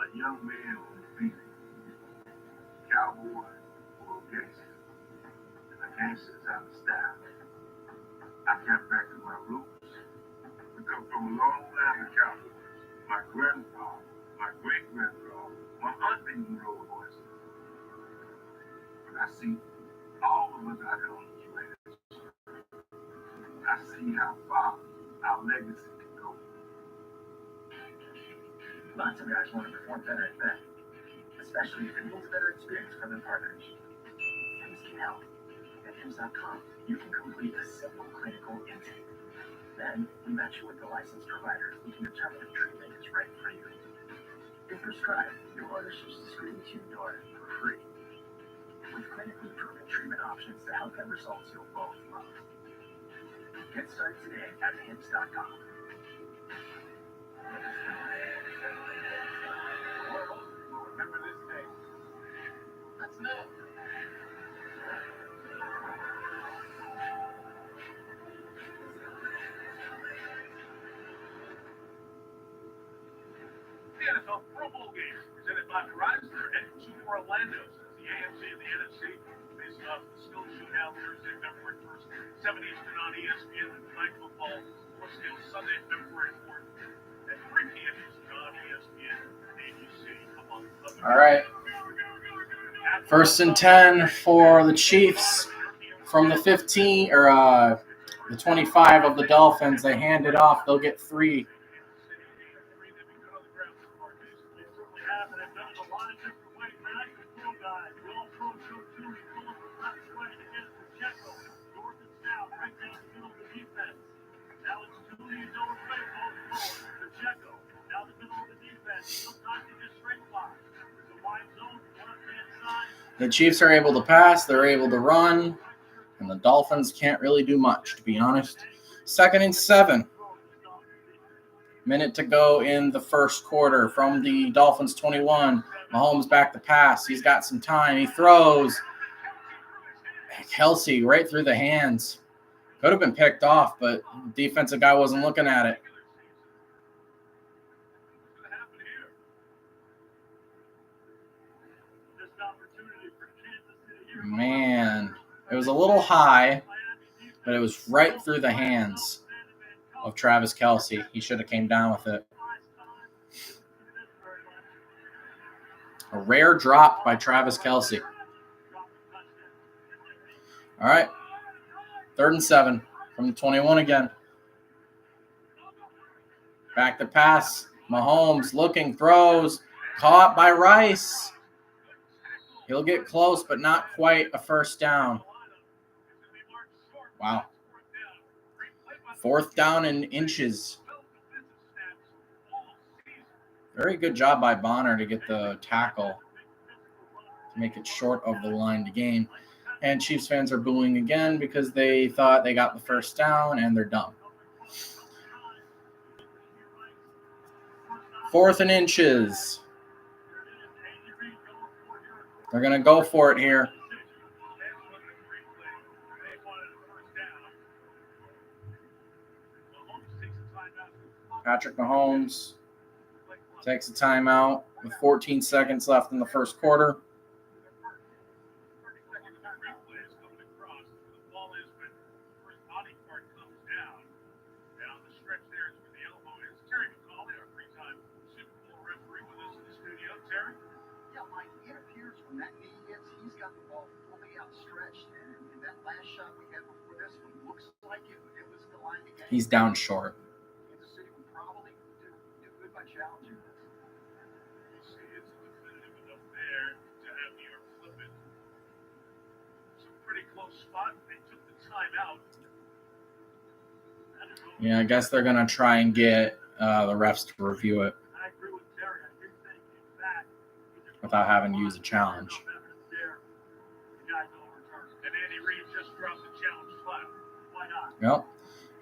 A young man on the beat, cowboy or a gangster, and a gangster's out of style. I got back to my roots. We come from a long line of cowboys. My grandpa, my great-grandpa, my auntie rode horses. But I see all of us out here on the ranch. I see how far our legacy can go. Lots of guys want to perform better at that, especially if it means a better experience for their partners. Hims can help. At Hims.com, you can complete a simple clinical intake. Then we match you with the licensed provider who can determine if treatment is right for you. If prescribed, your order ships discreetly to your door for free, with clinically proven treatment options to help get results you'll both love. Get started today at hims.com. Remember this day. That's enough. The NFL Pro Bowl game presented by Verizon. They're heading to Orlando. So the AFC and the NFC facing off the Skill Shootout Thursday, February 1st, 7 Eastern on ESPN. Night football will still Sunday, February 4th at 3 p.m. Eastern on ESPN and ABC, among other. All right. 1st and 10 for the Chiefs from the 15 or the 25 of the Dolphins. They hand it off. They'll get 3. The Chiefs are able to pass, they're able to run, and the Dolphins can't really do much, to be honest. 2nd and 7. Minute to go in the first quarter from the Dolphins 21. Mahomes back to pass. He's got some time. He throws. Kelsey right through the hands. Could have been picked off, but the defensive guy wasn't looking at it. Man, it was a little high, but it was right through the hands of Travis Kelsey. He should have came down with it. A rare drop by Travis Kelsey. All right, 3rd and 7 from the 21 again. Back to pass. Mahomes looking, throws, caught by Rice. He'll get close, but not quite a first down. Wow. 4th down and inches. Very good job by Bonner to get the tackle to make it short of the line to gain. And Chiefs fans are booing again because they thought they got the first down and they're dumb. 4th and inches. They're going to go for it here. Patrick Mahomes takes a timeout with 14 seconds left in the first quarter. He's down short. Yeah, I guess they're going to try and get the refs to review it without having to use a challenge. Yep.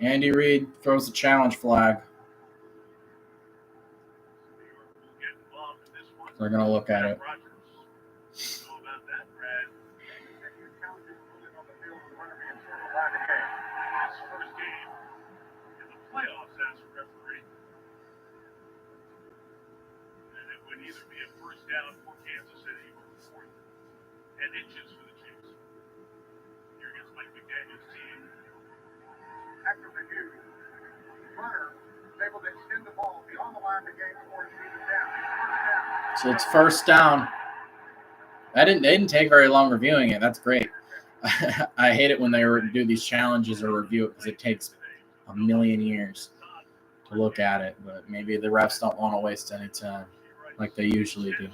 Andy Reid throws the challenge flag. They're going to look at it. So it's first down. They didn't take very long reviewing it. That's great. I hate it when they do these challenges or review it because it takes a million years to look at it. But maybe the refs don't want to waste any time like they usually do.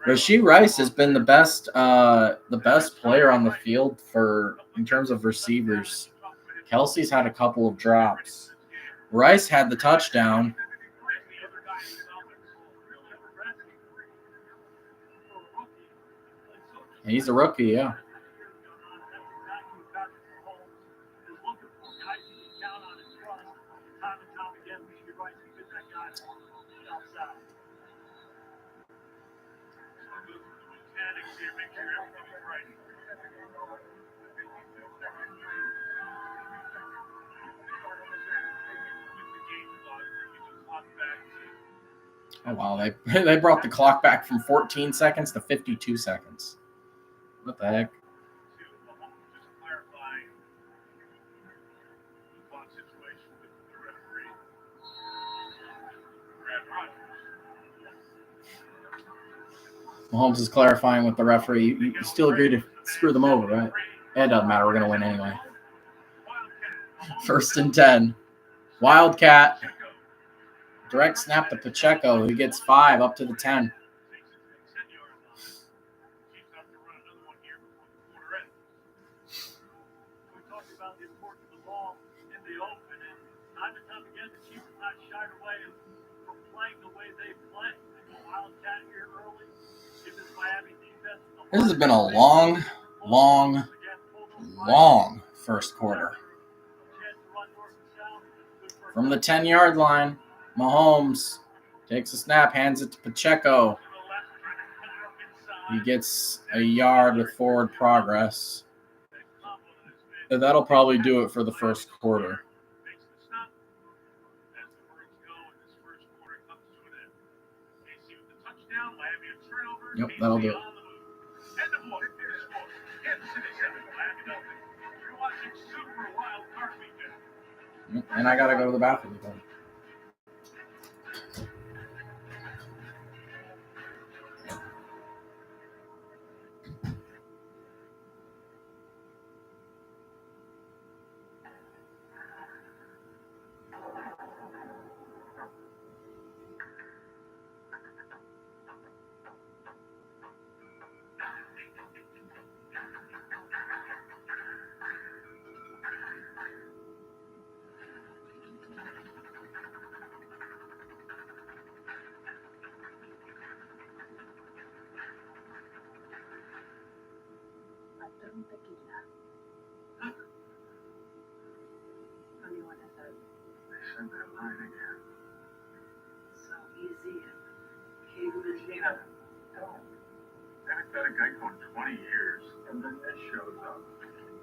Rashee Rice has been the best player on the field for in terms of receivers. Kelsey's had a couple of drops. Rice had the touchdown. And he's a rookie, yeah. Oh, wow. They brought the clock back from 14 seconds to 52 seconds. What the heck? Mahomes is clarifying with the referee. You still agree to screw them over, right? It doesn't matter. We're going to win anyway. 1st and 10. Wildcat. Direct snap to Pacheco, who gets 5 up to the 10. This has been a long first quarter. From the 10-yard line, Mahomes takes a snap, hands it to Pacheco. He gets a yard with forward progress. And that'll probably do it for the first quarter. Yep, that'll do it. And I got to go to the bathroom again.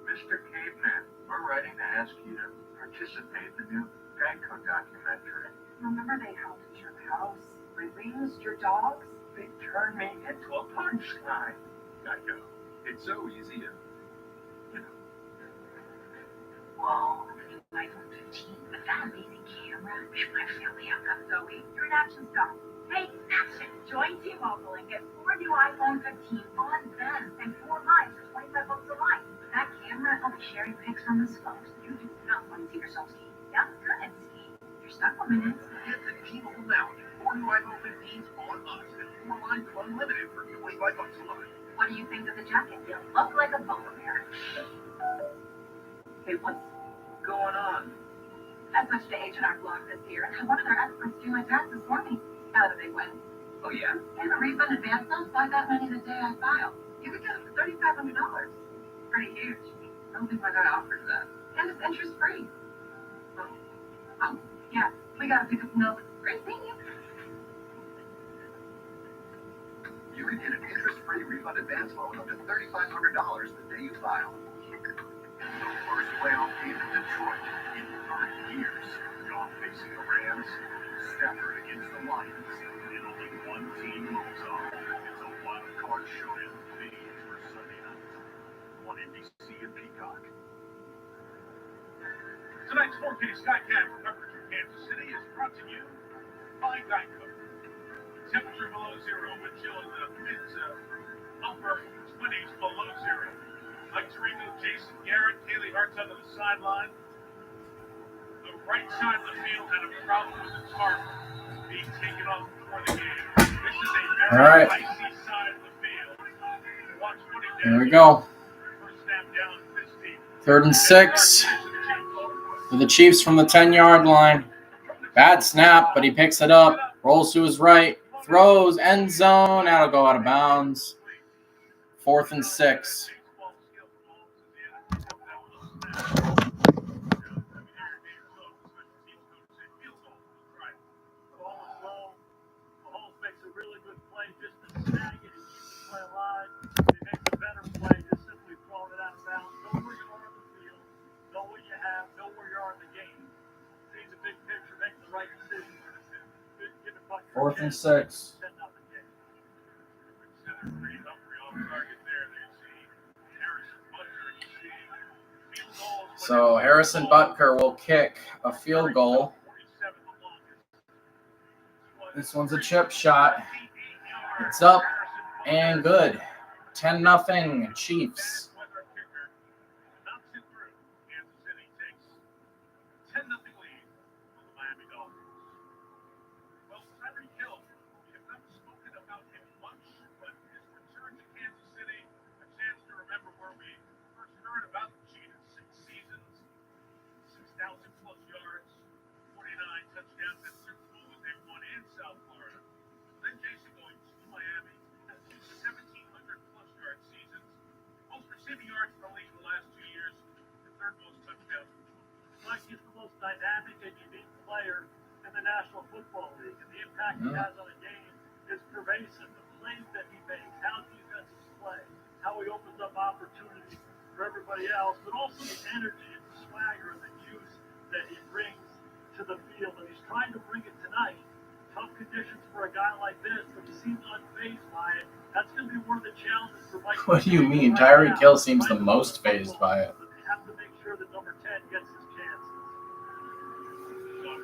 Mr. Caveman, we're writing to ask you to participate in the new Geico documentary. Remember they helped your house, released your dogs? They turned me into a punchline. Geico. It's so easy to, Whoa, the new iPhone 15 with that amazing camera. My family have that Zoe. You're an action star. Hey, action! Join T-Mobile and get 4 new iPhone 15 on them and 4 lines for $25 a line. With that camera, I'll be sharing pics from this phone. You do not want to see yourself ski. Yeah, good ski. You're stuck for minutes. Get the T-Mobile now. 4 new iPhone 15s on us and 4 lines unlimited for $25 a line. What do you think of the jacket? You look like a polar bear. Hey, what's going on? I switched to H&R Block this year, and one of their experts do my taxes for me. That was a big win. Oh, yeah? And a refund advance note, so I got money the day I filed. You could get it for $3,500. Pretty huge. I don't think my guy offers that. And it's interest-free. Oh, yeah. We gotta pick up milk. Great, thank you. You can get an interest-free refund advance loan up to $3,500 the day you file. First playoff game in Detroit in 30 years. Goff facing the Rams, Stafford against the Lions, and only one team moves on. It's a wild card showdown made for Sunday night on NBC and Peacock. Tonight's 4K Skycam coverage from Kansas City is brought to you by Geico. Temperature below zero, wind chill in the mid to upper 20s below zero. Like to remove Jason Garrett, Haley Hart's under the sideline. The right side of the field had a problem with the tarp being taken off before the game. This is a very icy side of the field. Watch what he did. There we go. First snap down, this team. 3rd and 6 for the Chiefs from the 10-yard line. Bad snap, but he picks it up, rolls to his right, throws, end zone. That'll go out of bounds. 4th and 6. Fourth and 6. So Harrison Butker will kick a field goal. This one's a chip shot. It's up and good. 10-0 Chiefs. Dynamic and unique player in the National Football League, and the impact he has on a game is pervasive. The plays that he makes, how defenses play, how he opens up opportunities for everybody else, but also the energy and the swagger and the juice that he brings to the field. And he's trying to bring it tonight. Tough conditions for a guy like this, but he seems unfazed by it. That's going to be one of the challenges for Mike. What do you mean? Tyreek Hill seems the most fazed by it. But they have to make sure that number 10 gets his chances.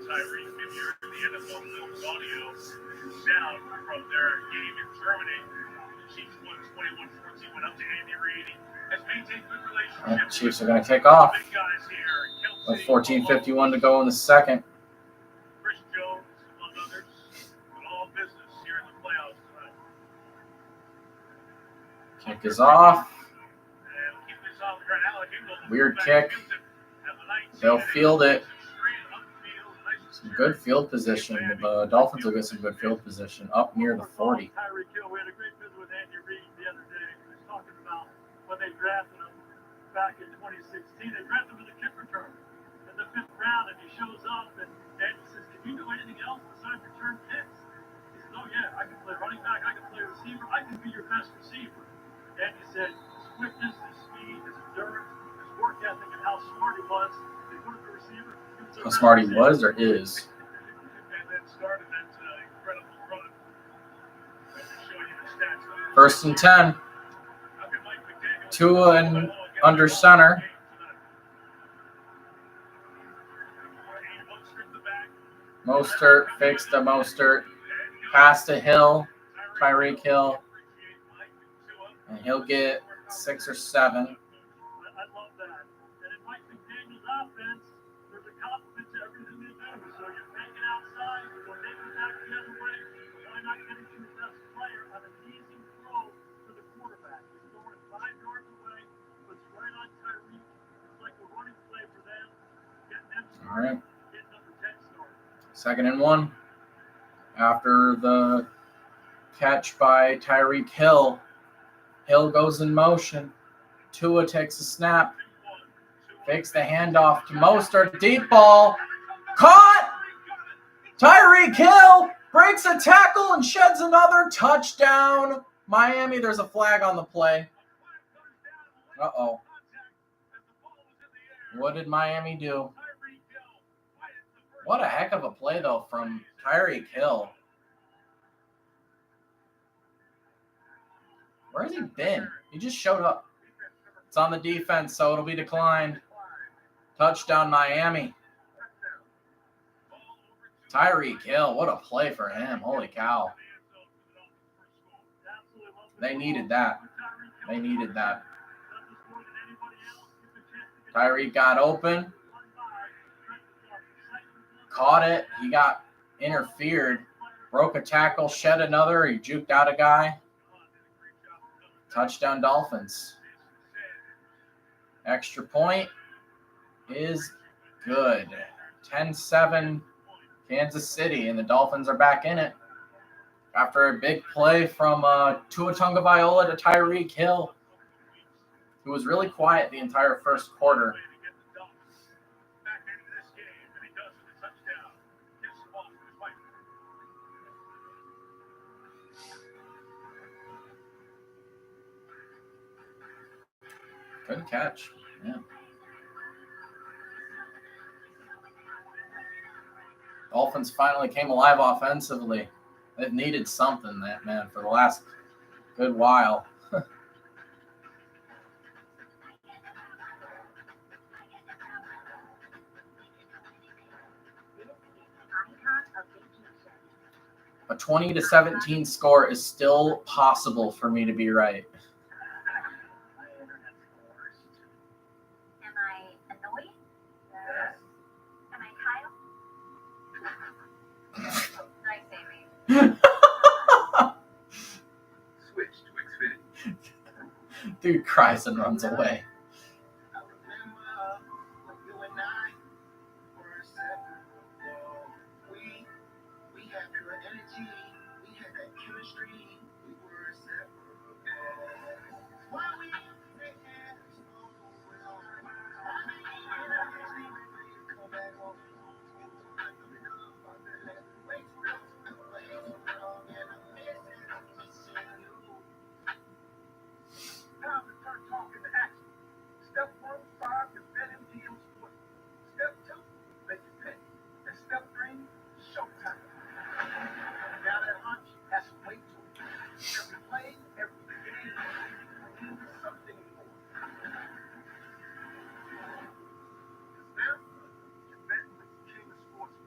Tyreek, if you're in the NFL Films audio sound from their game in Germany, the Chiefs won 21-14, went up to Andy Reid. Has maintained good relationships. Chiefs are going to kick off. Big guys here. With 14:51 to go in the second. Chris Jones, among others, with all business here in the playoffs tonight. Kick is off. And keep this off the ground. Alec Ingold, Weird kick. They'll field it. Some good field position. The Dolphins will get some good field position up near the 40. Tyreek Hill, we had a great visit with Andy Reid the other day. He was talking about when they drafted him back in 2016. They drafted him as a kick returner in the 5th round, and he shows up, and Andy says, "Can you do anything else besides return kicks?" He says, "Oh yeah, I can play running back, I can play receiver, I can be your best receiver." Andy said, his quickness, his speed, his endurance, his work ethic, and how smart he was. They put him to receiver. How smart he was or is. And then started that incredible run. Let me show you the stats. 1st and 10. Tua and under center. Mostert fakes to Mostert. Pass to Hill. Tyreek Hill. And he'll get 6 or 7. I love that. And in Mike McDaniel's offense, there's a compliment to everything they do. So you're making outside, you're making back the other way. Why not get it to your best player on an easy throw to the quarterback? He's throwing it 5 yards away, puts right on Tyreek. It's like a running play for them. Getting them started. All right. Getting number 10 started. 2nd and 1. After the catch by Tyreek Hill. Hill goes in motion. Tua takes a snap. Fakes the handoff to Mostert. Deep ball. Caught! Tyreek Hill breaks a tackle and sheds another touchdown. Miami, there's a flag on the play. Uh-oh. What did Miami do? What a heck of a play, though, from Tyreek Hill. Where has he been? He just showed up. It's on the defense, so it'll be declined. Touchdown, Miami. Tyreek Hill, what a play for him. Holy cow. They needed that. They needed that. Tyreek got open. Caught it. He got interfered. Broke a tackle, shed another. He juked out a guy. Touchdown, Dolphins. Extra point is good. 10-7 Kansas City, and the Dolphins are back in it after a big play from Tua Tagovailoa to Tyreek Hill, who was really quiet the entire first quarter. Good catch. Yeah. Dolphins finally came alive offensively. They've needed something, for the last good while. A 20-17 score is still possible for me to be right. Am I annoyed? Yes. Am I Kyle? Nice, Amy. Switch to Xfinity. Dude cries and runs away. I remember when you and I were separate. We had pure energy. We had that chemistry. We were separate. Why we had so well. Come back home. Now to start talking to action. Step 1, start your BetMGM Sports. Step 2, make it pay. And step 3, showtime. Now that hunch has some weight to it. Every play, every game, means something more. Now, you're betting with the king of sports.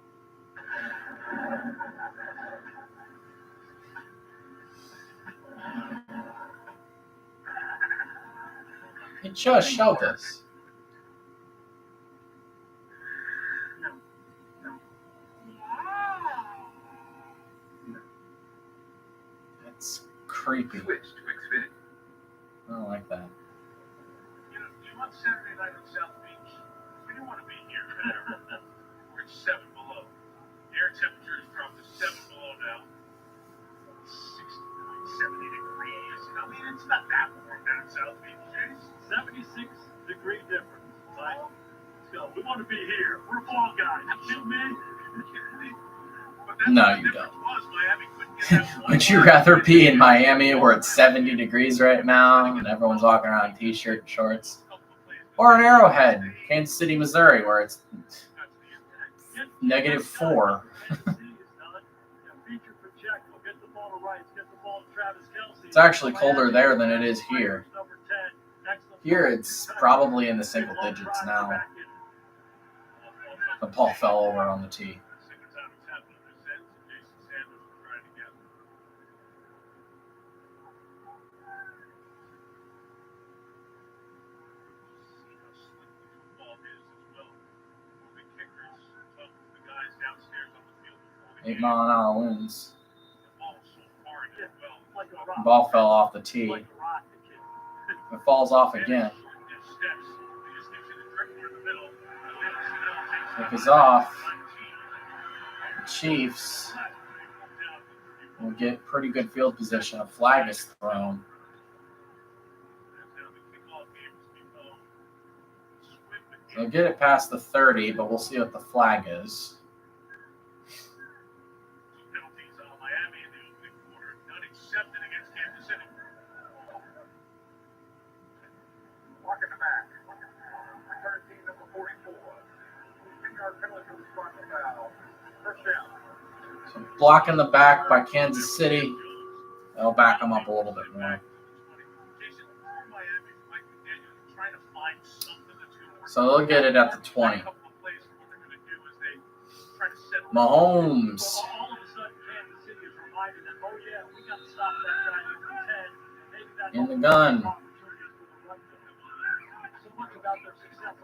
He just showed us. It's creepy. Switch to Xfinity. I don't like that. You want Saturday night on South Beach? We don't want to be here. We're at 7 below. The air temperature has dropped to 7 below now. 69, 70 degrees. I mean, it's not that warm down at South Beach, Chase. 76-degree difference. Right? Let's go. We want to be here. We're fall guys. You kidding me? But that's No, what the you difference don't. was. Miami couldn't get that one. Would you rather be in Miami where it's 70 degrees right now and everyone's walking around in t-shirt and shorts? Or in Arrowhead, Kansas City, Missouri, where it's -4? It's actually colder there than it is here. Here it's probably in the single digits now. The ball fell over on the tee. Eight mile an hour winds. The ball fell off the tee. It falls off again. Kick is off. The Chiefs will get pretty good field position. A flag is thrown. They'll get it past the 30, but we'll see what the flag is. Walk in the back. 13, number 44. 10-yard penalty for the spot foul. First down. So blocking the back by Kansas City. They'll back them up a little bit more. So they'll get it at the 20. Mahomes. In the gun.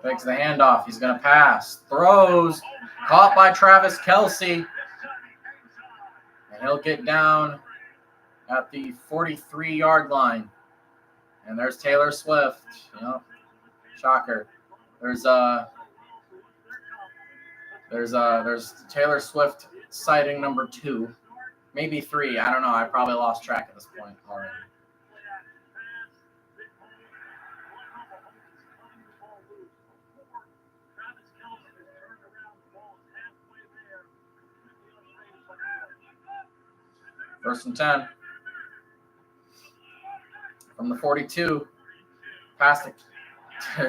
Takes the handoff. He's going to pass. Throws. Caught by Travis Kelce. And he'll get down at the 43-yard line. And there's Taylor Swift. Shocker. There's Taylor Swift sighting number 2, maybe 3. I don't know. I probably lost track at this point already. First and 10. From the 42. Pass to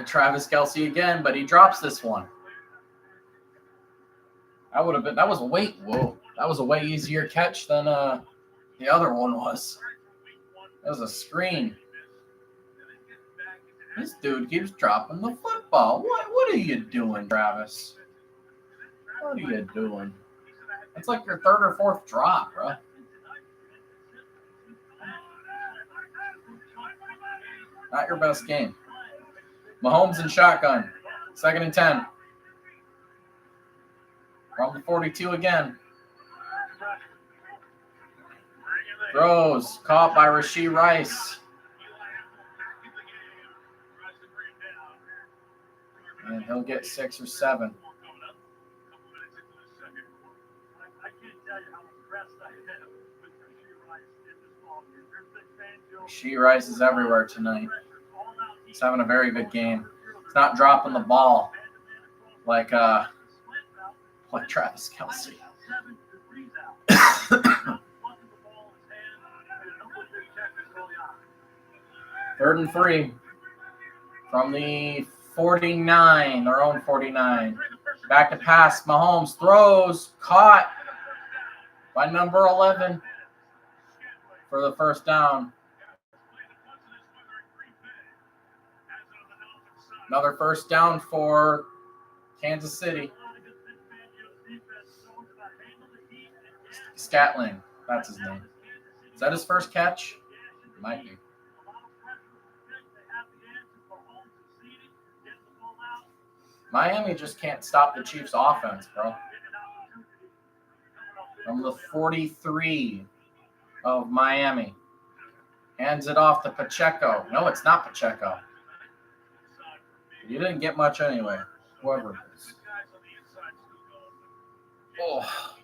Travis Kelce again, but he drops this one. That was a way easier catch than the other one was. That was a screen. This dude keeps dropping the football. What are you doing, Travis? What are you doing? That's like your 3rd or 4th drop, bro. Not your best game. Mahomes in shotgun. 2nd and 10. From the 42 again. Throws. Caught by Rashee Rice. And he'll get 6 or 7. Rashee Rice is everywhere tonight. He's having a very good game. He's not dropping the ball like Travis Kelce. 3rd and 3 from the 49, their own 49. Back to pass. Mahomes throws, caught by number 11 for the first down. Another first down for Kansas City. Scatling, that's his name. Is that his first catch? Might be. Miami just can't stop the Chiefs' offense, bro. From the 43 of Miami. Hands it off to Pacheco. No, it's not Pacheco. You didn't get much anyway, whoever it is. Oh.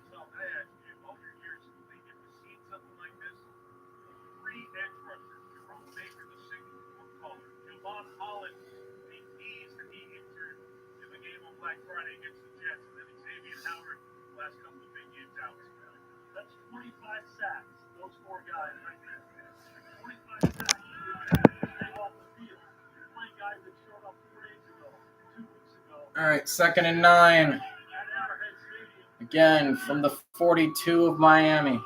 That's 25 sacks. Those 4 guys right there. 25 sacks. Stay off the field. You're playing guys that showed up 4 days ago, 2 weeks ago. All right, 2nd and 9. Again, from the 42 of Miami.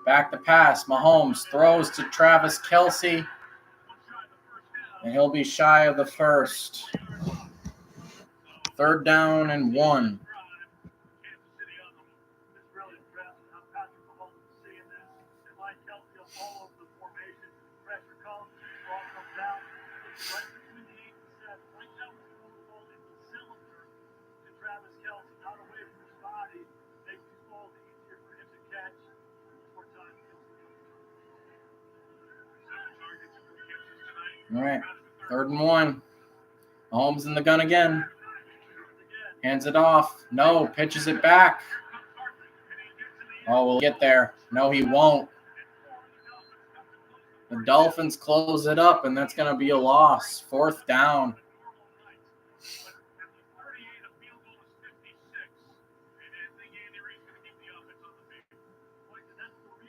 Back to pass. Mahomes throws to Travis Kelce. And he'll be shy of the first. 3rd down and 1. All right, 3rd and 1. Mahomes in the gun again. Hands it off. No, pitches it back. Oh, we'll get there. No, he won't. The Dolphins close it up, and that's going to be a loss. 4th down.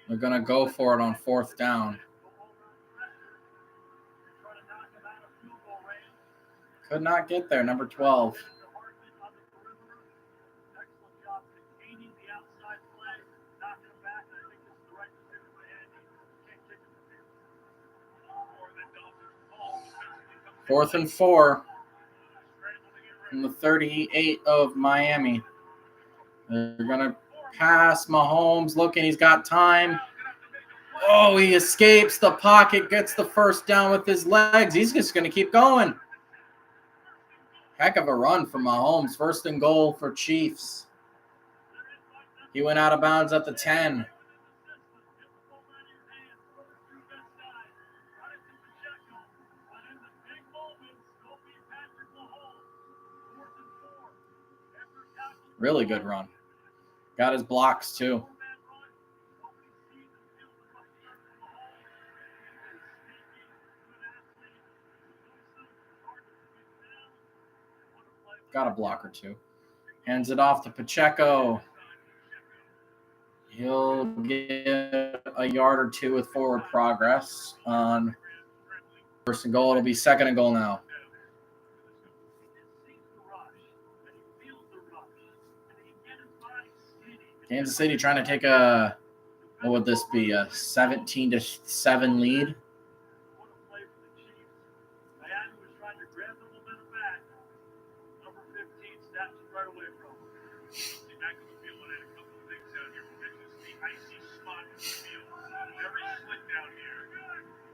They're going to go for it on 4th down. Could not get there, number 12. Fourth and 4 from the 38 of Miami. They're going to pass. Mahomes looking. He's got time. Oh, he escapes the pocket, gets the first down with his legs. He's just going to keep going. Heck of a run from Mahomes. 1st and goal for Chiefs. He went out of bounds at the 10. Really good run. Got his blocks, too. Got a block or two. Hands it off to Pacheco. He'll get a yard or two with forward progress on first and goal. It'll be second and goal now. Kansas City trying to take a, what would this be, a 17-7 lead?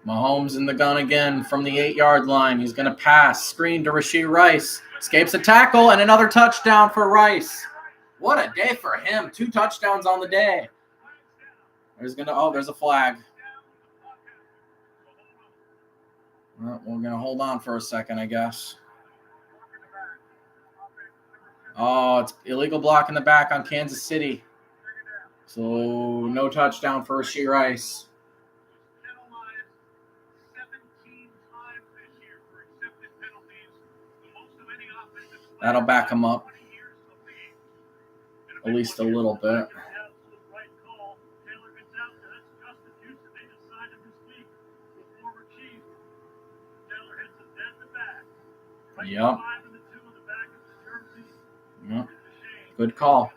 Mahomes in the gun again from the 8-yard line. He's going to pass. Screen to Rashee Rice. Escapes a tackle and another touchdown for Rice. What a day for him. 2 touchdowns on the day. There's a flag. Well, we're going to hold on for a second, I guess. Oh, it's illegal block in the back on Kansas City. So no touchdown for Rashee Rice. That'll back him up at least a little bit. Yep. Good call.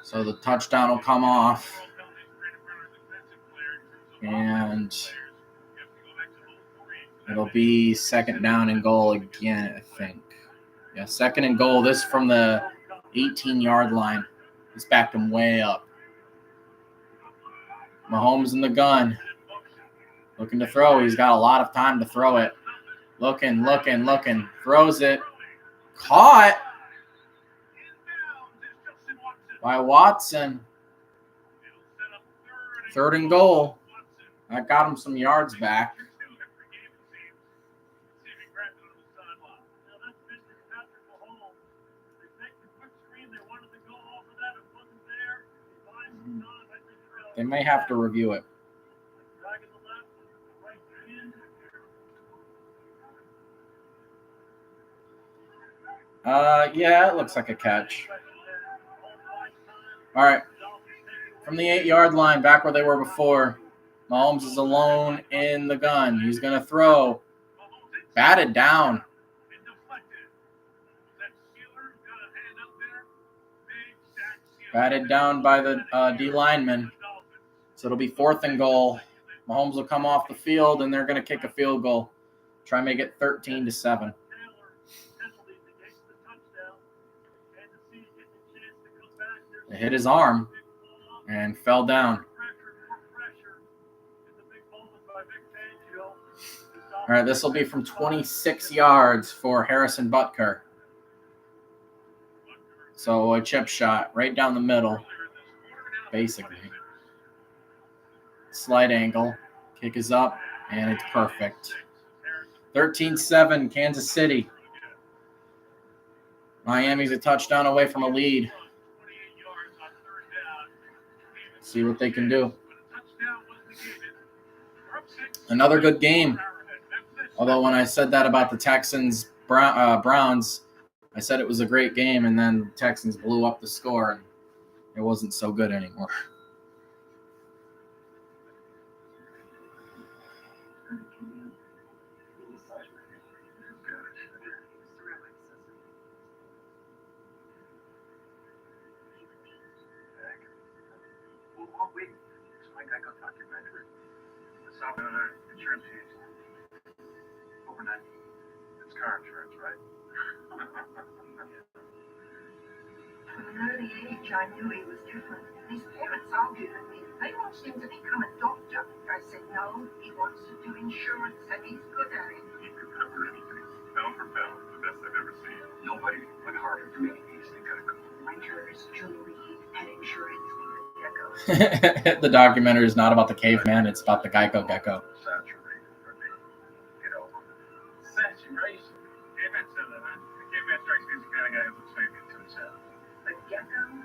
So the touchdown will come off. And it'll be second down and goal again, I think. Yeah, second and goal. This from the 18-yard line. He's backed him way up. Mahomes in the gun. Looking to throw. He's got a lot of time to throw it. Looking. Throws it. Caught by Watson. Third and goal. That got him some yards back. They may have to review it. Yeah, it looks like a catch. All right. From the 8-yard line, back where they were before, Mahomes is alone in the gun. He's going to throw. Batted down. Batted down by the D lineman. So it'll be fourth and goal. Mahomes will come off the field, and they're going to kick a field goal. Try and make it 13-7. It hit his arm and fell down. All right, this will be from 26 yards for Harrison Butker. So a chip shot right down the middle, basically. Slight angle. Kick is up, and it's perfect. 13-7, Kansas City. Miami's a touchdown away from a lead. See what they can do. Another good game. Although when I said that about the Texans Browns, I said it was a great game, and then the Texans blew up the score, and it wasn't so good anymore. Insurance agent. Overnight. It's car insurance, right? From an early age, I knew he was different. His parents argued with me. They wanted him to become a doctor. I said, no, he wants to do insurance, and he's good at it. He could cover anything. Pound for pound, the best I've ever seen. Nobody went harder to make it easy. Gotta go. Renters, jewelry, pet insurance, Gecko. The documentary is not about the caveman, it's about the Geico Gecko. Saturated. you raised him. Caveman said that, man. The caveman strikes me as the kind of guy who looks maybe into his head. But Gecko's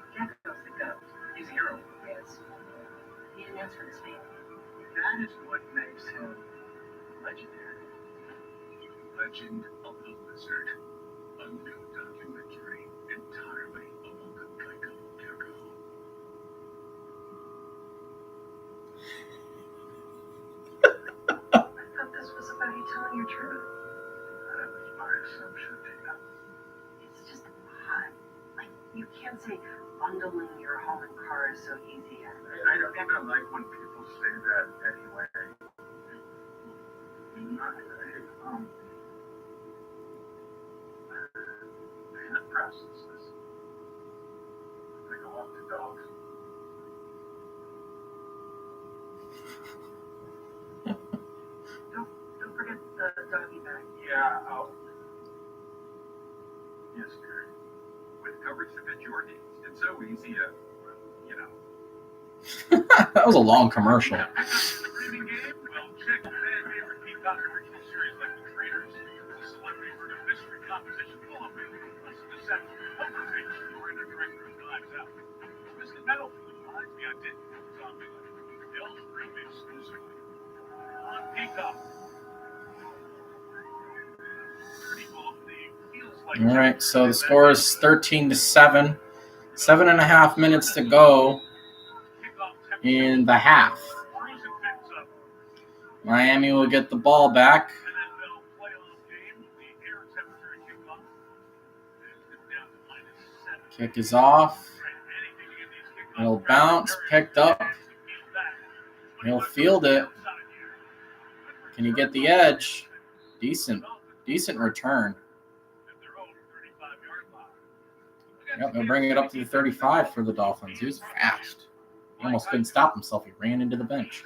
the goat. He's a hero. Yes. He didn't ask for his name. That is what makes him legendary. Legend of the Lizard. A new documentary entirely about the Geico Gecko. I thought this was about you telling your truth. That was my assumption, Dana. It's just odd. Like, you can't say bundling your home and car is so easy. I don't even like when people say that anyway. In the processes, I go walk the dogs. Don't forget the doggy bag. Yeah, I'll. Yes, dear. With coverage to fit your needs, it's so easy to, you know. That was a long commercial. The breathing game? Well, check the fan favorite Peacock original series like The Traitors. It's a celebrity for the mystery composition full of it. Listen to Seth Overfish, the writer director of Knives Out. Mr. Battlefield reminds me I didn't Tom Miller. They'll stream exclusively on Peacock. All right, so the score is 13-7. 7.5 minutes to go in the half. Miami will get the ball back. Kick is off. It'll bounce, picked up. He'll field it. Can he get the edge? Decent return. Yep, they'll bring it up to the 35 for the Dolphins. He was fast. He almost couldn't stop himself. He ran into the bench.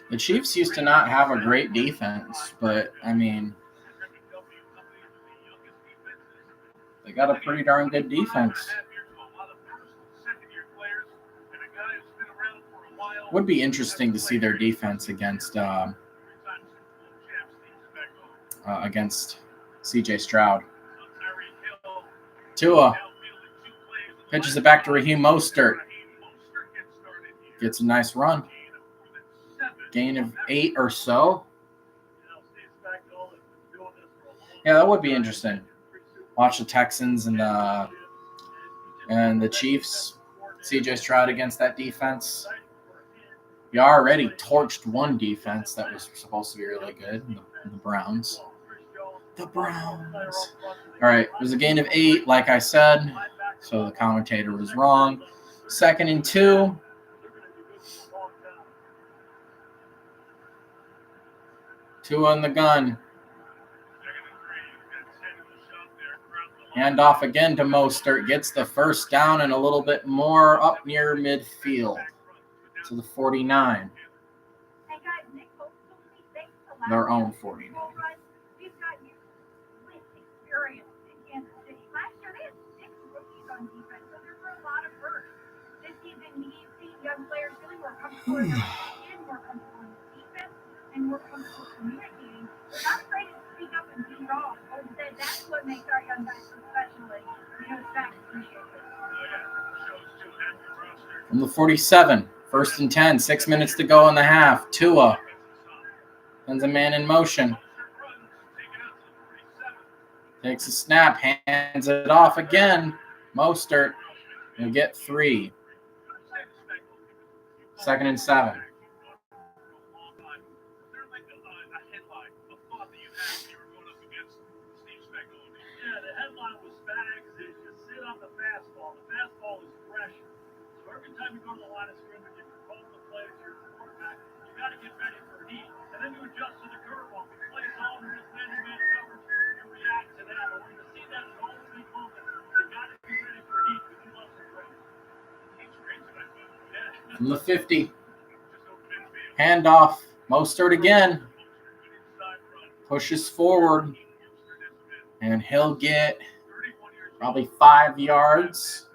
The Chiefs used to not have a great defense, but, I mean, they got a pretty darn good defense. Would be interesting to see their defense against C.J. Stroud. Tua pitches it back to Raheem Mostert. Gets a nice run. Gain of 8 or so. Yeah, that would be interesting. Watch the Texans and the Chiefs. C.J. Stroud against that defense. You already torched one defense that was supposed to be really good, the Browns. The Browns. All right, it was a gain of 8, like I said, so the commentator was wrong. 2nd and 2. Two on the gun. Hand off again to Mostert. Gets the first down and a little bit more up near midfield to the 49. Their own 49. And more comfortable communicating. We're not afraid to speak up and be wrong. Or instead, that's what makes our young guys so special. And facts appreciate it. From the 47, 1st and 10, 6 minutes to go in the half. Tua sends a man in motion. Takes a snap, hands it off again. Mostert will get 3. 2nd and 7. Time you go to the line of scrimmage, if you're calling the plays, you're a quarterback, you got to get ready for heat. And then you adjust to the curveball. If the play's on and just man-to-man coverage, you react to that. But when you see that goal big moment, you got to be ready for heat because you love some throws. He's great tonight, man. From the 50. Handoff. Mostert again. Pushes forward. And he'll get Probably 5 yards.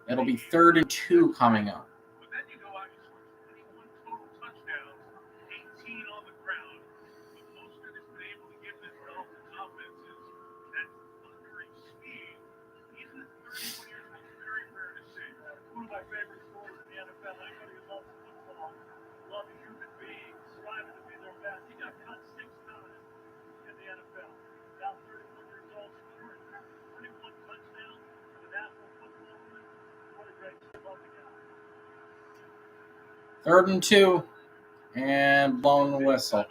It'll be 3rd and 2 coming up. But then you go out and score 21 total touchdowns, 18 on the ground. But Mostert has been able to give this Dolphins offenses that thundering speed. Even at 31 years old, it's very rare to see. One of my favorite stories in the NFL. Anybody who loves football, loves human beings, striving to be their best. He got cut 6 times in the NFL. Now 31 years old, scored 21 touchdowns for the National Football League. What a great love the guy. 3rd and 2. And blown the whistle.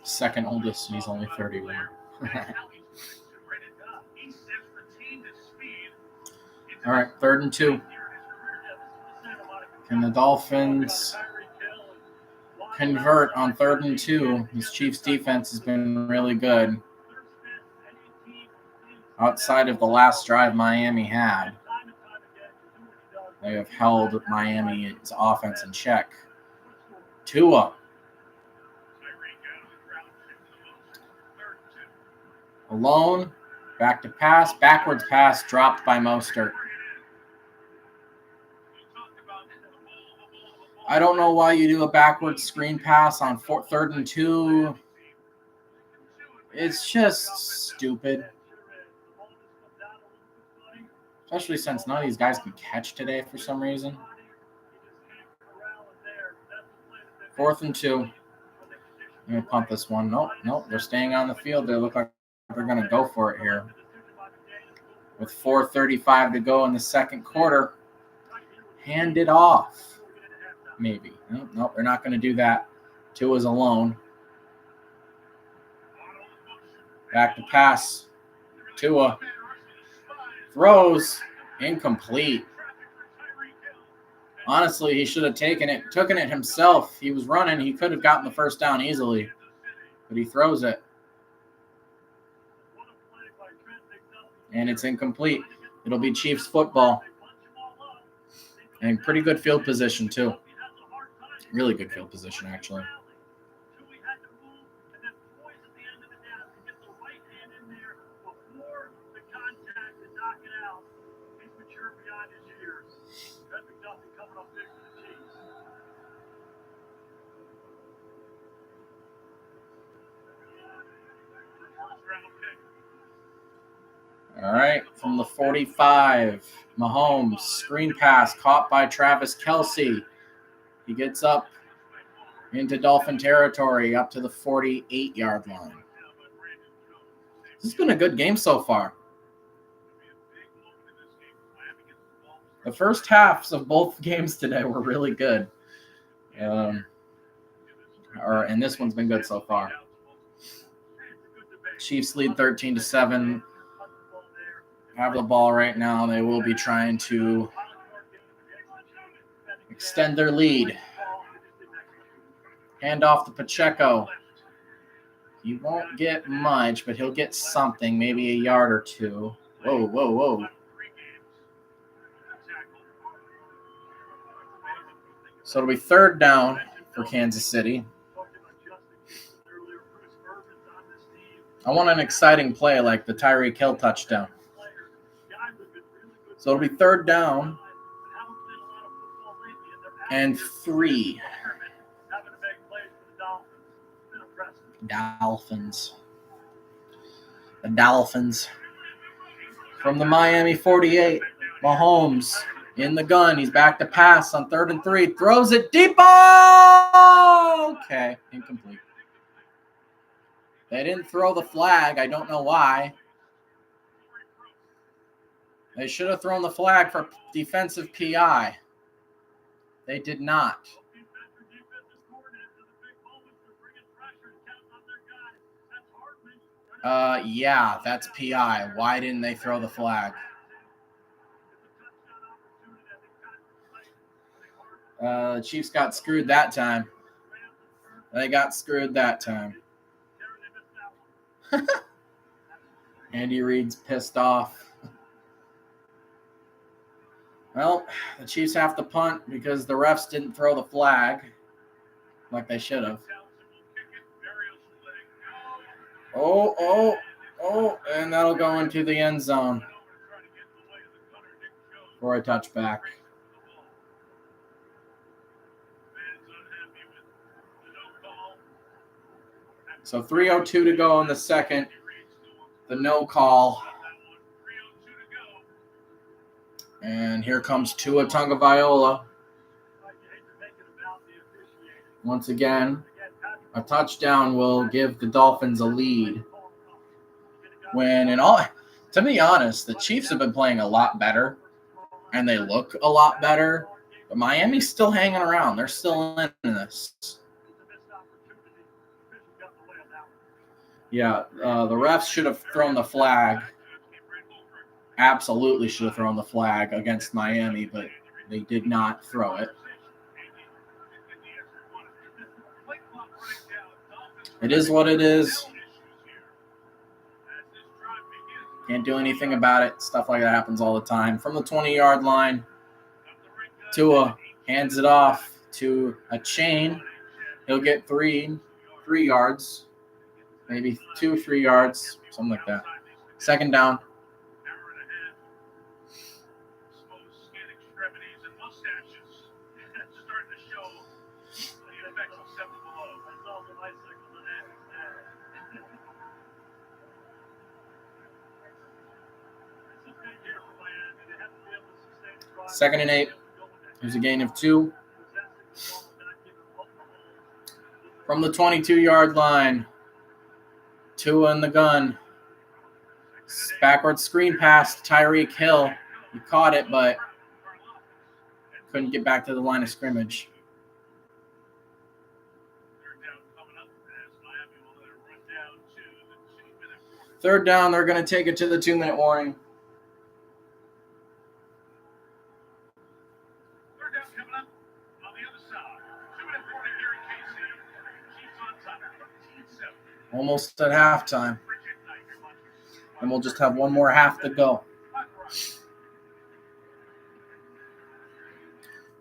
Second oldest, and he's only 31. All right, 3rd and 2. Can the Dolphins convert on 3rd and 2? This Chiefs defense has been really good. Outside of the last drive Miami had, they have held Miami's offense in check. Tua. Alone, back to pass, backwards pass, dropped by Mostert. I don't know why you do a backwards screen pass on 3rd and 2. It's just stupid. Especially since none of these guys can catch today for some reason. 4th and 2. I'm going to punt this one. Nope, they're staying on the field. They look like they're going to go for it here. With 4:35 to go in the second quarter. Hand it off. Maybe. Nope, they're not going to do that. Tua's alone. Back to pass. Tua throws. Incomplete. Honestly, he should have taken it himself. He was running. He could have gotten the first down easily. But he throws it. And it's incomplete. It'll be Chiefs football. And pretty good field position, too. Really good field position, actually. All right, from the 45, Mahomes, screen pass caught by Travis Kelce. He gets up into Dolphin territory, up to the 48-yard line. This has been a good game so far. The first halves of both games today were really good. And this one's been good so far. Chiefs lead 13-7. Have the ball right now. They will be trying to extend their lead. Hand off to Pacheco. He won't get much, but he'll get something, maybe a yard or two. Whoa. So it'll be 3rd down for Kansas City. I want an exciting play like the Tyreek Hill touchdown. So it'll be 3rd down and 3. Dolphins. The Dolphins. From the Miami 48, Mahomes in the gun. He's back to pass on 3rd and 3. Throws it deep. Okay, incomplete. They didn't throw the flag. I don't know why. They should have thrown the flag for defensive PI. They did not. Yeah, that's PI. Why didn't they throw the flag? The Chiefs got screwed that time. They got screwed that time. Andy Reid's pissed off. Well, the Chiefs have to punt because the refs didn't throw the flag like they should have. Oh, and that'll go into the end zone for a touchback. So 3:02 to go in the second. The no call. And here comes Tua Tagovailoa. Once again, a touchdown will give the Dolphins a lead. To be honest, the Chiefs have been playing a lot better, and they look a lot better. But Miami's still hanging around. They're still in this. Yeah, the refs should have thrown the flag. Absolutely should have thrown the flag against Miami, but they did not throw it. It is what it is. Can't do anything about it. Stuff like that happens all the time. From the 20-yard line, Tua hands it off to a chain. He'll get three yards, maybe 2-3 yards, something like that. Second down. Second and 8. There's a gain of 2. From the 22-yard line, Tua in the gun. Backward screen pass to Tyreek Hill. He caught it, but couldn't get back to the line of scrimmage. Third down, they're going to take it to the 2-minute warning. Almost at halftime. And we'll just have one more half to go.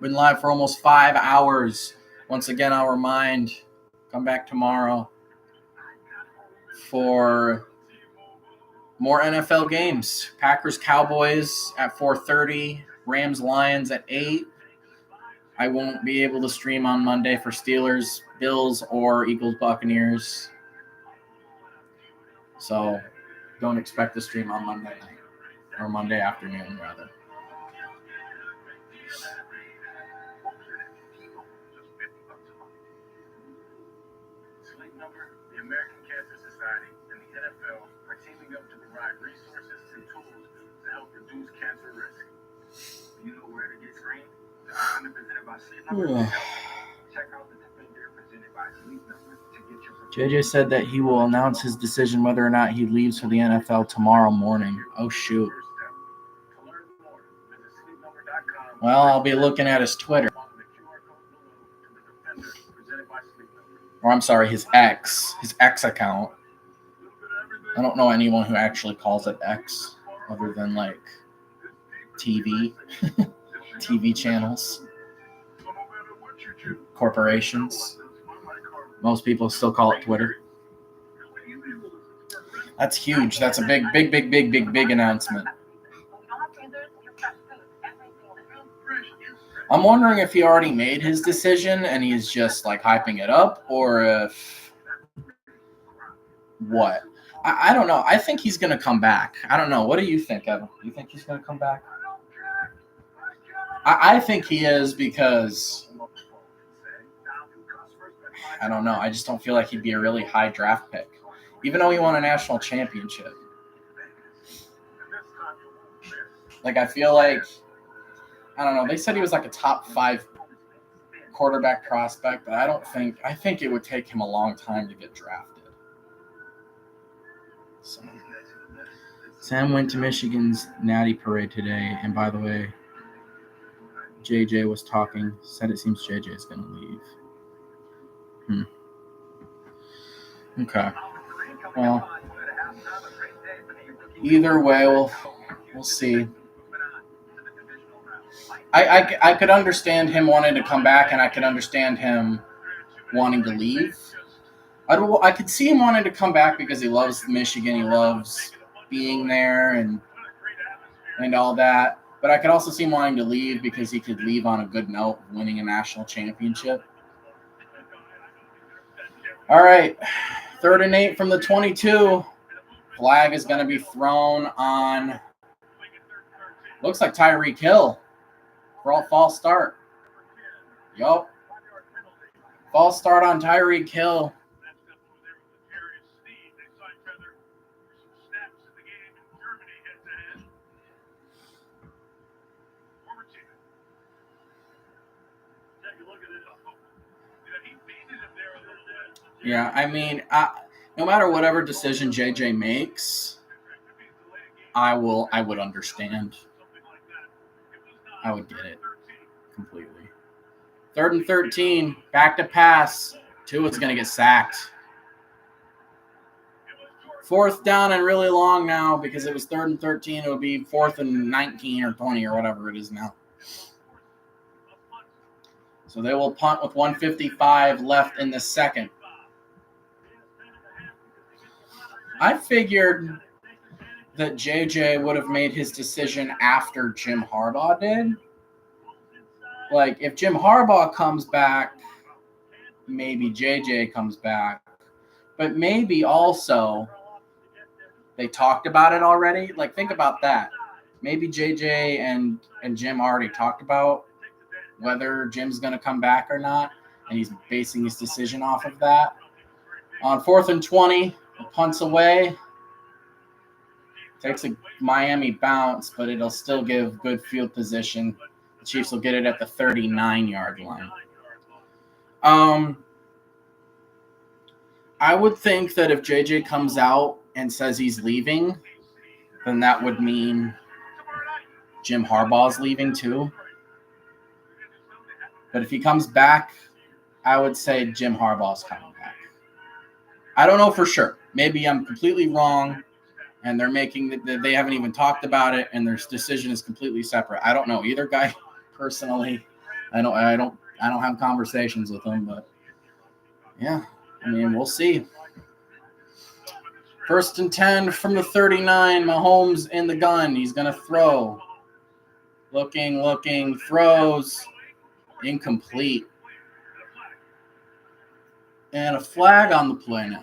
Been live for almost 5 hours. Once again, I'll remind, come back tomorrow for more NFL games. Packers, Cowboys at 4:30. Rams, Lions at 8. I won't be able to stream on Monday for Steelers, Bills, or Eagles, Buccaneers. So don't expect to stream on Monday night or Monday afternoon, rather. Sleep Number, the American Cancer Society, and the NFL are teaming up to provide resources and tools to help reduce cancer risk. You know where to get screened? The Defender presented by Sleep Number. Check out the Defender presented by Sleep Number to get your. JJ said that he will announce his decision whether or not he leaves for the NFL tomorrow morning. Oh, shoot. Well, I'll be looking at his Twitter. Or I'm sorry, his X account. I don't know anyone who actually calls it X other than like TV channels, corporations. Most people still call it Twitter. That's huge. That's a big announcement. I'm wondering if he already made his decision and he's just like hyping it up, or if what? I don't know. I think he's going to come back. I don't know. What do you think, Evan? Do you think he's going to come back? I think he is, because I don't know. I just don't feel like he'd be a really high draft pick, even though he won a national championship. Like, I feel like, I don't know. They said he was like a top 5 quarterback prospect, but I think it would take him a long time to get drafted. Sam went to Michigan's Natty Parade today, and by the way, JJ was talking, said it seems JJ is going to leave. Okay. Well, either way, we'll see. I could understand him wanting to come back, and I could understand him wanting to leave. I could see him wanting to come back because he loves Michigan, he loves being there and all that. But I could also see him wanting to leave because he could leave on a good note, winning a national championship. All right, 3rd and 8 from the 22. Flag is going to be thrown on, looks like Tyreek Hill. False start. Yup. False start on Tyreek Hill. Yeah, I mean, no matter whatever decision JJ makes, I would understand. I would get it completely. 3rd and 13, back to pass. Tua's going to get sacked. 4th down and really long now because it was 3rd and 13. It would be 4th and 19 or 20 or whatever it is now. So they will punt with 1:55 left in the second. I figured that JJ would have made his decision after Jim Harbaugh did. Like, if Jim Harbaugh comes back, maybe JJ comes back. But maybe also they talked about it already. Like, think about that. Maybe JJ and Jim already talked about whether Jim's going to come back or not, and he's basing his decision off of that. On 4th and 20, punts away. Takes a Miami bounce, but it'll still give good field position. The Chiefs will get it at the 39-yard line. I would think that if JJ comes out and says he's leaving, then that would mean Jim Harbaugh's leaving too. But if he comes back, I would say Jim Harbaugh's coming back. I don't know for sure. Maybe I'm completely wrong, and they haven't even talked about it, and their decision is completely separate. I don't know either guy personally. I don't have conversations with them, but yeah, I mean, we'll see. 1st and 10 from the 39. Mahomes in the gun. He's gonna throw. Looking, throws. Incomplete. And a flag on the play now.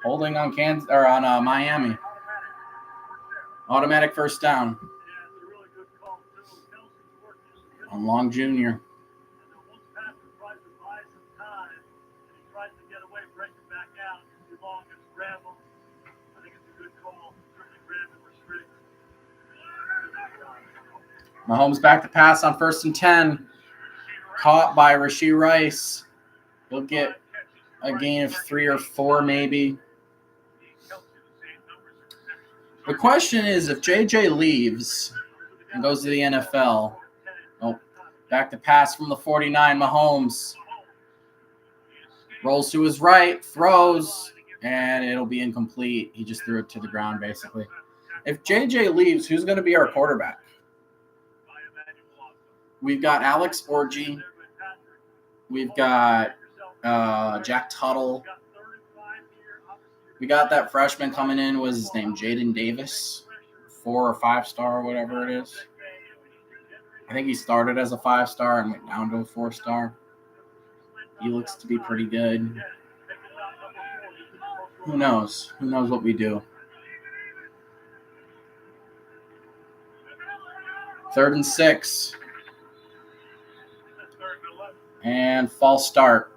Holding on Kansas or on Miami. Automatic 1st down. On Long Jr. Mahomes back to pass on 1st and 10. Caught by Rashee Rice. He'll get a gain of 3 or 4 maybe. The question is, if JJ leaves and goes to the NFL, back to pass from the 49, Mahomes rolls to his right, throws, and it'll be incomplete. He just threw it to the ground, basically. If JJ leaves, who's going to be our quarterback? We've got Alex Orji. We've got Jack Tuttle. We got that freshman coming in. Was his name Jaden Davis? 4 or 5-star, whatever it is. I think he started as a 5-star and went down to a 4-star. He looks to be pretty good. Who knows? Who knows what we do? 3rd and 6. And false start.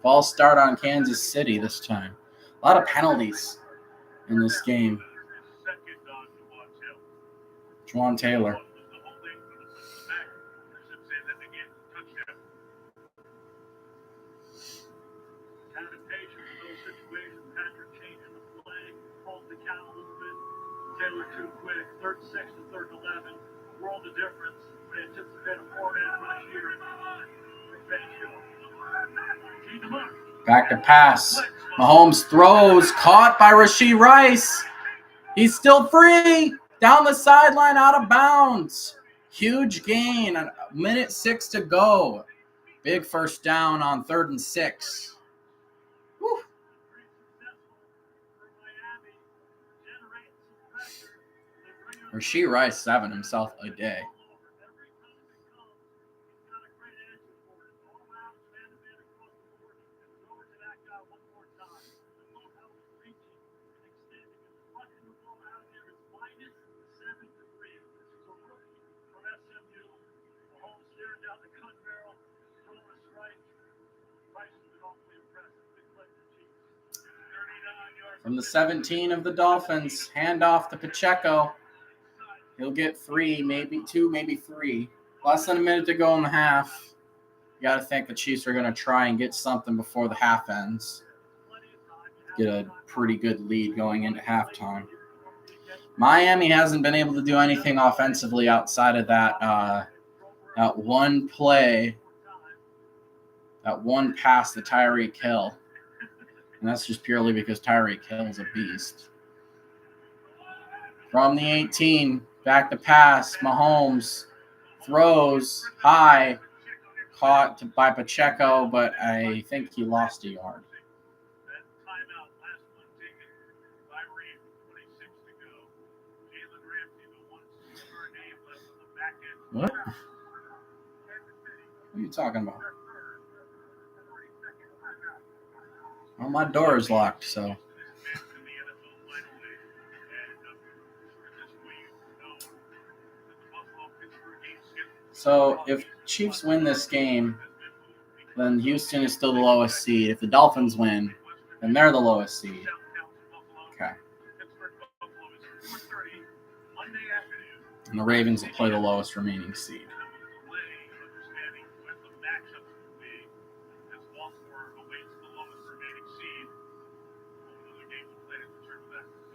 False start on Kansas City this time. A lot of penalties in this game. Juwan Taylor. Taylor too quick. 3rd and 6 to 3rd and 11. World of difference. We anticipate a 4-man rush here. Back to pass. Mahomes throws. Caught by Rashee Rice. He's still free. Down the sideline, out of bounds. Huge gain. 1:06 to go. Big first down on 3rd and 6. Whew. Rashee Rice is having himself a day. From the 17 of the Dolphins, handoff to Pacheco. He'll get 3, maybe 2, maybe 3. Less than a minute to go in the half. You got to think the Chiefs are going to try and get something before the half ends. Get a pretty good lead going into halftime. Miami hasn't been able to do anything offensively outside of that one play, that one pass to Tyreek Hill. And that's just purely because Tyreek Hill is a beast. From the 18, back to pass. Mahomes throws high, caught by Pacheco, but I think he lost a yard. What? What are you talking about? Well, my door is locked, so. So if Chiefs win this game, then Houston is still the lowest seed. If the Dolphins win, then they're the lowest seed. Okay. And the Ravens will play the lowest remaining seed.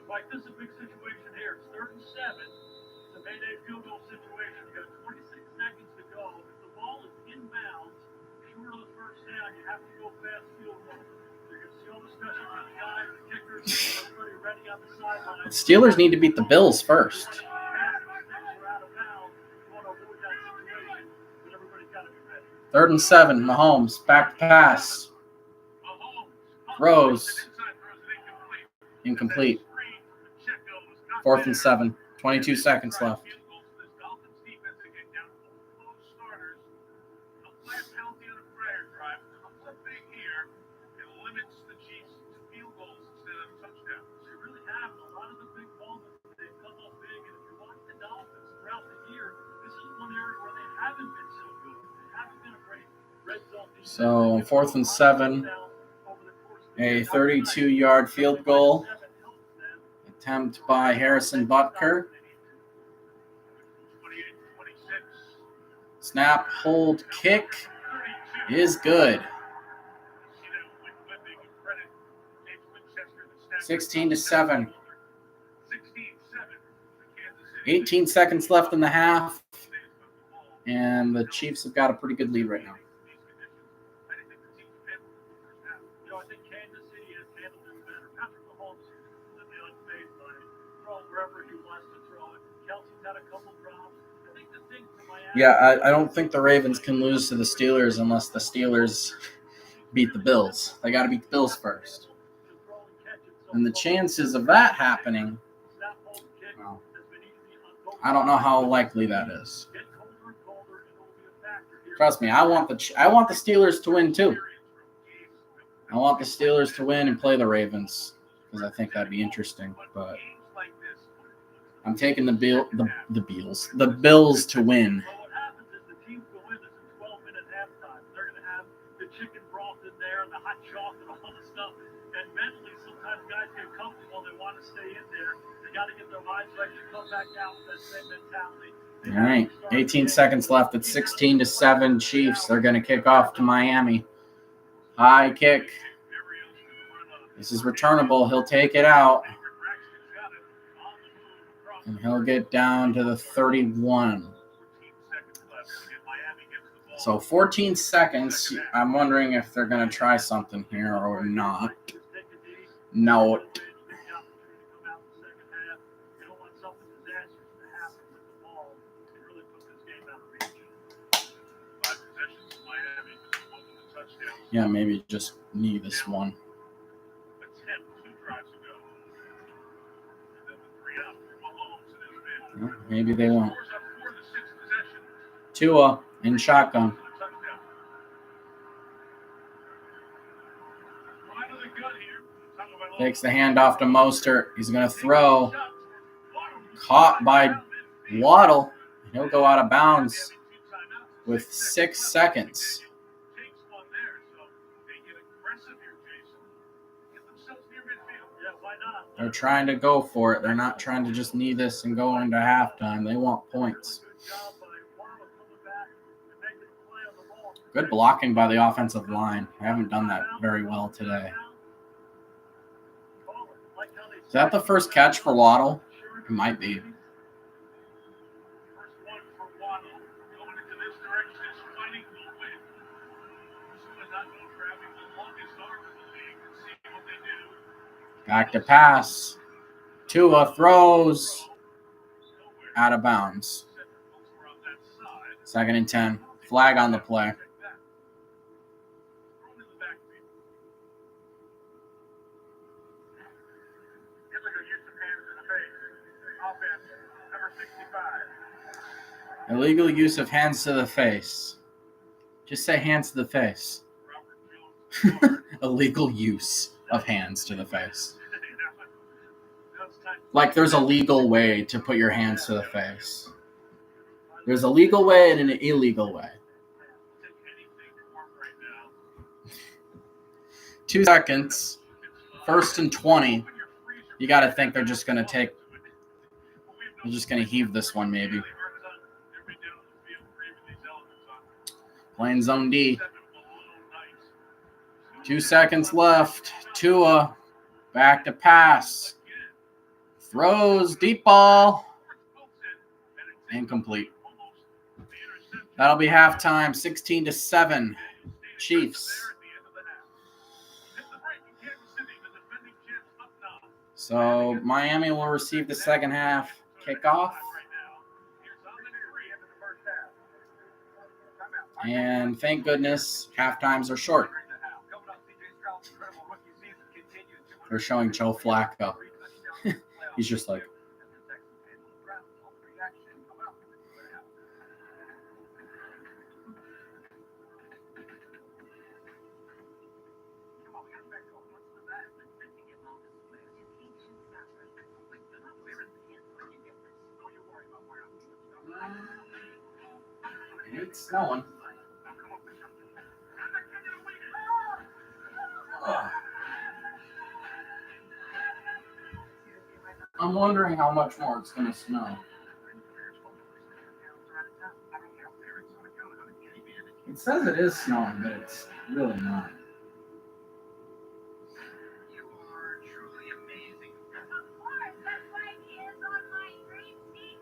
Like this is a big situation here. It's 3rd and 7. It's a Mayday field goal situation. You got 26 seconds to go. If the ball is inbounds, short of the first down, you have to go fast field goal. You're going to see all the special teams guys, the kickers, everybody ready on the sideline. The Steelers need to beat the Bills first. 3rd and 7. Mahomes back to pass. Throws. Incomplete. 4th and 7. 22 seconds left. So on 4th and 7, a 32-yard field goal attempt by Harrison Butker. Snap, hold, kick is good. 16-7. 18 seconds left in the half, and the Chiefs have got a pretty good lead right now. Yeah, I don't think the Ravens can lose to the Steelers unless the Steelers beat the Bills. They got to beat the Bills first. And the chances of that happening, well, I don't know how likely that is. Trust me, I want the Steelers to win too. I want the Steelers to win and play the Ravens because I think that'd be interesting. But I'm taking the Bills to win. Chicken broth in there and the hot chocolate and all the stuff. And mentally, sometimes guys get comfortable. They want to stay in there. They got to get their minds right to come back out with that same mentality. All right, 18 seconds left. It's 16-7 Chiefs. They're going to kick off to Miami. High kick. This is returnable. He'll take it out. And he'll get down to the 31. So 14 seconds. I'm wondering if they're going to try something here or not. No. Yeah, maybe just knee this one. Well, maybe they won't. Tua in shotgun. Takes the handoff to Mostert. He's going to throw. Caught by Waddle. He'll go out of bounds with 6 seconds. They're trying to go for it. They're not trying to just knee this and go into halftime. They want points. Good blocking by the offensive line. I haven't done that very well today. Is that the first catch for Waddle? It might be. Back to pass. Tua throws out of bounds. 2nd and 10. Flag on the play. Illegal use of hands to the face. Just say hands to the face. Illegal use of hands to the face. Like there's a legal way to put your hands to the face. There's a legal way and an illegal way. 2 seconds. 1st and 20. You got to think they're just going to heave this one maybe. Playing zone D. 2 seconds left. Tua back to pass. Throws deep ball. Incomplete. That'll be halftime. 16-7 Chiefs. So Miami will receive the second half kickoff. And thank goodness halftimes are short. They're showing Joe Flacco. He's just like, it's snowing. I'm wondering how much more it's going to snow. It says it is snowing, but it's really not. You are truly amazing. Of course, that's why he is on my dream TV.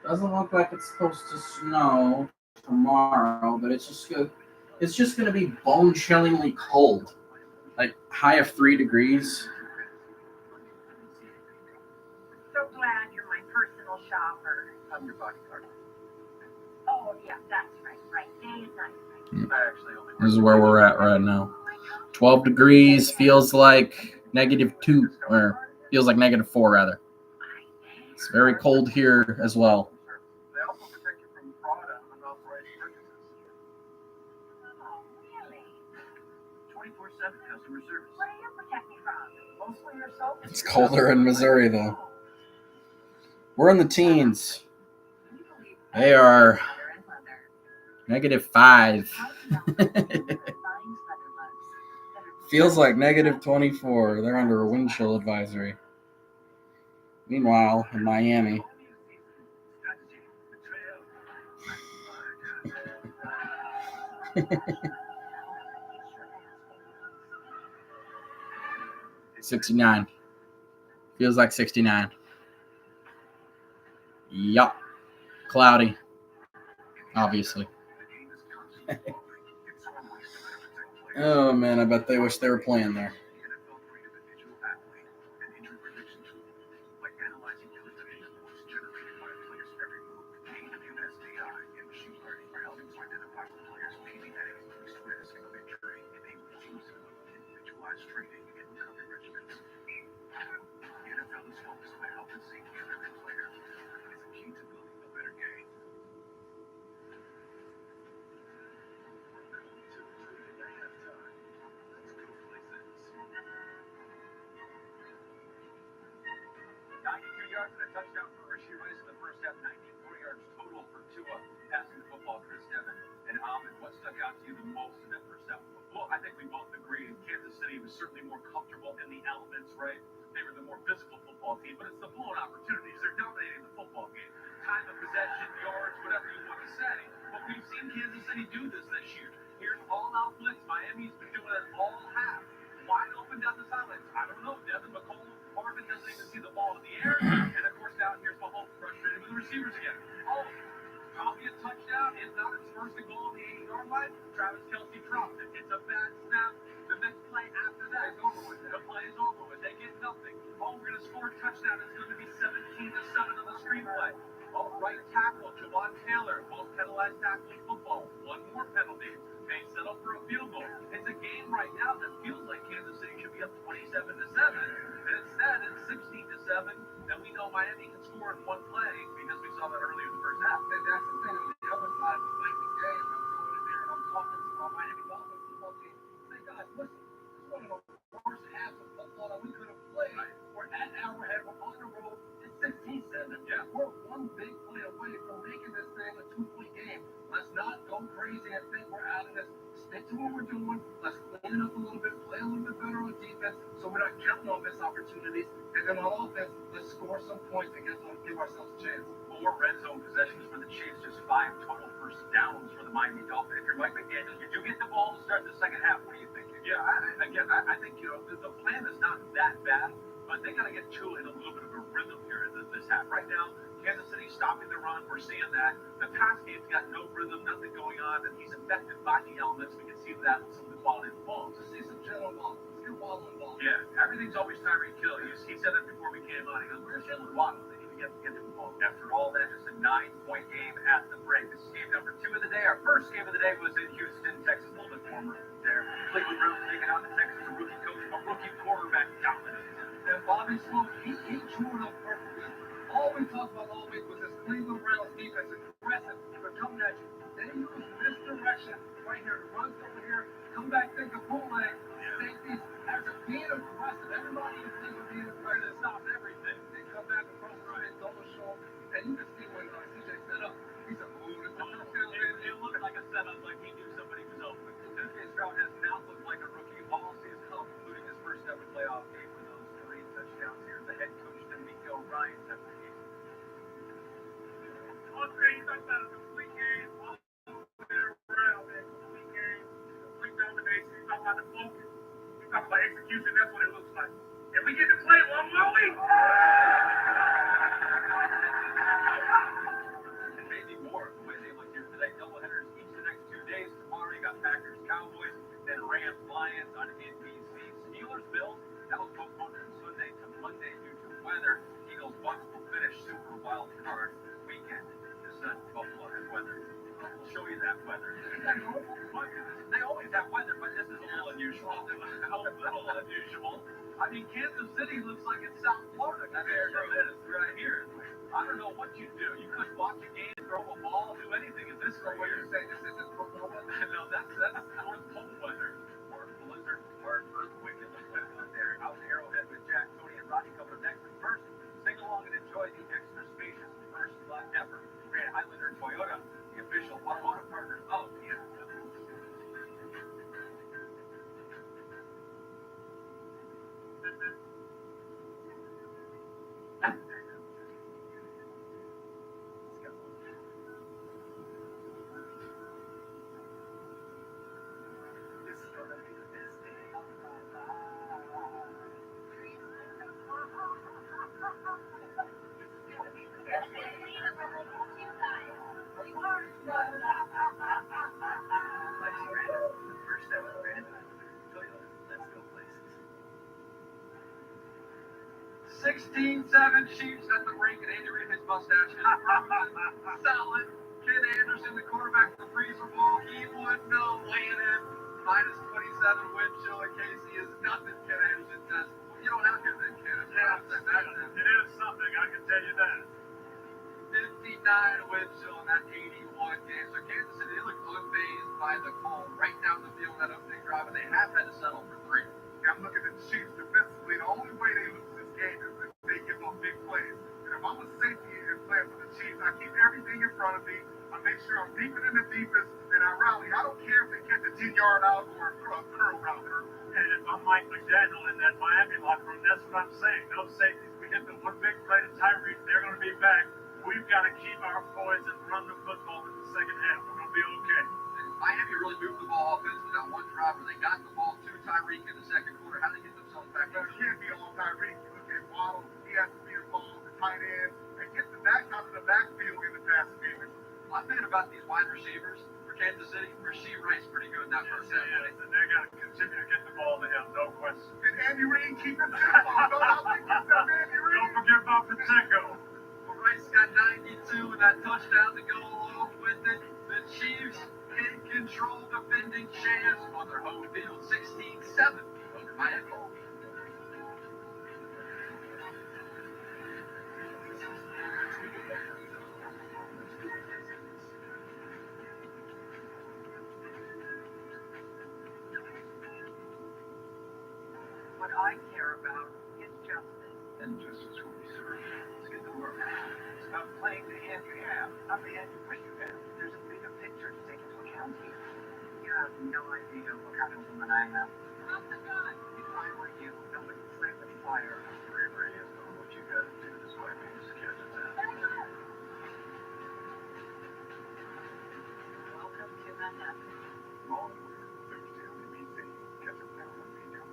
Doesn't look like it's supposed to snow tomorrow, but it's just good. It's just going to be bone-chillingly cold, like high of 3 degrees. So glad you're my personal shopper. I'm your bodyguard. Oh, yeah, that's right. Right. Day is nice. This is where we're at right now. 12 degrees feels like -2, or feels like -4 rather. It's very cold here as well. They also protect you from fraud and unauthorized purchases. Oh, really? 24/7 customer service. What do you protect me from? Mostly yourself. It's colder in Missouri though. We're in the teens. Can you believe They are -5. Feels like -24. They're under a wind chill advisory. Meanwhile, in Miami, $69. Feels like 69. Yup. Cloudy. Obviously. Oh, man, I bet they wish they were playing there. Yards and a touchdown for Rasheed Rice in the first half. 94 yards total for Tua passing the football. Chris Devin and Ahmed. What stuck out to you the most in that first half? Well, I think we both agree. Kansas City was certainly more comfortable in the elements, right? They were the more physical football team, but it's the blown opportunities. They're dominating the football game. Time of possession, yards, whatever you want to say. But we've seen Kansas City do this year. Here's all-out blitz. Miami's been doing it all half. Wide open down the sidelines. I don't know. Devin McCollum, Marvin doesn't even see the ball in the air. And, of course, now here's Mahomes frustrated with the receivers again. Oh, probably a touchdown. If not, it's first and goal on the 8-yard line. Travis Kelce dropped it. It's a bad snap. The next play after that is over with. The play is over with. They get nothing. Oh, we're going to score a touchdown. It's going to be 17-7 on the screenplay. Oh, right tackle, Javon Taylor, most penalized tackle in football. One more penalty. They settle for a field goal. It's a game right now that feels like Kansas City should be up 27-7, and instead it's 16-7. And we know Miami can score in one play because we saw that earlier in the first half. And that's the thing on the other side of the Miami game. I'm going in there and I'm talking to our Miami Dolphins football team. Say, guys, listen, this is one of the worst halves of football that we could have played. Right. We're at Arrowhead, we're on the road. It's 16-7. Yeah. We're one big play away from making this thing a 2-point game. Let's not go crazy and think we're out of this. Stick to what we're doing. Let's clean it up a little bit, play a little bit better on defense so we're not counting on missed opportunities. And then on offense, let's score some points and give ourselves a chance. More red zone possessions for the Chiefs, just 5 total first downs for the Miami Dolphins. If you're Mike McDaniel, you do get the ball to start the second half. What do you think? Yeah, I think, the plan is not that bad, but they got to get Tua in a little bit of a rhythm here in this half. Right now, Kansas City stopping the run. We're seeing that. The pass game's got no rhythm, nothing going on, and he's affected by the elements. We can see that with some of the quality of the ball. Just see some general ball. Let's get Waddle involved. Yeah, everything's always Tyreek Hill. He said that before we came on. He goes, where's Jalen Waddle? They need to get him involved. After all that, just a 9-point game at the break. This is game number 2 of the day. Our first game of the day was in Houston, Texas. A little bit warmer there. Cleveland Browns taking on the Texans. A rookie coach, a rookie quarterback dominant. And Bobby Sloan, he drew it up perfectly. All we talked about all week was this Cleveland Browns defense, aggressive. They're coming at you. They use misdirection right here. The runs over here, come back, think of bootleg. Safeties, after being aggressive, everybody in Cleveland being aggressive, stops everything. They come back across the street, double show, and you can see when CJ set up. He said, ooh, this is a touchdown. It looked like a setup, like he knew somebody was open. CJ Stroud has now looked like a rookie all season long, including his first ever playoff game with those 3 touchdowns. Here's the head coach, D'Amico Ryan's after the game. He's talking about a complete game, all the way around, man. Complete game, complete domination. He's talking about the focus. He's talking about execution. That's what it looks like. If we get to play one more week. And maybe more of the way they look here today. Doubleheaders each the next 2 days. Tomorrow you got Packers, Cowboys, then Rams, Lions on NBC. Steelers, Bills. That was postponed from Sunday to Monday due to weather. Eagles, Bucks will finish Super Wild Card weekend. Buffalo has weather. We'll show you that weather. They always have weather, but this is a little unusual. I mean, Kansas City looks like it's South Florida compared to this right here. I don't know what you do. You could watch a game, throw a ball, do anything in this weather. You're saying this isn't football weather? No, that's North Pole weather. Or blizzard or earthquake in the weather there. Out in Arrowhead with Jack, Tony, and Rodney coming up next. But first, sing along and enjoy the extra spacious first ever Grand Highlander Toyota Chiefs at the break, and Andy Reid, his mustache is solid. Ken Anderson, the quarterback for the freezer ball, he would know weighing in. Minus 27 wind chill in Casey is nothing, Ken Anderson says. Well, you don't have to then, Ken. It is something, I can tell you that. 59 wind chill in that 81 game. So Kansas City, they look unfazed by the cold right down the field, that opening drive, and they have had to settle for 3. I'm looking at the Chiefs defensively. The only way they lose this game is if they give up big plays. And if I'm a safety and playing for the Chiefs, I keep everything in front of me. I make sure I'm deep in the deepest, and I rally. I don't care if they catch a 10-yard out or a curl route. And if I'm Mike McDaniel in that Miami locker room, that's what I'm saying. Those safeties, we hit the one big play to Tyreek, they're going to be back. We've got to keep our poise and run the football in the second half. We're going to be okay. Miami really moved the ball offensively. That one drive where they got the ball to Tyreek in the second quarter. How they get themselves back? But it can't be all Tyreek. You look at Waddle, he has to be involved, the tight end, and get the back out of the backfield in the passing game. I'm thinking about these wide receivers for Kansas City. Rasheed Rice pretty good in that first half. Yes, and they're going to continue to get the ball to him, no question. And Andy Reid keep it simple. Don't think yourself, Andy Reid. Don't forget about Pacheco. Well, Rice got 92 and that touchdown to go along with it. The Chiefs in control, defending champs on their home field, 16-7 over Miami. What I care about is justice. And justice will be served. Let's get to work. It's about playing the hand you have, not the hand you wish you had. There's a bigger picture to take into account here. You have no idea what kind of woman I am. Stop the gun! If I were you, nobody play with fire. Bravery is doing what you gotta do. This might be the sketch of that. Welcome to Manhattan. Long Thursday on NBC. Catch up now on video.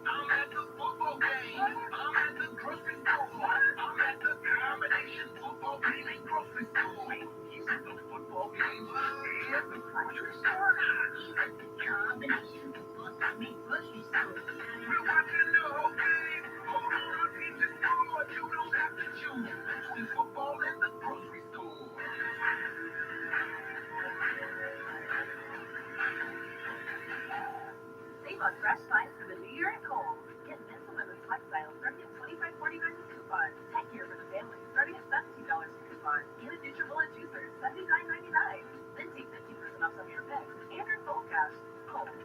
I'm at the football game. I'm at the grocery store. I'm at the combination football game and grocery store. He's at the football game and the grocery store. He's at the combination football game and grocery store. We're watching the whole game. All around Pizza Store. You don't have to choose between football and the grocery store. Save on fresh finds for the new year at Kohl's. Get men's and women's lifestyle starting at $25.49 coupon. Tech gear for the family starting at $17 coupon. And a nutrable and juicers $79.99. Then take 15% off some of your picks and earn full cash. Kohl's. I'm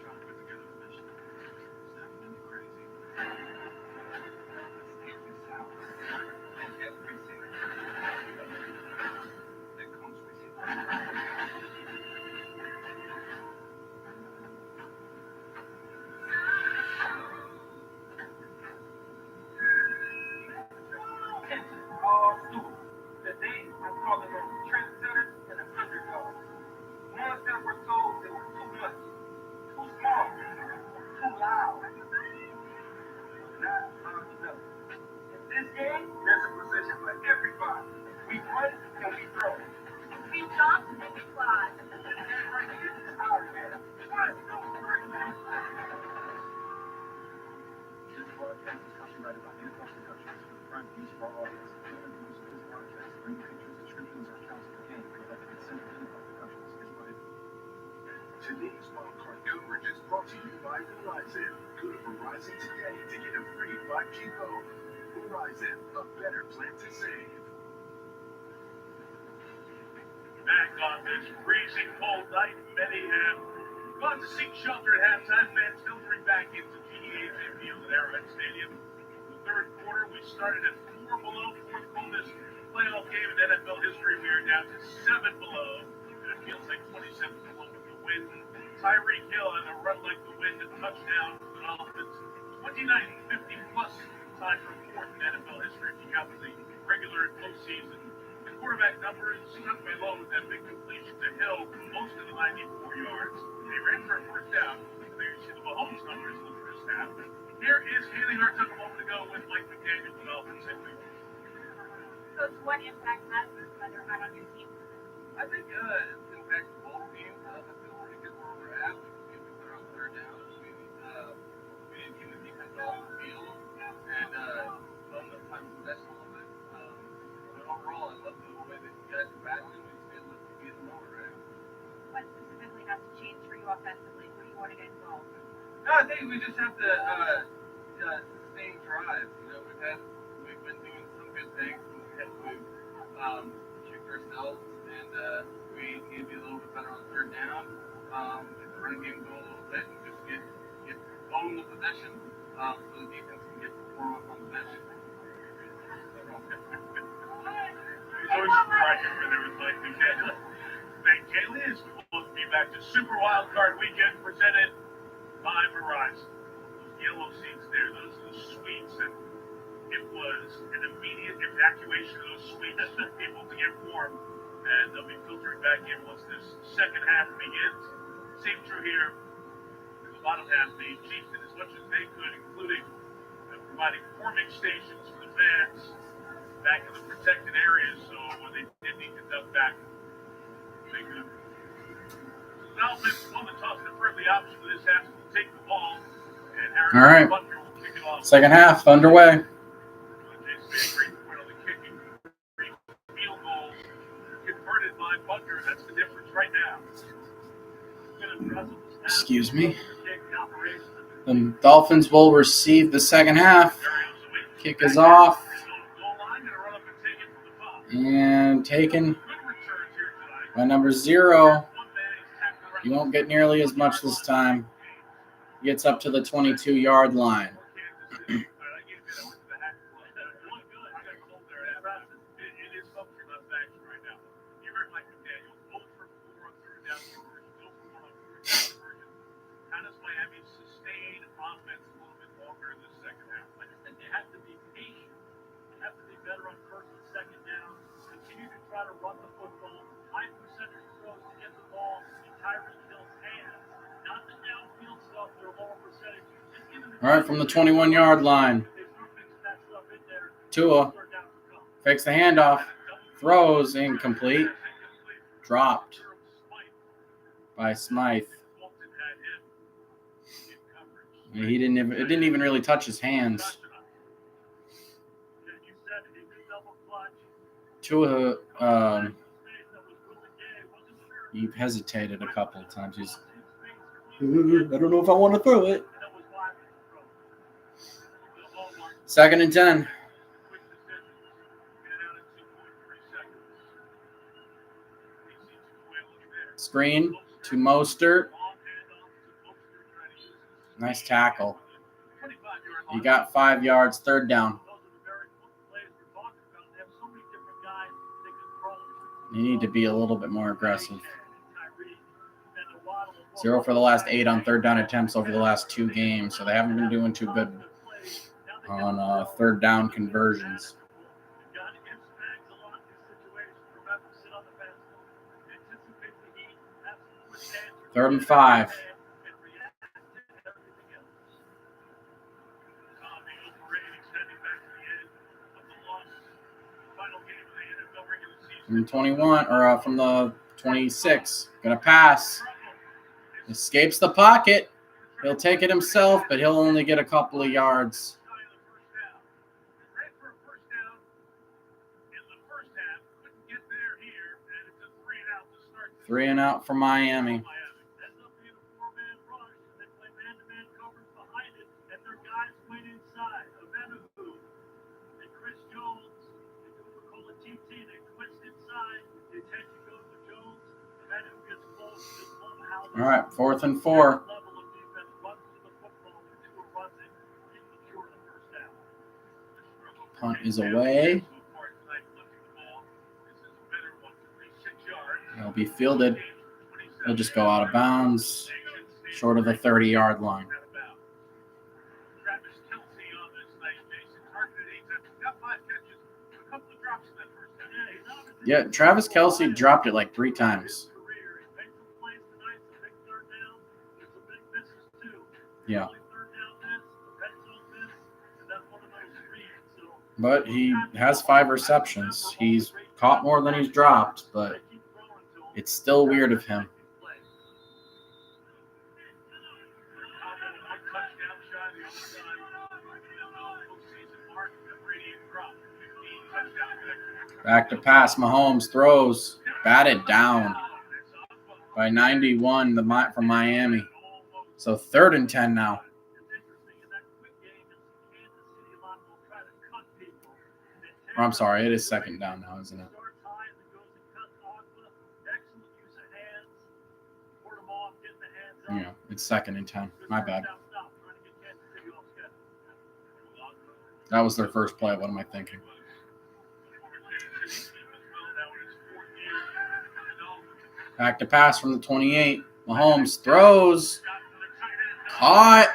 trying to put together a mission. It's not really crazy. Let's take this house and everything that comes with it. Today, I'm calling them trendsetters and underdogs. Ones that were told they were too much, too small, too loud. Not enough. In this game, there's a position for everybody. We run and we throw. We jump and we fly. And right here is our man. 1, 2, 3. This broadcast is copyrighted by Hancock Productions for the prime use of our audience. None of the use of this broadcast, any pictures, descriptions, or accounts of the game without the consent of Hancock Productions is prohibited. Today's wildcard coverage is brought to you by Verizon. Go to Verizon today to get a free 5G phone. Verizon, a better plan to save. Back on this freezing cold night, many have gone to seek shelter at halftime. Fans filtering back into GEHA Field at Arrowhead Stadium. The third quarter, we started at 4 below, fourth coldest playoff game in NFL history. We are down to 7 below, and it feels like 27 below with the wind. Tyreek Hill had a run like the wind, a touchdown for the Dolphins. 29-50-plus time for fourth in NFL history if you count the regular and postseason. The quarterback number is struck by low with that big completion to Hill, most of the 94 yards. They ran for a first down. There you see the Mahomes numbers in the first half. Here is Haley Hartog a moment ago with Mike McDaniel, the Dolphins head coach. Coach, what impact has this weather had on your team? I think it's impacted both teams. I feel pretty good where we're at. We put our third down. We didn't keep the defense off the field. And on the time of possession a little bit. But overall, I love the way that you guys are battling. We just feel like we're getting lower, right? What specifically has to change for you offensively? What do you want to get involved? No, I think we just have to sustain drive. You know, we've been doing some good things. We've kicked ourselves, and we need to be a little bit better on third down. Get the running game going a little bit, and just get own the possession, so the defense can get perform up on the bench. He's always striking where there was like McDaniel. Thank Haley is supposed to be back to Super Wild Card Weekend presented by Verizon. Those yellow seats there, those are the suites, and it was an immediate evacuation of those suites for people to get warm, and they'll be filtering back in once this second half begins. Same true here. In the bottom half, the Chiefs did as much as they could, including providing warming stations for the fans back in the protected areas, so when they did need to duck back, they could. The Dolphins won the toss and preferred the option for this half to take the ball, and Harry All right. Butker will kick it off. Second half underway. Great point on the kicking. 3 field goals converted by Butker. That's the difference right now. Excuse me. The Dolphins will receive the second half. Kick is off. And taken by number 0. He won't get nearly as much this time. He gets up to the 22-yard line. All right, from the 21-yard line. Tua fakes the handoff, throws incomplete, dropped by Smythe. It didn't even really touch his hands. Tua, he hesitated a couple of times. I don't know if I want to throw it. 2nd and 10. Screen to Mostert. Nice tackle. He got 5 yards, third down. You need to be a little bit more aggressive. 0 for the last 8 on third down attempts over the last 2 games, so they haven't been doing too good on third down conversions. 3rd and 5. From 21 or from the 26, gonna pass. Escapes the pocket. He'll take it himself, but he'll only get a couple of yards. 3 and out for Miami. All right, 4th and 4. Punt is away. It'll be fielded. He'll just go out of bounds, short of the 30-yard line. Yeah, Travis Kelce dropped it like 3 times. Yeah. But he has 5 receptions. He's caught more than he's dropped, but it's still weird of him. Back to pass. Mahomes throws. Batted down by 91 from Miami. So 3rd and 10 now. Or I'm sorry, it is 2nd down now, isn't it? Yeah, it's 2nd and 10. My bad. That was their first play. What am I thinking? Back to pass from the 28. Mahomes throws. Caught.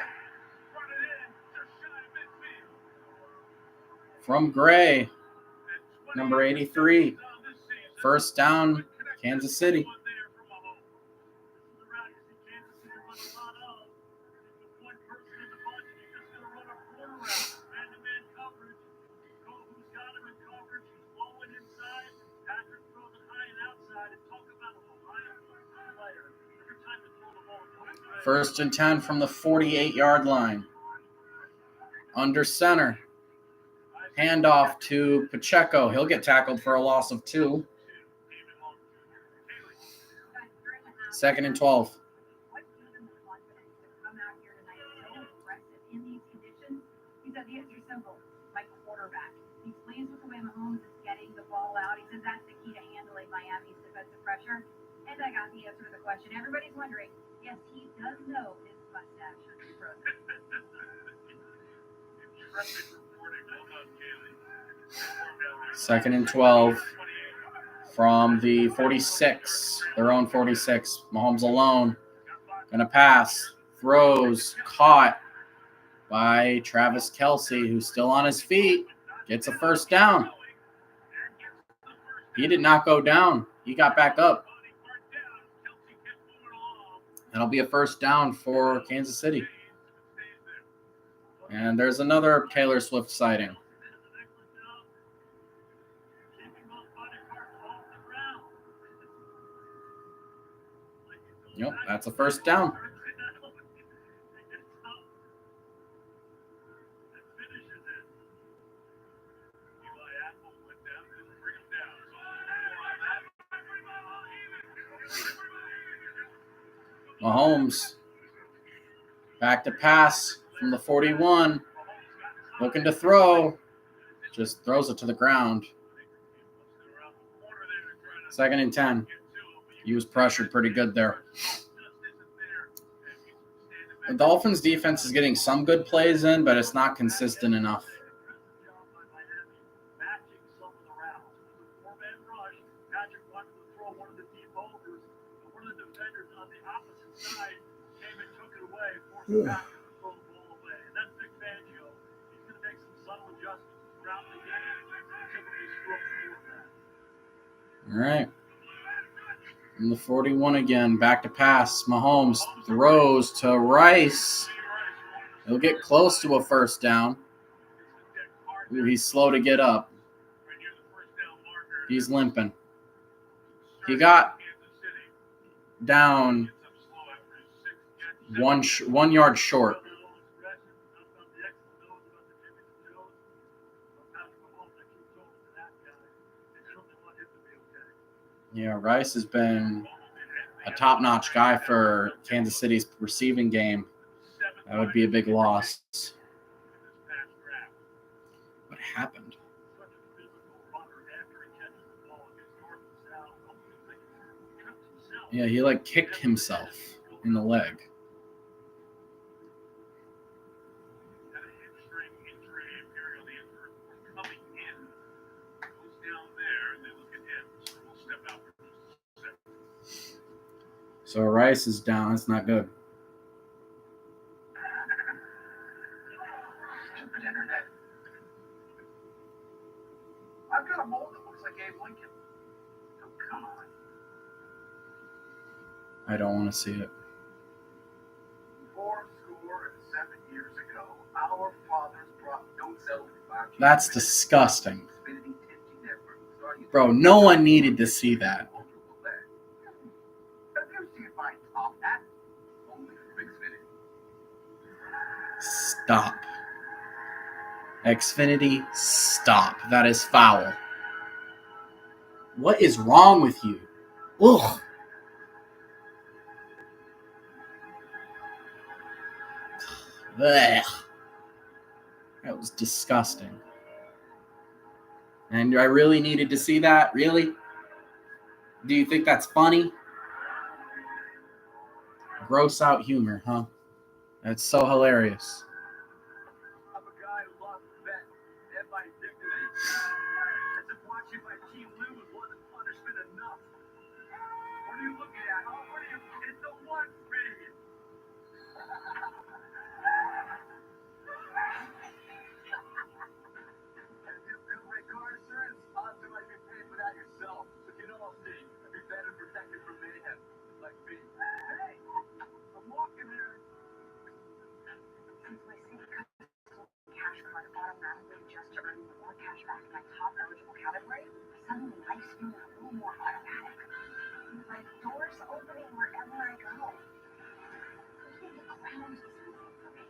From Gray. Number 83. 1st down, Kansas City. First and 10 from the 48-yard line. Under center. Handoff to Pacheco. He'll get tackled for a loss of 2. 2nd and 12. He said the answer is simple. My quarterback. He's pleased with the way Mahomes is getting the ball out. He says that's the key to handling Miami's defensive pressure. And I got the answer to the question everybody's wondering. Yes, he does know his mustache should be frozen. 2nd and 12 from the 46, their own 46. Mahomes alone. Gonna pass. Throws. Caught by Travis Kelce, who's still on his feet. Gets a 1st down. He did not go down. He got back up. That'll be a 1st down for Kansas City. And there's another Taylor Swift sighting. Yep, that's a 1st down. Mahomes back to pass from the 41. Looking to throw. Just throws it to the ground. 2nd and 10. He was pressured pretty good there. The Dolphins defense is getting some good plays in, but it's not consistent enough. All right. From the 41 again, back to pass. Mahomes throws to Rice. He'll get close to a 1st down. Ooh, he's slow to get up. He's limping. He got down 1 yard short. Yeah, Rice has been a top-notch guy for Kansas City's receiving game. That would be a big loss. What happened? Yeah, he like kicked himself in the leg. Had a hamstring injury, apparently coming in. Goes down there, and they look at him. So we'll step out for just a second. So Rice is down. That's not good. Stupid internet. I've got a mold that looks like Abe Lincoln. Oh, come on. I don't want to see it. 407 years ago, our fathers brought no self. That's disgusting. Bro, no one needed to see that. Stop. Xfinity, stop. That is foul. What is wrong with you? Ugh. Ugh. That was disgusting. And I really needed to see that? Really? Do you think that's funny? Gross out humor, huh? That's so hilarious. I'm a guy who lost the bet and my dignity. As if watching my team lose wasn't punishment enough. What are you looking at? Oh, what are you? It's the one thing. If you build my car insurance, odds are might be paid for that yourself. But you know what I'll see? Be better protected from mayhem, like me. Hey, I'm walking here. Since my City cash card automatically adjusts to earning more cash back in my top eligible category, suddenly life's feeling a little more automatic. Like doors opening wherever I go. Even the ground is moving for me.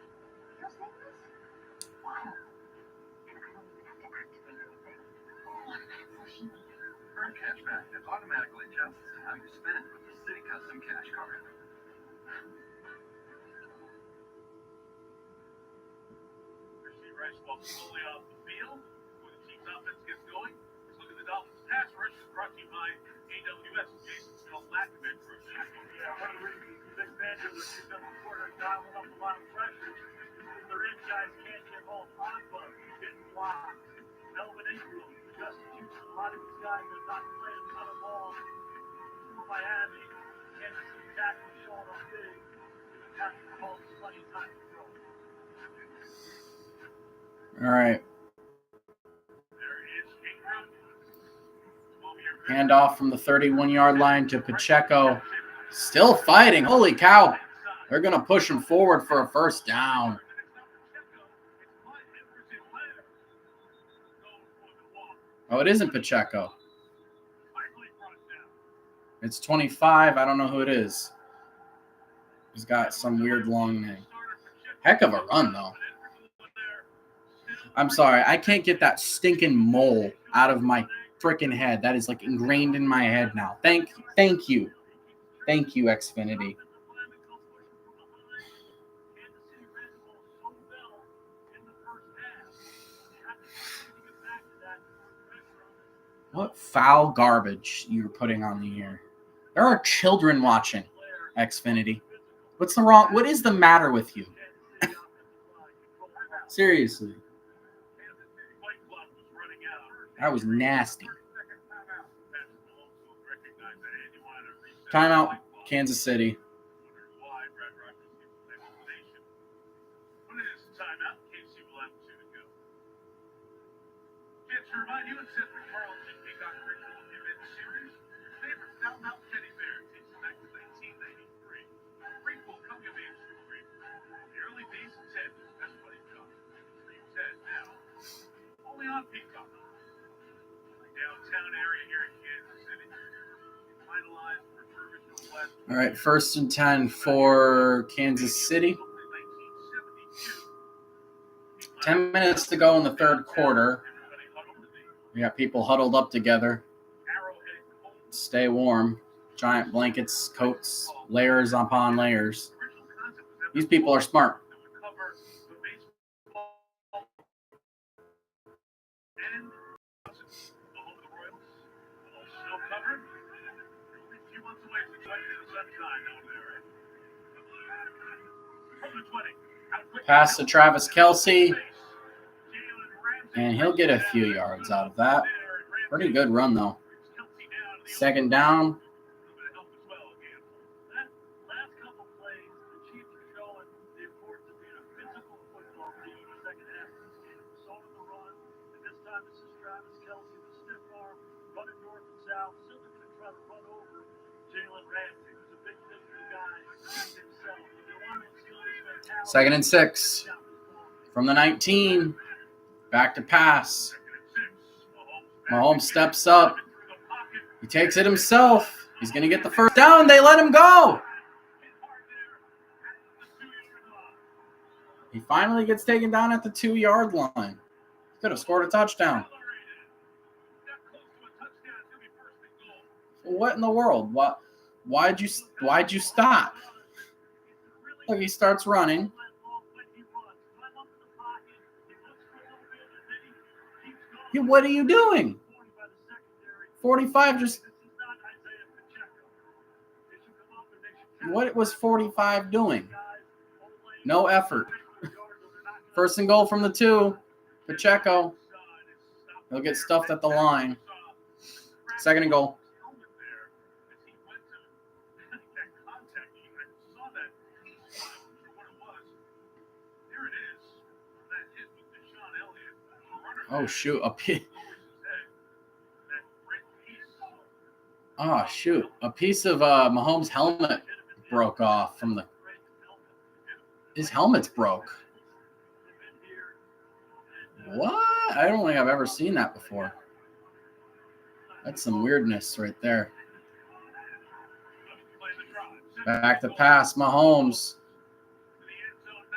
You'll say this? Wow. And I don't even have to activate anything. Oh, that's so shiny. Earn cashback that automatically adjusts to how you spend with the City Custom Cash Card. Christian Rice walks slowly off the field. When the team's offense gets going, let's look at the Dolphins' pass rush. Is brought to you by AWS. Jason Scott Lackman for a second. Yeah, one of the reasons Big Ben did what he's done before, they're dialing up a lot of pressure. Their end guys can't get home. Pogba, getting blocked. Melvin Ingram, Justin Houston, a lot of these guys are not playing a ton of ball. Miami, Kansas City tackle showing up big. Got the ball plenty of time to throw. All right. There is Ingram. Handoff from the 31-yard line to Pacheco. Still fighting. Holy cow. They're going to push him forward for a first down. Oh, it isn't Pacheco. It's 25. I don't know who it is. He's got some weird long name. Heck of a run, though. I'm sorry. I can't get that stinking mole out of my freaking head. That is like ingrained in my head now. Thank you. Thank you, Xfinity. What foul garbage you're putting on the air. There are children watching, Xfinity. What's the wrong? What is the matter with you? Seriously. That was nasty. Timeout, Kansas City. To remind you, it's set for Carlton Peacock Ritual Event Series. Favorite South Mountain Teddy Bear takes it back to 1993. Prequel coming of age story. The early days of Ted was the best buddy film. Free Ted now. Only on Peacock. Downtown area here in Kansas City. Finalized refurbishment last. All right, 1st and 10 for Kansas City. 10 minutes to go in the third quarter. We got people huddled up together. Stay warm. Giant blankets, coats, layers upon layers. These people are smart. few months away from the sunshine over there, right? From the 20. Pass to Travis Kelce. And he'll get a few yards out of that. Pretty good run, though. Second down. Last couple plays, the Chiefs are showing the importance of being a physical football team in the second half of this game. We saw it in the run, and this time this is Travis Kelce, the stiff arm, running north and south. Still going to try to run over Jalen Ramsey, who's a big physical guy himself. But they want to instill this mentality. Second and 6 from the 19. Back to pass. Mahomes steps up. He takes it himself. He's going to get the first down. They let him go. He finally gets taken down at the 2-yard line. Could have scored a touchdown. What in the world? Why'd you stop? Look, he starts running. What are you doing? 45 just... What was 45 doing? No effort. First and goal from the 2. Pacheco. He'll get stuffed at the line. Second and goal. Oh, shoot. A piece of Mahomes' helmet broke off from the... His helmet's broke. What? I don't think I've ever seen that before. That's some weirdness right there. Back to pass. Mahomes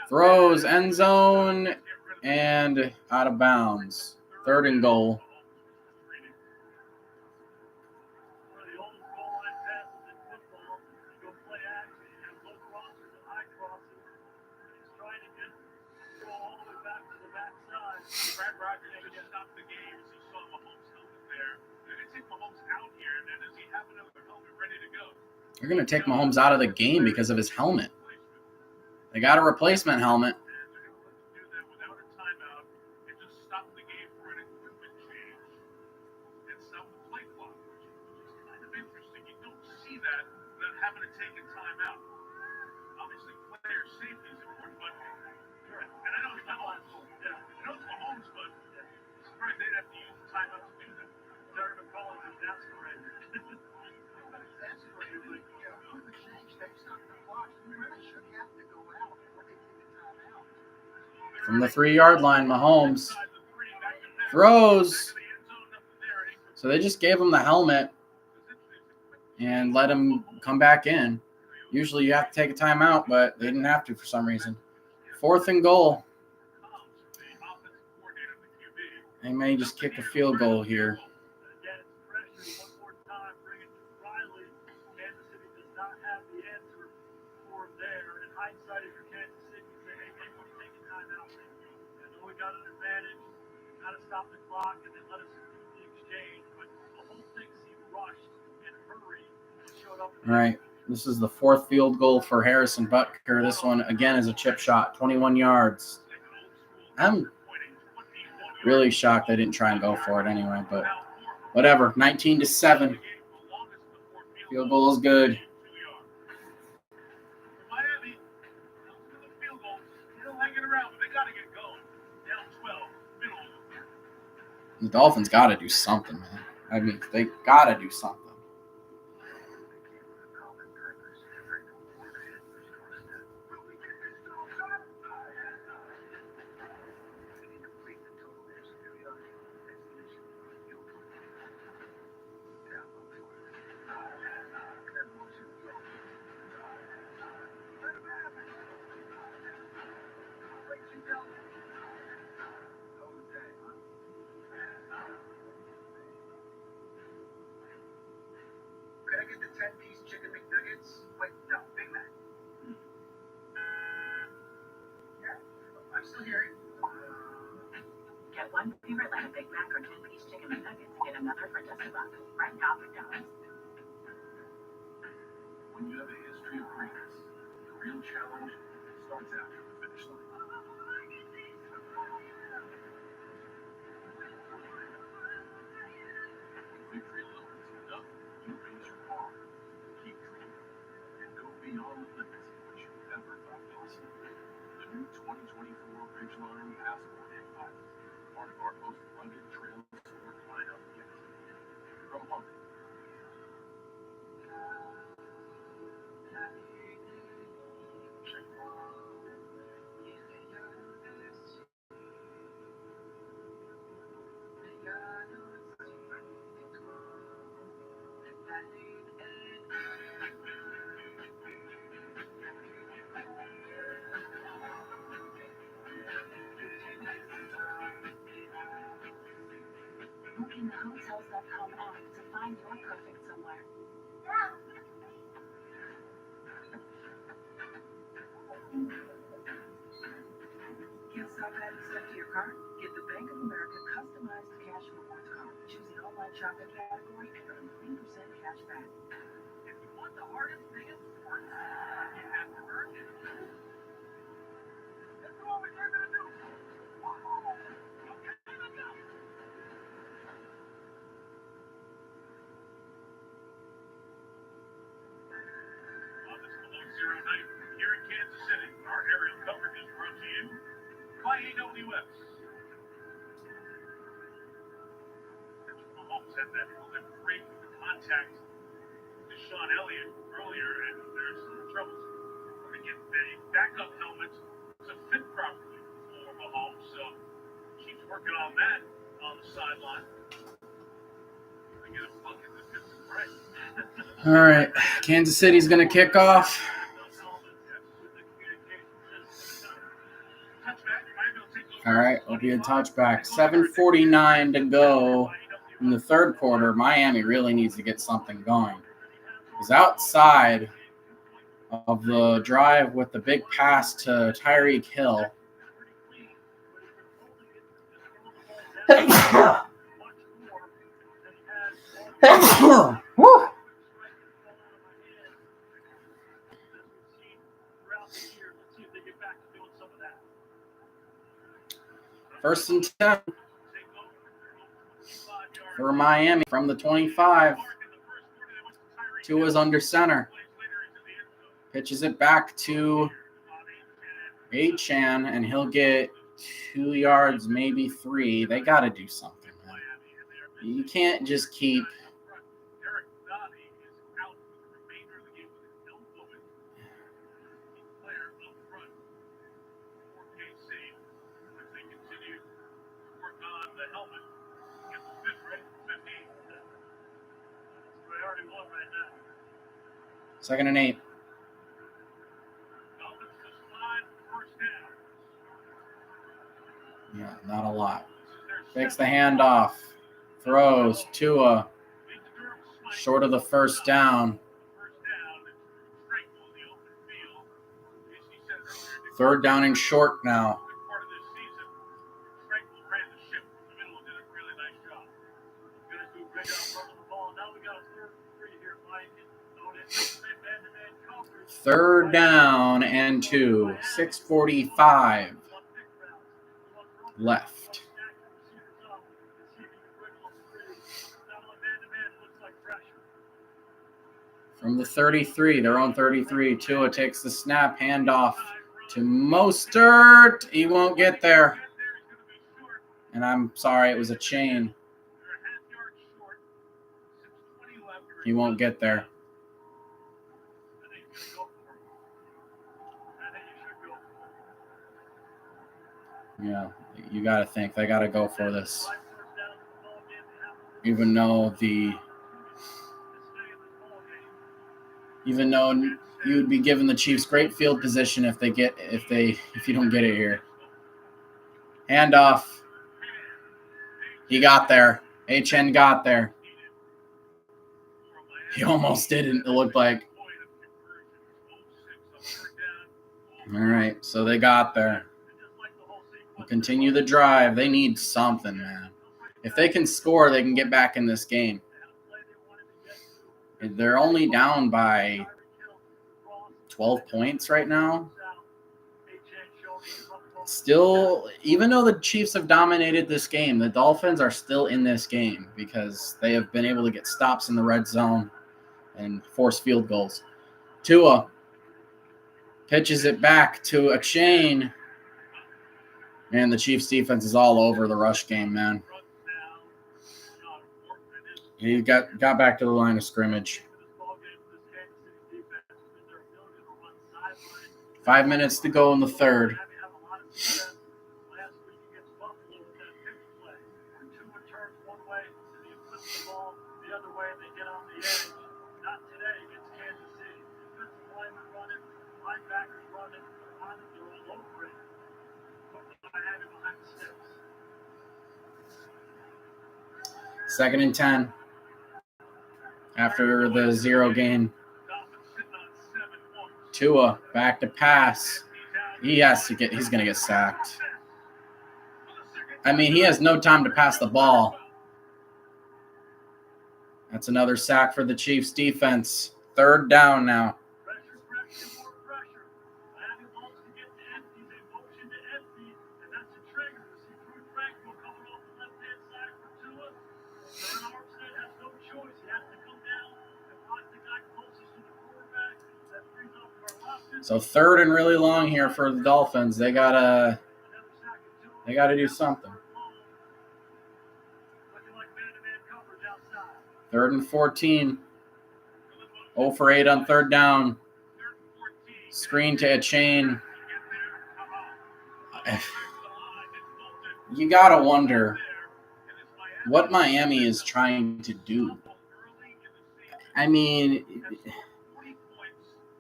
throws end zone and out of bounds. Third and goal. They're going to take Mahomes out of the game because of his helmet. They got a replacement helmet. From the 3-yard line, Mahomes throws. So they just gave him the helmet and let him come back in. Usually you have to take a timeout, but they didn't have to for some reason. Fourth and goal. They may just kick a field goal here. All right, this is the 4th field goal for Harrison Butker. This one, again, is a chip shot, 21 yards. I'm really shocked they didn't try and go for it anyway, but whatever. 19-7. Field goal is good. The Dolphins got to do something, man. I mean, they got to do something. Get one favorite like a Big Mac or 10-piece chicken McNuggets and get another for just $1. Right now for Dallas. When you have a history of greatness, the real challenge starts after the finish line. Victory alone is enough. You raise your bar, keep dreaming, and go beyond the limits of what you ever thought possible. The new 2024 Ridgeline Passport and Pilot, part of our most rugged trail sport lineup yet. From Honda. Booking the hotels.com app to find your perfect somewhere. Can't stop adding stuff to your cart? Get the Bank of America customized cash rewards card. Choose an online shopping category and earn 3% cash back. If you want the hardest thing in sports, you have to earn it. That's what we're going to do. Okay, let's go. On this below zero night here in Kansas City, our aerial coverage is brought to you by AWS. Mahomes had that great contact to Sean Elliott earlier, and there's some troubles to get the backup helmet to fit properly for Mahomes, so keeps working on that on the sideline. I get a bucket that fits him right. All right, Kansas City's going to kick off. All right, it'll be a touchback. 7:49 to go in the third quarter. Miami really needs to get something going. Because outside of the drive with the big pass to Tyreek Hill, first and 10 for Miami from the 25. Tua's under center. Pitches it back to Achane, and he'll get 2 yards, maybe 3. They got to do something, man. You can't just keep – Second and 8. Yeah, not a lot. Takes the handoff. Throws. Tua. Short of the first down. Third down and short now. Third down and 2. 6:45 left. From the 33, their own 33, Tua takes the snap, handoff to Mostert. He won't get there. And I'm sorry, it was a chain. He won't get there. Yeah, you got to think they got to go for this. Even though you would be giving the Chiefs great field position if you don't get it here. Handoff. He got there. HN got there. He almost didn't, it looked like. All right, so they got there. We'll continue the drive. They need something, man. If they can score, they can get back in this game. They're only down by 12 points right now. Still, even though the Chiefs have dominated this game, the Dolphins are still in this game because they have been able to get stops in the red zone and force field goals. Tua pitches it back to Achane. Man, the Chiefs defense is all over the rush game, man. He got back to the line of scrimmage. 5 minutes to go in the third. Second and 10 after the 0 gain. Tua back to pass. He's going to get sacked. I mean, he has no time to pass the ball. That's another sack for the Chiefs defense. Third down now. So third and really long here for the Dolphins. They gotta do something. 3rd and 14. 0 for 8 on third down. Screen to Achane. You gotta wonder what Miami is trying to do. I mean,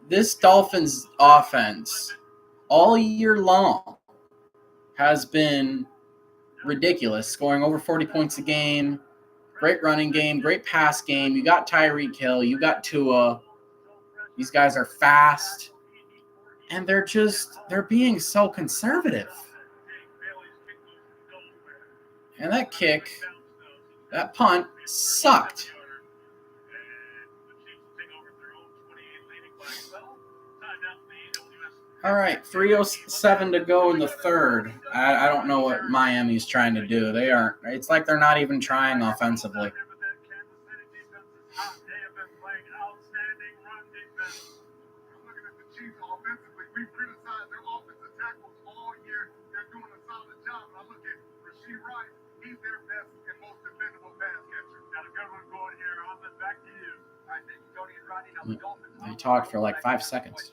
this Dolphins offense all year long has been ridiculous, scoring over 40 points a game, great running game, great pass game. You got Tyreek Hill, you got Tua. These guys are fast, and they're being so conservative. And that kick, that punt sucked. All right, 3:07 to go in the third. I don't know what Miami's trying to do. It's like they're not even trying offensively. They talked for like 5 seconds.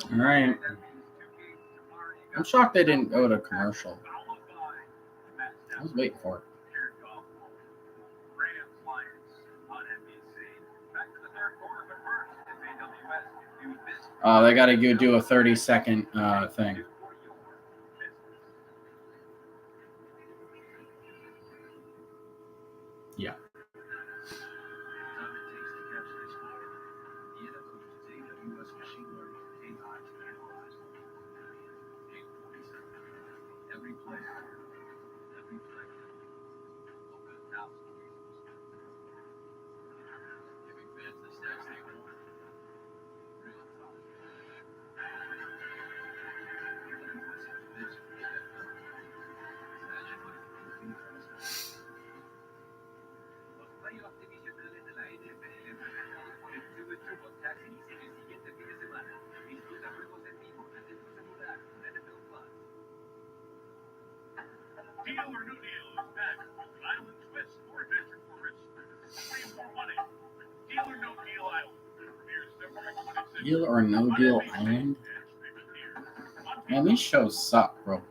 All right. I'm shocked they didn't go to commercial. I was waiting for it. They got to go do a 30-second thing. Yeah. Deal or no deal is back. Island Twist 450. Deal or No Deal Island? Man, these shows suck, bro.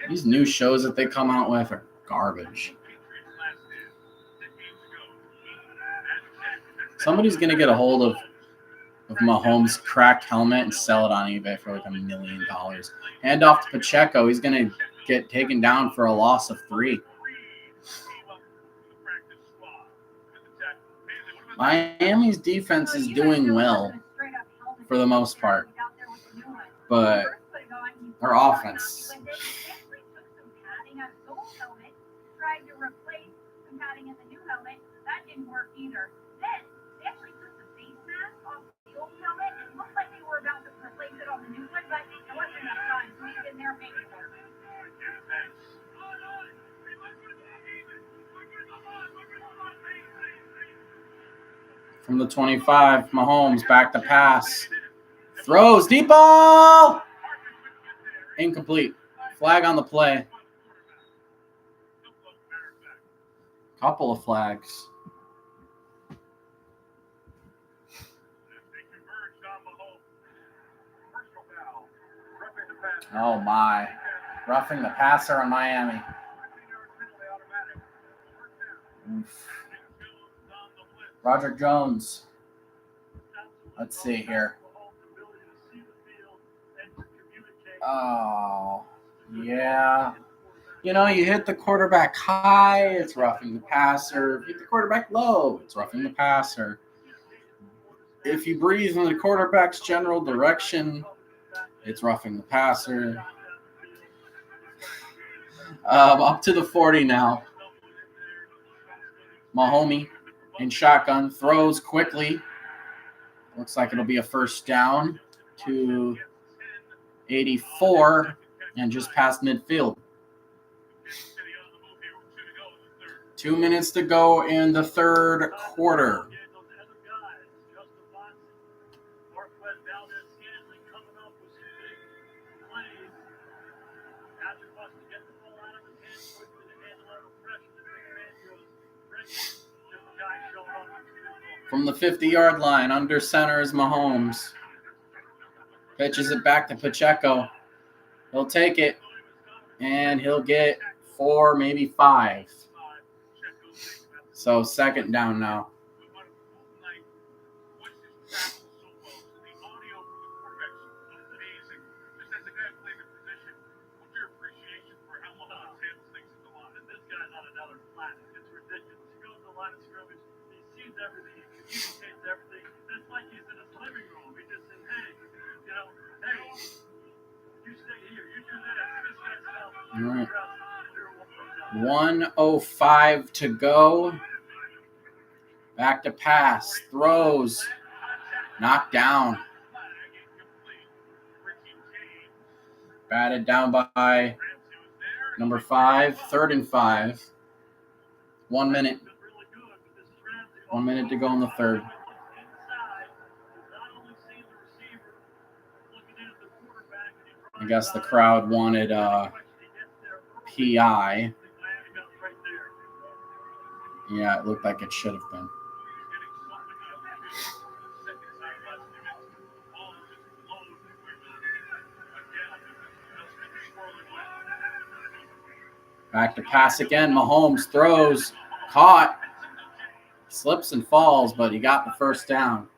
These new shows that they come out with are garbage. Somebody's going to get a hold of Mahomes' cracked helmet and sell it on eBay for like $1 million. Hand off to Pacheco. He's going to get taken down for a loss of 3. Miami's defense is doing well for the most part, but their offense. Tried to replace some padding in the new helmet. That didn't work either. Then they actually took the face mask off the old helmet and looked like they were about to replace it on the new one, but it wasn't enough time, so he's in there making work. From the 25, Mahomes back to pass. Throws, deep ball! Incomplete. Flag on the play. Couple of flags. Oh my. Roughing the passer on Miami. Oof. Roger Jones. Let's see here. Oh, yeah. You know, you hit the quarterback high, it's roughing the passer. If you hit the quarterback low, it's roughing the passer. If you breathe in the quarterback's general direction, it's roughing the passer. Up to the 40 now. Mahomes in shotgun, throws quickly. Looks like it'll be a first down to 84 and just past midfield. 2 minutes to go in the third quarter. From the 50-yard line, under center is Mahomes. Pitches it back to Pacheco. He'll take it, and he'll get 4, maybe 5. So second down now. He's in his living room. He just said, hey, you know, hey, you stay here. You do that. This guy's All right. 1:05 to go. Back to pass. Throws. Knocked down. Batted down by number 5. 3rd and 5. 1 minute. 1 minute to go in the third. I guess the crowd wanted PI. Yeah, it looked like it should have been. Back to pass again. Mahomes throws. Caught. Slips and falls, but he got the first down.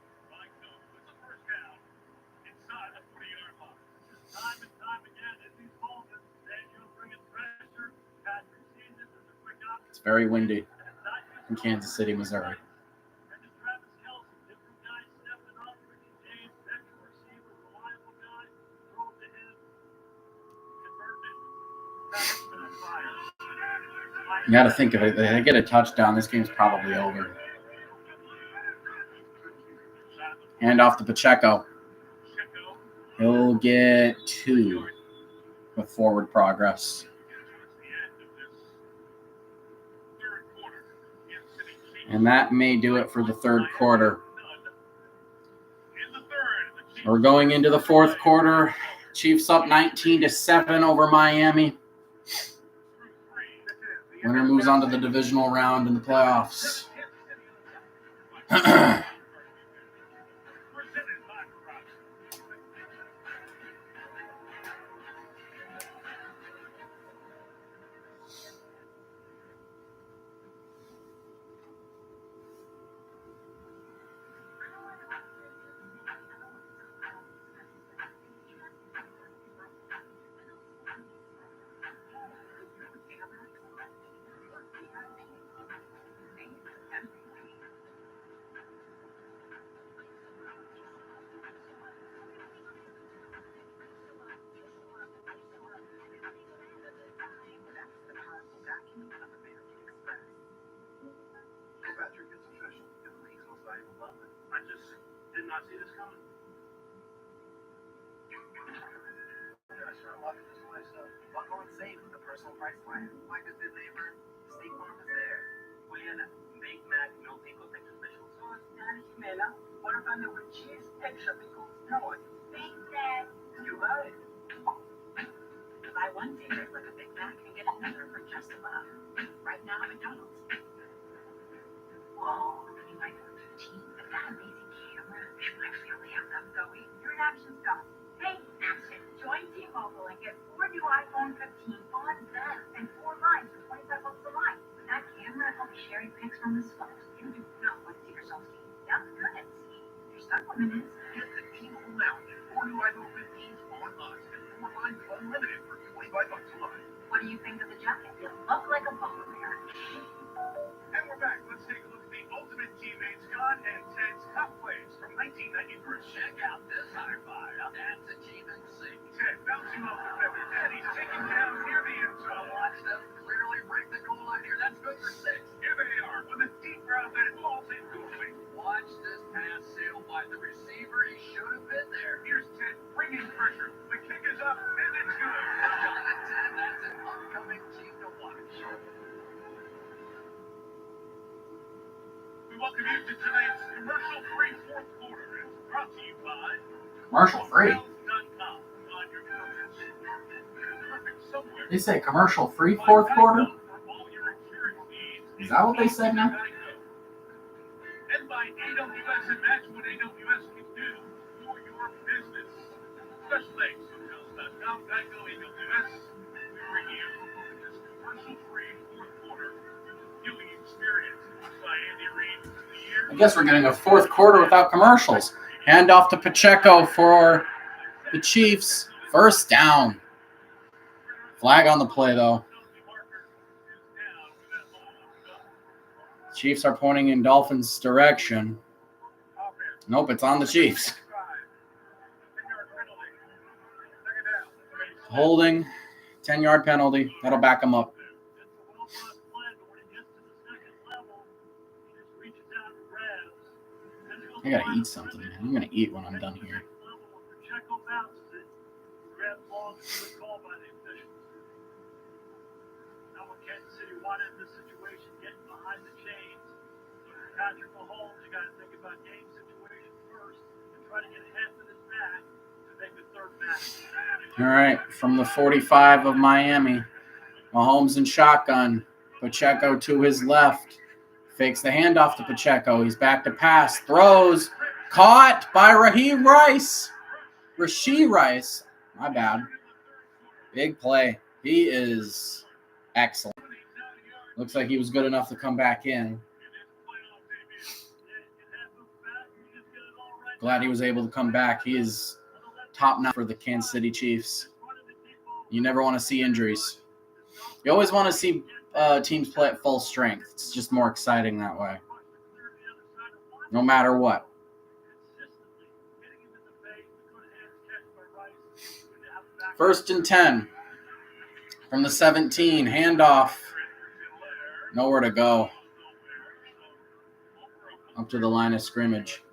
It's very windy in Kansas City, Missouri. You got to think of it. If they get a touchdown, this game's probably over. Hand off to Pacheco. He'll get 2 with forward progress. And that may do it for the third quarter. We're going into the fourth quarter. Chiefs up 19-7 over Miami. Winner moves on to the divisional round in the playoffs. Patrick, it's official. The league's most valuable weapon. I just did not see this coming. I sure love this place up. Buckle and save with the personal price plan. Like a good neighbor, State Farm is there. Juliana, Big Mac, no pico extra special sauce, and Jimena. What if I know with cheese, extra pickles, no one? Big Dad. You buy it. Buy one favorite like a Big Mac and get another for just $1. Right now at McDonald's. Whoa, you might have 15. But that amazing camera. I really have them going. You're an action star. Hey, action. Join T-Mobile and get 4 new iPhone 15 on them and 4 lines for $25 a line. With that camera, I'll be sharing pics from this phone. You do not want to see yourself ski. That's good at ski. Your stuck woman is. Get the T-Mobile now. Get 4 new iPhone 15s on us and 4 lines unlimited for $25 a line. What do you think of the jacket? You look like a polar bear. And we're back. Let's take a look at the ultimate teammates, Scott and Ted's top plays from 1993. Check out this high five. That's achievement C. Ted bouncing off the feather, and he's taken down near the end zone. Watch them clearly break the goal line here. That's good for 6. Here they are with a deep route that falls incomplete. Watch this pass sail by the receiver. He should have been there. Here's Ted bringing pressure. The kick is up, and it's good. That's an upcoming team to watch. We welcome you to tonight's commercial-free fourth quarter. It's brought to you by Commercial-free. Hotels.com. On your purchase. Perfect somewhere. They say commercial-free fourth quarter? Is that what they said now? And by AWS, imagine what AWS can do for your business. Special thanks to Hotels.com. Geico AWS. We bring you this commercial-free fourth quarter viewing experience by Andy Reid. I guess we're getting a fourth quarter without commercials. Hand off to Pacheco for the Chiefs. First down. Flag on the play, though. Chiefs are pointing in Dolphins' direction. Nope, it's on the Chiefs. Holding, 10-yard penalty. That'll back them up. I gotta eat something, man. I'm gonna eat when I'm done here. Kansas City wanted this situation, getting behind the chains. Patrick Mahomes, you got to think about game situation first and try to get half of this back to make the third match. All right, from the 45 of Miami, Mahomes in shotgun. Pacheco to his left. Fakes the handoff to Pacheco. He's back to pass. Throws. Caught by Rashee Rice. My bad. Big play. He is excellent. Looks like he was good enough to come back in. Glad he was able to come back. He is top notch for the Kansas City Chiefs. You never want to see injuries. You always want to see teams play at full strength. It's just more exciting that way. No matter what. First and 10 from the 17. Handoff. Nowhere to go. Up to the line of scrimmage.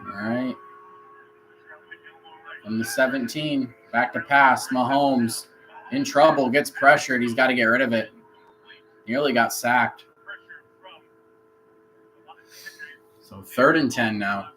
All right. From the 17, back to pass. Mahomes in trouble, gets pressured. He's got to get rid of it. Nearly got sacked. So 3rd and 10 now.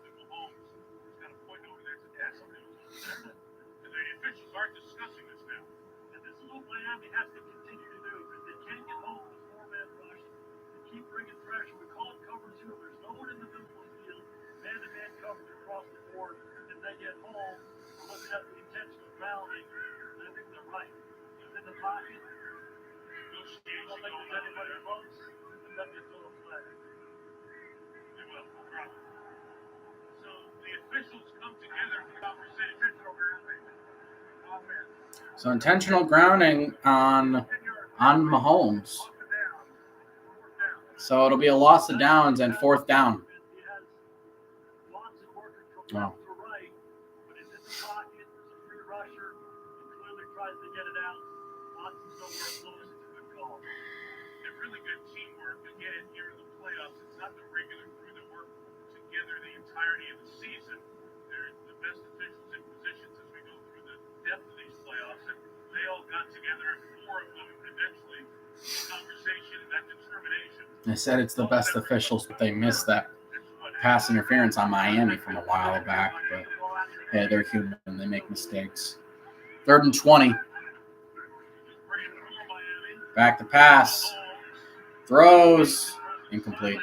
So intentional grounding on Mahomes. So it'll be a loss of downs and fourth down. Wow. Really good teamwork. Again, here in the playoffs, it's not the regular crew that work together the entirety of the season. They're the best officials in positions as we go through the depth of these playoffs, and they all got together, and four of them eventually conversation and that determination. They said it's the best officials, but they missed that pass interference on Miami from a while back. But hey, they're human and they make mistakes. 3rd and 20. Back to pass. Throws. Incomplete.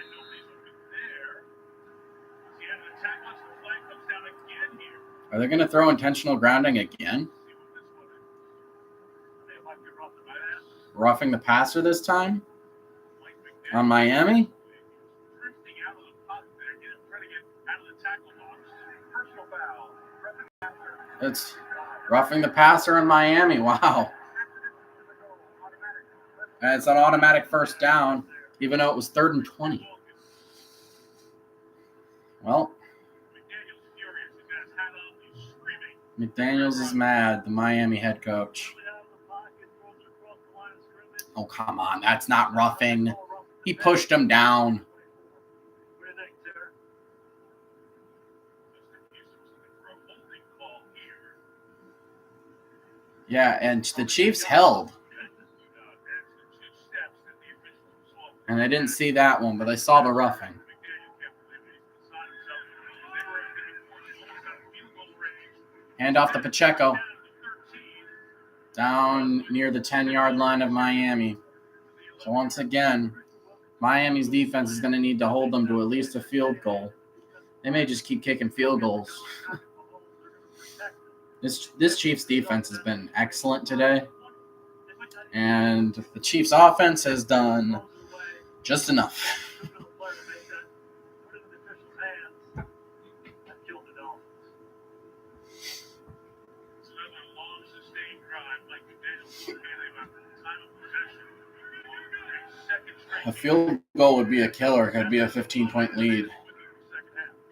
Are they going to throw intentional grounding again? Roughing the passer this time? On Miami? It's roughing the passer on Miami. Wow. And it's an automatic first down, even though it was 3rd and 20. Well, McDaniels is mad, the Miami head coach. Oh, come on. That's not roughing. He pushed him down. Yeah, and the Chiefs held. And I didn't see that one, but I saw the roughing. Hand off to Pacheco. Down near the 10-yard line of Miami. So once again, Miami's defense is going to need to hold them to at least a field goal. They may just keep kicking field goals. This Chiefs defense has been excellent today. And the Chiefs offense has done just enough. A field goal would be a killer. It could be a 15-point lead.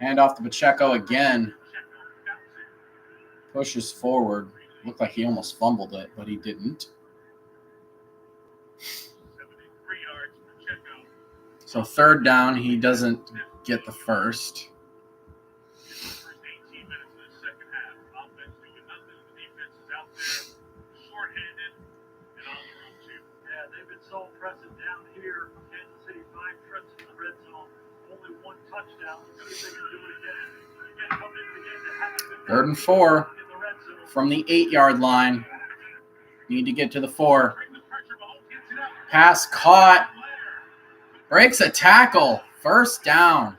Hand off to Pacheco again. Pushes forward. Looked like he almost fumbled it, but he didn't. So 3rd down, he doesn't get the first. They've been so impressive down here. Kansas City 5 trips in the red zone, only 1 touchdown. Let's see if they can do it again. Again, coming into the game that haven't been 3rd and 4 from the 8-yard line. Need to get to the 4. Pass caught. Breaks a tackle. First down.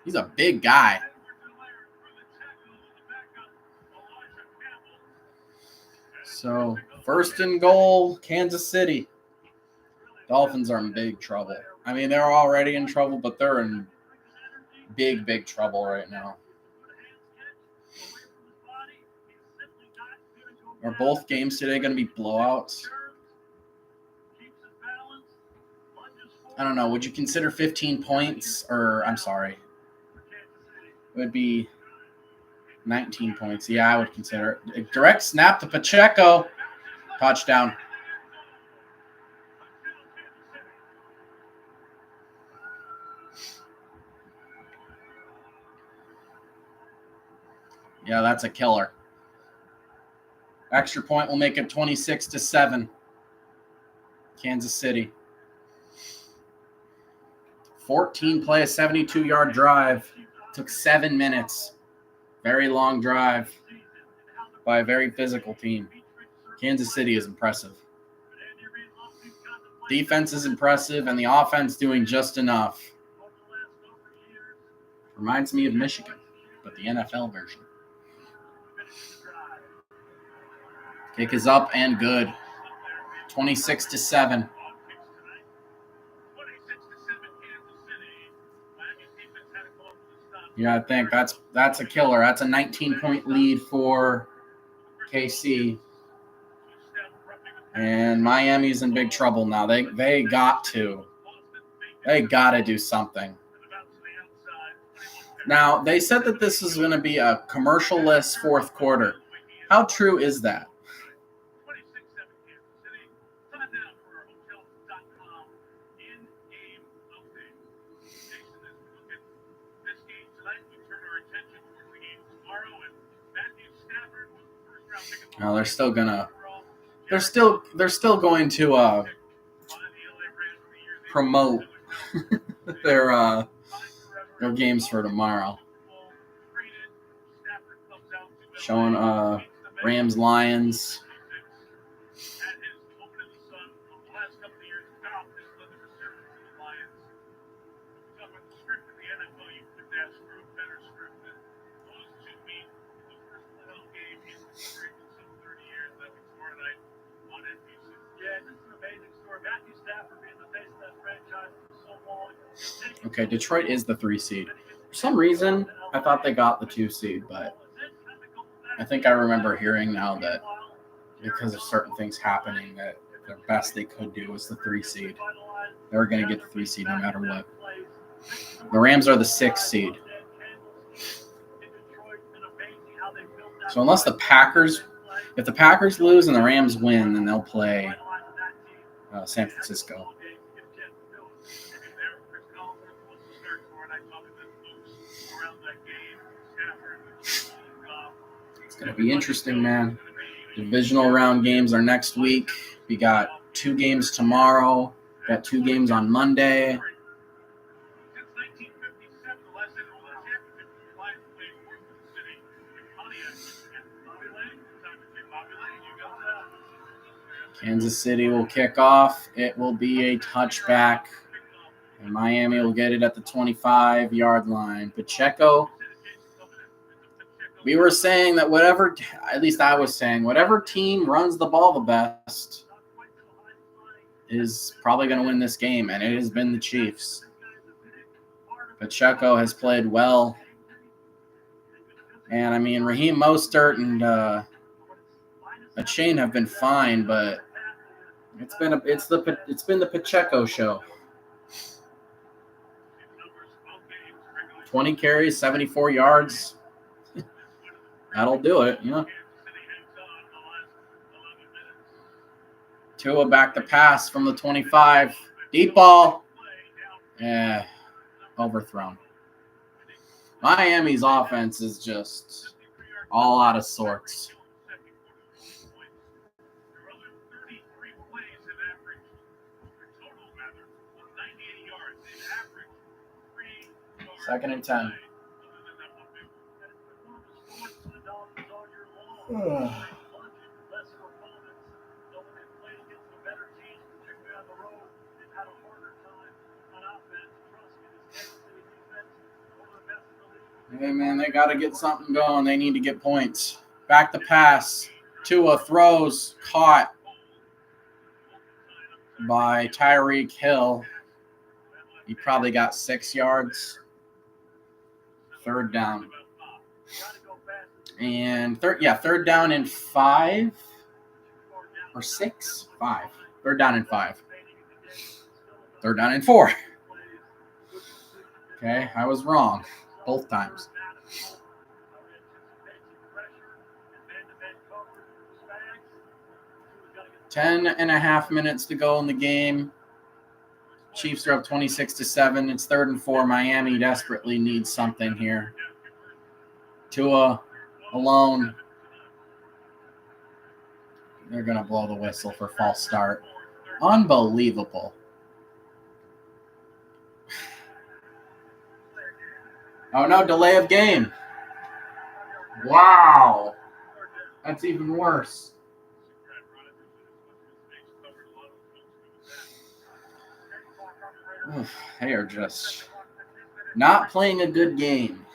He's a big guy. So 1st and goal, Kansas City. Dolphins are in big trouble. I mean, they're already in trouble, but they're in big, big trouble right now. Are both games today going to be blowouts? I don't know. Would you consider 15 points? Or, I'm sorry. It would be 19 points. Yeah, I would consider it. Direct snap to Pacheco. Touchdown. Yeah, that's a killer. Extra point will make it 26-7. Kansas City. 14-play, a 72-yard drive. Took 7 minutes. Very long drive by a very physical team. Kansas City is impressive. Defense is impressive, and the offense doing just enough. Reminds me of Michigan, but the NFL version. Kick is up and good. 26-7. Yeah, I think that's a killer. That's a 19-point lead for KC. And Miami's in big trouble now. They got to do something. Now, they said that this is going to be a commercial-less fourth quarter. How true is that? No, they're still going to promote their games for tomorrow. Showing Rams Lions. Okay, Detroit is the 3 seed. For some reason, I thought they got the 2 seed, but I think I remember hearing now that because of certain things happening, that the best they could do was the 3 seed. They were going to get the 3 seed no matter what. The Rams are the 6 seed. So unless if the Packers lose and the Rams win, then they'll play San Francisco. It's going to be interesting, man. Divisional round games are next week. We got 2 games tomorrow. Got 2 games on Monday. Kansas City will kick off. It will be a touchback. And Miami will get it at the 25-yard line. Pacheco, we were saying that at least I was saying, whatever team runs the ball the best is probably going to win this game, and it has been the Chiefs. Pacheco has played well. And, I mean, Raheem Mostert and Achane have been fine, but it's been the Pacheco show. 20 carries, 74 yards. That'll do it, yeah. Tua back to pass from the 25. Deep ball. Yeah, overthrown. Miami's offense is just all out of sorts. Second and 10. Hey, man, they got to get something going. They need to get points. Back to pass. Tua throws, caught by Tyreek Hill. He probably got 6 yards. Third down. And third down and 5 or 6? 5. Third down and 5. Third down and 4. Okay, I was wrong both times. Ten and a half minutes to go in the game. Chiefs are up 26-7. It's 3rd and 4. Miami desperately needs something here. Tua alone. They're going to blow the whistle for false start. Unbelievable. Oh, no, delay of game. Wow. That's even worse. They are just not playing a good game.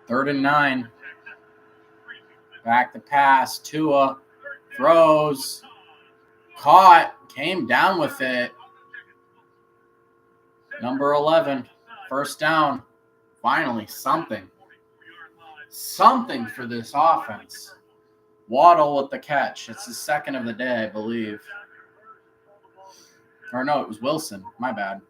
3rd and 9. Back to pass. Tua throws. Caught. Came down with it. Number 11. 1st down. Finally, something. Something for this offense. Waddle with the catch. It's his 2nd of the day, I believe. Or no, it was Wilson. My bad.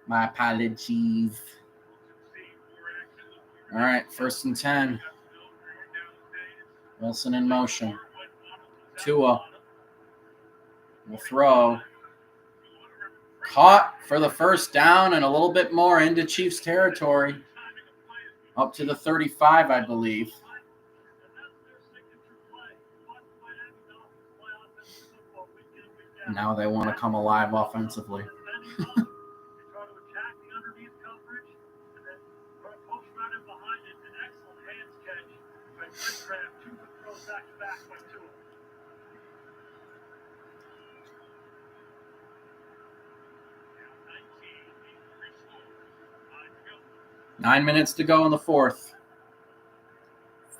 My apologies. All right, 1st and 10. Wilson in motion. Tua will throw. Caught for the 1st down and a little bit more into Chiefs territory. Up to the 35, I believe. Now they want to come alive offensively. Nine minutes to go in the 4th.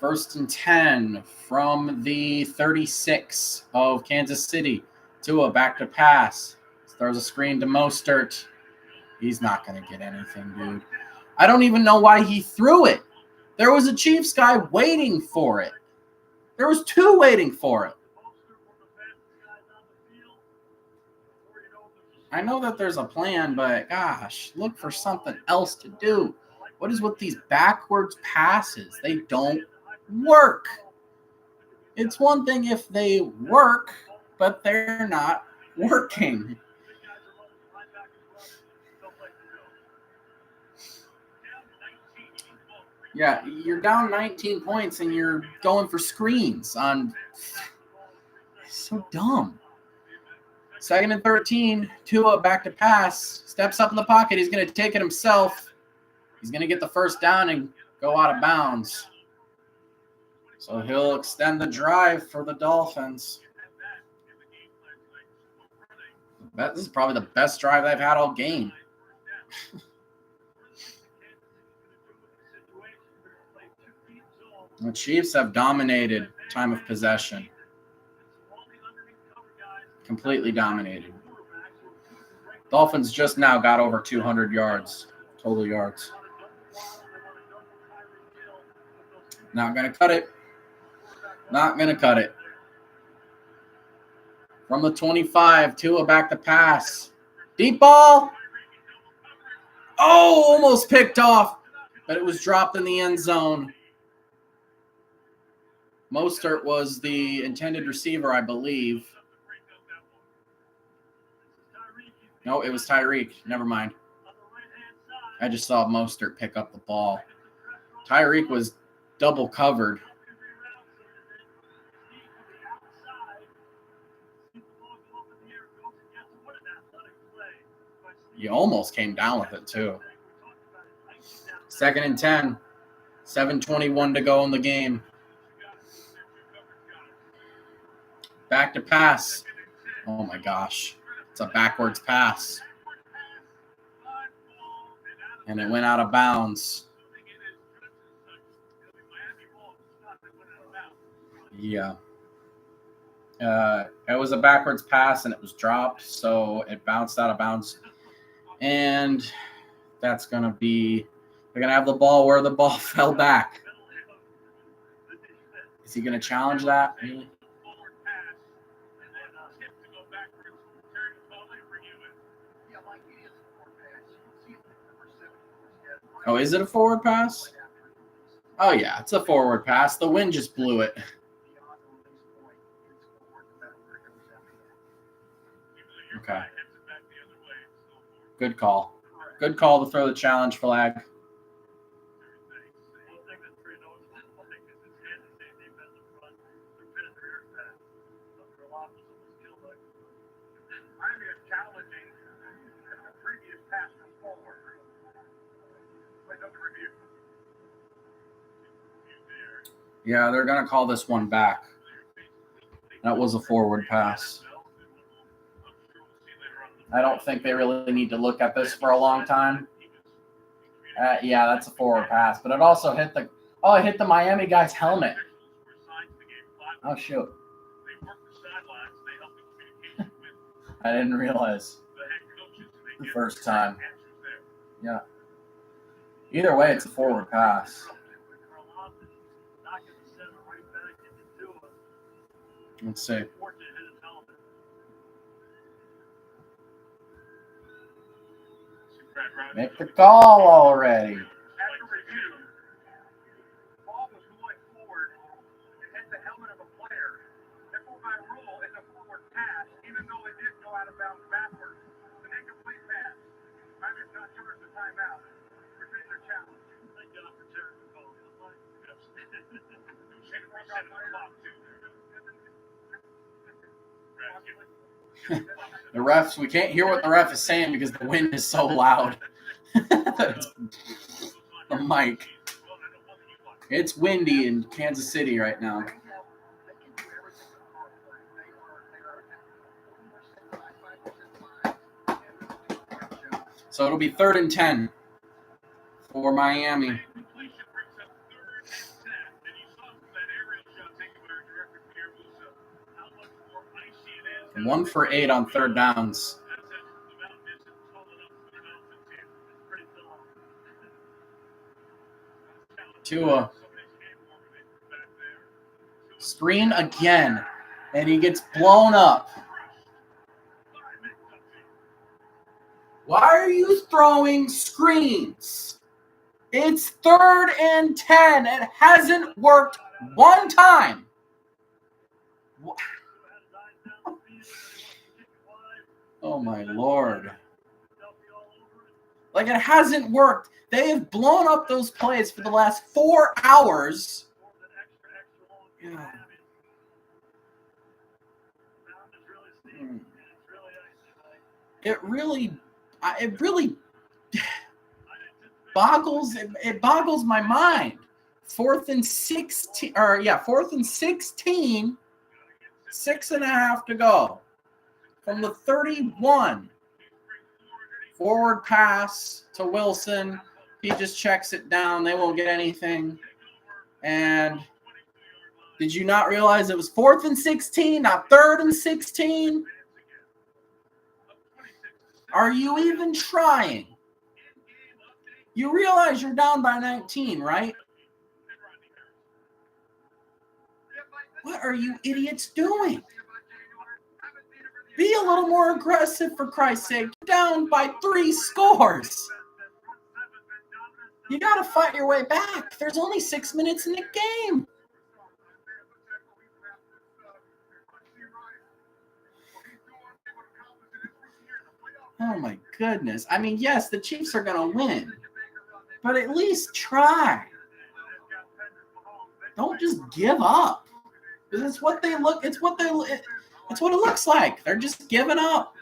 1st and 10 from the 36 of Kansas City. Tua back to pass. Throws a screen to Mostert. He's not going to get anything, dude. I don't even know why he threw it. There was a Chiefs guy waiting for it. There was 2 waiting for it. I know that there's a plan, but gosh, look for something else to do. What is with these backwards passes? They don't work. It's one thing if they work, but they're not working. Yeah, you're down 19 points and you're going for screens on. So dumb. 2nd and 13. Tua back to pass. Steps up in the pocket. He's going to take it himself. He's going to get the 1st down and go out of bounds. So he'll extend the drive for the Dolphins. This is probably the best drive they've had all game. The Chiefs have dominated time of possession. Completely dominated. Dolphins just now got over 200 yards, total yards. Not going to cut it. Not going to cut it. From the 25, Tua back to pass. Deep ball. Oh, almost picked off, but it was dropped in the end zone. Mostert was the intended receiver, I believe. No, it was Tyreek. Never mind. I just saw Mostert pick up the ball. Tyreek was double covered. He almost came down with it, too. 2nd and 10. 7:21 to go in the game. Back to pass. Oh, my gosh. It's a backwards pass. And it went out of bounds. Yeah. It was a backwards pass, and it was dropped, so it bounced out of bounds. And that's going to be – they're going to have the ball where the ball fell back. Is he going to challenge that? Really? Oh, is it a forward pass? Oh, yeah, it's a forward pass. The wind just blew it. Okay. Good call. Good call to throw the challenge flag. Yeah, they're going to call this one back. That was a forward pass. I don't think they really need to look at this for a long time. Yeah, that's a forward pass, but it also hit the Miami guy's helmet. Oh shoot! I didn't realize the first time. Yeah. Either way, it's a forward pass. Let's see. Make the call already. After review, the ball was going forward and hit the helmet of a player. Therefore, by rule, it's a forward pass, even though it did go out of bounds backwards. It's an incomplete pass. Miami's not charged the timeout. Repeat their challenge. Thank God for Terry McCall. The refs, we can't hear what the ref is saying because the wind is so loud. The mic. It's windy in Kansas City right now. So it'll be 3rd and 10 for Miami. And 1 for 8 on 3rd downs. Tua. Screen again. And he gets blown up. Why are you throwing screens? It's 3rd and 10. It hasn't worked one time. Oh, my Lord. Like, it hasn't worked. They have blown up those plays for the last 4 hours. Yeah. It really boggles my mind. 4th and 16, 4th and 16, 6.5 to go. From the 31. Forward pass to Wilson. He just checks it down. They won't get anything. And did you not realize it was 4th and 16, not 3rd and 16? Are you even trying? You realize you're down by 19, right? What are you idiots doing? Be a little more aggressive, for Christ's sake. You're down by 3 scores. You got to fight your way back. There's only 6 minutes in the game. Oh, my goodness. I mean, yes, the Chiefs are going to win. But at least try. Don't just give up. Because it's what it looks like. They're just giving up.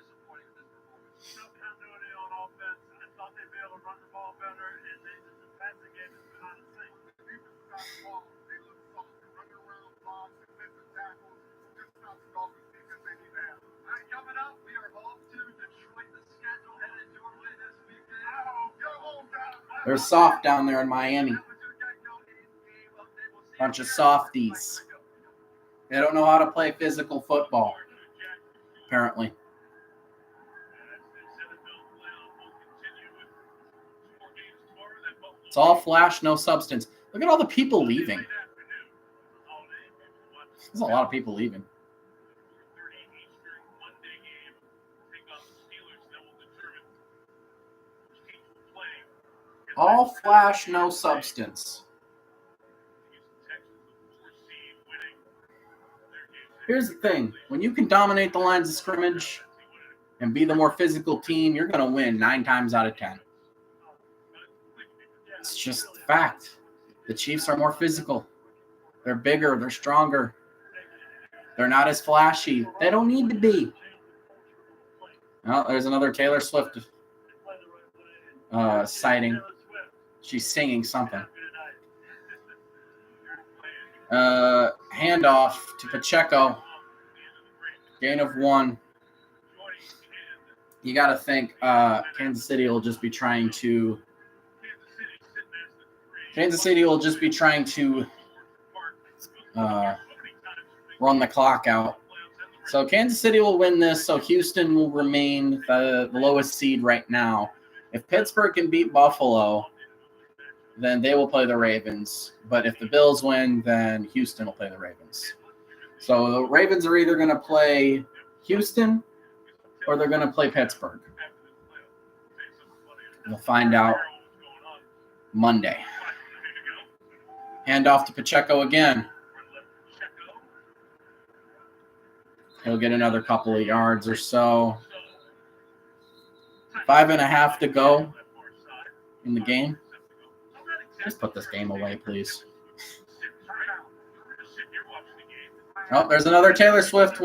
They're soft down there in Miami. Bunch of softies. They don't know how to play physical football, apparently. It's all flash, no substance. Look at all the people leaving. There's a lot of people leaving. All flash, no substance. Here's the thing. When you can dominate the lines of scrimmage and be the more physical team, you're going to win 9 times out of 10. It's just the fact. The Chiefs are more physical. They're bigger. They're stronger. They're not as flashy. They don't need to be. Oh, there's another Taylor Swift sighting. She's singing something. Handoff to Pacheco. Gain of 1. You got to think Kansas City will just be trying to run the clock out. So Kansas City will win this, so Houston will remain the lowest seed right now. If Pittsburgh can beat Buffalo, then they will play the Ravens. But if the Bills win, then Houston will play the Ravens. So the Ravens are either going to play Houston or they're going to play Pittsburgh. We'll find out Monday. Hand off to Pacheco again. He'll get another couple of yards or so. 5.5 to go in the game. Let's put this game away, please. Oh, there's another Taylor Swift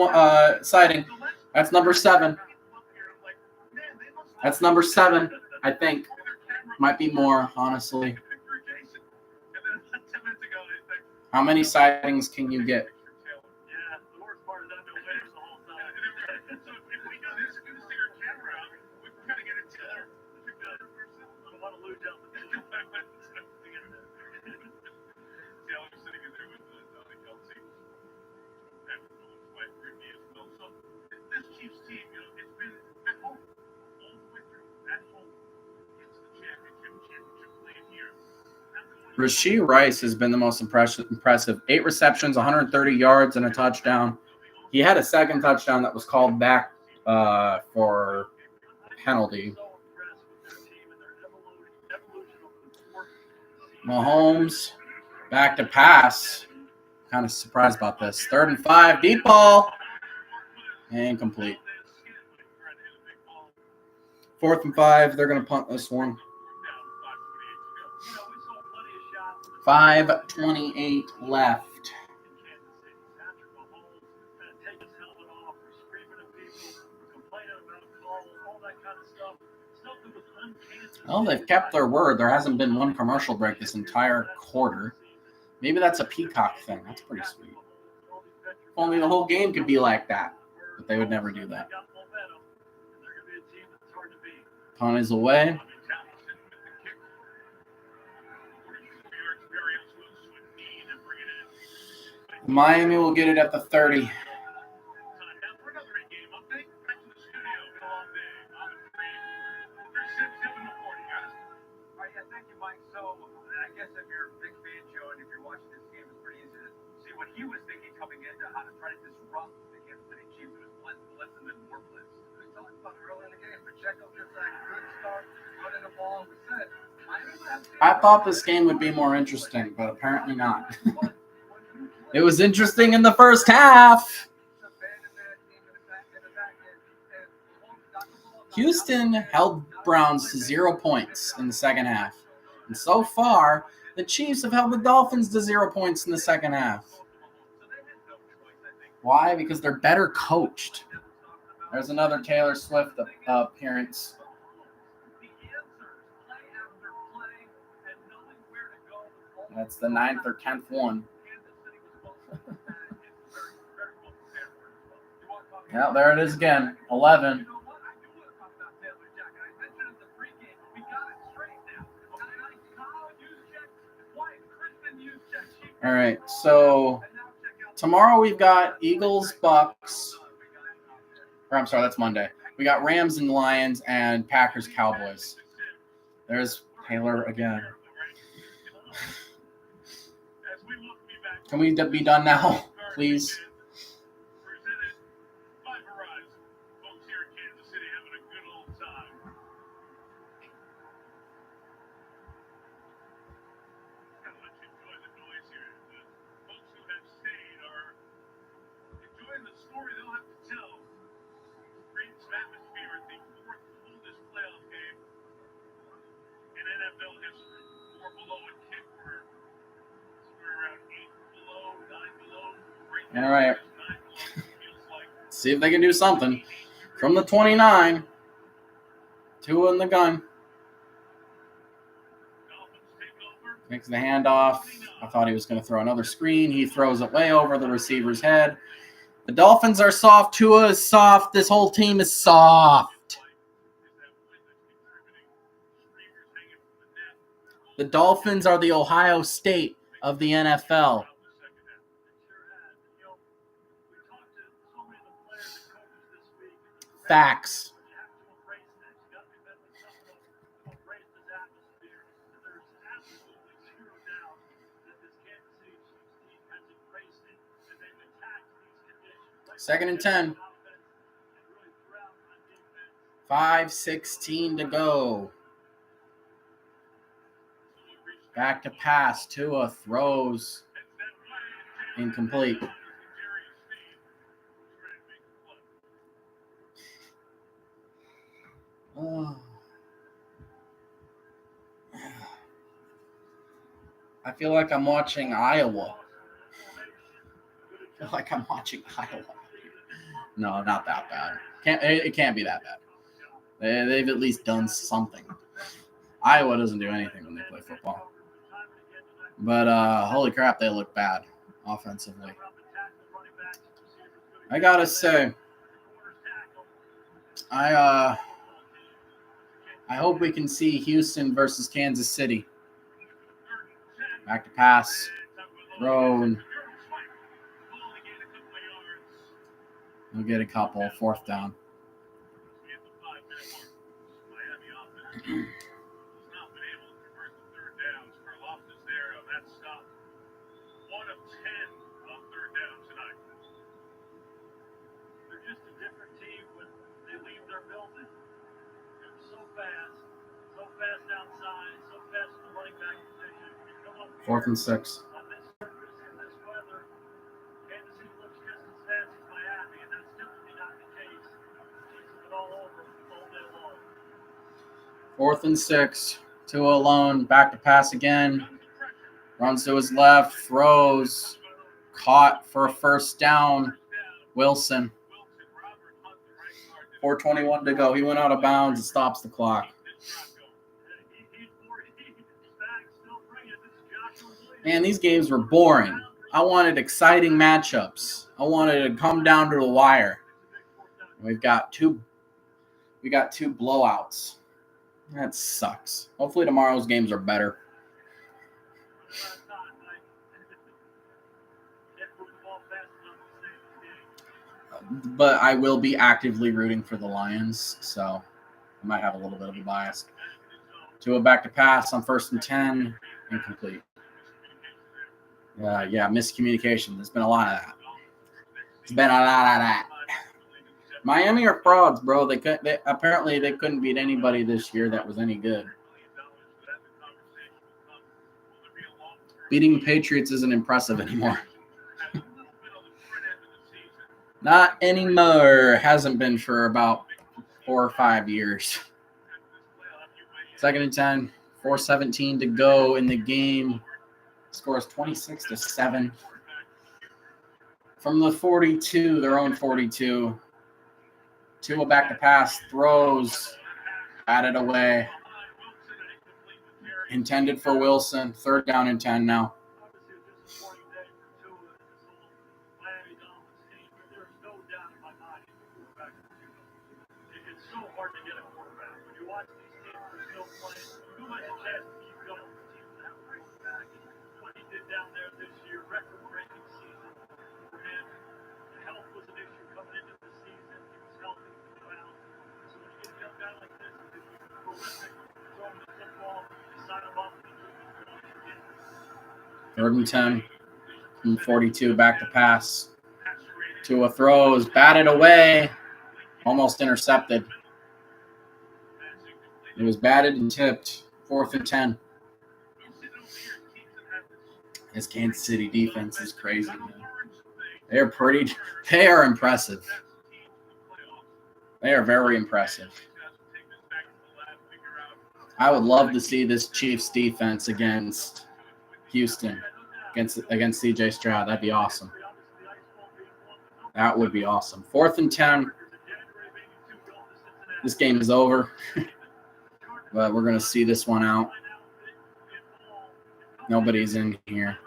sighting. That's number 7. That's number 7, I think. Might be more, honestly. How many sightings can you get? Rashee Rice has been the most impressive. 8 receptions, 130 yards, and a touchdown. He had a second touchdown that was called back for penalty. Mahomes back to pass. Kind of surprised about this. 3rd and 5, deep ball. Incomplete. 4th and 5, they're going to punt this one. 5:28 left. Well, they've kept their word. There hasn't been one commercial break this entire quarter. Maybe that's a Peacock thing. That's pretty sweet. If only the whole game could be like that. But they would never do that. Punt is away. Miami will get it at the 30. He was thinking coming into how to try to disrupt the Kansas City Chiefs with blitz and then more blitz. We talked about it early in the game. Pacheco gets that good start, running the ball. We said, I thought this game would be more interesting, but apparently not. It was interesting in the first half. Houston held Browns to 0 points in the second half. And so far, the Chiefs have held the Dolphins to 0 points in the second half. Why? Because they're better coached. There's another Taylor Swift appearance. That's the 9th or 10th one. Yeah, there it is again. 11. All right, so tomorrow we've got Eagles, Bucks. Or I'm sorry, that's Monday. We got Rams and Lions and Packers, Cowboys. There's Taylor again. Can we be done now, please? All right. See if they can do something. From the 29. 2 in the gun. Makes the handoff. I thought he was going to throw another screen. He throws it way over the receiver's head. The Dolphins are soft. Tua is soft. This whole team is soft. The Dolphins are the Ohio State of the NFL. Facts. Second and 10. 5:16 to go. Back to pass. Tua throws. Incomplete. Oh. I feel like I'm watching Iowa. I feel like I'm watching Iowa. No, not that bad. It can't be that bad. They've at least done something. Iowa doesn't do anything when they play football. But holy crap, they look bad offensively. I gotta say, I hope we can see Houston versus Kansas City. Back to pass. Thrown. We'll get a couple. Fourth down. Fourth and 6. Fourth and 6. Tua alone. Back to pass again. Runs to his left. Throws. Caught for a first down. Wilson. 4:21 to go. He went out of bounds. It stops the clock. Man, these games were boring. I wanted exciting matchups. I wanted to come down to the wire. We've got two blowouts. That sucks. Hopefully tomorrow's games are better. But I will be actively rooting for the Lions, so I might have a little bit of a bias. Tua back to pass on 1st and 10. Incomplete. Miscommunication. There's been a lot of that. Miami are frauds, bro. Apparently they couldn't beat anybody this year that was any good. Beating the Patriots isn't impressive anymore. Not anymore. Hasn't been for about 4 or 5 years. 2nd and 10. 4:17 to go in the game. Scores 26-7. From the 42, their own 42. Tua back to pass, throws, batted away. Intended for Wilson. 3rd down and 10 now. Third and 10. From 42, back to pass. Tua throws, batted away. Almost intercepted. It was batted and tipped. 4th and 10. This Kansas City defense is crazy, man. They are impressive. They are very impressive. I would love to see this Chiefs defense against Houston, against CJ Stroud. That'd be awesome. That would be awesome. 4th and 10. This game is over, but we're going to see this one out. Nobody's in here,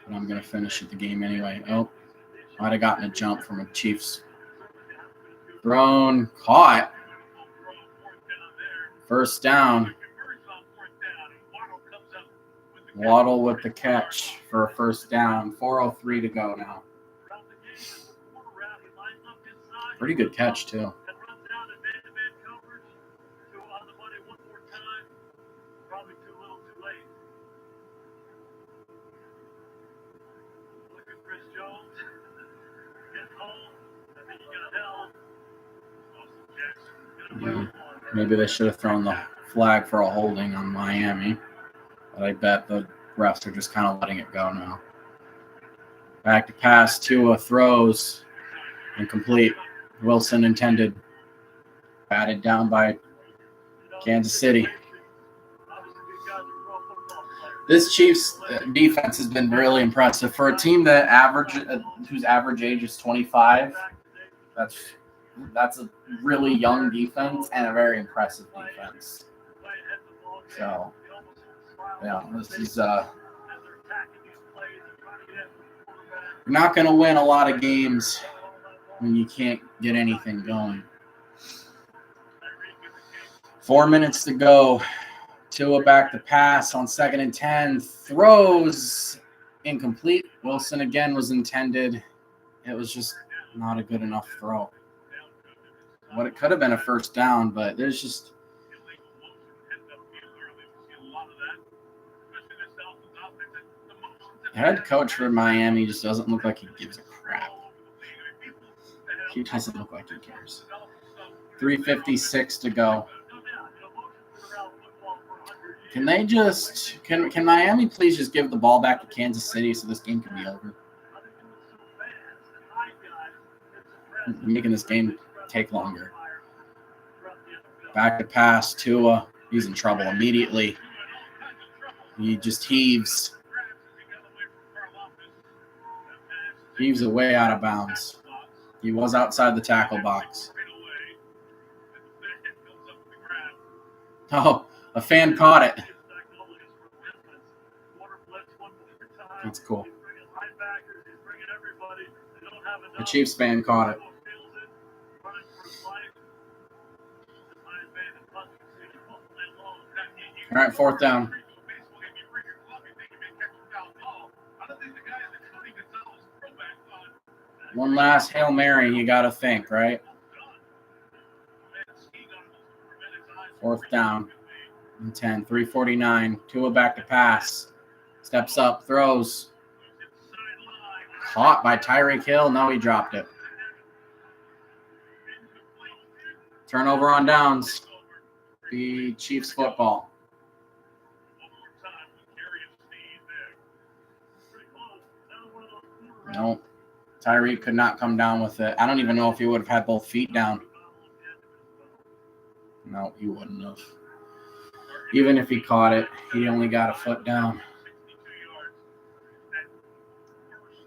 but I'm going to finish the game anyway. Oh, might have gotten a jump from a Chiefs. Thrown, caught. 1st down. Waddle with the catch for a first down. 4:03 to go now. Pretty good catch, too. Yeah, maybe they should have thrown the flag for a holding on Miami. But I bet the refs are just kind of letting it go now. Back to pass. Tua throws. Incomplete. Wilson intended. Batted down by Kansas City. This Chiefs defense has been really impressive. For a team that whose average age is 25, that's a really young defense and a very impressive defense. So, yeah, this is you're not going to win a lot of games when you can't get anything going. 4 minutes to go. Tua back to pass on 2nd and 10. Throws incomplete. Wilson again was intended. It was just not a good enough throw. What it could have been a first down, but there's just the head coach for Miami just doesn't look like he gives a crap. He doesn't look like he cares. 3:56 to go. Can they just can Miami please just give the ball back to Kansas City so this game can be over? I'm making this game take longer. Back to pass. Tua. He's in trouble immediately. He just heaves. Heaves away out of bounds. He was outside the tackle box. Oh, a fan caught it. That's cool. The Chiefs fan caught it. All right, 4th down. One last Hail Mary, you got to think, right? 4th down and 10, 3:49. Tua back to pass. Steps up, throws. Caught by Tyreek Hill. No, he dropped it. Turnover on downs. The Chiefs football. Nope. Tyreek could not come down with it. I don't even know if he would have had both feet down. No, he wouldn't have. Even if he caught it, he only got a foot down.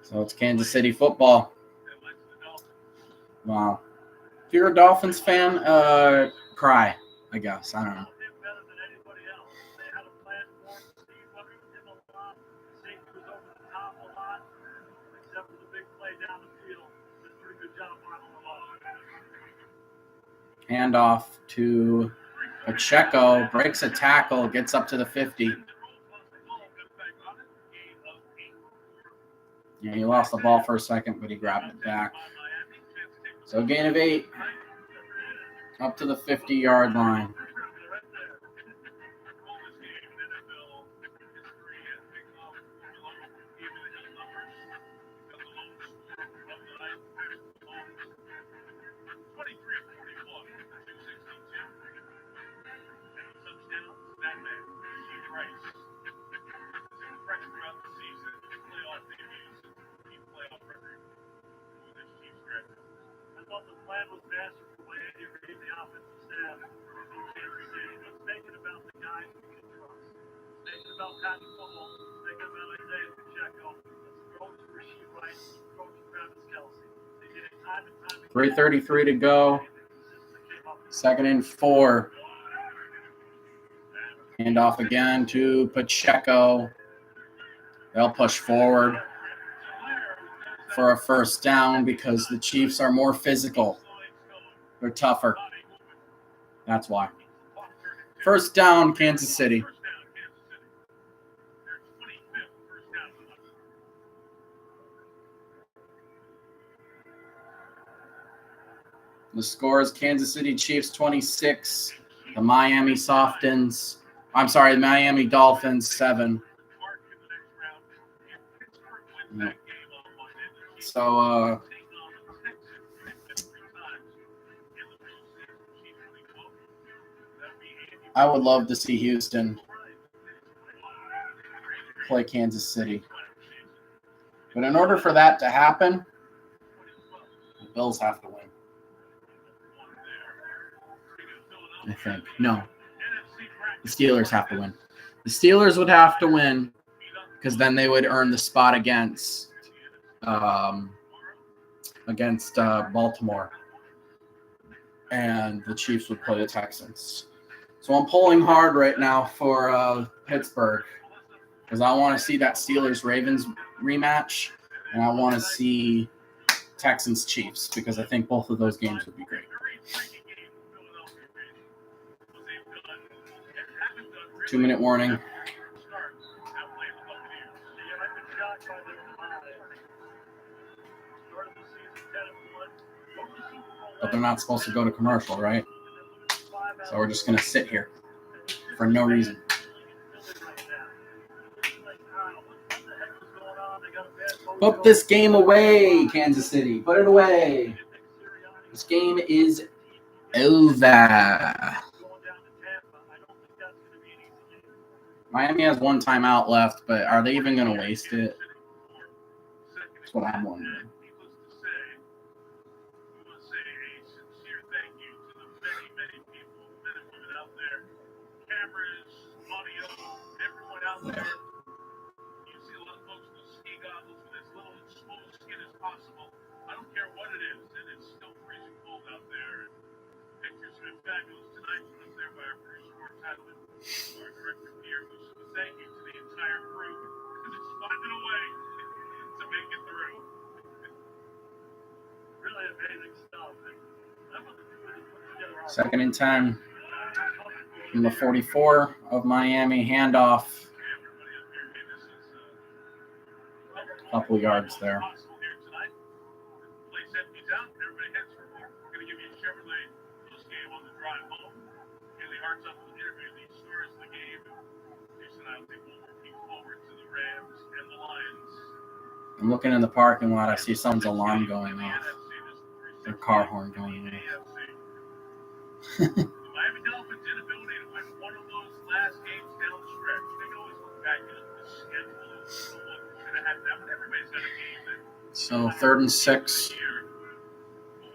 So it's Kansas City football. Wow. If you're a Dolphins fan, cry, I guess. I don't know. Handoff to Pacheco, breaks a tackle, gets up to the 50. Yeah, he lost the ball for a second, but he grabbed it back. So gain of 8, up to the 50-yard line. .333 to go. 2nd and 4. Hand off again to Pacheco. They'll push forward for a first down because the Chiefs are more physical. They're tougher. That's why. First down, Kansas City. The score is Kansas City Chiefs 26. The Miami Dolphins 7. Yeah. So, I would love to see Houston play Kansas City. But in order for that to happen, the Bills have to win. I think. No. The Steelers have to win. The Steelers would have to win because then they would earn the spot against Baltimore. And the Chiefs would play the Texans. So I'm pulling hard right now for Pittsburgh because I want to see that Steelers-Ravens rematch, and I want to see Texans-Chiefs because I think both of those games would be great. 2-minute warning. But they're not supposed to go to commercial, right? So we're just going to sit here for no reason. Put this game away, Kansas City. Put it away. This game is over. Miami has one timeout left, but are they even going to waste it? That's what I'm wondering. Second and 10 from the 44 of Miami. Handoff. Couple yards there. I'm looking in the parking lot. I see someone's alarm going off. Their car horn going off. The Miami Dolphins' inability to win one of those last games down the stretch. They can always look back at the schedule. Should have had that, but everybody's got a game that. So 3rd and 6.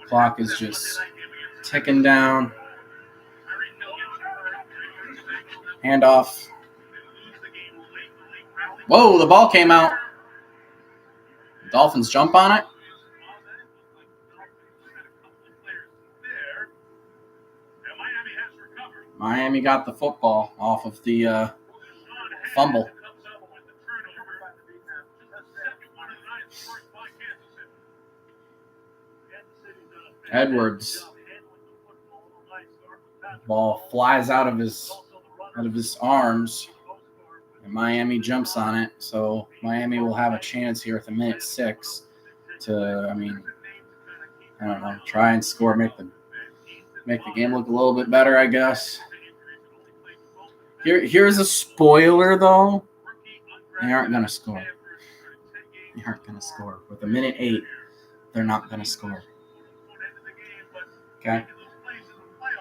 Clock is just ticking down. Handoff. Whoa, the ball came out. Dolphins jump on it. Miami got the football off of the fumble. Edwards. Ball flies out of his arms, and Miami jumps on it. So Miami will have a chance here at the minute 6 to, I don't know, try and score, make the game look a little bit better, I guess. Here's a spoiler, though. They aren't going to score. They aren't going to score. With a minute 8, they're not going to score. Okay?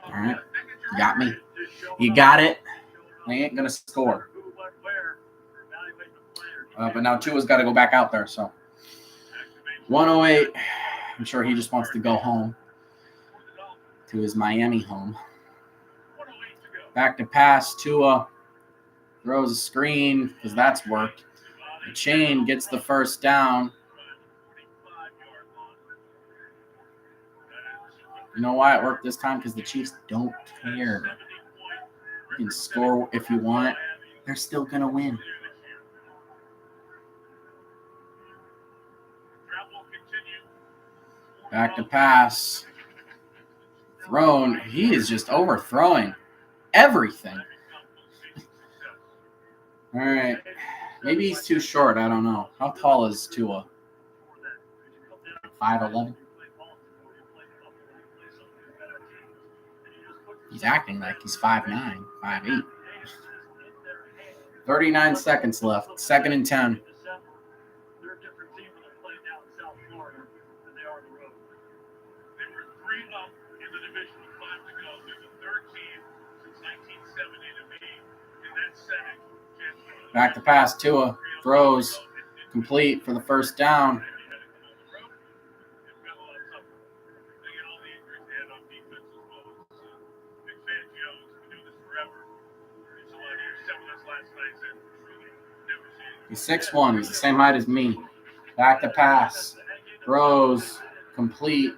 All right. You got me. You got it. They ain't going to score. But now Tua's got to go back out there, so. 108. I'm sure he just wants to go home to his Miami home. Back to pass. Tua throws a screen because that's worked. The chain gets the first down. You know why it worked this time? Because the Chiefs don't care. You can score if you want. They're still going to win. Back to pass. Thrown. He is just overthrowing everything. All right. Maybe he's too short. I don't know. How tall is Tua? 5'11"? He's acting like he's 5'9", 5'8". 39 seconds left. 2nd and 10. They're a different team when they're playing down in South Florida than they are on the road. They were 3 up in the division with 5 to go. They're the 3rd team since 1970 to be in that setting. Back to pass. Tua throws complete for the first down. He's 6'1". He's the same height as me. Back to pass. Throws complete.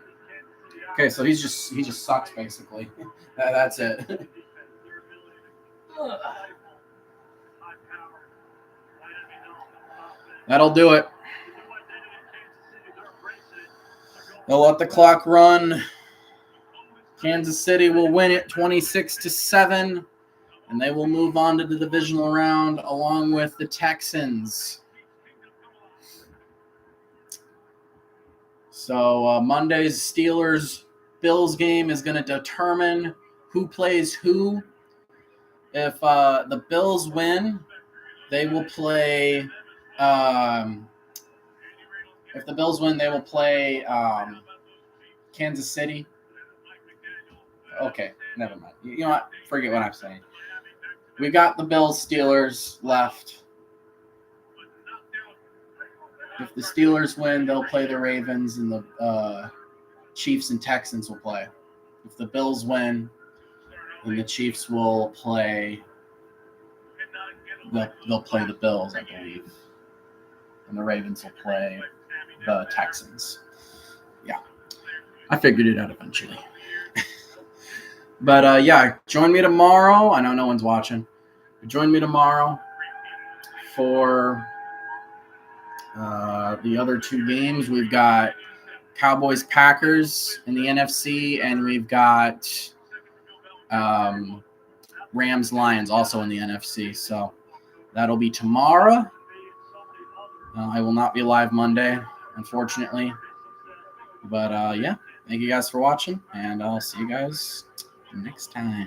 Okay, so he just sucks basically. That's it. That'll do it. They'll let the clock run. Kansas City will win it 26-7. And they will move on to the divisional round along with the Texans. So Monday's Steelers-Bills game is going to determine who plays who. If the Bills win, they will play. If the Bills win, they will play Kansas City. Okay, never mind. You know what? Forget what I'm saying. We got the Bills Steelers left. If the Steelers win, they'll play the Ravens, and the Chiefs and Texans will play. If the Bills win, then the Chiefs will play. They'll play the Bills, I believe, and the Ravens will play the Texans. Yeah, I figured it out eventually. But, yeah, join me tomorrow. I know no one's watching. Join me tomorrow for the other 2 games. We've got Cowboys-Packers in the NFC, and we've got Rams-Lions also in the NFC. So that'll be tomorrow. I will not be live Monday, unfortunately. But, yeah, thank you guys for watching, and I'll see you guys next time.